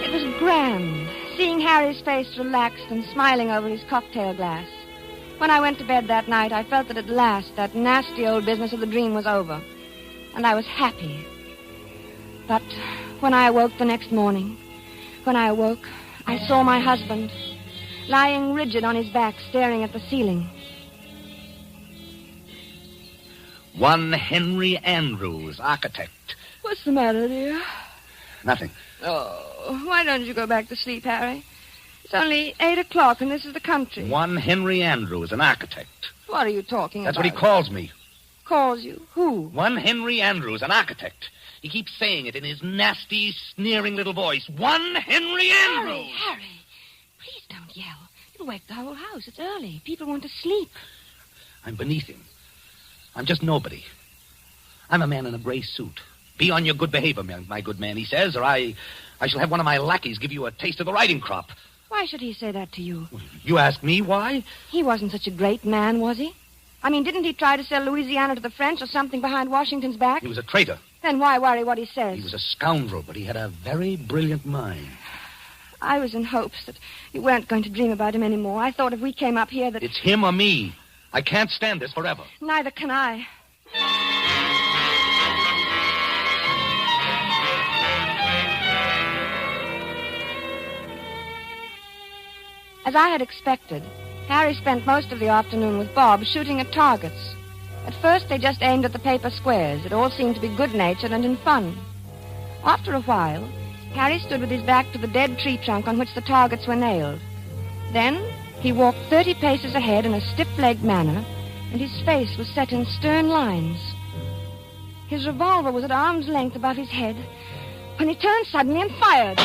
It was grand, seeing Harry's face relaxed and smiling over his cocktail glass. When I went to bed that night, I felt that at last that nasty old business of the dream was over. And I was happy. But when I awoke the next morning, I saw my husband lying rigid on his back, staring at the ceiling. One Henri Andrews, architect. What's the matter, dear? Nothing. Oh, why don't you go back to sleep, Harry? It's only 8 o'clock, and this is the country. One Henri Andrews, an architect. What are you talking That's about? what he calls me. Calls you? Who? One Henri Andrews, an architect. He keeps saying it in his nasty, sneering little voice. One Henri Andrews! Harry, please don't yell. You'll wake the whole house. It's early. People want to sleep. I'm beneath him. I'm just nobody. I'm a man in a gray suit. Be on your good behavior, my good man, he says, or I shall have one of my lackeys give you a taste of the riding crop. Why should he say that to you? You ask me why? He wasn't such a great man, was he? I mean, didn't he try to sell Louisiana to the French or something behind Washington's back? He was a traitor. Then why worry what he says? He was a scoundrel, but he had a very brilliant mind. I was in hopes that you weren't going to dream about him anymore. I thought if we came up here that... It's him or me. I can't stand this forever. Neither can I. As I had expected, Harry spent most of the afternoon with Bob shooting at targets. At first, they just aimed at the paper squares. It all seemed to be good-natured and in fun. After a while, Harry stood with his back to the dead tree trunk on which the targets were nailed. Then, he walked 30 paces ahead in a stiff-legged manner, and his face was set in stern lines. His revolver was at arm's length above his head, when he turned suddenly and fired.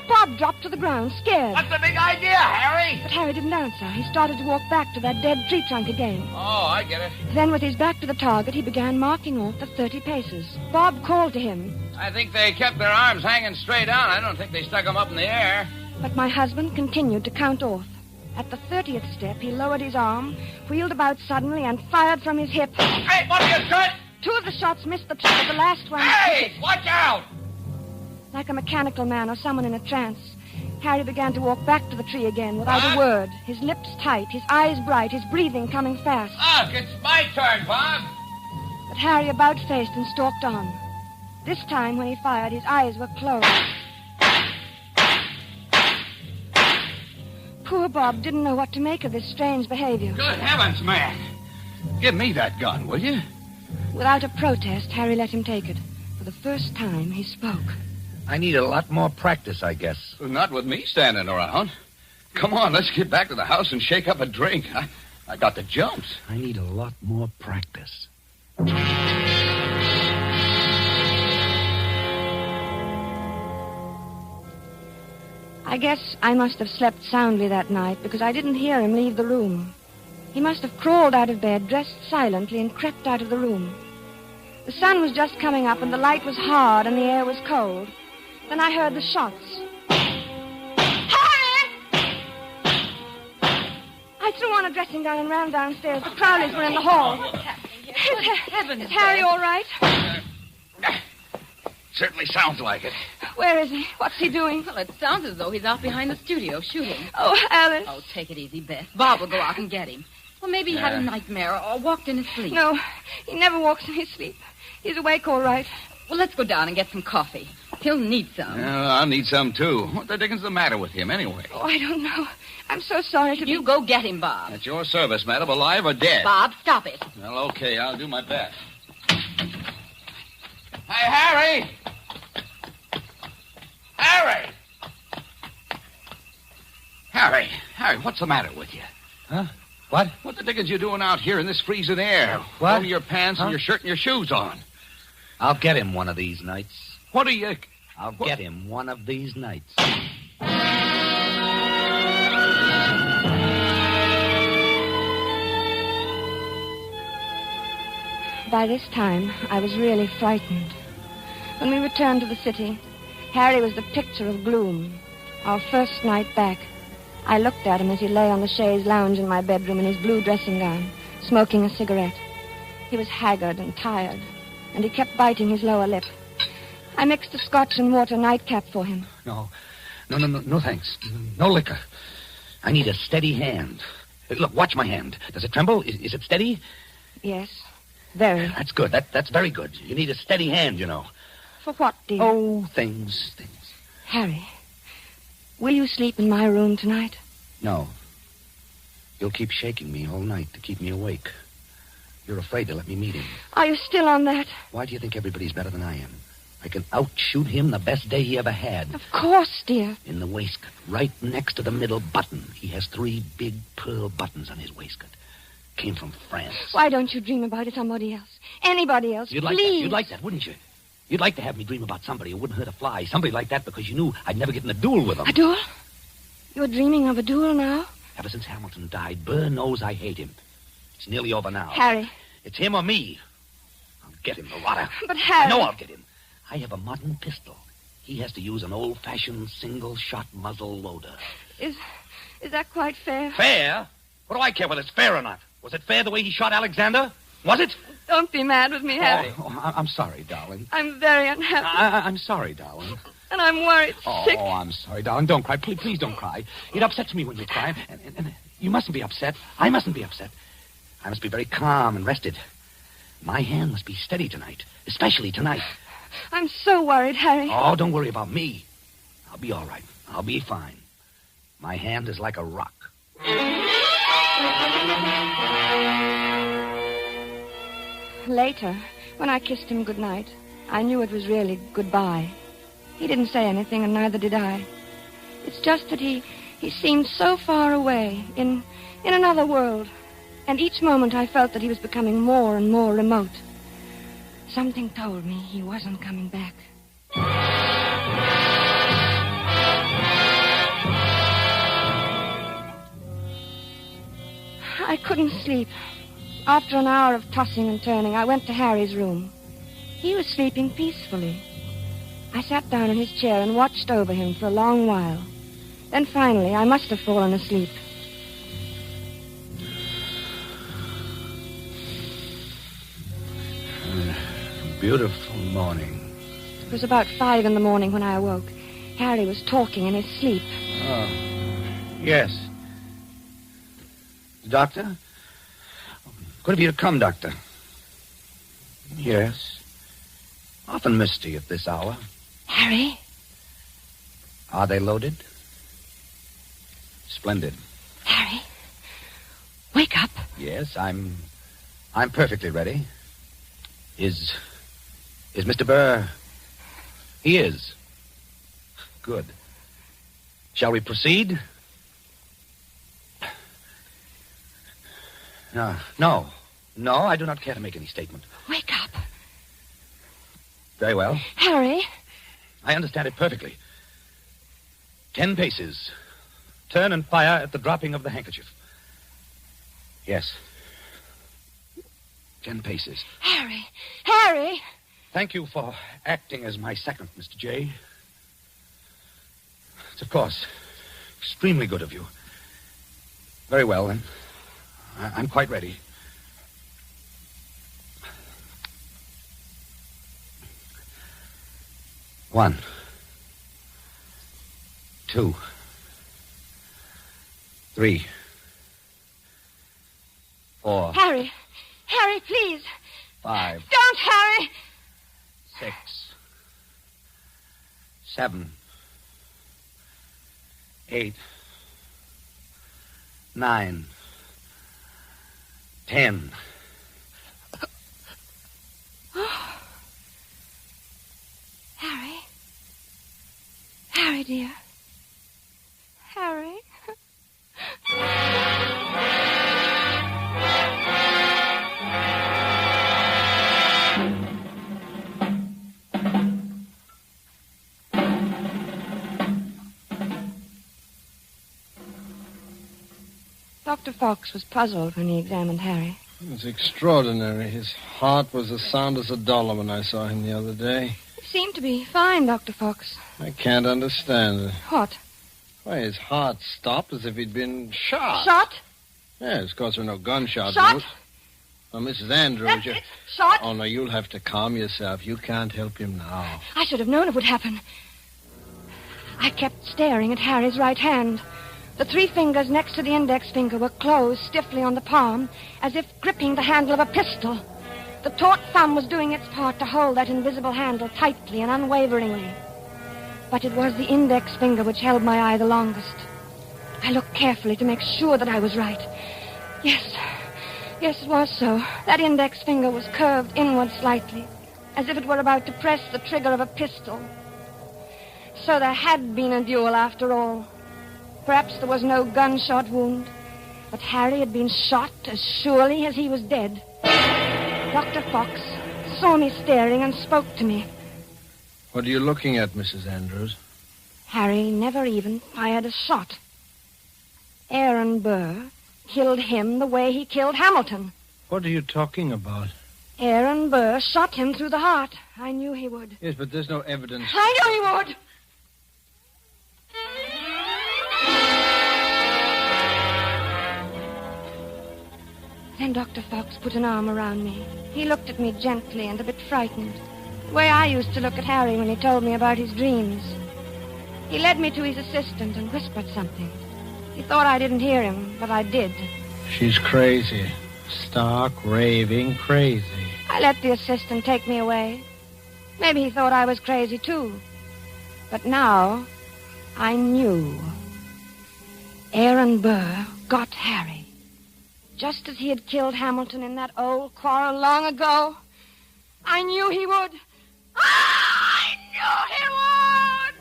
Bob dropped to the ground, scared. What's the big idea, Harry? But Harry didn't answer. He started to walk back to that dead tree trunk again. Oh, I get it. Then, with his back to the target, he began marking off the 30 paces. Bob called to him. I think they kept their arms hanging straight down. I don't think they stuck them up in the air. But my husband continued to count off. At the 30th step, he lowered his arm, wheeled about suddenly, and fired from his hip. Hey, what are you doing? 2 of the shots missed the tree, but the last one... Hey, watch out! Like a mechanical man or someone in a trance, Harry began to walk back to the tree again without a word, his lips tight, his eyes bright, his breathing coming fast. Look, it's my turn, Bob. But Harry about-faced and stalked on. This time, when he fired, his eyes were closed. Poor Bob didn't know what to make of this strange behavior. Good heavens, man. Give me that gun, will you? Without a protest, Harry let him take it. For the first time, he spoke. I need a lot more practice, I guess. Not with me standing around. Come on, let's get back to the house and shake up a drink. I got the jumps. I need a lot more practice. I guess I must have slept soundly that night because I didn't hear him leave the room. He must have crawled out of bed, dressed silently, and crept out of the room. The sun was just coming up, and the light was hard, and the air was cold. Then I heard the shots. Harry! I threw on a dressing gown and ran downstairs. The Crowleys were in the hall. Heavens, Is Harry all right? Certainly sounds like it. Where is he? What's he doing? Well, it sounds as though he's out behind the studio shooting. Oh, Alice. Oh, take it easy, Beth. Bob will go out and get him. Well, maybe he had a nightmare or walked in his sleep. No, he never walks in his sleep. He's awake all right. Well, let's go down and get some coffee. He'll need some. I'll need some, too. What the dickens is the matter with him, anyway? Oh, I don't know. I'm so sorry to be... You go get him, Bob. At your service, madam, alive or dead. Bob, stop it. Well, okay, I'll do my best. Hey, Harry! Harry! Harry, what's the matter with you? Huh? What? What the dickens you doing out here in this freezing air? What? Only your pants and your shirt and your shoes on. I'll get him one of these nights. What are you... I'll get him one of these nights. By this time, I was really frightened. When we returned to the city, Harry was the picture of gloom. Our first night back, I looked at him as he lay on the chaise lounge in my bedroom in his blue dressing gown, smoking a cigarette. He was haggard and tired, and he kept biting his lower lip. I mixed a scotch and water nightcap for him. No, thanks. No liquor. I need a steady hand. Look, watch my hand. Does it tremble? Is it steady? Yes, very. That's good. That's very good. You need a steady hand, you know. For what, dear? Oh, things. Harry, will you sleep in my room tonight? No. You'll keep shaking me all night to keep me awake. You're afraid to let me meet him. Are you still on that? Why do you think everybody's better than I am? I can outshoot him the best day he ever had. Of course, dear. In the waistcoat, right next to the middle button. He has 3 big pearl buttons on his waistcoat. Came from France. Why don't you dream about it somebody else? Anybody else, You'd please. like that. You'd like that, wouldn't you? You'd like to have me dream about somebody who wouldn't hurt a fly. Somebody like that because you knew I'd never get in a duel with him. A duel? You're dreaming of a duel now? Ever since Hamilton died, Burr knows I hate him. It's nearly over now. Harry. It's him or me. I'll get him, the rotter. But Harry... I know I'll get him. I have a modern pistol. He has to use an old-fashioned single-shot muzzle loader. Is that quite fair? Fair? What do I care whether it's fair or not? Was it fair the way he shot Alexander? Was it? Don't be mad with me, Harry. I'm sorry, darling. I'm very unhappy. I'm sorry, darling. And I'm worried sick. Oh, I'm sorry, darling. Don't cry. Please don't cry. It upsets me when you cry. And you mustn't be upset. I mustn't be upset. I must be very calm and rested. My hand must be steady tonight, especially tonight. I'm so worried, Harry. Oh, don't worry about me. I'll be all right. I'll be fine. My hand is like a rock. Later, when I kissed him goodnight, I knew it was really goodbye. He didn't say anything, and neither did I. It's just that he seemed so far away, in another world. And each moment I felt that he was becoming more and more remote. Something told me he wasn't coming back. I couldn't sleep. After an hour of tossing and turning, I went to Harry's room. He was sleeping peacefully. I sat down in his chair and watched over him for a long while. Then finally, I must have fallen asleep. Beautiful morning. It was about 5 in the morning when I awoke. Harry was talking in his sleep. Oh, yes. Doctor? Good of you to come, Doctor. Yes. Often misty at this hour. Harry? Are they loaded? Splendid. Harry? Wake up. Yes, I'm perfectly ready. Is Mr. Burr... He is. Good. Shall we proceed? No, I do not care to make any statement. Wake up. Very well. Harry? I understand it perfectly. 10 paces. Turn and fire at the dropping of the handkerchief. Yes. 10 paces. Harry! Harry! Thank you for acting as my second, Mr. J. It's, of course, extremely good of you. Very well, then. I'm quite ready. One. 2. 3. 4. Harry! Harry, please! 5. Don't, Harry! 6. 7. 8. 9. 10. Harry? Harry, dear. Harry? Dr. Fox was puzzled when he examined Harry. It was extraordinary. His heart was as sound as a dollar when I saw him the other day. He seemed to be fine, Dr. Fox. I can't understand it. What? Why, his heart stopped as if he'd been shot. Shot? Yes, of course there are no gunshots. Shot? Oh, Mrs. Andrews, you... Shot? Oh, no, you'll have to calm yourself. You can't help him now. I should have known it would happen. I kept staring at Harry's right hand. The 3 fingers next to the index finger were closed stiffly on the palm, as if gripping the handle of a pistol. The taut thumb was doing its part to hold that invisible handle tightly and unwaveringly. But it was the index finger which held my eye the longest. I looked carefully to make sure that I was right. Yes, it was so. That index finger was curved inward slightly, as if it were about to press the trigger of a pistol. So there had been a duel after all. Perhaps there was no gunshot wound, but Harry had been shot as surely as he was dead. Dr. Fox saw me staring and spoke to me. What are you looking at, Mrs. Andrews? Harry never even fired a shot. Aaron Burr killed him the way he killed Hamilton. What are you talking about? Aaron Burr shot him through the heart. I knew he would. Yes, but there's no evidence. I knew he would. Then Dr. Fox put an arm around me. He looked at me gently and a bit frightened, the way I used to look at Harry when he told me about his dreams. He led me to his assistant and whispered something. He thought I didn't hear him, but I did. She's crazy. Stark, raving crazy. I let the assistant take me away. Maybe he thought I was crazy, too. But now, I knew. Aaron Burr got Harry. Just as he had killed Hamilton in that old quarrel long ago. I knew he would. I knew he would!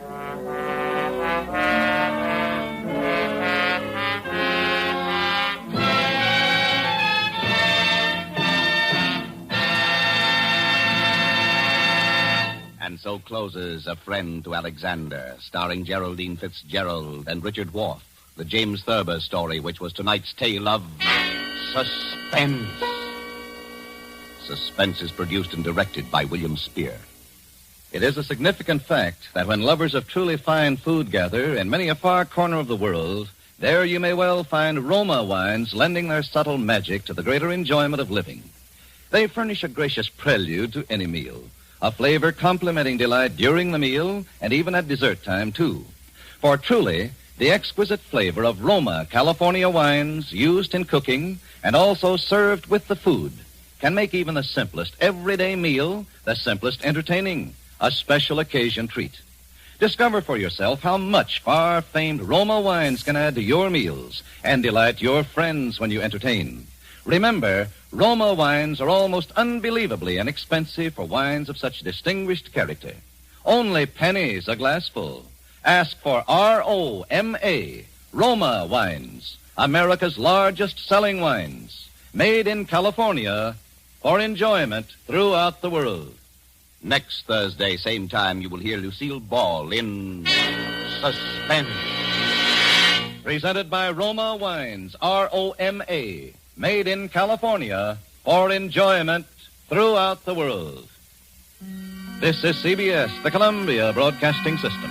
And so closes A Friend to Alexander, starring Geraldine Fitzgerald and Richard Wharf, the James Thurber story, which was tonight's tale of Suspense. Suspense is produced and directed by William Spear. It is a significant fact that when lovers of truly fine food gather in many a far corner of the world, there you may well find Roma wines lending their subtle magic to the greater enjoyment of living. They furnish a gracious prelude to any meal, a flavor complementing delight during the meal and even at dessert time, too. For truly, the exquisite flavor of Roma California wines used in cooking and also served with the food can make even the simplest everyday meal the simplest entertaining, a special occasion treat. Discover for yourself how much far-famed Roma wines can add to your meals and delight your friends when you entertain. Remember, Roma wines are almost unbelievably inexpensive for wines of such distinguished character. Only pennies a glassful. Ask for R-O-M-A, Roma wines, America's largest selling wines, made in California for enjoyment throughout the world. Next Thursday, same time, you will hear Lucille Ball in Suspense. Presented by Roma Wines, R-O-M-A, made in California for enjoyment throughout the world. This is CBS, the Columbia Broadcasting System.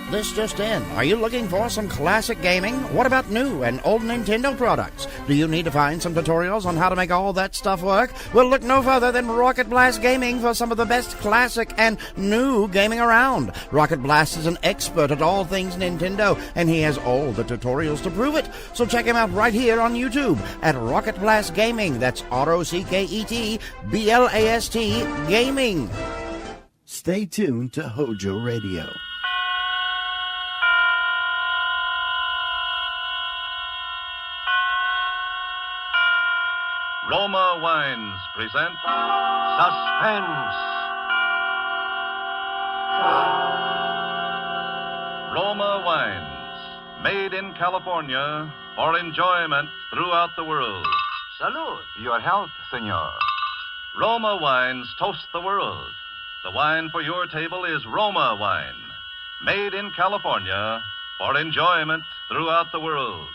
This just in. Are you looking for some classic gaming? What about new and old Nintendo products? Do you need to find some tutorials on how to make all that stuff work? Well, look no further than Rocket Blast Gaming for some of the best classic and new gaming around. Rocket Blast is an expert at all things Nintendo, and he has all the tutorials to prove it. So check him out right here on YouTube at Rocket Blast Gaming. That's ROCKET BLAST Gaming. Stay tuned to HOJO Radio. Roma Wines present Suspense. Roma Wines, made in California for enjoyment throughout the world. Salud. Your health, senor. Roma Wines toast the world. The wine for your table is Roma wine, made in California for enjoyment throughout the world.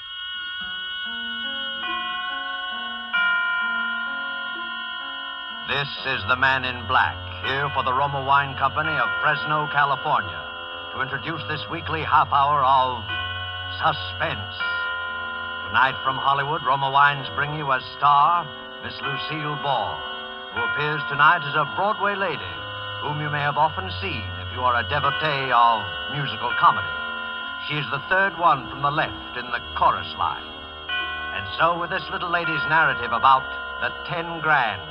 This is the Man in Black, here for the Roma Wine Company of Fresno, California, to introduce this weekly half hour of Suspense. Tonight from Hollywood, Roma Wines bring you as star Miss Lucille Ball, who appears tonight as a Broadway lady, whom you may have often seen if you are a devotee of musical comedy. She is the third one from the left in the chorus line. And so with this little lady's narrative about the 10 grand,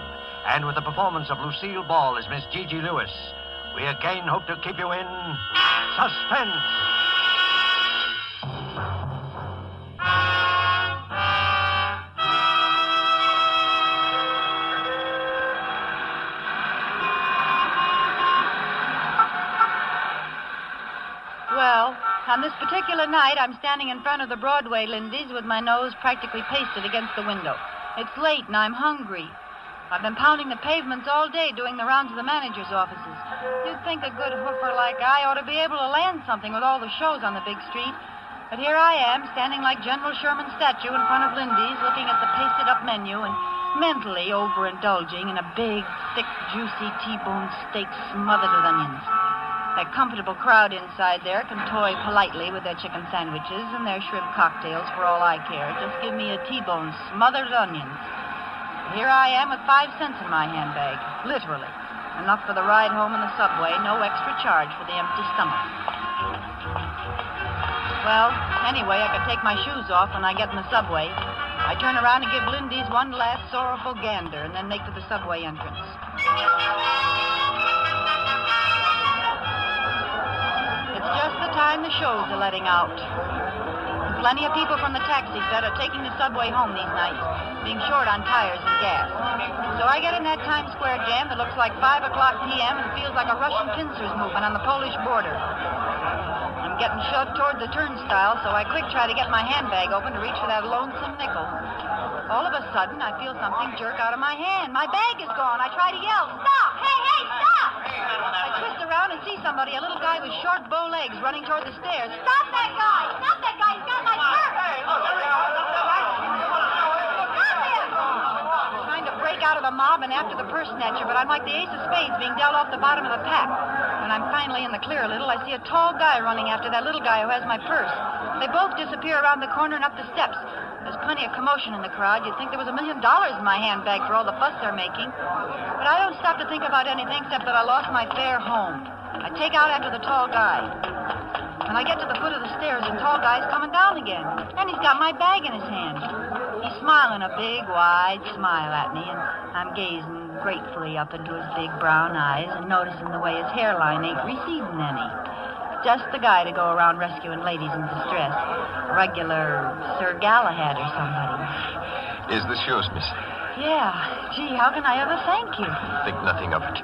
and with the performance of Lucille Ball as Miss Gigi Lewis, we again hope to keep you in suspense. Well, on this particular night, I'm standing in front of the Broadway Lindy's with my nose practically pasted against the window. It's late and I'm hungry. I've been pounding the pavements all day doing the rounds of the manager's offices. You'd think a good hoofer like I ought to be able to land something with all the shows on the big street. But here I am, standing like General Sherman's statue in front of Lindy's, looking at the pasted-up menu and mentally overindulging in a big, thick, juicy T-bone steak smothered with onions. That comfortable crowd inside there can toy politely with their chicken sandwiches and their shrimp cocktails for all I care. Just give me a T-bone smothered with onions. Here I am with 5 cents in my handbag, literally. Enough for the ride home in the subway, no extra charge for the empty stomach. Well, anyway, I could take my shoes off when I get in the subway. I turn around and give Lindy's one last sorrowful gander and then make for the subway entrance. It's just the time the shows are letting out. Plenty of people from the taxi set are taking the subway home these nights, being short on tires and gas. So I get in that Times Square jam that looks like 5 o'clock p.m. and feels like a Russian pincers movement on the Polish border. I'm getting shoved toward the turnstile, so I quick try to get my handbag open to reach for that lonesome nickel. All of a sudden, I feel something jerk out of my hand. My bag is gone. I try to yell, "Stop! Hey, stop!" I twist around and see somebody, a little guy with short bow legs, running toward the stairs. "Stop that guy! Stop that guy! He's got my purse!" I'm trying to break out of the mob and after the purse snatcher, but I'm like the ace of spades being dealt off the bottom of the pack. When I'm finally in the clear a little, I see a tall guy running after that little guy who has my purse. They both disappear around the corner and up the steps. There's plenty of commotion in the crowd. You'd think there was $1 million in my handbag for all the fuss they're making. But I don't stop to think about anything except that I lost my fare home. I take out after the tall guy. When I get to the foot of the stairs, the tall guy's coming down again. And he's got my bag in his hand. He's smiling a big, wide smile at me, and I'm gazing gratefully up into his big brown eyes and noticing the way his hairline ain't receding any. Just the guy to go around rescuing ladies in distress. Regular Sir Galahad or somebody. Is this yours, miss? Yeah. Gee, how can I ever thank you? Think nothing of it.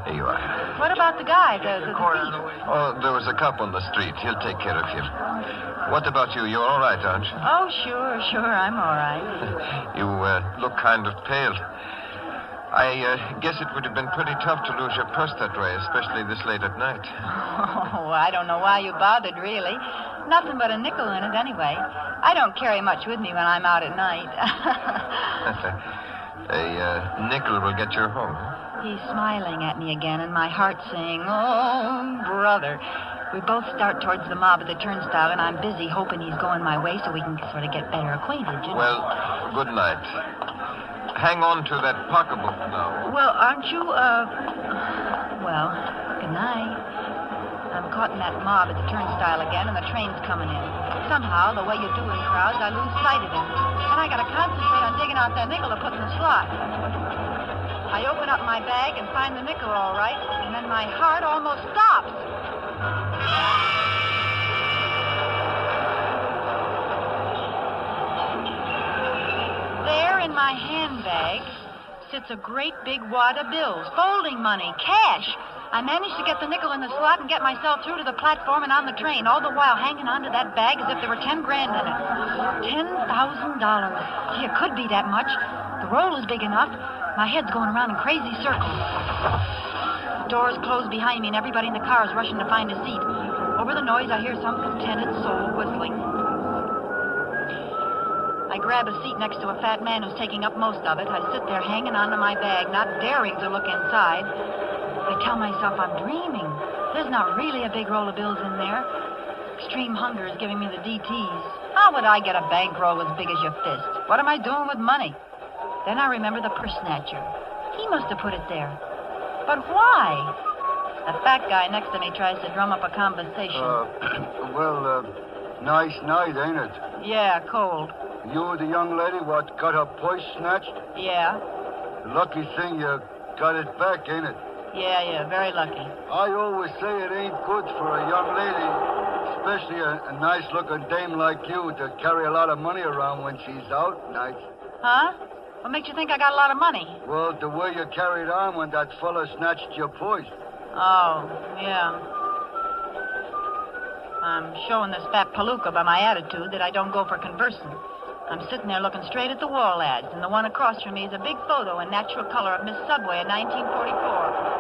Here you are. What about the guy, the thief? Oh, there was a cop on the street. He'll take care of him. What about you? You're all right, aren't you? Oh, sure, I'm all right. You look kind of pale. I guess it would have been pretty tough to lose your purse that way, especially this late at night. Oh, I don't know why you bothered, really. Nothing but a nickel in it, anyway. I don't carry much with me when I'm out at night. A nickel will get you home. He's smiling at me again, and my heart's saying, "Oh, brother." We both start towards the mob at the turnstile, and I'm busy hoping he's going my way so we can sort of get better acquainted, you know. Well, good night. Hang on to that pocketbook now. Well, aren't you, well, good night. I'm caught in that mob at the turnstile again, and the train's coming in. Somehow, the way you do in crowds, I lose sight of him. And I gotta concentrate on digging out that nickel to put in the slot. I open up my bag and find the nickel all right, and then my heart almost stops. There in my handbag sits a great big wad of bills, folding money, cash. I managed to get the nickel in the slot and get myself through to the platform and on the train, all the while hanging onto that bag as if there were 10 grand in it. $10,000. Gee, it could be that much. The roll is big enough. My head's going around in crazy circles. The doors close behind me and everybody in the car is rushing to find a seat. Over the noise, I hear some contented soul whistling. I grab a seat next to a fat man who's taking up most of it. I sit there hanging onto my bag, not daring to look inside. I tell myself I'm dreaming. There's not really a big roll of bills in there. Extreme hunger is giving me the DTs. How would I get a bankroll as big as your fist? What am I doing with money? Then I remember the purse snatcher. He must have put it there. But why? The fat guy next to me tries to drum up a conversation. Nice night, ain't it? Yeah, cold. You the young lady what got her purse snatched? Yeah. Lucky thing you got it back, ain't it? Yeah, very lucky. I always say it ain't good for a young lady, especially a nice-looking dame like you, to carry a lot of money around when she's out nights. Huh? What makes you think I got a lot of money? Well, the way you carried on when that fella snatched your purse. Oh, yeah. I'm showing this fat palooka by my attitude that I don't go for conversing. I'm sitting there looking straight at the wall ads, and the one across from me is a big photo in natural color of Miss Subway in 1944.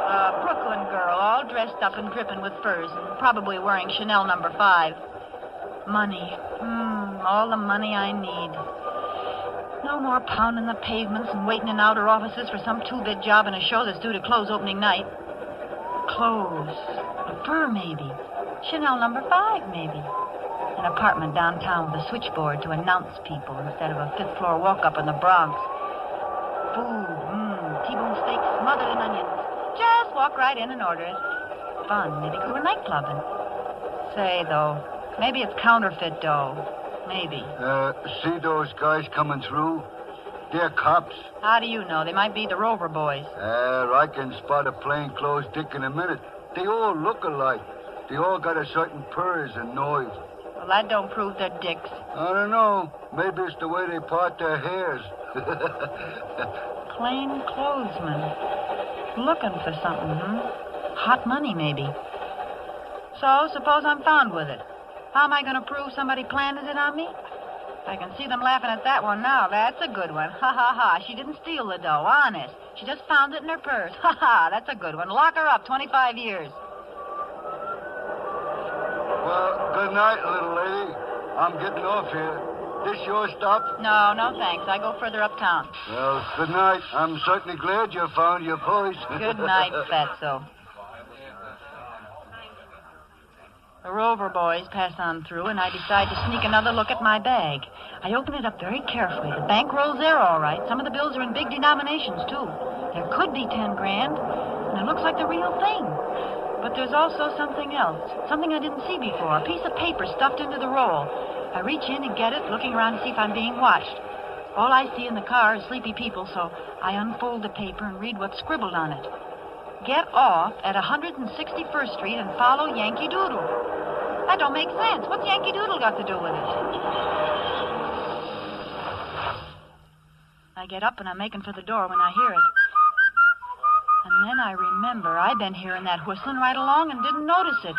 A Brooklyn girl, all dressed up and dripping with furs, and probably wearing Chanel No. 5. Money. All the money I need. No more pounding the pavements and waiting in outer offices for some two-bit job in a show that's due to close opening night. Clothes. A fur, maybe. Chanel No. 5, maybe. An apartment downtown with a switchboard to announce people instead of a fifth-floor walk-up in the Bronx. Food. T-bone steaks smothered in onions. Just walk right in and order it. Fun. Maybe go to a nightclub and... Say, though, maybe it's counterfeit dough. Maybe. See those guys coming through? They're cops. How do you know? They might be the Rover boys. I can spot a plainclothes dick in a minute. They all look alike. They all got a certain purrs and noise. Well, that don't prove they're dicks. I don't know. Maybe it's the way they part their hairs. Plain clothesmen. Looking for something, Hot money, maybe. So, suppose I'm found with it. How am I going to prove somebody planted it on me? I can see them laughing at that one now. That's a good one. Ha, ha, ha. She didn't steal the dough, honest. She just found it in her purse. Ha, ha. That's a good one. Lock her up, 25 years. Well, good night, little lady. I'm getting off here. This your stop? No, thanks. I go further uptown. Well, good night. I'm certainly glad you found your purse. Good night, fatso. The Rover boys pass on through, and I decide to sneak another look at my bag. I open it up very carefully. The bankroll's there, all right. Some of the bills are in big denominations, too. There could be 10 grand, and it looks like the real thing. But there's also something else, something I didn't see before, a piece of paper stuffed into the roll. I reach in and get it, looking around to see if I'm being watched. All I see in the car is sleepy people, so I unfold the paper and read what's scribbled on it. Get off at 161st Street and follow Yankee Doodle. That don't make sense. What's Yankee Doodle got to do with it? I get up and I'm making for the door when I hear it. And then I remember I've been hearing that whistling right along and didn't notice it.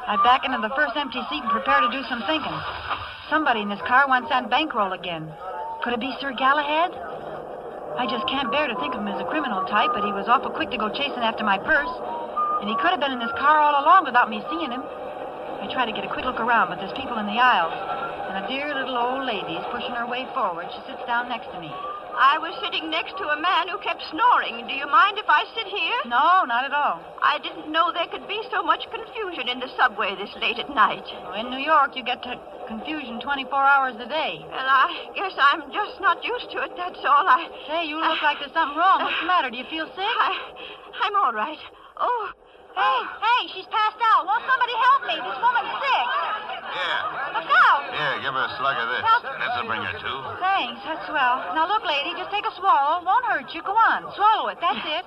I back into the first empty seat and prepare to do some thinking. Somebody in this car wants that bankroll again. Could it be Sir Galahad? I just can't bear to think of him as a criminal type, but he was awful quick to go chasing after my purse. And he could have been in this car all along without me seeing him. I try to get a quick look around, but there's people in the aisles. And a dear little old lady is pushing her way forward. She sits down next to me. I was sitting next to a man who kept snoring. Do you mind if I sit here? No, not at all. I didn't know there could be so much confusion in the subway this late at night. Well, in New York, you get to confusion 24 hours a day. Well, I guess I'm just not used to it, that's all. Say, you look like there's something wrong. What's the matter? Do you feel sick? I'm all right. Oh. Hey, she's passed out. Won't somebody help me? This woman's sick. Yeah. Look out. Here, give her a slug of this. This'll bring her to. Thanks, that's swell. Now, look, lady, just take a swallow. It won't hurt you. Go on, swallow it. That's it.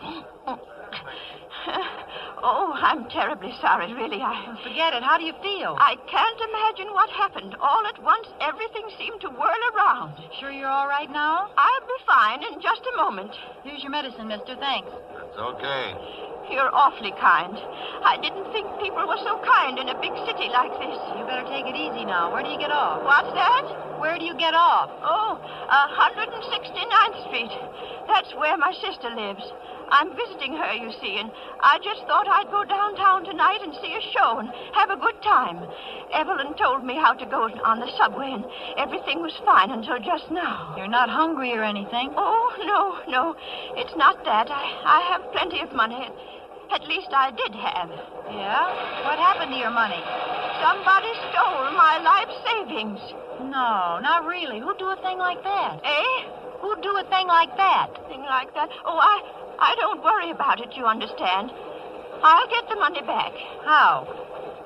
Oh, I'm terribly sorry, really. Forget it. How do you feel? I can't imagine what happened. All at once, everything seemed to whirl around. Sure you're all right now? I'll be fine in just a moment. Here's your medicine, mister. Thanks. It's okay. You're awfully kind. I didn't think people were so kind in a big city like this. You better take it easy now. Where do you get off? What's that? Where do you get off? Oh, 169th Street. That's where my sister lives. I'm visiting her, you see, and I just thought I'd go downtown tonight and see a show and have a good time. Evelyn told me how to go on the subway, and everything was fine until just now. You're not hungry or anything? Oh, no. It's not that. I have plenty of money. At least I did have. Yeah? What happened to your money? Somebody stole my life savings. No, not really. Who'd do a thing like that? Eh? Who'd do a thing like that? Thing like that? Oh, I don't worry about it, you understand. I'll get the money back. How?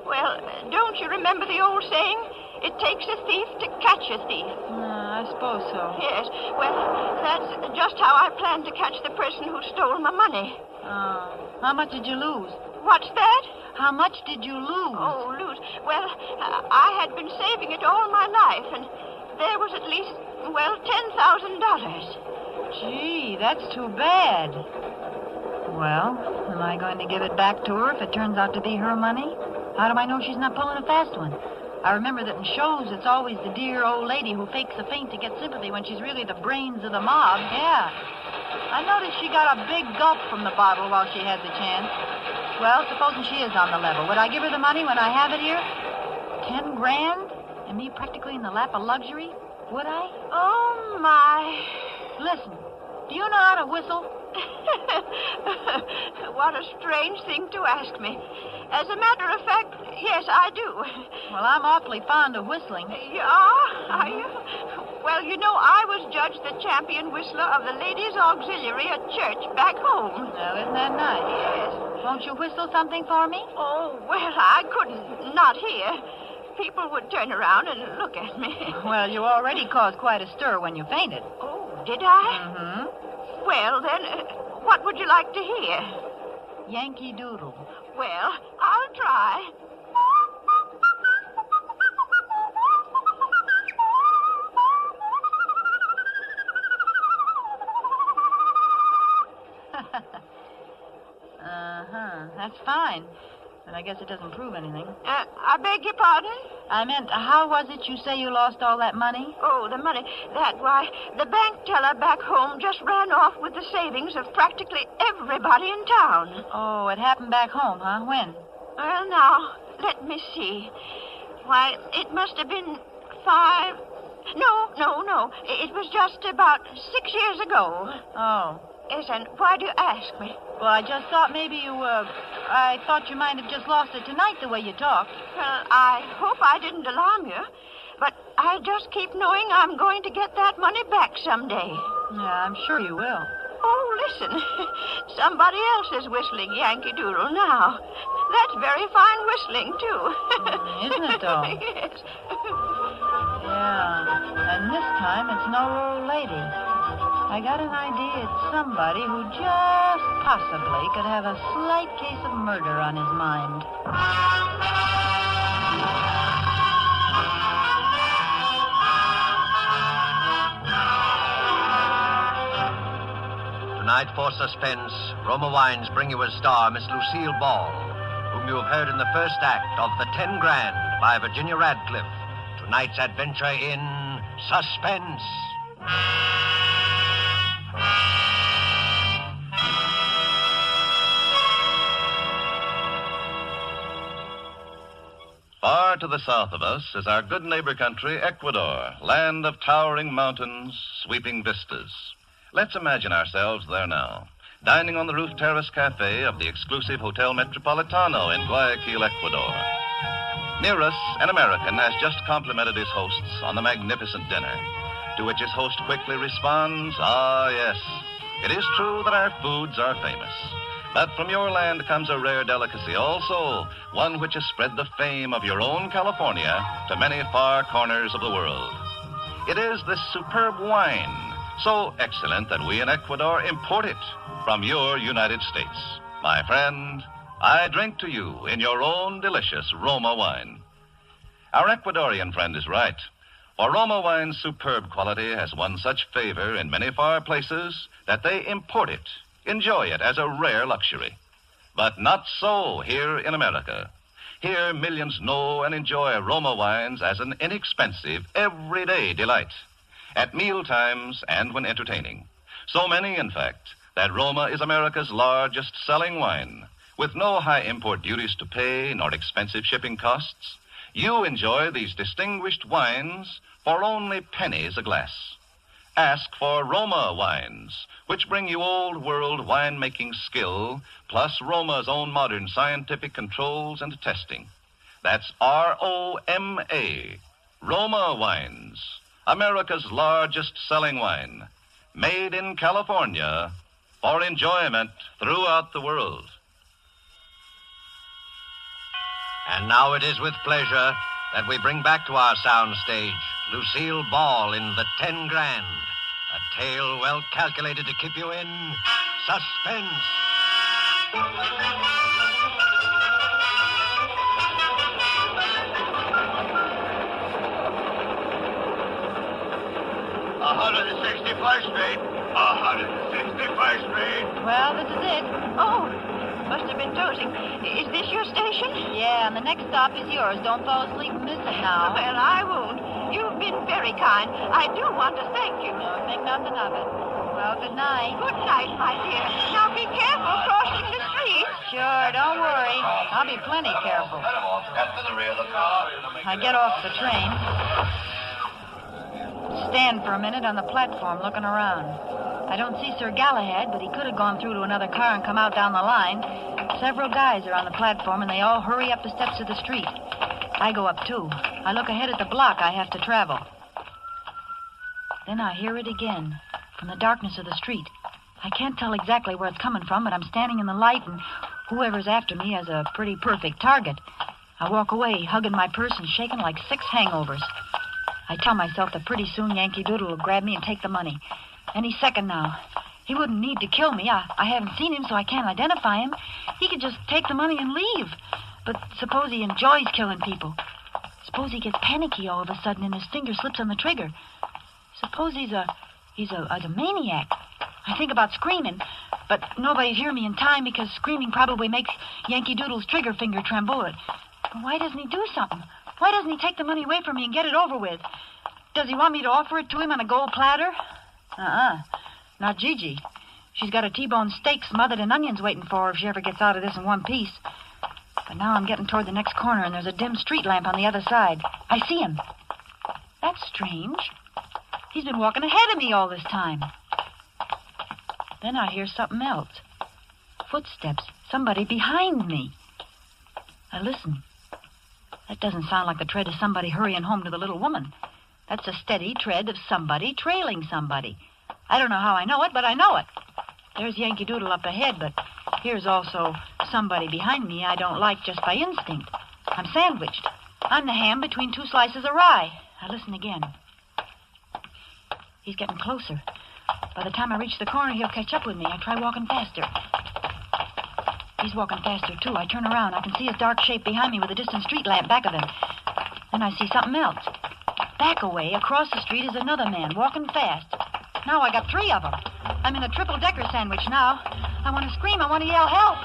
Well, don't you remember the old saying? It takes a thief to catch a thief. I suppose so. Yes. Well, that's just how I plan to catch the person who stole my money. How much did you lose? What's that? How much did you lose? Oh, lose. Well, I had been saving it all my life, and there was at least, $10,000. Gee, that's too bad. Well, am I going to give it back to her if it turns out to be her money? How do I know she's not pulling a fast one? I remember that in shows, it's always the dear old lady who fakes a faint to get sympathy when she's really the brains of the mob. Yeah. I noticed she got a big gulp from the bottle while she had the chance. Well, supposing she is on the level, would I give her the money when I have it here? 10 grand? And me practically in the lap of luxury? Would I? Oh, my. Listen, do you know how to whistle? What a strange thing to ask me. As a matter of fact, yes, I do. Well, I'm awfully fond of whistling. You are? Are you? Well, you know, I was judged the champion whistler of the Ladies' Auxiliary at church back home. Well, isn't that nice? Yes. Won't you whistle something for me? Oh, well, I couldn't. Not here. People would turn around and look at me. Well, you already caused quite a stir when you fainted. Oh, did I? Mm-hmm. Well, then, what would you like to hear? Yankee Doodle. Well, I'll try. That's fine. But I guess it doesn't prove anything. I beg your pardon? I meant, how was it you say you lost all that money? Oh, the money. The bank teller back home just ran off with the savings of practically everybody in town. Oh, it happened back home, huh? When? Well, now, let me see. Why, it must have been 5... No. It was just about 6 years ago. Oh. Yes, and why do you ask me? Well, I just thought maybe you, I thought you might have just lost it tonight the way you talked. Well, I hope I didn't alarm you. But I just keep knowing I'm going to get that money back someday. Yeah, I'm sure you will. Oh, listen. Somebody else is whistling Yankee Doodle now. That's very fine whistling, too. Isn't it, though? Yes. Yeah, and this time it's no old lady. I got an idea it's somebody who just possibly could have a slight case of murder on his mind. Tonight for Suspense, Roma Wines bring you as star Miss Lucille Ball, whom you have heard in the first act of The 10 Grand by Virginia Radcliffe. Tonight's adventure in Suspense. Far to the south of us is our good neighbor country, Ecuador, land of towering mountains, sweeping vistas. Let's imagine ourselves there now, dining on the roof terrace cafe of the exclusive Hotel Metropolitano in Guayaquil, Ecuador. Near us, an American has just complimented his hosts on the magnificent dinner, to which his host quickly responds, "Ah, yes, it is true that our foods are famous. But from your land comes a rare delicacy also, one which has spread the fame of your own California to many far corners of the world. It is this superb wine, so excellent that we in Ecuador import it from your United States. My friend, I drink to you in your own delicious Roma wine." Our Ecuadorian friend is right, for Roma wine's superb quality has won such favor in many far places that they import it, enjoy it as a rare luxury. But not so here in America. Here, millions know and enjoy Roma wines as an inexpensive, everyday delight, at meal times and when entertaining. So many, in fact, that Roma is America's largest selling wine. With no high import duties to pay nor expensive shipping costs, you enjoy these distinguished wines for only pennies a glass. Ask for Roma wines, which bring you old-world winemaking skill, plus Roma's own modern scientific controls and testing. That's R-O-M-A, Roma Wines, America's largest selling wine, made in California for enjoyment throughout the world. And now it is with pleasure that we bring back to our soundstage Lucille Ball in The 10 Grand, a tale well calculated to keep you in suspense. Street. 161st Street. Well, this is it. Oh, must have been dozing. Is this your station? Yeah, and the next stop is yours. Don't fall asleep and miss it now. Well, I won't. You've been very kind. I do want to thank you. No, think nothing of it. Well, good night. Good night, my dear. Now be careful crossing the street. Sure, don't worry. I'll be plenty careful. I get off the train. Stand for a minute on the platform looking around. I don't see Sir Galahad, but he could have gone through to another car and come out down the line. Several guys are on the platform, and they all hurry up the steps of the street. I go up, too. I look ahead at the block I have to travel. Then I hear it again, from the darkness of the street. I can't tell exactly where it's coming from, but I'm standing in the light, and whoever's after me has a pretty perfect target. I walk away, hugging my purse and shaking like 6 hangovers. I tell myself that pretty soon Yankee Doodle will grab me and take the money. Any second now. He wouldn't need to kill me. I haven't seen him, so I can't identify him. He could just take the money and leave. But suppose he enjoys killing people. Suppose he gets panicky all of a sudden and his finger slips on the trigger. Suppose he's a maniac. I think about screaming, but nobody'd hear me in time because screaming probably makes Yankee Doodle's trigger finger tremble. Why doesn't he do something? Why doesn't he take the money away from me and get it over with? Does he want me to offer it to him on a gold platter? Not Gigi. She's got a T-bone steak smothered in onions waiting for her if she ever gets out of this in one piece. But now I'm getting toward the next corner, and there's a dim street lamp on the other side. I see him. That's strange. He's been walking ahead of me all this time. Then I hear something else. Footsteps. Somebody behind me. I listen. That doesn't sound like the tread of somebody hurrying home to the little woman. That's a steady tread of somebody trailing somebody. I don't know how I know it, but I know it. There's Yankee Doodle up ahead, but here's also somebody behind me I don't like just by instinct. I'm sandwiched. I'm the ham between 2 slices of rye. I listen again. He's getting closer. By the time I reach the corner, he'll catch up with me. I try walking faster. He's walking faster, too. I turn around. I can see his dark shape behind me with a distant street lamp back of him. Then I see something else. Back away, across the street, is another man walking fast. Now I got 3 of them. I'm in a triple-decker sandwich now. I want to scream. I want to yell help.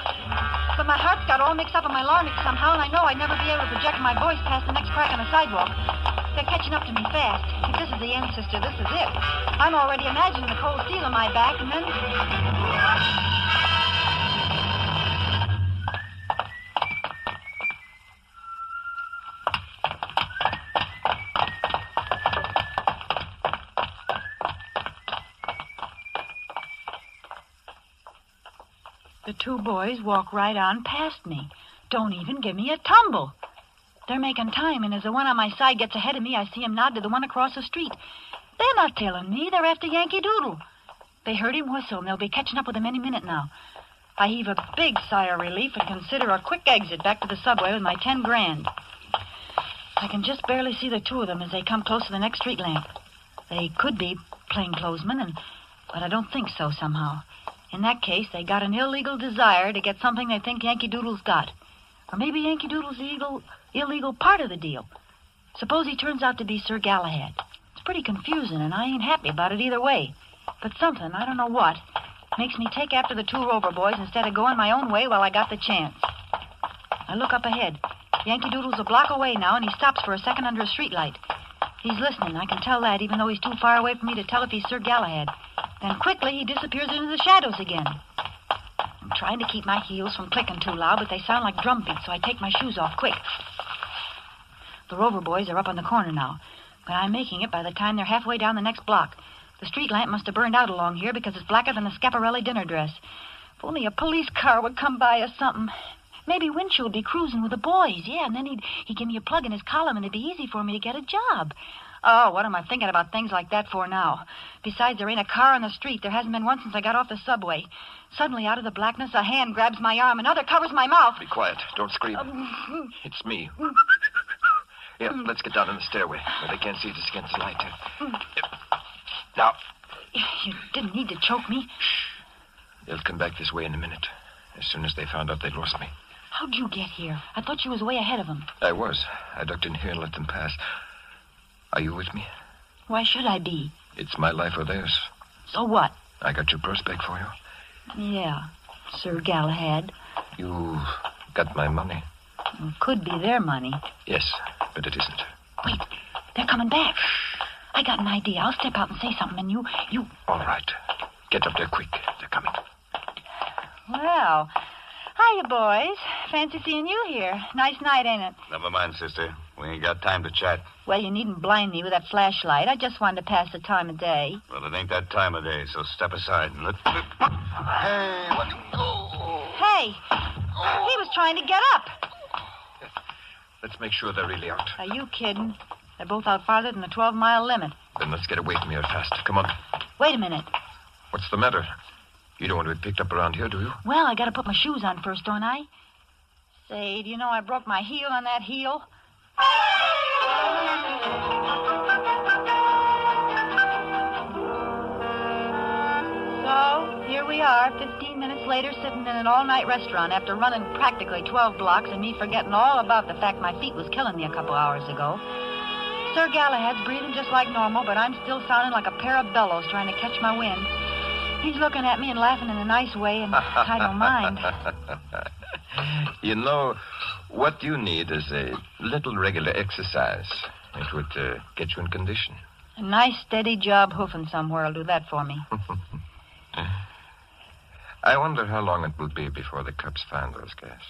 But my heart's got all mixed up in my larynx somehow, and I know I'd never be able to project my voice past the next crack on the sidewalk. They're catching up to me fast. If this is the end, sister, this is it. I'm already imagining the cold steel in my back, and then... The 2 boys walk right on past me. Don't even give me a tumble. They're making time, and as the one on my side gets ahead of me, I see him nod to the one across the street. They're not tailing me. They're after Yankee Doodle. They heard him whistle, and they'll be catching up with him any minute now. I heave a big sigh of relief and consider a quick exit back to the subway with my 10 grand. I can just barely see the 2 of them as they come close to the next street lamp. They could be plainclothesmen, but I don't think so somehow. In that case, they got an illegal desire to get something they think Yankee Doodle's got. Or maybe Yankee Doodle's the illegal part of the deal. Suppose he turns out to be Sir Galahad. It's pretty confusing, and I ain't happy about it either way. But something, I don't know what, makes me take after the 2 Rover boys instead of going my own way while I got the chance. I look up ahead. Yankee Doodle's a block away now, and he stops for a second under a streetlight. He's listening. I can tell that, even though he's too far away for me to tell if he's Sir Galahad. Then quickly he disappears into the shadows again. I'm trying to keep my heels from clicking too loud, but they sound like drum beats, so I take my shoes off quick. The Rover boys are up on the corner now, but I'm making it by the time they're halfway down the next block. The street lamp must have burned out along here because it's blacker than a Schiaparelli dinner dress. If only a police car would come by or something. Maybe Winchell would be cruising with the boys, yeah, and then he'd give me a plug in his column and it'd be easy for me to get a job. Oh, what am I thinking about things like that for now? Besides, there ain't a car on the street. There hasn't been one since I got off the subway. Suddenly, out of the blackness, a hand grabs my arm, another covers my mouth. Be quiet. Don't scream. It's me. Here, let's get down on the stairway where they can't see us against the light. Now. You didn't need to choke me. They'll come back this way in a minute. As soon as they found out they'd lost me. How'd you get here? I thought you was way ahead of them. I was. I ducked in here and let them pass. Are you with me? Why should I be? It's my life or theirs. So what? I got your purse back for you. Yeah, Sir Galahad. You got my money. It could be their money. Yes, but it isn't. Wait, they're coming back. I got an idea. I'll step out and say something, and you... All right. Get up there quick. They're coming. Well, hiya, boys. Fancy seeing you here. Nice night, ain't it? Never mind, sister. We ain't got time to chat. Well, you needn't blind me with that flashlight. I just wanted to pass the time of day. Well, it ain't that time of day, so step aside and let... Hey, what... Hey, he was trying to get up. Let's make sure they're really out. Are you kidding? They're both out farther than the 12-mile limit. Then let's get away from here fast. Come on. Wait a minute. What's the matter? You don't want to be picked up around here, do you? Well, I got to put my shoes on first, don't I? Say, do you know I broke my heel on that heel? So, here we are, 15 minutes later, sitting in an all-night restaurant after running practically 12 blocks and me forgetting all about the fact my feet was killing me a couple hours ago. Sir Galahad's breathing just like normal, but I'm still sounding like a pair of bellows trying to catch my wind. He's looking at me and laughing in a nice way, and I don't mind. You know, what you need is a little regular exercise. It would get you in condition. A nice, steady job hoofing somewhere will do that for me. I wonder how long it will be before the cops find those guys.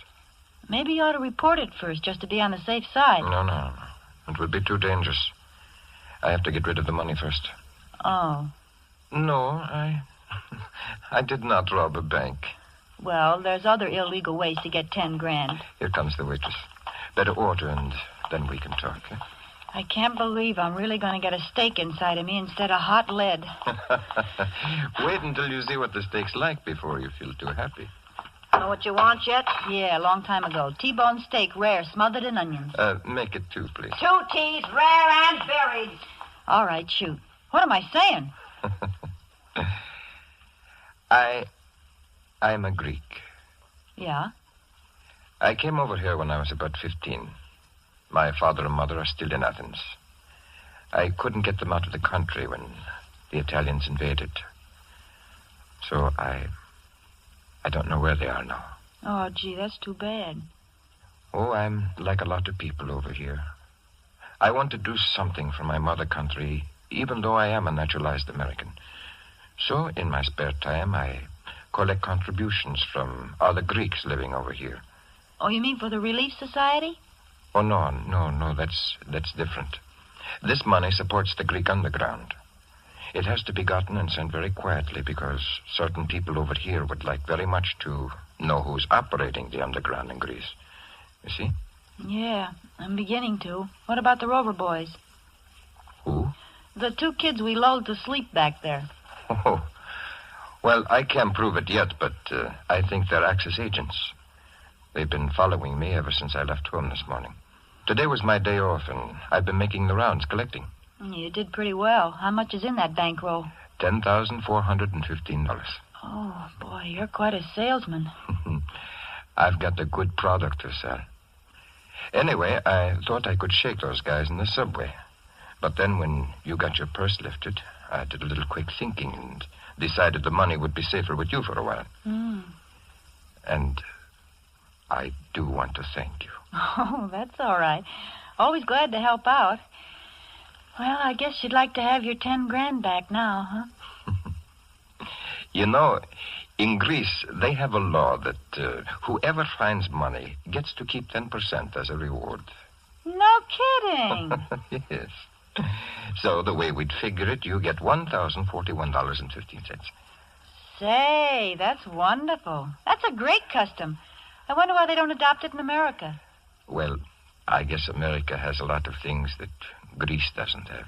Maybe you ought to report it first, just to be on the safe side. No. It would be too dangerous. I have to get rid of the money first. Oh. No, I did not rob a bank. Well, there's other illegal ways to get 10 grand. Here comes the waitress. Better order, and then we can talk. Eh? I can't believe I'm really going to get a steak inside of me instead of hot lead. Wait until you see what the steak's like before you feel too happy. Know what you want yet? Yeah, a long time ago. T-bone steak, rare, smothered in onions. Make it 2, please. 2 T's, rare and buried. All right, shoot. What am I saying? I'm a Greek. Yeah? I came over here when I was about 15. My father and mother are still in Athens. I couldn't get them out of the country when the Italians invaded. So I don't know where they are now. Oh, gee, that's too bad. Oh, I'm like a lot of people over here. I want to do something for my mother country, even though I am a naturalized American. So, in my spare time, I collect contributions from other Greeks living over here. Oh, you mean for the Relief Society? Oh, no, that's different. This money supports the Greek underground. It has to be gotten and sent very quietly because certain people over here would like very much to know who's operating the underground in Greece. You see? Yeah, I'm beginning to. What about the Rover boys? Who? The 2 kids we lulled to sleep back there. Oh, well, I can't prove it yet, but I think they're Axis agents. They've been following me ever since I left home this morning. Today was my day off, and I've been making the rounds collecting. You did pretty well. How much is in that bankroll? $10,415. Oh, boy, you're quite a salesman. I've got a good product to sell. Anyway, I thought I could shake those guys in the subway. But then when you got your purse lifted, I did a little quick thinking and decided the money would be safer with you for a while. And I do want to thank you. Oh, that's all right. Always glad to help out. Well, I guess you'd like to have your 10 grand back now, huh? You know, in Greece, they have a law that whoever finds money gets to keep 10% as a reward. No kidding. Yes. So the way we'd figure it, you get $1,041.15. Say, that's wonderful. That's a great custom. I wonder why they don't adopt it in America. Well, I guess America has a lot of things that Greece doesn't have.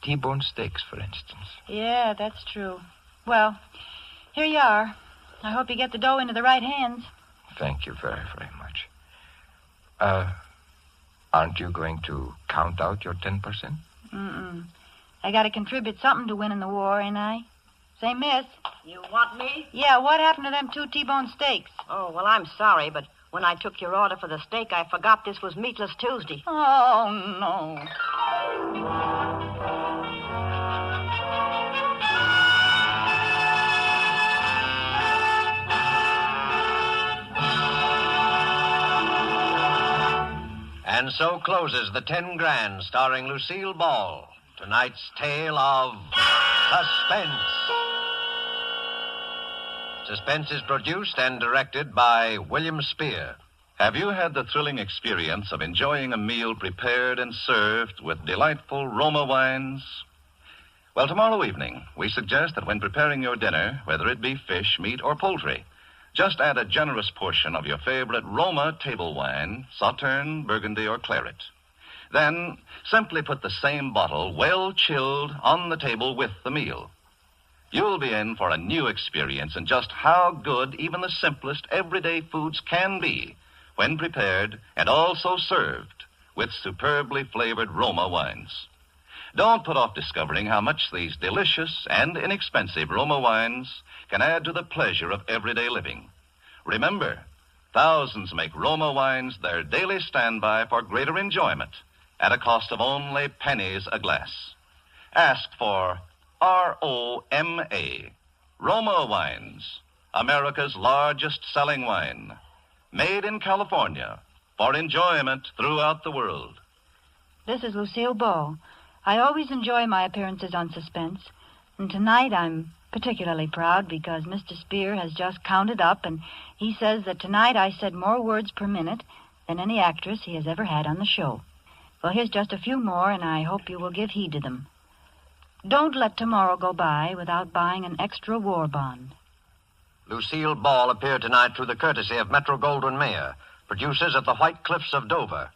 T-bone steaks, for instance. Yeah, that's true. Well, here you are. I hope you get the dough into the right hands. Thank you very, very much. Aren't you going to count out your 10%? Mm-mm. I got to contribute something to winning the war, ain't I? Say, miss. You want me? Yeah, what happened to them 2 T-bone steaks? Oh, well, I'm sorry, but when I took your order for the steak, I forgot this was Meatless Tuesday. Oh, no. And so closes the 10 Grand, starring Lucille Ball. Tonight's tale of Suspense. Suspense is produced and directed by William Spear. Have you had the thrilling experience of enjoying a meal prepared and served with delightful Roma wines? Well, tomorrow evening, we suggest that when preparing your dinner, whether it be fish, meat, or poultry, just add a generous portion of your favorite Roma table wine, Sauterne, Burgundy, or Claret. Then simply put the same bottle, well chilled, on the table with the meal. You'll be in for a new experience in just how good even the simplest everyday foods can be when prepared and also served with superbly flavored Roma wines. Don't put off discovering how much these delicious and inexpensive Roma wines can add to the pleasure of everyday living. Remember, thousands make Roma wines their daily standby for greater enjoyment at a cost of only pennies a glass. Ask for R-O-M-A, Roma Wines, America's largest selling wine, made in California for enjoyment throughout the world. This is Lucille Ball. I always enjoy my appearances on Suspense, and tonight I'm particularly proud because Mr. Spear has just counted up, and he says that tonight I said more words per minute than any actress he has ever had on the show. Well, here's just a few more, and I hope you will give heed to them. Don't let tomorrow go by without buying an extra war bond. Lucille Ball appeared tonight through the courtesy of Metro-Goldwyn-Mayer, producers at the White Cliffs of Dover.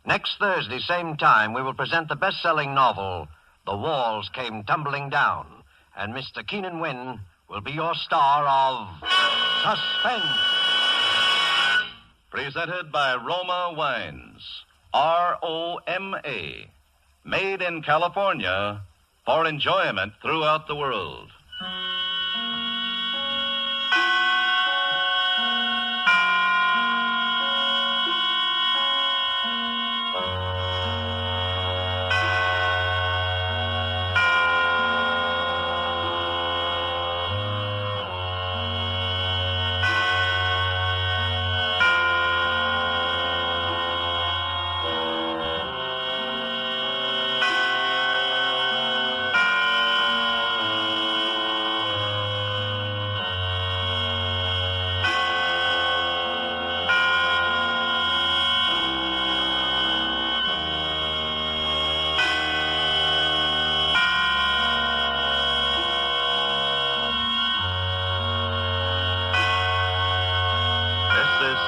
Next Thursday, same time, we will present the best-selling novel, The Walls Came Tumbling Down, and Mr. Keenan Wynn will be your star of Suspense. Presented by Roma Wines, R-O-M-A, made in California for enjoyment throughout the world.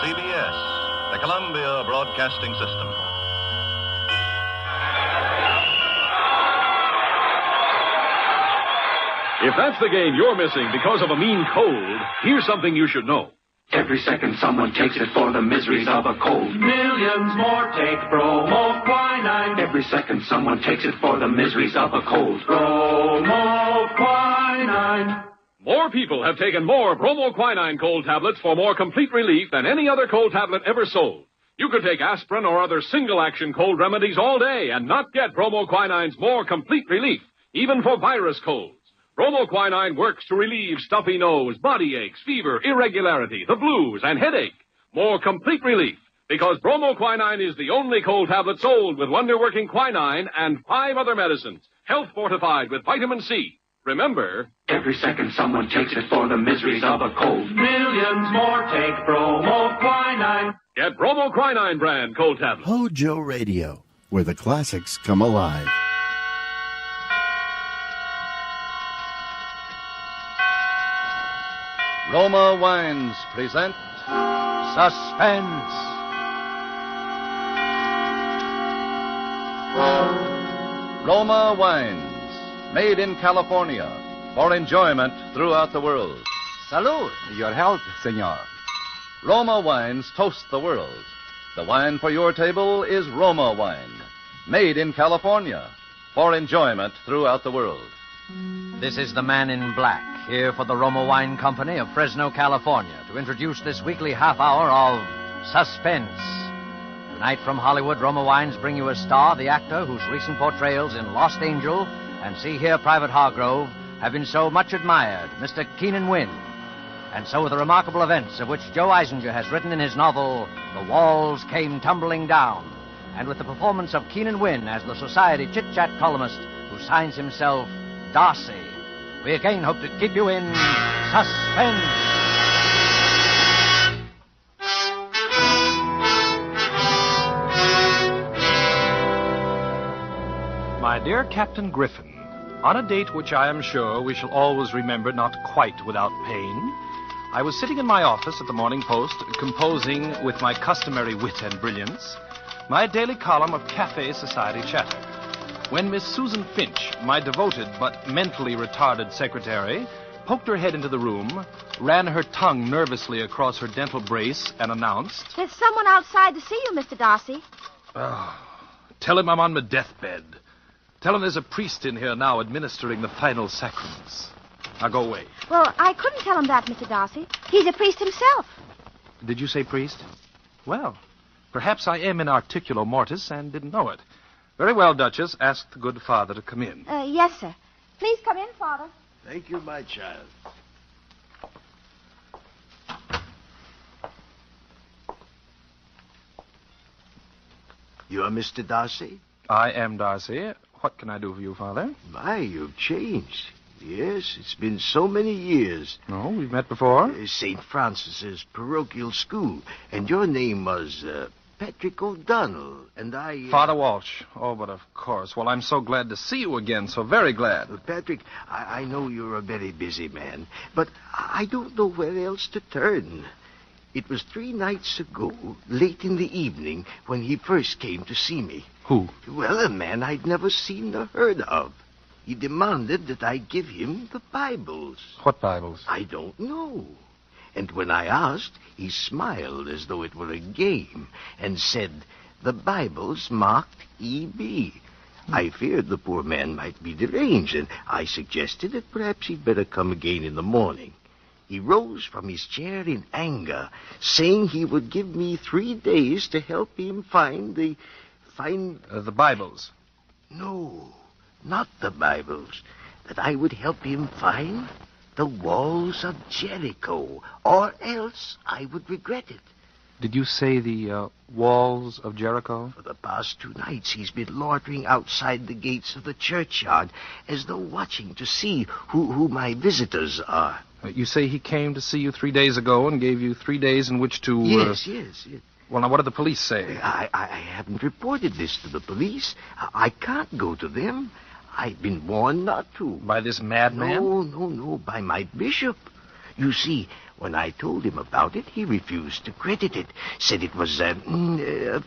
CBS, the Columbia Broadcasting System. If that's the game you're missing because of a mean cold, here's something you should know. Every second someone takes it for the miseries of a cold. Millions more take bromoquinine. Every second someone takes it for the miseries of a cold. Bromoquinine. More people have taken more bromoquinine cold tablets for more complete relief than any other cold tablet ever sold. You could take aspirin or other single-action cold remedies all day and not get bromoquinine's more complete relief, even for virus colds. Bromoquinine works to relieve stuffy nose, body aches, fever, irregularity, the blues, and headache. More complete relief, because bromoquinine is the only cold tablet sold with wonder-working quinine and 5 other medicines, health-fortified with vitamin C. Remember, every second someone takes it for the miseries of a cold. Millions more take Bromo Quinine. Get Bromo Quinine brand cold tablets. HOJO Radio, where the classics come alive. Roma Wines present Suspense. Roma Wines, made in California for enjoyment throughout the world. Salud. Your health, senor. Roma Wines toast the world. The wine for your table is Roma Wine, made in California for enjoyment throughout the world. This is the man in black, here for the Roma Wine Company of Fresno, California, to introduce this weekly half hour of Suspense. Tonight from Hollywood, Roma Wines bring you a star, the actor whose recent portrayals in Lost Angel and See Here, Private Hargrove have been so much admired, Mr. Keenan Wynn. And so with the remarkable events of which Joe Eisinger has written in his novel, The Walls Came Tumbling Down, and with the performance of Keenan Wynn as the society chit-chat columnist who signs himself Darcy, we again hope to keep you in suspense. My dear Captain Griffin, on a date which I am sure we shall always remember not quite without pain, I was sitting in my office at the Morning Post, composing, with my customary wit and brilliance, my daily column of cafe society chatter, when Miss Susan Finch, my devoted but mentally retarded secretary, poked her head into the room, ran her tongue nervously across her dental brace, and announced, "There's someone outside to see you, Mr. Darcy." "Oh, tell him I'm on my deathbed. Tell him there's a priest in here now administering the final sacraments. Now go away." "Well, I couldn't tell him that, Mr. Darcy. He's a priest himself." "Did you say priest? Well, perhaps I am in articulo mortis and didn't know it. Very well, Duchess. Ask the good father to come in." Yes, sir. Please come in, Father. Thank you, my child. You are Mr. Darcy? I am Darcy. What can I do for you, Father? My, you've changed. Yes, it's been so many years. No, we've met before. St. Francis's parochial school. And your name was Patrick O'Donnell. And I... Father Walsh. Oh, but of course. Well, I'm so glad to see you again. So very glad. Patrick, I know you're a very busy man. But I don't know where else to turn. It was 3 nights ago, late in the evening, when he first came to see me. Who? Well, a man I'd never seen or heard of. He demanded that I give him the Bibles. What Bibles? I don't know. And when I asked, he smiled as though it were a game and said, the Bibles marked E.B. I feared the poor man might be deranged, and I suggested that perhaps he'd better come again in the morning. He rose from his chair in anger, saying he would give me 3 days to help him find the Bibles. No, not the Bibles. That I would help him find the walls of Jericho, or else I would regret it. Did you say the walls of Jericho? For the past 2 nights, he's been loitering outside the gates of the churchyard, as though watching to see who my visitors are. You say he came to see you 3 days ago and gave you 3 days in which to... Yes. Well, now, what did the police say? I haven't reported this to the police. I can't go to them. I've been warned not to. By this madman? No, by my bishop. You see, when I told him about it, he refused to credit it, said it was a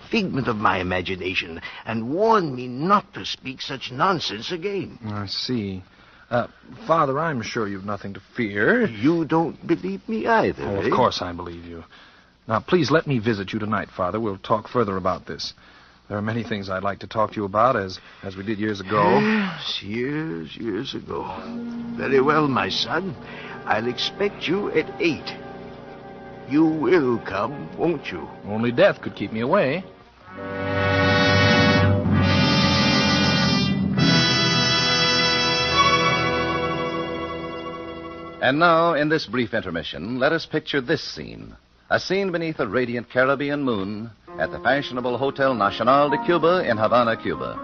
figment of my imagination, and warned me not to speak such nonsense again. I see. Father, I'm sure you've nothing to fear. You don't believe me either, Oh, of course I believe you. Now, please let me visit you tonight, Father. We'll talk further about this. There are many things I'd like to talk to you about, as we did years ago. Yes, years ago. Very well, my son. I'll expect you at 8. You will come, won't you? Only death could keep me away. And now, in this brief intermission, let us picture this scene. A scene beneath a radiant Caribbean moon at the fashionable Hotel Nacional de Cuba in Havana, Cuba.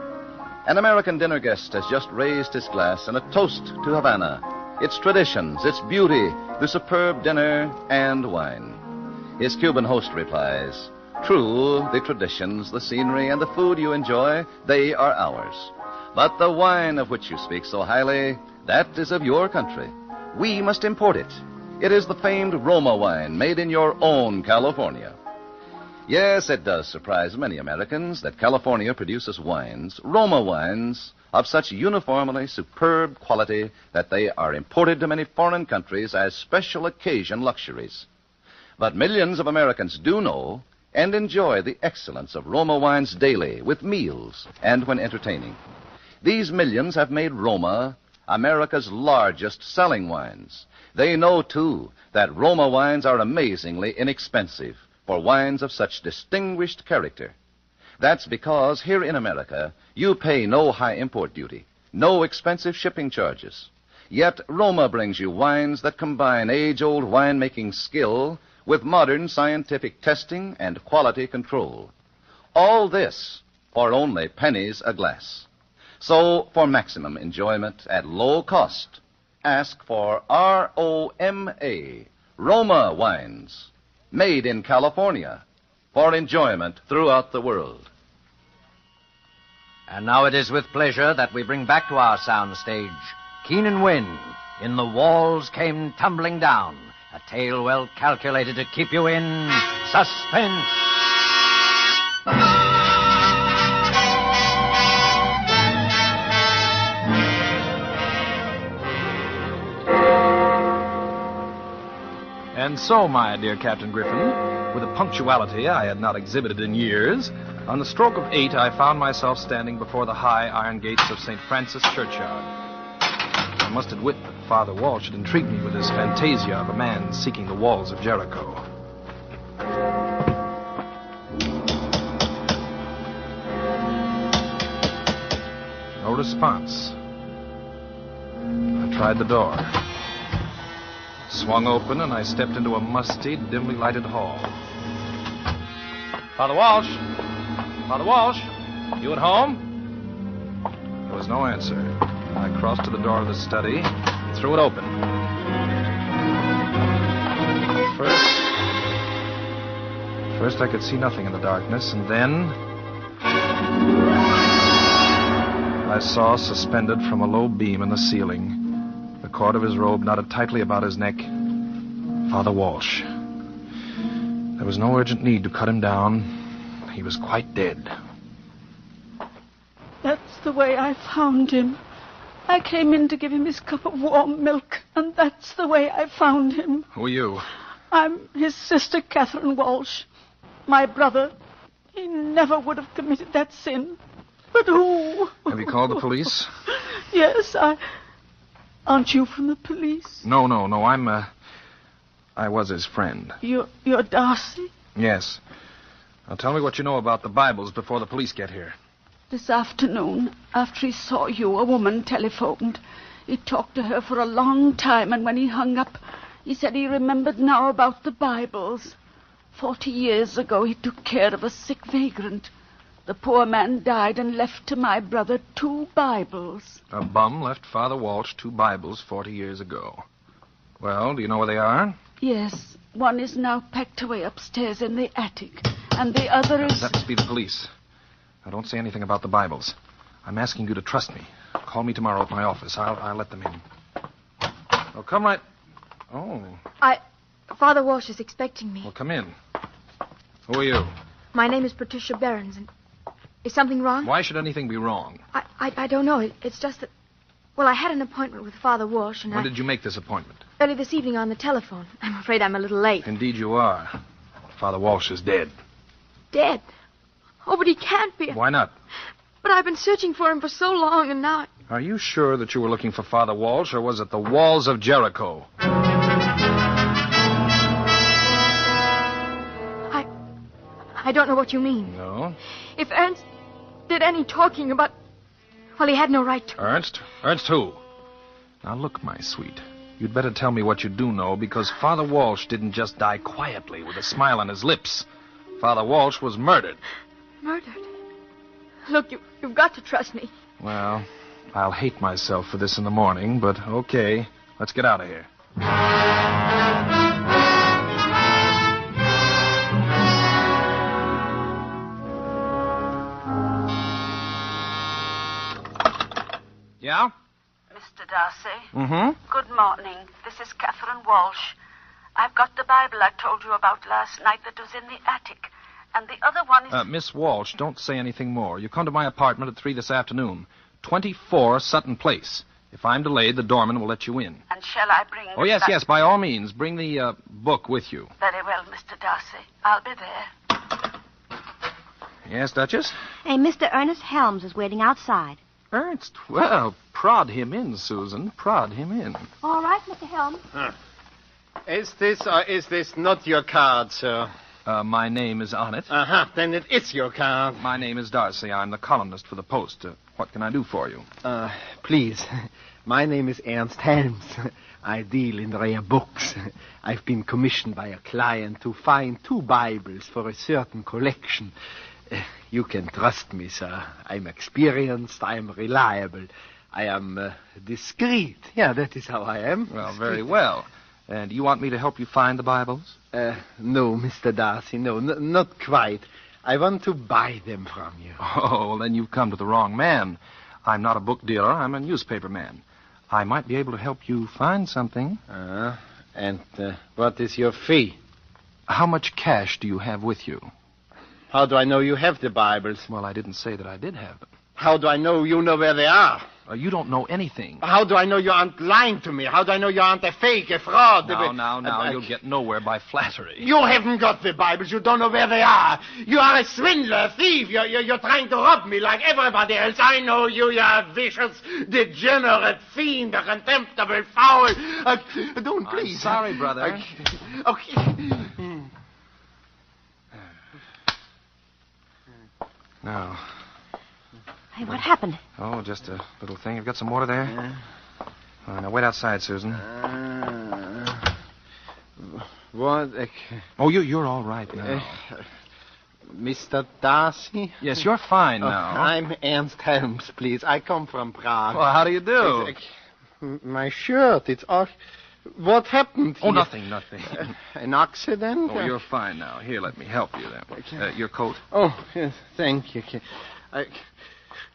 An American dinner guest has just raised his glass in a toast to Havana, its traditions, its beauty, the superb dinner, and wine. His Cuban host replies, "True, the traditions, the scenery, and the food you enjoy, they are ours. But the wine of which you speak so highly, that is of your country. We must import it. It is the famed Roma wine made in your own California." Yes, it does surprise many Americans that California produces wines, Roma wines, of such uniformly superb quality that they are imported to many foreign countries as special occasion luxuries. But millions of Americans do know and enjoy the excellence of Roma wines daily, with meals, and when entertaining. These millions have made Roma America's largest selling wines. They know, too, that Roma wines are amazingly inexpensive for wines of such distinguished character. That's because here in America, you pay no high import duty, no expensive shipping charges. Yet Roma brings you wines that combine age-old winemaking skill with modern scientific testing and quality control. All this for only pennies a glass. So, for maximum enjoyment at low cost, ask for R-O-M-A, Roma wines, made in California, for enjoyment throughout the world. And now it is with pleasure that we bring back to our soundstage Keenan Wynn in The Walls Came Tumbling Down, a tale well calculated to keep you in suspense. And so, my dear Captain Griffin, with a punctuality I had not exhibited in years, on the stroke of 8 I found myself standing before the high iron gates of St. Francis Churchyard. I must admit that Father Walsh had intrigued me with his fantasia of a man seeking the walls of Jericho. No response. I tried the door. Swung open, and I stepped into a musty, dimly lighted hall. Father Walsh! Father Walsh! You at home? There was no answer. I crossed to the door of the study and threw it open. First I could see nothing in the darkness, and then I saw, suspended from a low beam in the ceiling, the cord of his robe knotted tightly about his neck, Father Walsh. There was no urgent need to cut him down. He was quite dead. That's the way I found him. I came in to give him his cup of warm milk, and that's the way I found him. Who are you? I'm his sister, Catherine Walsh. My brother, he never would have committed that sin. But who? Have you called the police? Yes, Aren't you from the police? No. I was his friend. You're Darcy? Yes. Now tell me what you know about the Bibles before the police get here. This afternoon, after he saw you, a woman telephoned. He talked to her for a long time, and when he hung up, he said he remembered now about the Bibles. 40 years ago, he took care of a sick vagrant. The poor man died and left to my brother 2 Bibles. A bum left Father Walsh 2 Bibles 40 years ago. Well, do you know where they are? Yes. One is now packed away upstairs in the attic, and the other is... That must be the police. Now, don't say anything about the Bibles. I'm asking you to trust me. Call me tomorrow at my office. I'll let them in. Oh, come right... Oh. Father Walsh is expecting me. Well, come in. Who are you? My name is Patricia Behrens, and is something wrong? Why should anything be wrong? I don't know. It's just that... Well, I had an appointment with Father Walsh, and When did you make this appointment? Early this evening on the telephone. I'm afraid I'm a little late. Indeed you are. Father Walsh is dead. Dead? Oh, but he can't be. Why not? But I've been searching for him for so long, and now... Are you sure that you were looking for Father Walsh, or was it the walls of Jericho? I don't know what you mean. No? If Ernst did any talking about... Well, he had no right to... Ernst? Ernst who? Now, look, my sweet. You'd better tell me what you do know, because Father Walsh didn't just die quietly with a smile on his lips. Father Walsh was murdered. Murdered? Look, you've got to trust me. Well, I'll hate myself for this in the morning, but okay. Let's get out of here. Yeah? Mr. Darcy? Mm-hmm. Good morning. This is Catherine Walsh. I've got the Bible I told you about last night that was in the attic. And the other one is... Miss Walsh, don't say anything more. You come to my apartment at 3 this afternoon. 24 Sutton Place. If I'm delayed, the doorman will let you in. And shall I bring... Oh, yes, yes, by all means. Bring the book with you. Very well, Mr. Darcy. I'll be there. Yes, Duchess? Hey, Mr. Ernest Helms is waiting outside. Ernst? Well, prod him in, Susan. Prod him in. All right, Mr. Helms. Is this or is this not your card, sir? My name is on it. Uh-huh. Then it is your card. My name is Darcy. I'm the columnist for the Post. What can I do for you? Please. My name is Ernst Helms. I deal in rare books. I've been commissioned by a client to find 2 Bibles for a certain collection. You can trust me, sir. I'm experienced. I'm reliable. I am discreet. Yeah, that is how I am. Well, very well. And you want me to help you find the Bibles? No, Mr. Darcy, no, not quite. I want to buy them from you. Oh, well, then you've come to the wrong man. I'm not a book dealer. I'm a newspaper man. I might be able to help you find something. And what is your fee? How much cash do you have with you? How do I know you have the Bibles? Well, I didn't say that I did have them. How do I know you know where they are? You don't know anything. How do I know you aren't lying to me? How do I know you aren't a fake, a fraud? Now, you'll get nowhere by flattery. You haven't got the Bibles. You don't know where they are. You are a swindler, a thief. You're trying to rob me like everybody else. I know you. You're a vicious, degenerate fiend, a contemptible foul. Don't, please. I'm sorry, brother. Okay. Now... Hey, what happened? Oh, just a little thing. You've got some water there? Yeah. Now, wait outside, Susan. What? Oh, you're all right now. Mr. Darcy? Yes, you're fine now. I'm Ernst Helms, please. I come from Prague. Well, how do you do? My shirt, it's all... What happened? Oh, nothing. An accident? Oh, you're fine now. Here, let me help you then. Your coat? Oh, yes, thank you.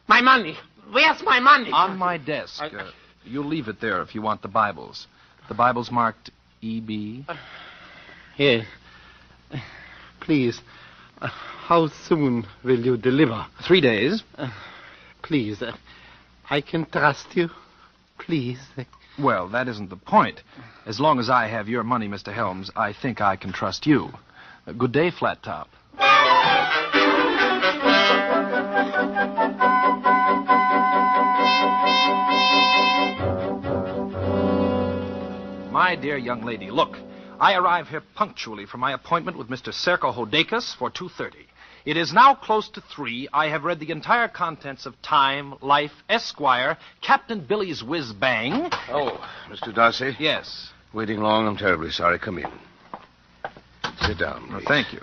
My money! Where's my money? On my desk. You'll leave it there if you want the Bibles. The Bible's marked E.B. Here. Please. How soon will you deliver? 3 days. Please. I can trust you. Please. Well, that isn't the point. As long as I have your money, Mr. Helms, I think I can trust you. Good day, Flat Top. My dear young lady, look. I arrive here punctually for my appointment with Mr. Serko Hodekas for 2:30. It is now close to 3. I have read the entire contents of Time, Life, Esquire, Captain Billy's Whiz Bang. Oh, Mr. Darcy? Yes. Waiting long, I'm terribly sorry. Come in. Sit down, please. Thank you.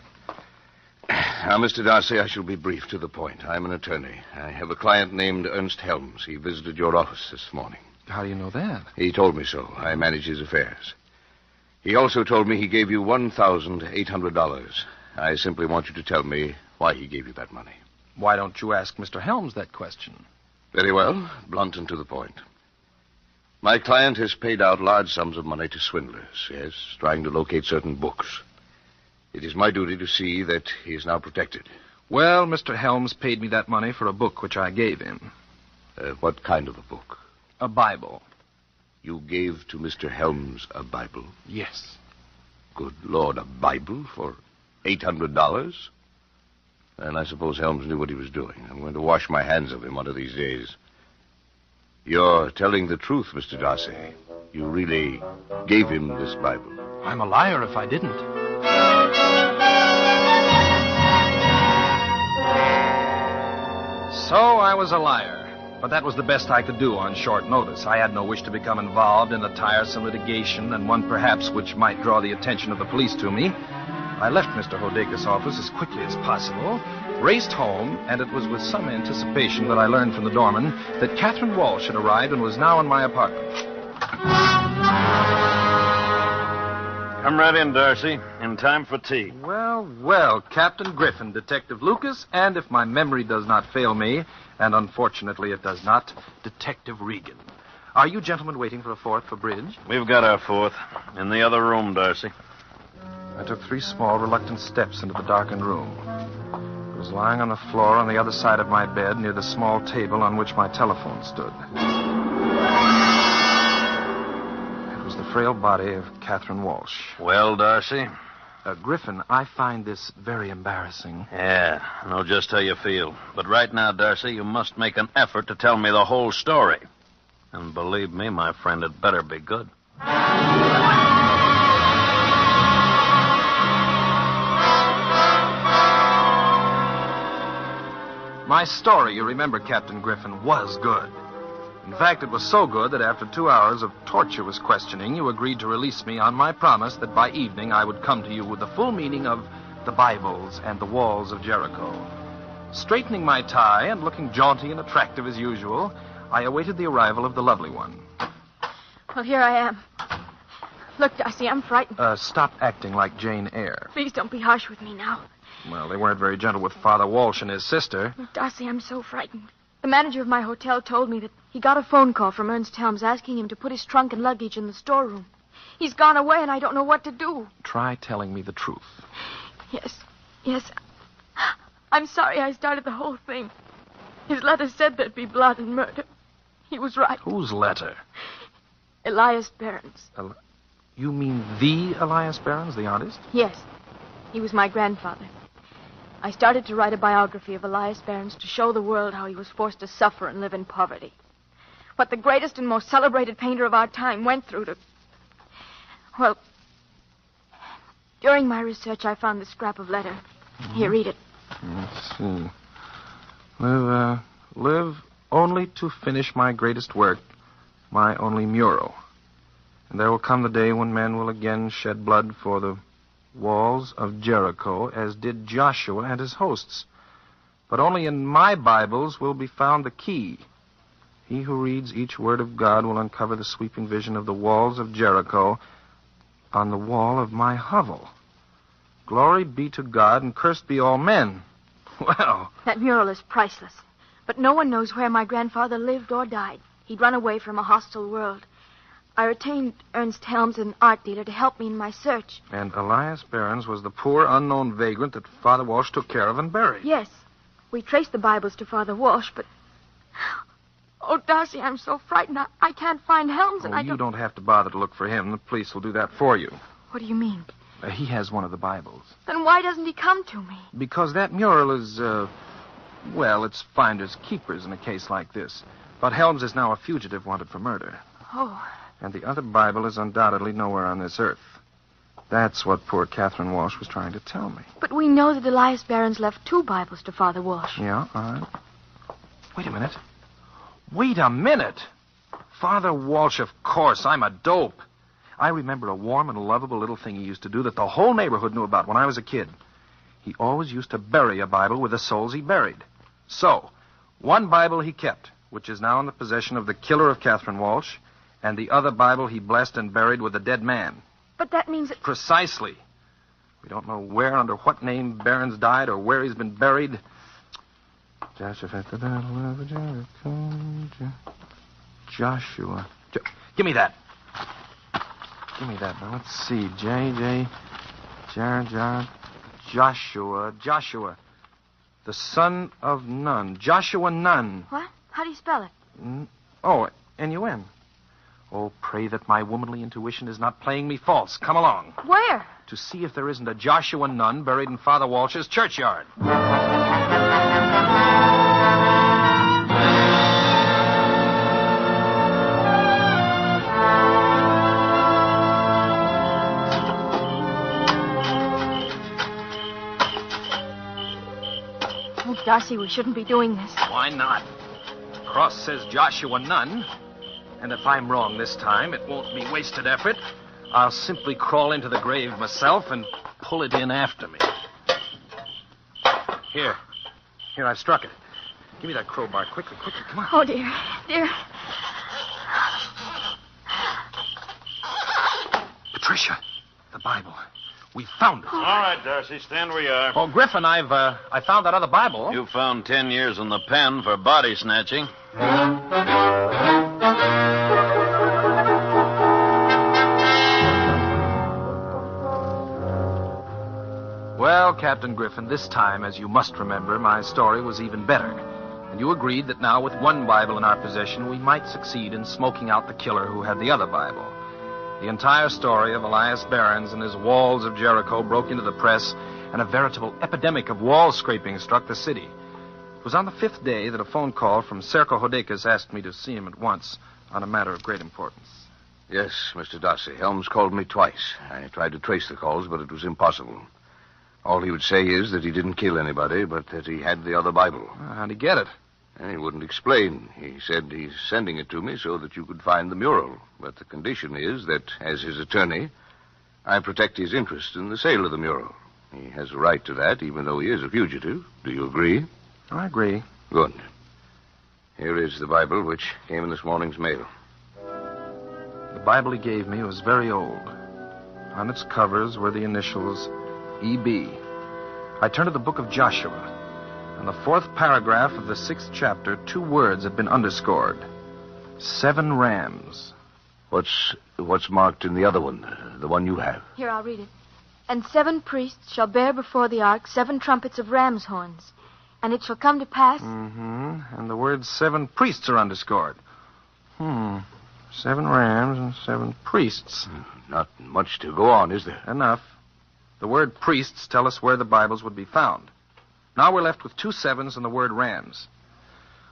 Now, Mr. Darcy, I shall be brief to the point. I'm an attorney. I have a client named Ernst Helms. He visited your office this morning. How do you know that? He told me so. I manage his affairs. He also told me he gave you $1,800. I simply want you to tell me why he gave you that money. Why don't you ask Mr. Helms that question? Very well. Blunt and to the point. My client has paid out large sums of money to swindlers, yes, trying to locate certain books. It is my duty to see that he is now protected. Well, Mr. Helms paid me that money for a book which I gave him. What kind of a book? A Bible. You gave to Mr. Helms a Bible? Yes. Good Lord, a Bible for $800? And I suppose Helms knew what he was doing. I'm going to wash my hands of him one of these days. You're telling the truth, Mr. Darcy. You really gave him this Bible. I'm a liar if I didn't. So I was a liar. But that was the best I could do on short notice. I had no wish to become involved in a tiresome litigation, and one perhaps which might draw the attention of the police to me. I left Mr. Hodakis' office as quickly as possible, raced home, and it was with some anticipation that I learned from the doorman that Catherine Walsh had arrived and was now in my apartment. Come right in, Darcy. In time for tea. Well, Captain Griffin, Detective Lucas, and if my memory does not fail me, and unfortunately it does not, Detective Regan. Are you gentlemen waiting for a fourth for bridge? We've got our fourth. In the other room, Darcy. I took 3 small, reluctant steps into the darkened room. It was lying on the floor on the other side of my bed near the small table on which my telephone stood. It was the frail body of Catherine Walsh. Well, Darcy? Griffin, I find this very embarrassing. Yeah, I know just how you feel. But right now, Darcy, you must make an effort to tell me the whole story. And believe me, my friend, it better be good. My story, you remember, Captain Griffin, was good. In fact, it was so good that after 2 hours of tortuous questioning, you agreed to release me on my promise that by evening I would come to you with the full meaning of the Bibles and the walls of Jericho. Straightening my tie and looking jaunty and attractive as usual, I awaited the arrival of the lovely one. Well, here I am. Look, Darcy, I'm frightened. Stop acting like Jane Eyre. Please don't be harsh with me now. Well, they weren't very gentle with Father Walsh and his sister. Oh, Darcy, I'm so frightened. The manager of my hotel told me that he got a phone call from Ernst Helms asking him to put his trunk and luggage in the storeroom. He's gone away, and I don't know what to do. Try telling me the truth. Yes. I'm sorry I started the whole thing. His letter said there'd be blood and murder. He was right. Whose letter? Elias Barron's. You mean the Elias Barron's, the artist? Yes. He was my grandfather. I started to write a biography of Elias Barron's to show the world how he was forced to suffer and live in poverty. What the greatest and most celebrated painter of our time went through to... Well, during my research, I found this scrap of letter. Here, read it. Let's see. Live only to finish my greatest work, my only mural. And there will come the day when men will again shed blood for the walls of Jericho, as did Joshua and his hosts. But only in my Bibles will be found the key. He who reads each word of God will uncover the sweeping vision of the walls of Jericho on the wall of my hovel. Glory be to God, and cursed be all men. Well... That mural is priceless. But no one knows where my grandfather lived or died. He'd run away from a hostile world. I retained Ernst Helms, an art dealer, to help me in my search. And Elias Barron's was the poor, unknown vagrant that Father Walsh took care of and buried. Yes. We traced the Bibles to Father Walsh, but... Oh, Darcy, I'm so frightened. I can't find Helms, and You don't have to bother to look for him. The police will do that for you. What do you mean? He has one of the Bibles. Then why doesn't he come to me? Because that mural is, well, it's finders keepers in a case like this. But Helms is now a fugitive wanted for murder. Oh... And the other Bible is undoubtedly nowhere on this earth. That's what poor Catherine Walsh was trying to tell me. But we know that Elias Barron's left 2 Bibles to Father Walsh. Yeah, all right. Wait a minute. Father Walsh, of course. I'm a dope. I remember a warm and lovable little thing he used to do that the whole neighborhood knew about when I was a kid. He always used to bury a Bible with the souls he buried. So, one Bible he kept, which is now in the possession of the killer of Catherine Walsh, and the other Bible he blessed and buried with a dead man. But that means that... Precisely. We don't know where, under what name Barron's died, or where he's been buried. Joshua. Give me that. Now, let's see. Joshua. The son of Nun. Joshua Nun. What? How do you spell it? N-U-N. Oh, pray that my womanly intuition is not playing me false. Come along. Where? To see if there isn't a Joshua Nun buried in Father Walsh's churchyard. Oh, Darcy, we shouldn't be doing this. Why not? The cross says Joshua Nun. And if I'm wrong this time, it won't be wasted effort. I'll simply crawl into the grave myself and pull it in after me. Here, I struck it. Give me that crowbar, quickly, come on. Oh, dear. Patricia, the Bible. We found it. All right, Darcy, stand where you are. Oh, Griffin, I found that other Bible. You found 10 years in the pen for body snatching. Well, Captain Griffin, this time, as you must remember, my story was even better. And you agreed that now, with one Bible in our possession, we might succeed in smoking out the killer who had the other Bible. The entire story of Elias Behrens and his walls of Jericho broke into the press, and a veritable epidemic of wall scraping struck the city. It was on the 5th day that a phone call from Serko Hodekas asked me to see him at once on a matter of great importance. Yes, Mr. Darcy. Helms called me twice. I tried to trace the calls, but it was impossible. All he would say is that he didn't kill anybody, but that he had the other Bible. How'd he get it? And he wouldn't explain. He said he's sending it to me so that you could find the mural. But the condition is that, as his attorney, I protect his interest in the sale of the mural. He has a right to that, even though he is a fugitive. Do you agree? I agree. Good. Here is the Bible, which came in this morning's mail. The Bible he gave me was very old. On its covers were the initials E.B. I turned to the book of Joshua. On the 4th paragraph of the 6th chapter, 2 words had been underscored. 7 rams. What's marked in the other one, the one you have? Here, I'll read it. And 7 priests shall bear before the ark 7 trumpets of ram's horns. And it shall come to pass... Mm-hmm. And the words 7 priests are underscored. 7 rams and 7 priests. Not much to go on, is there? Enough. The word priests tell us where the Bibles would be found. Now we're left with 2 sevens and the word rams.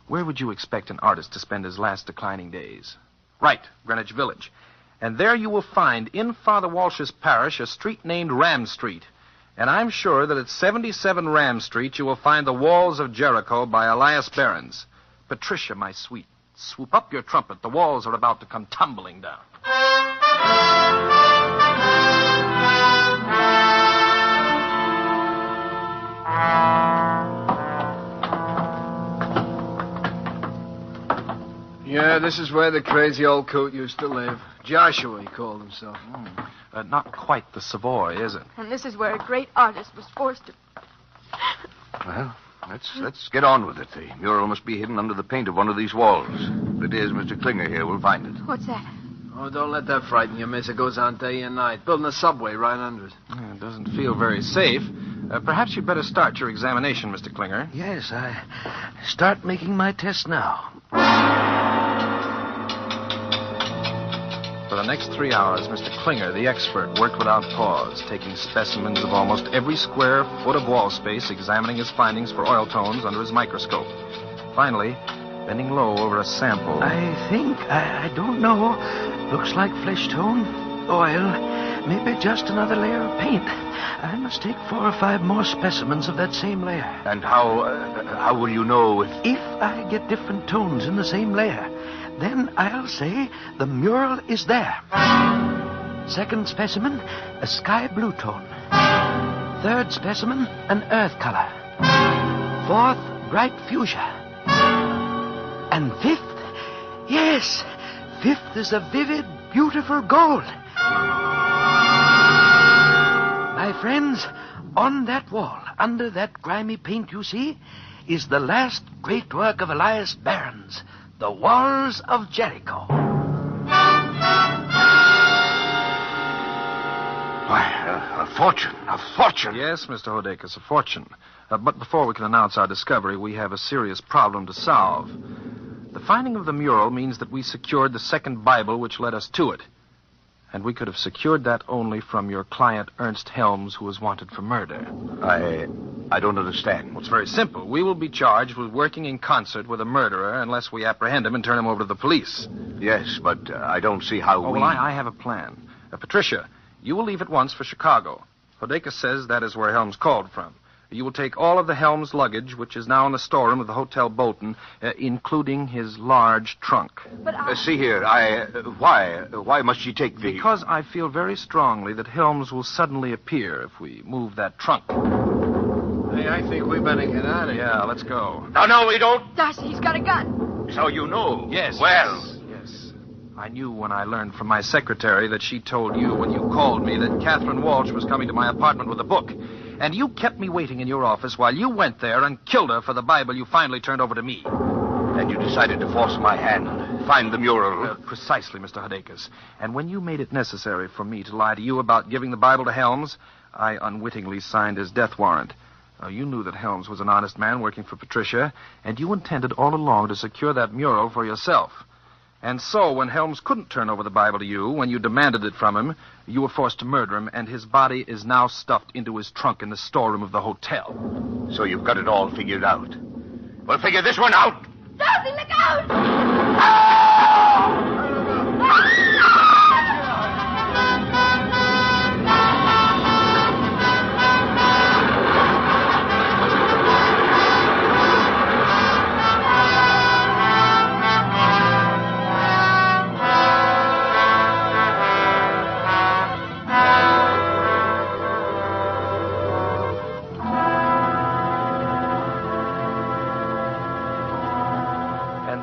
Where would you expect an artist to spend his last declining days? Right, Greenwich Village. And there you will find, in Father Walsh's parish, a street named Ram Street. And I'm sure that at 77 Ram Street you will find the walls of Jericho by Elias Behrens. Patricia, my sweet, swoop up your trumpet. The walls are about to come tumbling down. Yeah, this is where the crazy old coot used to live. Joshua, he called himself. Not quite the Savoy, is it? And this is where a great artist was forced to... Well, let's get on with it. The mural must be hidden under the paint of one of these walls. If it is, Mr. Klinger here will find it. What's that? Oh, don't let that frighten you, miss. It goes on day and night. Building a subway right under it. It doesn't feel very safe. Perhaps you'd better start your examination, Mr. Klinger. Yes, I start making my test now. For the next 3 hours, Mr. Klinger, the expert, worked without pause, taking specimens of almost every square foot of wall space, examining his findings for oil tones under his microscope. Finally, bending low over a sample. I think, I don't know. Looks like flesh tone, oil, maybe just another layer of paint. I must take 4 or 5 more specimens of that same layer. And how will you know If I get different tones in the same layer, then I'll say the mural is there. 2nd specimen, a sky blue tone. 3rd specimen, an earth color. 4th, bright fuchsia. And 5th, yes, 5th is a vivid, beautiful gold. My friends, on that wall, under that grimy paint you see, is the last great work of Elias Behrens, The Walls of Jericho. Why, a fortune, a fortune. Yes, Mr. Hodekas, a fortune. But before we can announce our discovery, we have a serious problem to solve. The finding of the mural means that we secured the 2nd Bible which led us to it. And we could have secured that only from your client, Ernst Helms, who was wanted for murder. I don't understand. Well, it's very simple. We will be charged with working in concert with a murderer unless we apprehend him and turn him over to the police. Yes, but I don't see how Well, I have a plan. Patricia, you will leave at once for Chicago. Hodekas says that is where Helms called from. You will take all of the Helms luggage, which is now in the storeroom of the Hotel Bolton, including his large trunk. But see here, why must she take the... Because I feel very strongly that Helms will suddenly appear if we move that trunk. Hey, I think we better get out of here. Yeah, let's go. No, we don't. Darcy, he's got a gun. So you know. Yes. Well. Yes. I knew when I learned from my secretary that she told you when you called me that Catherine Walsh was coming to my apartment with a book. And you kept me waiting in your office while you went there and killed her for the Bible you finally turned over to me. And you decided to force my hand, find the mural. Precisely, Mr. Hodakis. And when you made it necessary for me to lie to you about giving the Bible to Helms, I unwittingly signed his death warrant. You knew that Helms was an honest man working for Patricia, and you intended all along to secure that mural for yourself. And so, when Helms couldn't turn over the Bible to you, when you demanded it from him, you were forced to murder him, and his body is now stuffed into his trunk in the storeroom of the hotel. So you've got it all figured out. Well, figure this one out. Darcy, look out!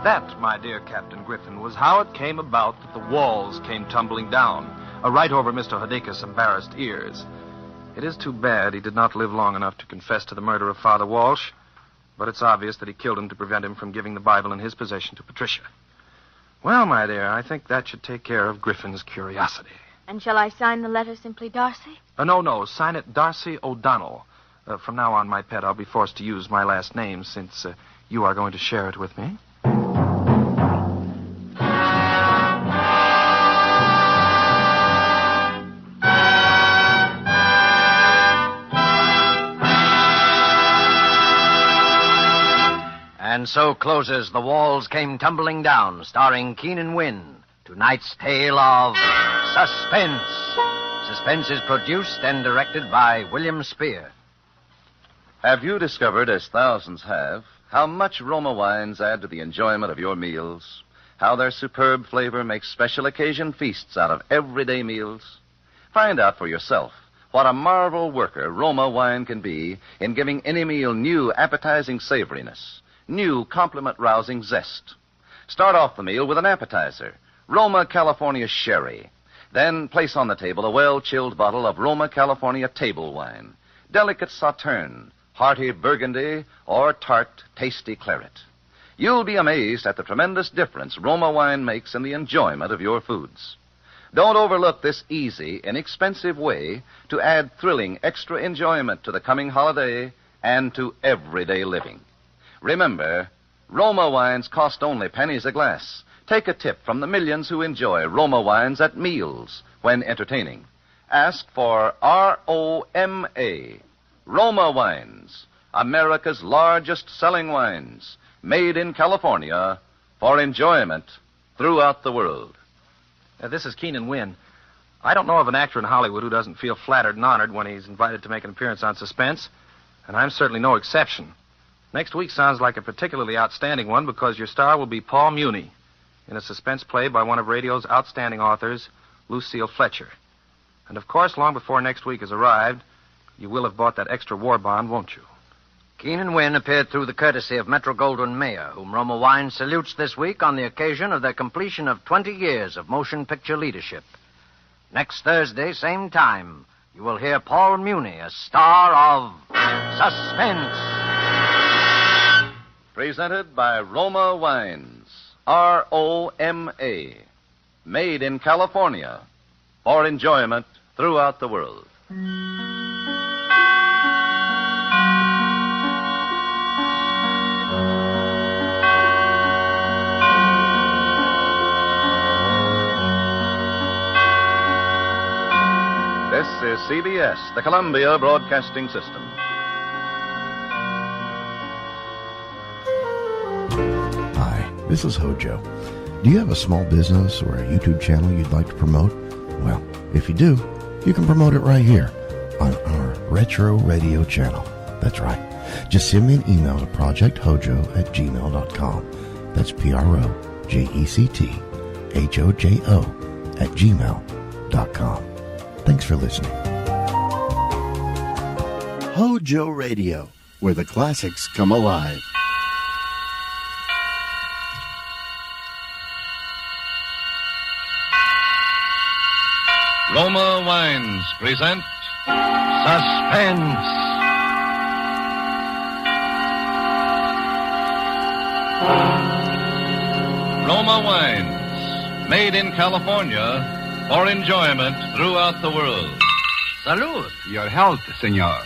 That, my dear Captain Griffin, was how it came about that the walls came tumbling down, right over Mr. Hodakis' embarrassed ears. It is too bad he did not live long enough to confess to the murder of Father Walsh, but it's obvious that he killed him to prevent him from giving the Bible in his possession to Patricia. Well, my dear, I think that should take care of Griffin's curiosity. And shall I sign the letter simply Darcy? No, sign it Darcy O'Donnell. From now on, my pet, I'll be forced to use my last name since you are going to share it with me. And so closes The Walls Came Tumbling Down, starring Keenan Wynn. Tonight's tale of Suspense. Suspense is produced and directed by William Spear. Have you discovered, as thousands have, how much Roma wines add to the enjoyment of your meals? How their superb flavor makes special occasion feasts out of everyday meals? Find out for yourself what a marvel worker Roma wine can be in giving any meal new appetizing savoriness, new compliment-rousing zest. Start off the meal with an appetizer, Roma California Sherry. Then place on the table a well-chilled bottle of Roma California table wine, delicate Sauterne, hearty Burgundy, or tart, tasty claret. You'll be amazed at the tremendous difference Roma wine makes in the enjoyment of your foods. Don't overlook this easy, inexpensive way to add thrilling extra enjoyment to the coming holiday and to everyday living. Remember, Roma wines cost only pennies a glass. Take a tip from the millions who enjoy Roma wines at meals when entertaining. Ask for R-O-M-A, Roma Wines, America's largest selling wines, made in California for enjoyment throughout the world. This is Keenan Wynn. I don't know of an actor in Hollywood who doesn't feel flattered and honored when he's invited to make an appearance on Suspense, and I'm certainly no exception. Next week sounds like a particularly outstanding one because your star will be Paul Muni in a suspense play by one of radio's outstanding authors, Lucille Fletcher. And, of course, long before next week has arrived, you will have bought that extra war bond, won't you? Keenan Wynn appeared through the courtesy of Metro-Goldwyn-Mayer, whom Roma Wine salutes this week on the occasion of their completion of 20 years of motion picture leadership. Next Thursday, same time, you will hear Paul Muni, a star of Suspense. Presented by Roma Wines, R-O-M-A, made in California for enjoyment throughout the world. This is CBS, the Columbia Broadcasting System. Hi, this is HOJO. Do you have a small business or a YouTube channel you'd like to promote? Well, if you do, you can promote it right here on our Retro Radio channel. That's right. Just send me an email to projecthojo@gmail.com. That's PROJECTHOJO@gmail.com. Thanks for listening. HOJO Radio, where the classics come alive. Roma Wines present Suspense. Roma Wines, made in California for enjoyment throughout the world. Salud. Your health, senor.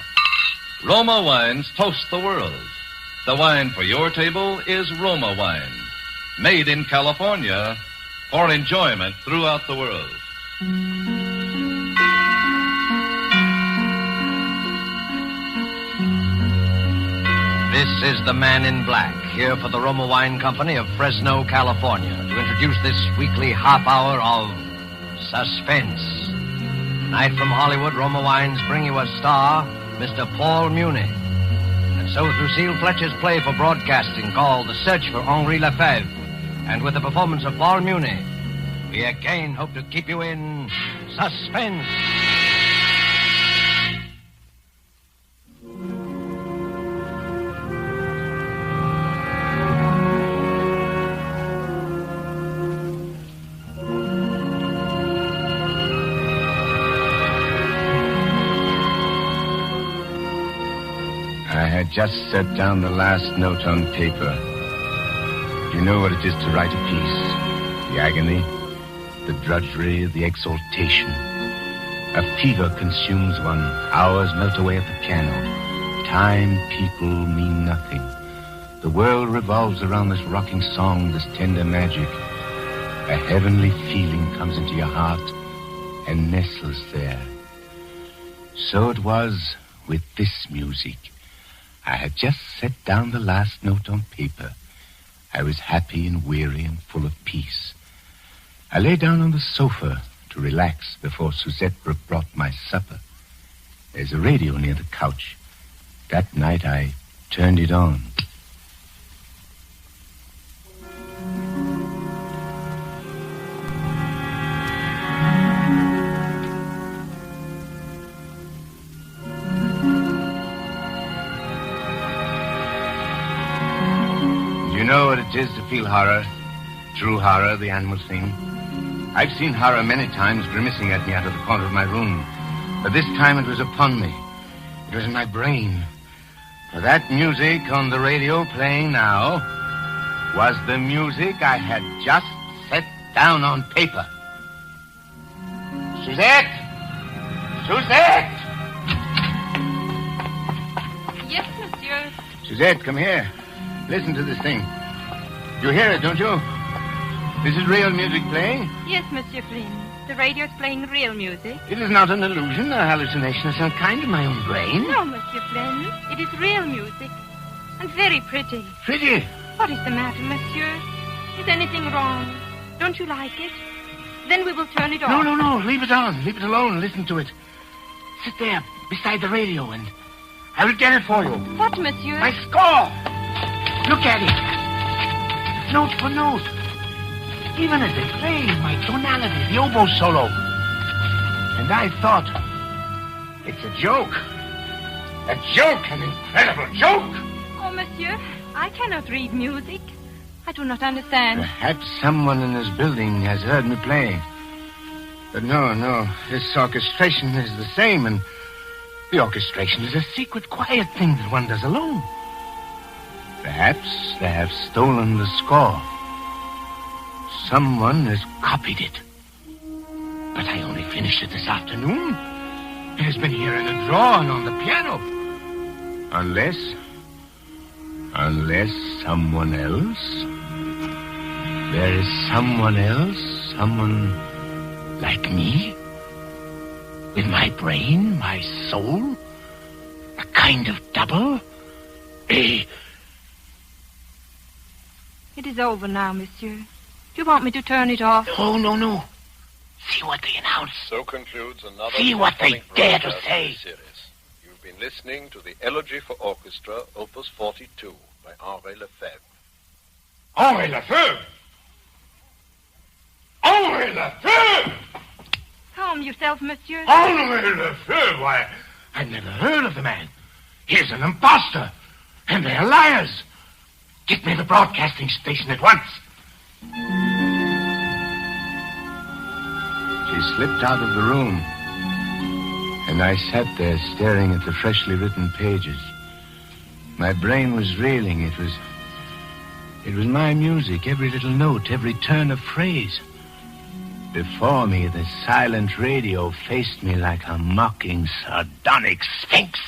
Roma Wines toast the world. The wine for your table is Roma Wine, made in California for enjoyment throughout the world. This is the Man in Black, here for the Roma Wine Company of Fresno, California, to introduce this weekly half hour of Suspense. Tonight from Hollywood, Roma Wines bring you a star, Mr. Paul Muni. And so through Seal Fletcher's play for broadcasting called The Search for Henri LeFevre, and with the performance of Paul Muni, we again hope to keep you in suspense. I had just set down the last note on paper. You know what it is to write a piece. The agony, the drudgery, the exaltation. A fever consumes one. Hours melt away at the piano. Time, people mean nothing. The world revolves around this rocking song, this tender magic. A heavenly feeling comes into your heart and nestles there. So it was with this music. I had just set down the last note on paper. I was happy and weary and full of peace. I lay down on the sofa to relax before Suzette brought my supper. There's a radio near the couch. That night I turned it on. You know what it is to feel horror, true horror, the animal thing. I've seen horror many times grimacing at me out of the corner of my room, but this time it was upon me. It was in my brain. For that music on the radio playing now was the music I had just set down on paper. Suzette! Suzette! Yes, monsieur. Suzette, come here. Listen to this thing. You hear it, don't you? This is real music playing? Yes, Monsieur Flynn. The radio's playing real music. It is not an illusion, a hallucination of some kind in my own brain. No, Monsieur Flynn. It is real music. And very pretty. Pretty? What is the matter, monsieur? Is anything wrong? Don't you like it? Then we will turn it off. No. Leave it on. Leave it alone. Listen to it. Sit there beside the radio and I will get it for you. What, monsieur? My score! Look at it. Note for note. Even as they play, my tonality, the oboe solo. And I thought, it's a joke. A joke, an incredible joke. Oh, monsieur, I cannot read music. I do not understand. Perhaps someone in this building has heard me play. But no, this orchestration is the same, and the orchestration is a secret, quiet thing that one does alone. Perhaps they have stolen the score. Someone has copied it. But I only finished it this afternoon. It has been here in a drawer and on the piano. Unless someone else. There is someone else, someone like me. With my brain, my soul. A kind of double. It is over now, monsieur. Do you want me to turn it off? No. See what they announce. So concludes another... See what they dare to say. Series. You've been listening to the Elegy for Orchestra, Opus 42, by Henri LeFevre. Henri LeFevre? Henri LeFevre! Calm yourself, monsieur. Henri LeFevre? Why, I've never heard of the man. He's an imposter, and they're liars. Get me the broadcasting station at once. She slipped out of the room, and I sat there staring at the freshly written pages. My brain was reeling. It was my music, every little note, every turn of phrase. Before me, the silent radio faced me like a mocking, sardonic sphinx.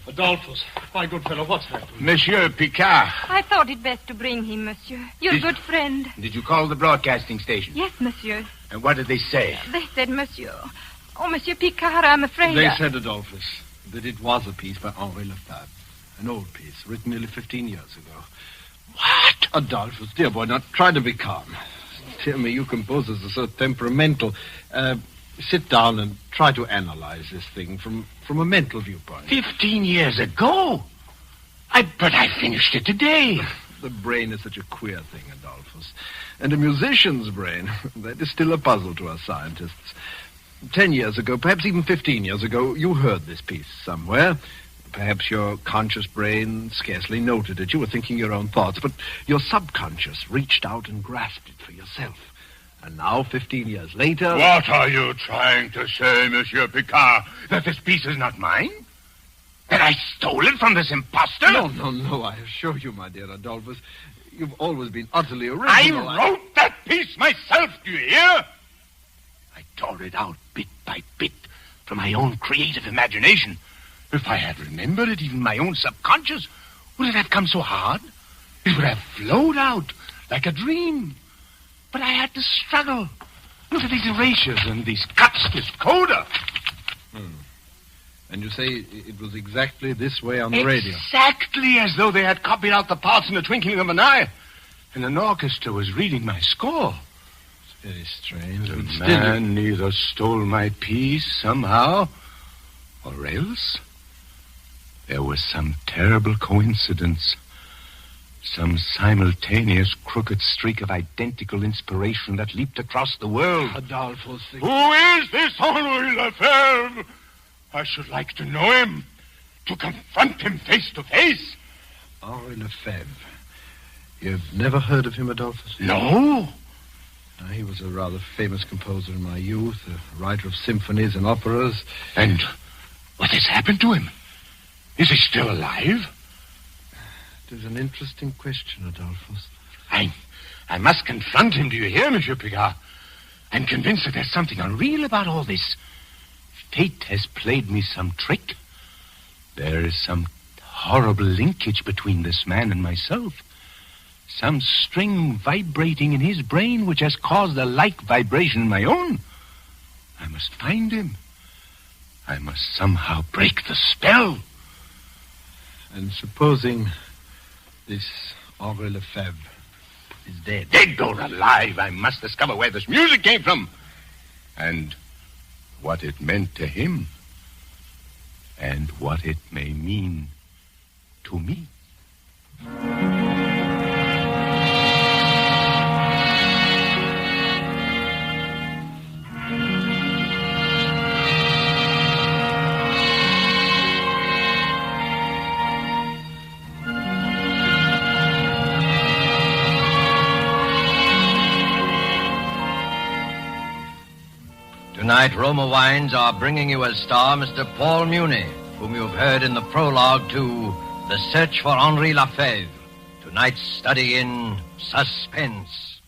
Adolphus, my good fellow, what's happened? Monsieur Picard. I thought it best to bring him, monsieur. Your good friend. Did you call the broadcasting station? Yes, monsieur. And what did they say? They said, monsieur. Oh, Monsieur Picard, I'm afraid. They said, Adolphus, that it was a piece by Henri LeFevre. An old piece, written nearly 15 years ago. What? Adolphus, dear boy, now try to be calm. Tell me, you composers are so temperamental. Sit down and try to analyze this thing from a mental viewpoint. 15 years ago? But I finished it today. The brain is such a queer thing, Adolphus. And a musician's brain, that is still a puzzle to us scientists. 10 years ago, perhaps even 15 years ago, you heard this piece somewhere. Perhaps your conscious brain scarcely noted it. You were thinking your own thoughts, but your subconscious reached out and grasped it for yourself. And now, 15 years later... What are you trying to say, Monsieur Picard? That this piece is not mine? That I stole it from this imposter? No, I assure you, my dear Adolphus, you've always been utterly original. I wrote that piece myself, do you hear? I tore it out bit by bit from my own creative imagination. If I had remembered it, even my own subconscious, would it have come so hard? It would have flowed out like a dream. But I had to struggle. Look at these erasures and these cuts, this coda. And you say it was exactly this way on the radio? Exactly as though they had copied out the parts in the twinkling of an eye. And an orchestra was reading my score. It's very strange. The man either stole my piece somehow, or else there was some terrible coincidence. Some simultaneous crooked streak of identical inspiration that leaped across the world. Adolphus. Who is this Henri LeFevre? I should like to know him. To confront him face to face. Henri LeFevre. You've never heard of him, Adolphus? No. He was a rather famous composer in my youth, a writer of symphonies and operas. And what has happened to him? Is he still alive? It is an interesting question, Adolphus. I must confront him, do you hear, Monsieur Picard? I'm convinced that there's something unreal about all this. Fate has played me some trick. There is some horrible linkage between this man and myself. Some string vibrating in his brain which has caused a like vibration in my own. I must find him. I must somehow break the spell. And supposing this Henri LeFevre is dead. Dead or alive, I must discover where this music came from. And what it meant to him. And what it may mean to me. Tonight, Roma Wines are bringing you as star Mr. Paul Muni, whom you've heard in the prologue to The Search for Henri LeFevre. Tonight's study in Suspense.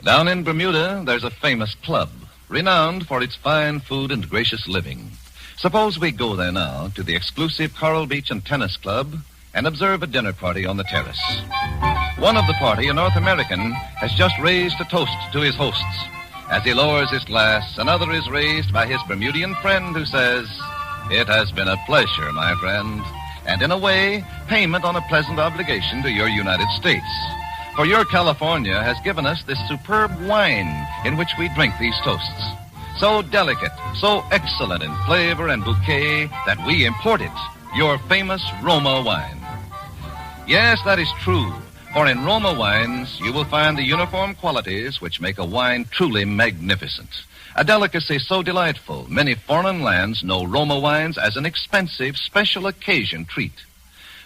Down in Bermuda, there's a famous club, renowned for its fine food and gracious living. Suppose we go there now to the exclusive Coral Beach and Tennis Club and observe a dinner party on the terrace. One of the party, a North American, has just raised a toast to his hosts. As he lowers his glass, another is raised by his Bermudian friend who says, "It has been a pleasure, my friend," and in a way, payment on a pleasant obligation to your United States. For your California has given us this superb wine in which we drink these toasts. So delicate, so excellent in flavor and bouquet that we import it, your famous Roma wine. Yes, that is true, for in Roma wines you will find the uniform qualities which make a wine truly magnificent. A delicacy so delightful, many foreign lands know Roma wines as an expensive, special occasion treat.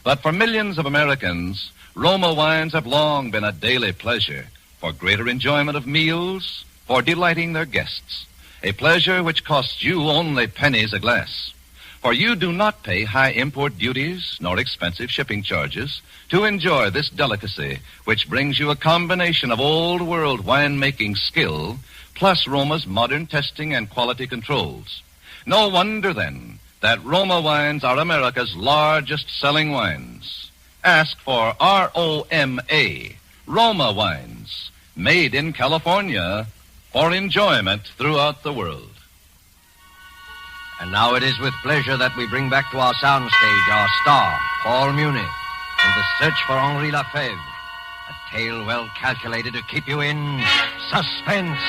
But for millions of Americans, Roma wines have long been a daily pleasure for greater enjoyment of meals, for delighting their guests. A pleasure which costs you only pennies a glass. For you do not pay high import duties nor expensive shipping charges to enjoy this delicacy, which brings you a combination of old-world winemaking skill plus Roma's modern testing and quality controls. No wonder, then, that Roma wines are America's largest-selling wines. Ask for R-O-M-A, Roma wines, made in California for enjoyment throughout the world. And now it is with pleasure that we bring back to our soundstage our star, Paul Muni, in The Search for Henri LeFevre, a tale well calculated to keep you in suspense.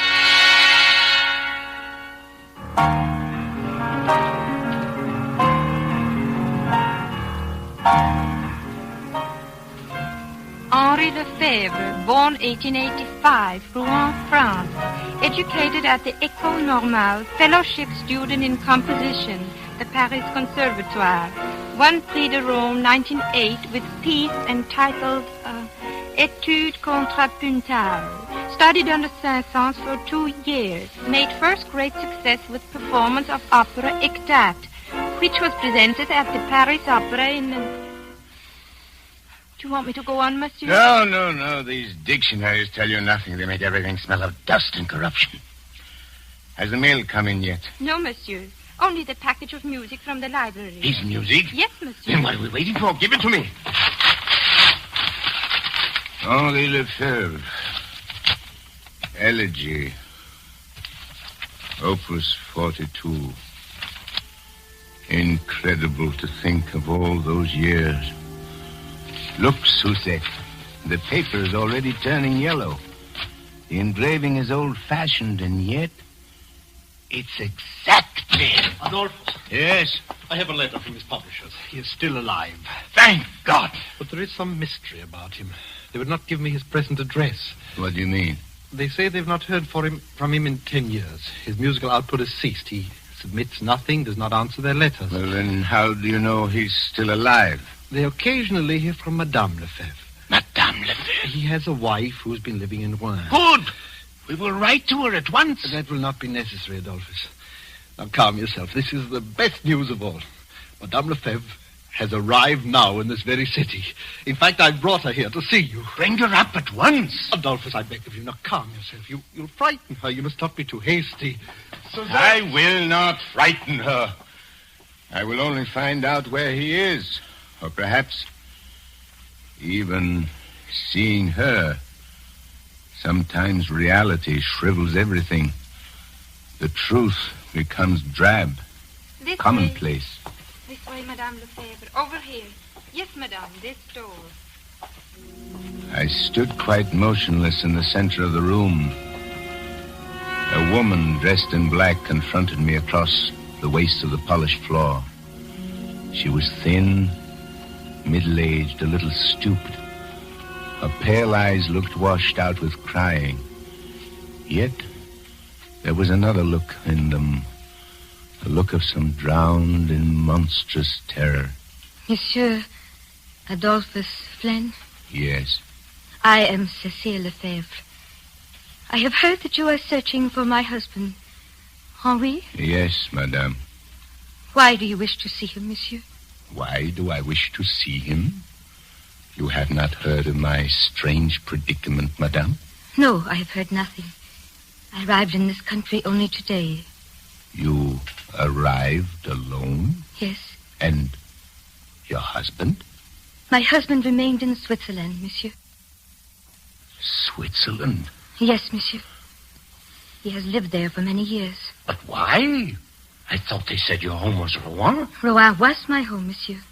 Henri LeFevre, born 1885, Rouen, France. Educated at the École Normale, fellowship student in composition, the Paris Conservatoire. Won Prix de Rome 1908 with piece entitled Étude contrapuntale. Studied under Saint-Saëns for 2 years. Made first great success with performance of opera Ectate, which was presented at the Paris Opera in... Do you want me to go on, monsieur? No. These dictionaries tell you nothing. They make everything smell of dust and corruption. Has the mail come in yet? No, monsieur. Only the package of music from the library. His music? Yes, monsieur. Then what are we waiting for? Give it to me. Henri LeFevre. Elegy. Opus 42. Incredible to think of all those years. Look, Suzette. The paper is already turning yellow. The engraving is old-fashioned, and yet it's exactly... Adolphus. Yes? I have a letter from his publishers. He is still alive. Thank God. But there is some mystery about him. They would not give me his present address. What do you mean? They say they've not heard from him in 10 years. His musical output has ceased. He submits nothing, does not answer their letters. Well, then how do you know he's still alive? They occasionally hear from Madame LeFevre. Madame LeFevre? He has a wife who's been living in Rouen. Good! We will write to her at once. That will not be necessary, Adolphus. Now, calm yourself. This is the best news of all. Madame LeFevre has arrived now in this very city. In fact, I brought her here to see you. Bring her up at once. Adolphus, I beg of you, now calm yourself. You'll frighten her. You must not be too hasty. I will not frighten her. I will only find out where he is. Or perhaps even seeing her. Sometimes reality shrivels everything. The truth becomes drab, commonplace. This way, Madame LeFevre. Over here. Yes, madame, this door. I stood quite motionless in the center of the room. A woman dressed in black confronted me across the waist of the polished floor. She was thin, middle-aged, a little stooped. Her pale eyes looked washed out with crying. Yet there was another look in them, a look of some drowned in monstrous terror. Monsieur Adolphus Flynn? Yes. I am Cécile LeFevre. I have heard that you are searching for my husband, Henri? Yes, madame. Why do you wish to see him, monsieur? Why do I wish to see him? You have not heard of my strange predicament, madame? No, I have heard nothing. I arrived in this country only today. You arrived alone? Yes. And your husband? My husband remained in Switzerland, monsieur. Switzerland? Yes, monsieur. He has lived there for many years. But why? I thought they said your home was Rouen. Rouen was my home, monsieur.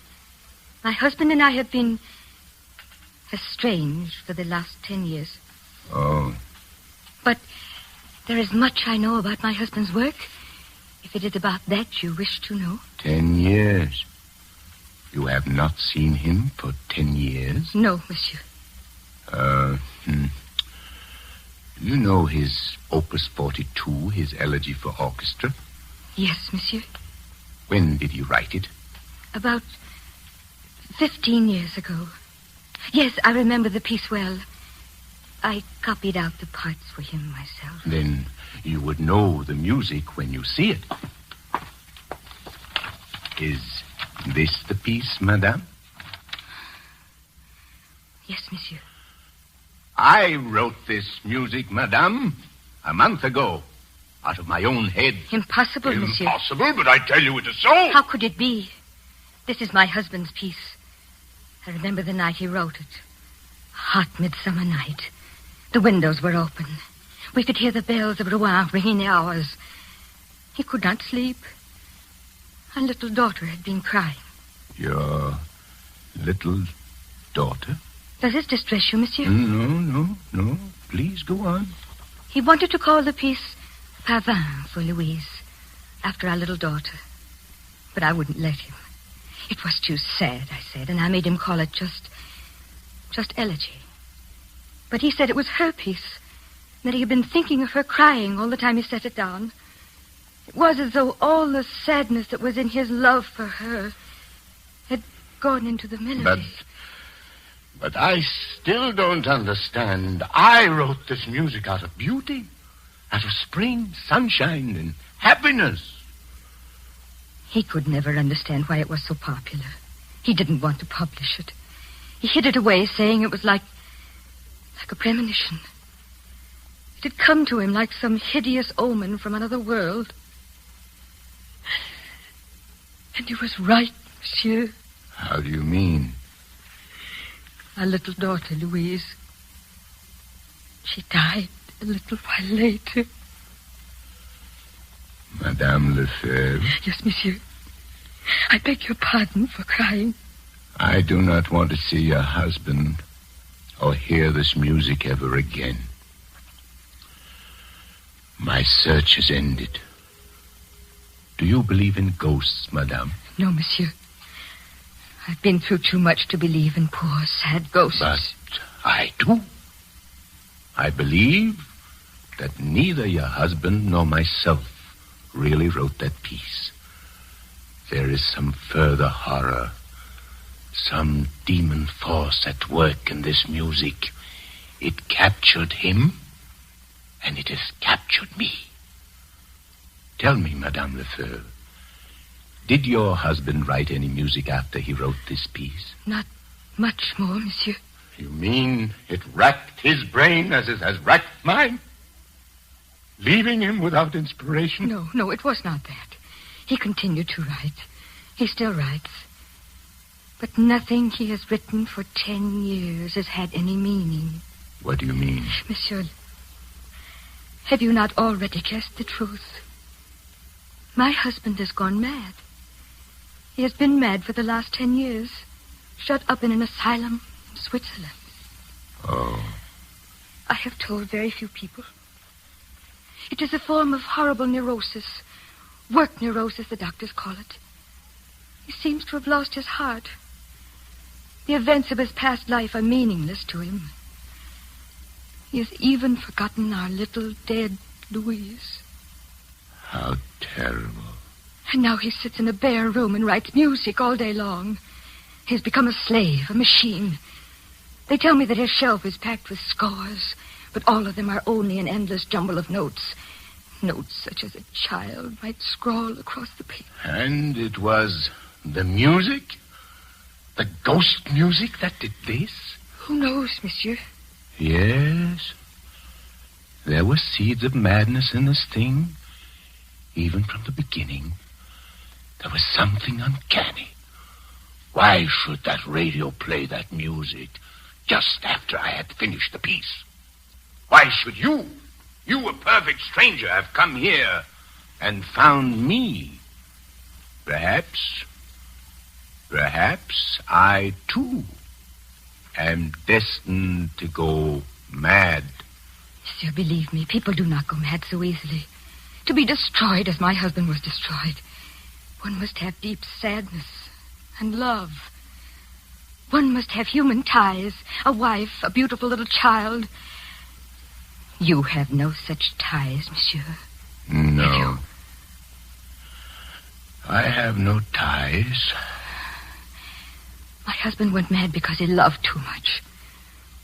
My husband and I have been estranged for the last 10 years. Oh. But there is much I know about my husband's work. If it is about that you wish to know. 10 years. You have not seen him for 10 years? No, monsieur. You know his Opus 42, his Elegy for Orchestra? Yes, monsieur. When did he write it? About 15 years ago. Yes, I remember the piece well. I copied out the parts for him myself. Then you would know the music when you see it. Is this the piece, madame? Yes, monsieur. I wrote this music, madame, a month ago, out of my own head. Impossible, monsieur. Impossible, but I tell you it is so. How could it be? This is my husband's piece. I remember the night he wrote it. Hot midsummer night. The windows were open. We could hear the bells of Rouen ringing the hours. He could not sleep. Our little daughter had been crying. Your little daughter? Does this distress you, monsieur? No. Please go on. He wanted to call the piece Pavin for Louise, after our little daughter. But I wouldn't let him. It was too sad, I said, and I made him call it just Elegy. But he said it was her piece, that he had been thinking of her crying all the time he set it down. It was as though all the sadness that was in his love for her had gone into the melody. But I still don't understand. I wrote this music out of beauty, out of spring, sunshine, and happiness. He could never understand why it was so popular. He didn't want to publish it. He hid it away, saying it was like a premonition. It had come to him like some hideous omen from another world. And he was right, monsieur. How do you mean? Our little daughter, Louise. She died a little while later. Madame LeFevre? Yes, monsieur. I beg your pardon for crying. I do not want to see your husband or hear this music ever again. My search is ended. Do you believe in ghosts, madame? No, monsieur. I've been through too much to believe in poor, sad ghosts. But I do. I believe that neither your husband nor myself really wrote that piece. There is some further horror, some demon force at work in this music. It captured him, and it has captured me. Tell me, Madame LeFevre, did your husband write any music after he wrote this piece? Not much more, monsieur. You mean it racked his brain as it has racked mine? Leaving him without inspiration? No, it was not that. He continued to write. He still writes. But nothing he has written for 10 years has had any meaning. What do you mean? Monsieur, have you not already guessed the truth? My husband has gone mad. He has been mad for the last 10 years, shut up in an asylum in Switzerland. Oh. I have told very few people. It is a form of horrible neurosis. Work neurosis, the doctors call it. He seems to have lost his heart. The events of his past life are meaningless to him. He has even forgotten our little dead Louise. How terrible. And now he sits in a bare room and writes music all day long. He has become a slave, a machine. They tell me that his shelf is packed with scores, but all of them are only an endless jumble of notes. Notes such as a child might scrawl across the paper. And it was the music? The ghost music that did this? Who knows, monsieur? Yes. There were seeds of madness in this thing. Even from the beginning, there was something uncanny. Why should that radio play that music just after I had finished the piece? Why should you, a perfect stranger, have come here and found me? Perhaps I, too, am destined to go mad. Monsieur, believe me, people do not go mad so easily. To be destroyed as my husband was destroyed, one must have deep sadness and love. One must have human ties, a wife, a beautiful little child. You have no such ties, monsieur. No. I have no ties. My husband went mad because he loved too much.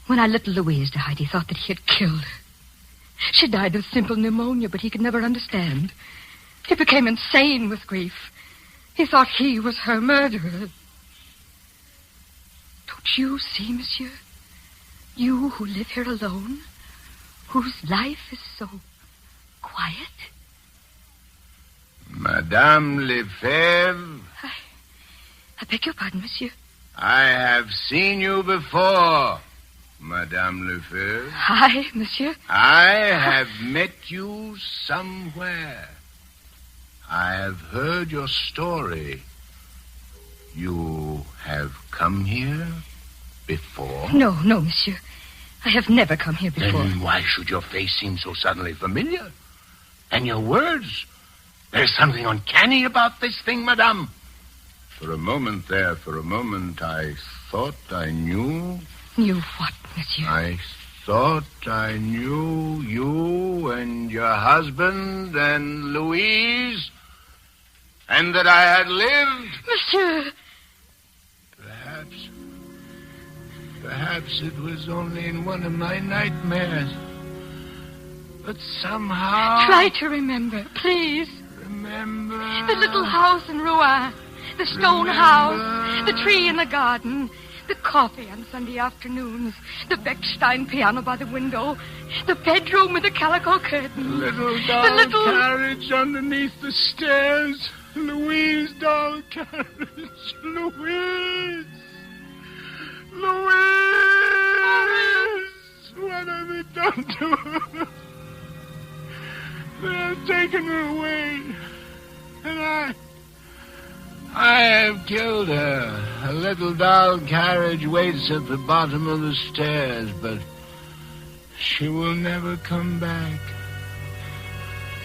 When our little Louise died, he thought that he had killed her. She died of simple pneumonia, but he could never understand. He became insane with grief. He thought he was her murderer. Don't you see, monsieur? You who live here alone, whose life is so quiet. Madame LeFevre. I beg your pardon, monsieur. I have seen you before, Madame LeFevre. Hi, monsieur. I have met you somewhere. I have heard your story. You have come here before? No, monsieur. I have never come here before. Then why should your face seem so suddenly familiar? And your words? There's something uncanny about this thing, madame. For a moment, I thought I knew. Knew what, monsieur? I thought I knew you and your husband and Louise, and that I had lived. Monsieur! Perhaps it was only in one of my nightmares. But somehow... Try to remember, please. Remember... The little house in Rouen. The stone house. The tree in the garden. The coffee on Sunday afternoons. The Bechstein piano by the window. The bedroom with the calico curtain. The little carriage underneath the stairs. Louise doll carriage. Louise! What have they done to her? They have taken her away. And I have killed her. A little doll carriage waits at the bottom of the stairs, but she will never come back.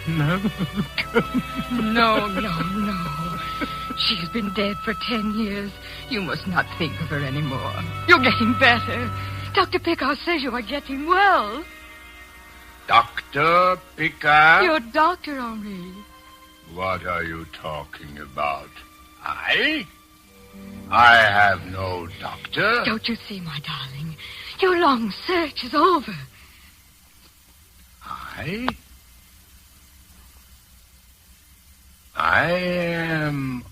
Never come back. No. She has been dead for 10 years. You must not think of her anymore. You're getting better. Dr. Picard says you are getting well. Dr. Picard? Your doctor, Henri. What are you talking about? I have no doctor. Don't you see, my darling? Your long search is over. I am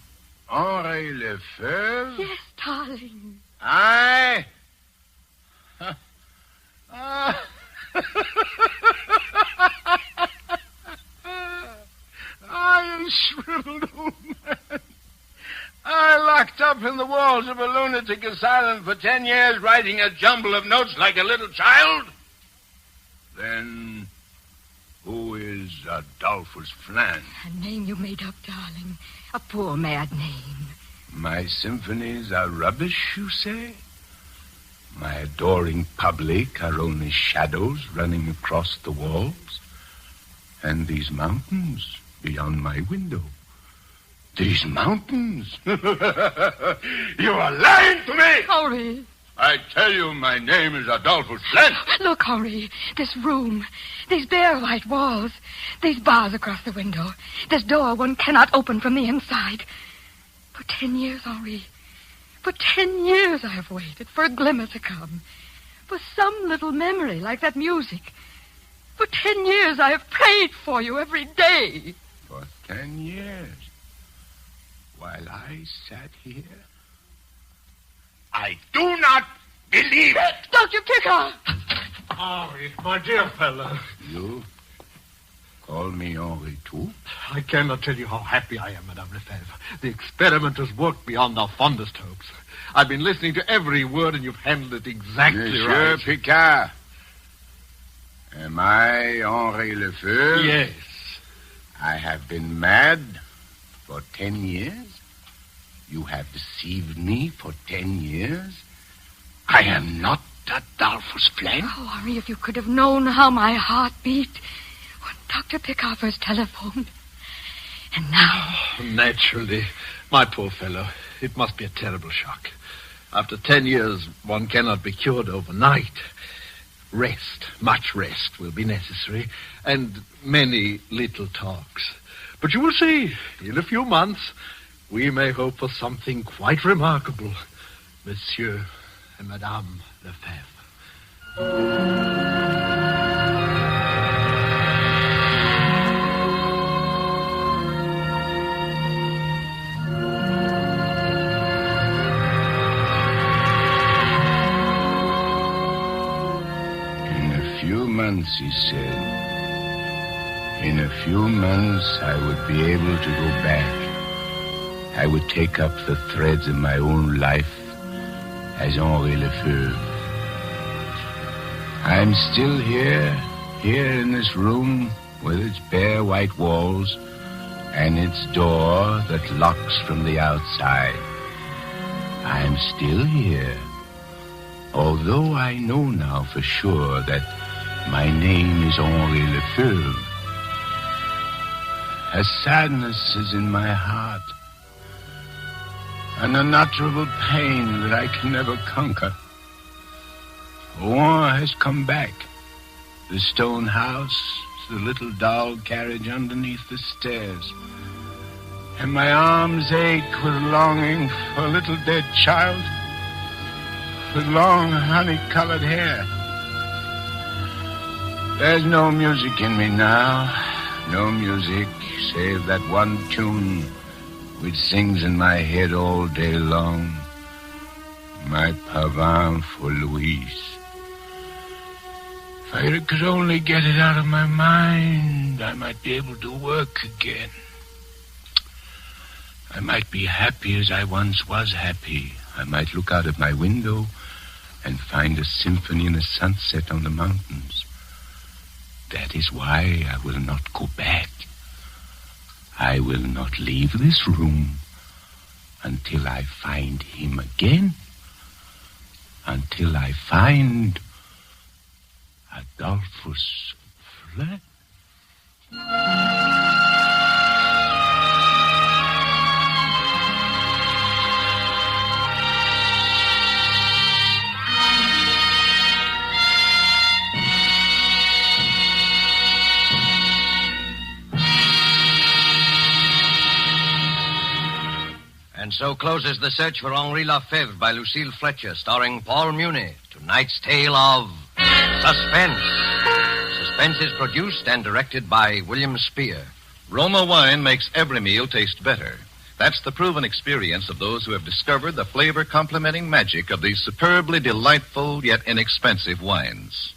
Henri LeFevre? Yes, darling. I am shriveled old man. I locked up in the walls of a lunatic asylum for 10 years, writing a jumble of notes like a little child. Then who is Adolphus Flan? A name you made up, darling. A poor, mad name. My symphonies are rubbish, you say? My adoring public are only shadows running across the walls? And these mountains beyond my window? These mountains? You are lying to me! Henri. I tell you, my name is Adolphus Flan. Look, Henri, this room, these bare white walls, these bars across the window, this door one cannot open from the inside. For 10 years, Henri, for 10 years I have waited for a glimmer to come, for some little memory like that music. For 10 years I have prayed for you every day. For 10 years? While I sat here? I do not believe it! Dr. Picard! Henri, my dear fellow. You call me Henri, too? I cannot tell you how happy I am, Madame LeFevre. The experiment has worked beyond our fondest hopes. I've been listening to every word, and you've handled it exactly Monsieur right. Picard, am I Henri LeFevre? Yes. I have been mad for 10 years. You have deceived me for 10 years. I am not Adolphus Flynn. Oh, Henri, if you could have known how my heart beat when Dr. Pickard first telephoned. And now... Oh, naturally. My poor fellow. It must be a terrible shock. After 10 years, one cannot be cured overnight. Rest, much rest will be necessary, and many little talks. But you will see, in a few months, we may hope for something quite remarkable, Monsieur and Madame LeFevre. Months, he said. In a few months, I would be able to go back. I would take up the threads of my own life as Henri LeFevre. I'm still here in this room with its bare white walls and its door that locks from the outside. I'm still here, although I know now for sure that my name is Henri LeFevre. A sadness is in my heart, an unutterable pain that I can never conquer. War has come back. The stone house, the little doll carriage underneath the stairs. And my arms ache with longing for a little dead child with long honey-colored hair. There's no music in me now, no music save that one tune which sings in my head all day long. My pavane for Louise. If I could only get it out of my mind, I might be able to work again. I might be happy as I once was happy. I might look out of my window and find a symphony in the sunset on the mountains. That is why I will not go back. I will not leave this room until I find him again. Until I find Adolphus Flynn. And so closes The Search for Henri LeFevre by Lucille Fletcher, starring Paul Muni. Tonight's tale of Suspense. Suspense is produced and directed by William Spear. Roma wine makes every meal taste better. That's the proven experience of those who have discovered the flavor-complementing magic of these superbly delightful yet inexpensive wines.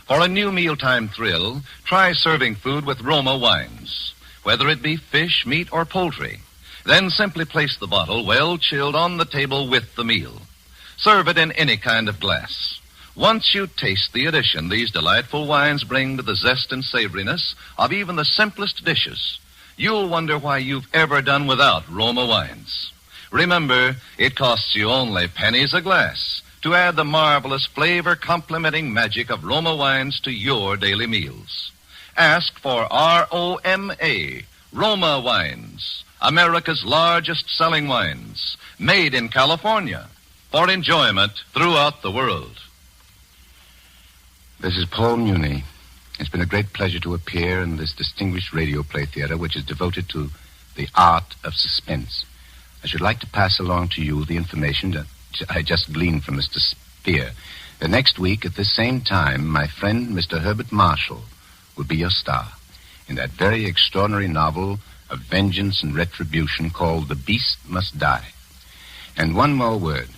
For a new mealtime thrill, try serving food with Roma wines, whether it be fish, meat, or poultry. Then simply place the bottle well chilled on the table with the meal. Serve it in any kind of glass. Once you taste the addition these delightful wines bring to the zest and savoriness of even the simplest dishes, you'll wonder why you've ever done without Roma wines. Remember, it costs you only pennies a glass to add the marvelous flavor-complementing magic of Roma wines to your daily meals. Ask for R-O-M-A, Roma wines. America's largest selling wines, made in California, for enjoyment throughout the world. This is Paul Muni. It's been a great pleasure to appear in this distinguished radio play theater, which is devoted to the art of suspense. I should like to pass along to you the information that I just gleaned from Mr. Spear. The next week, at this same time, my friend, Mr. Herbert Marshall, will be your star in that very extraordinary novel of vengeance and retribution called The Beast Must Die. And one more word.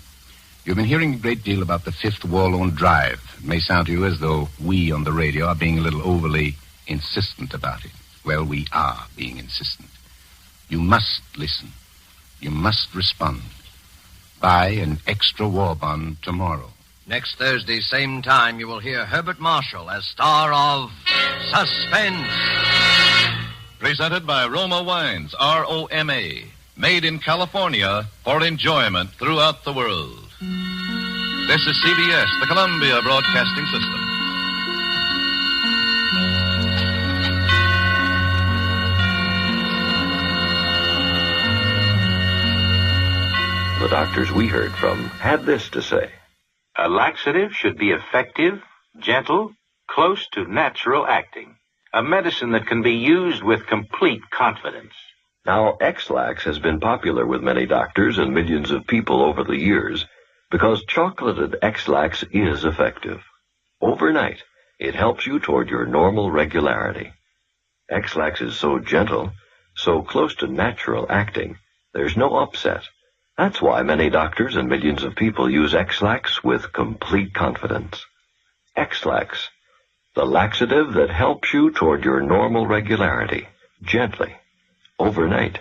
You've been hearing a great deal about the Fifth Warlone Drive. It may sound to you as though we on the radio are being a little overly insistent about it. Well, we are being insistent. You must listen. You must respond. Buy an extra war bond tomorrow. Next Thursday, same time, you will hear Herbert Marshall as star of Suspense. Presented by Roma Wines, R-O-M-A. Made in California for enjoyment throughout the world. This is CBS, the Columbia Broadcasting System. The doctors we heard from had this to say. A laxative should be effective, gentle, close to natural acting. A medicine that can be used with complete confidence. Now, X-Lax has been popular with many doctors and millions of people over the years because chocolated X-Lax is effective. Overnight, it helps you toward your normal regularity. X-Lax is so gentle, so close to natural acting, there's no upset. That's why many doctors and millions of people use X-Lax with complete confidence. X-Lax, the laxative that helps you toward your normal regularity, gently, overnight.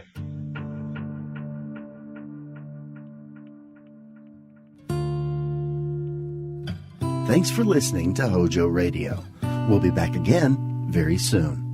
Thanks for listening to HOJO Radio. We'll be back again very soon.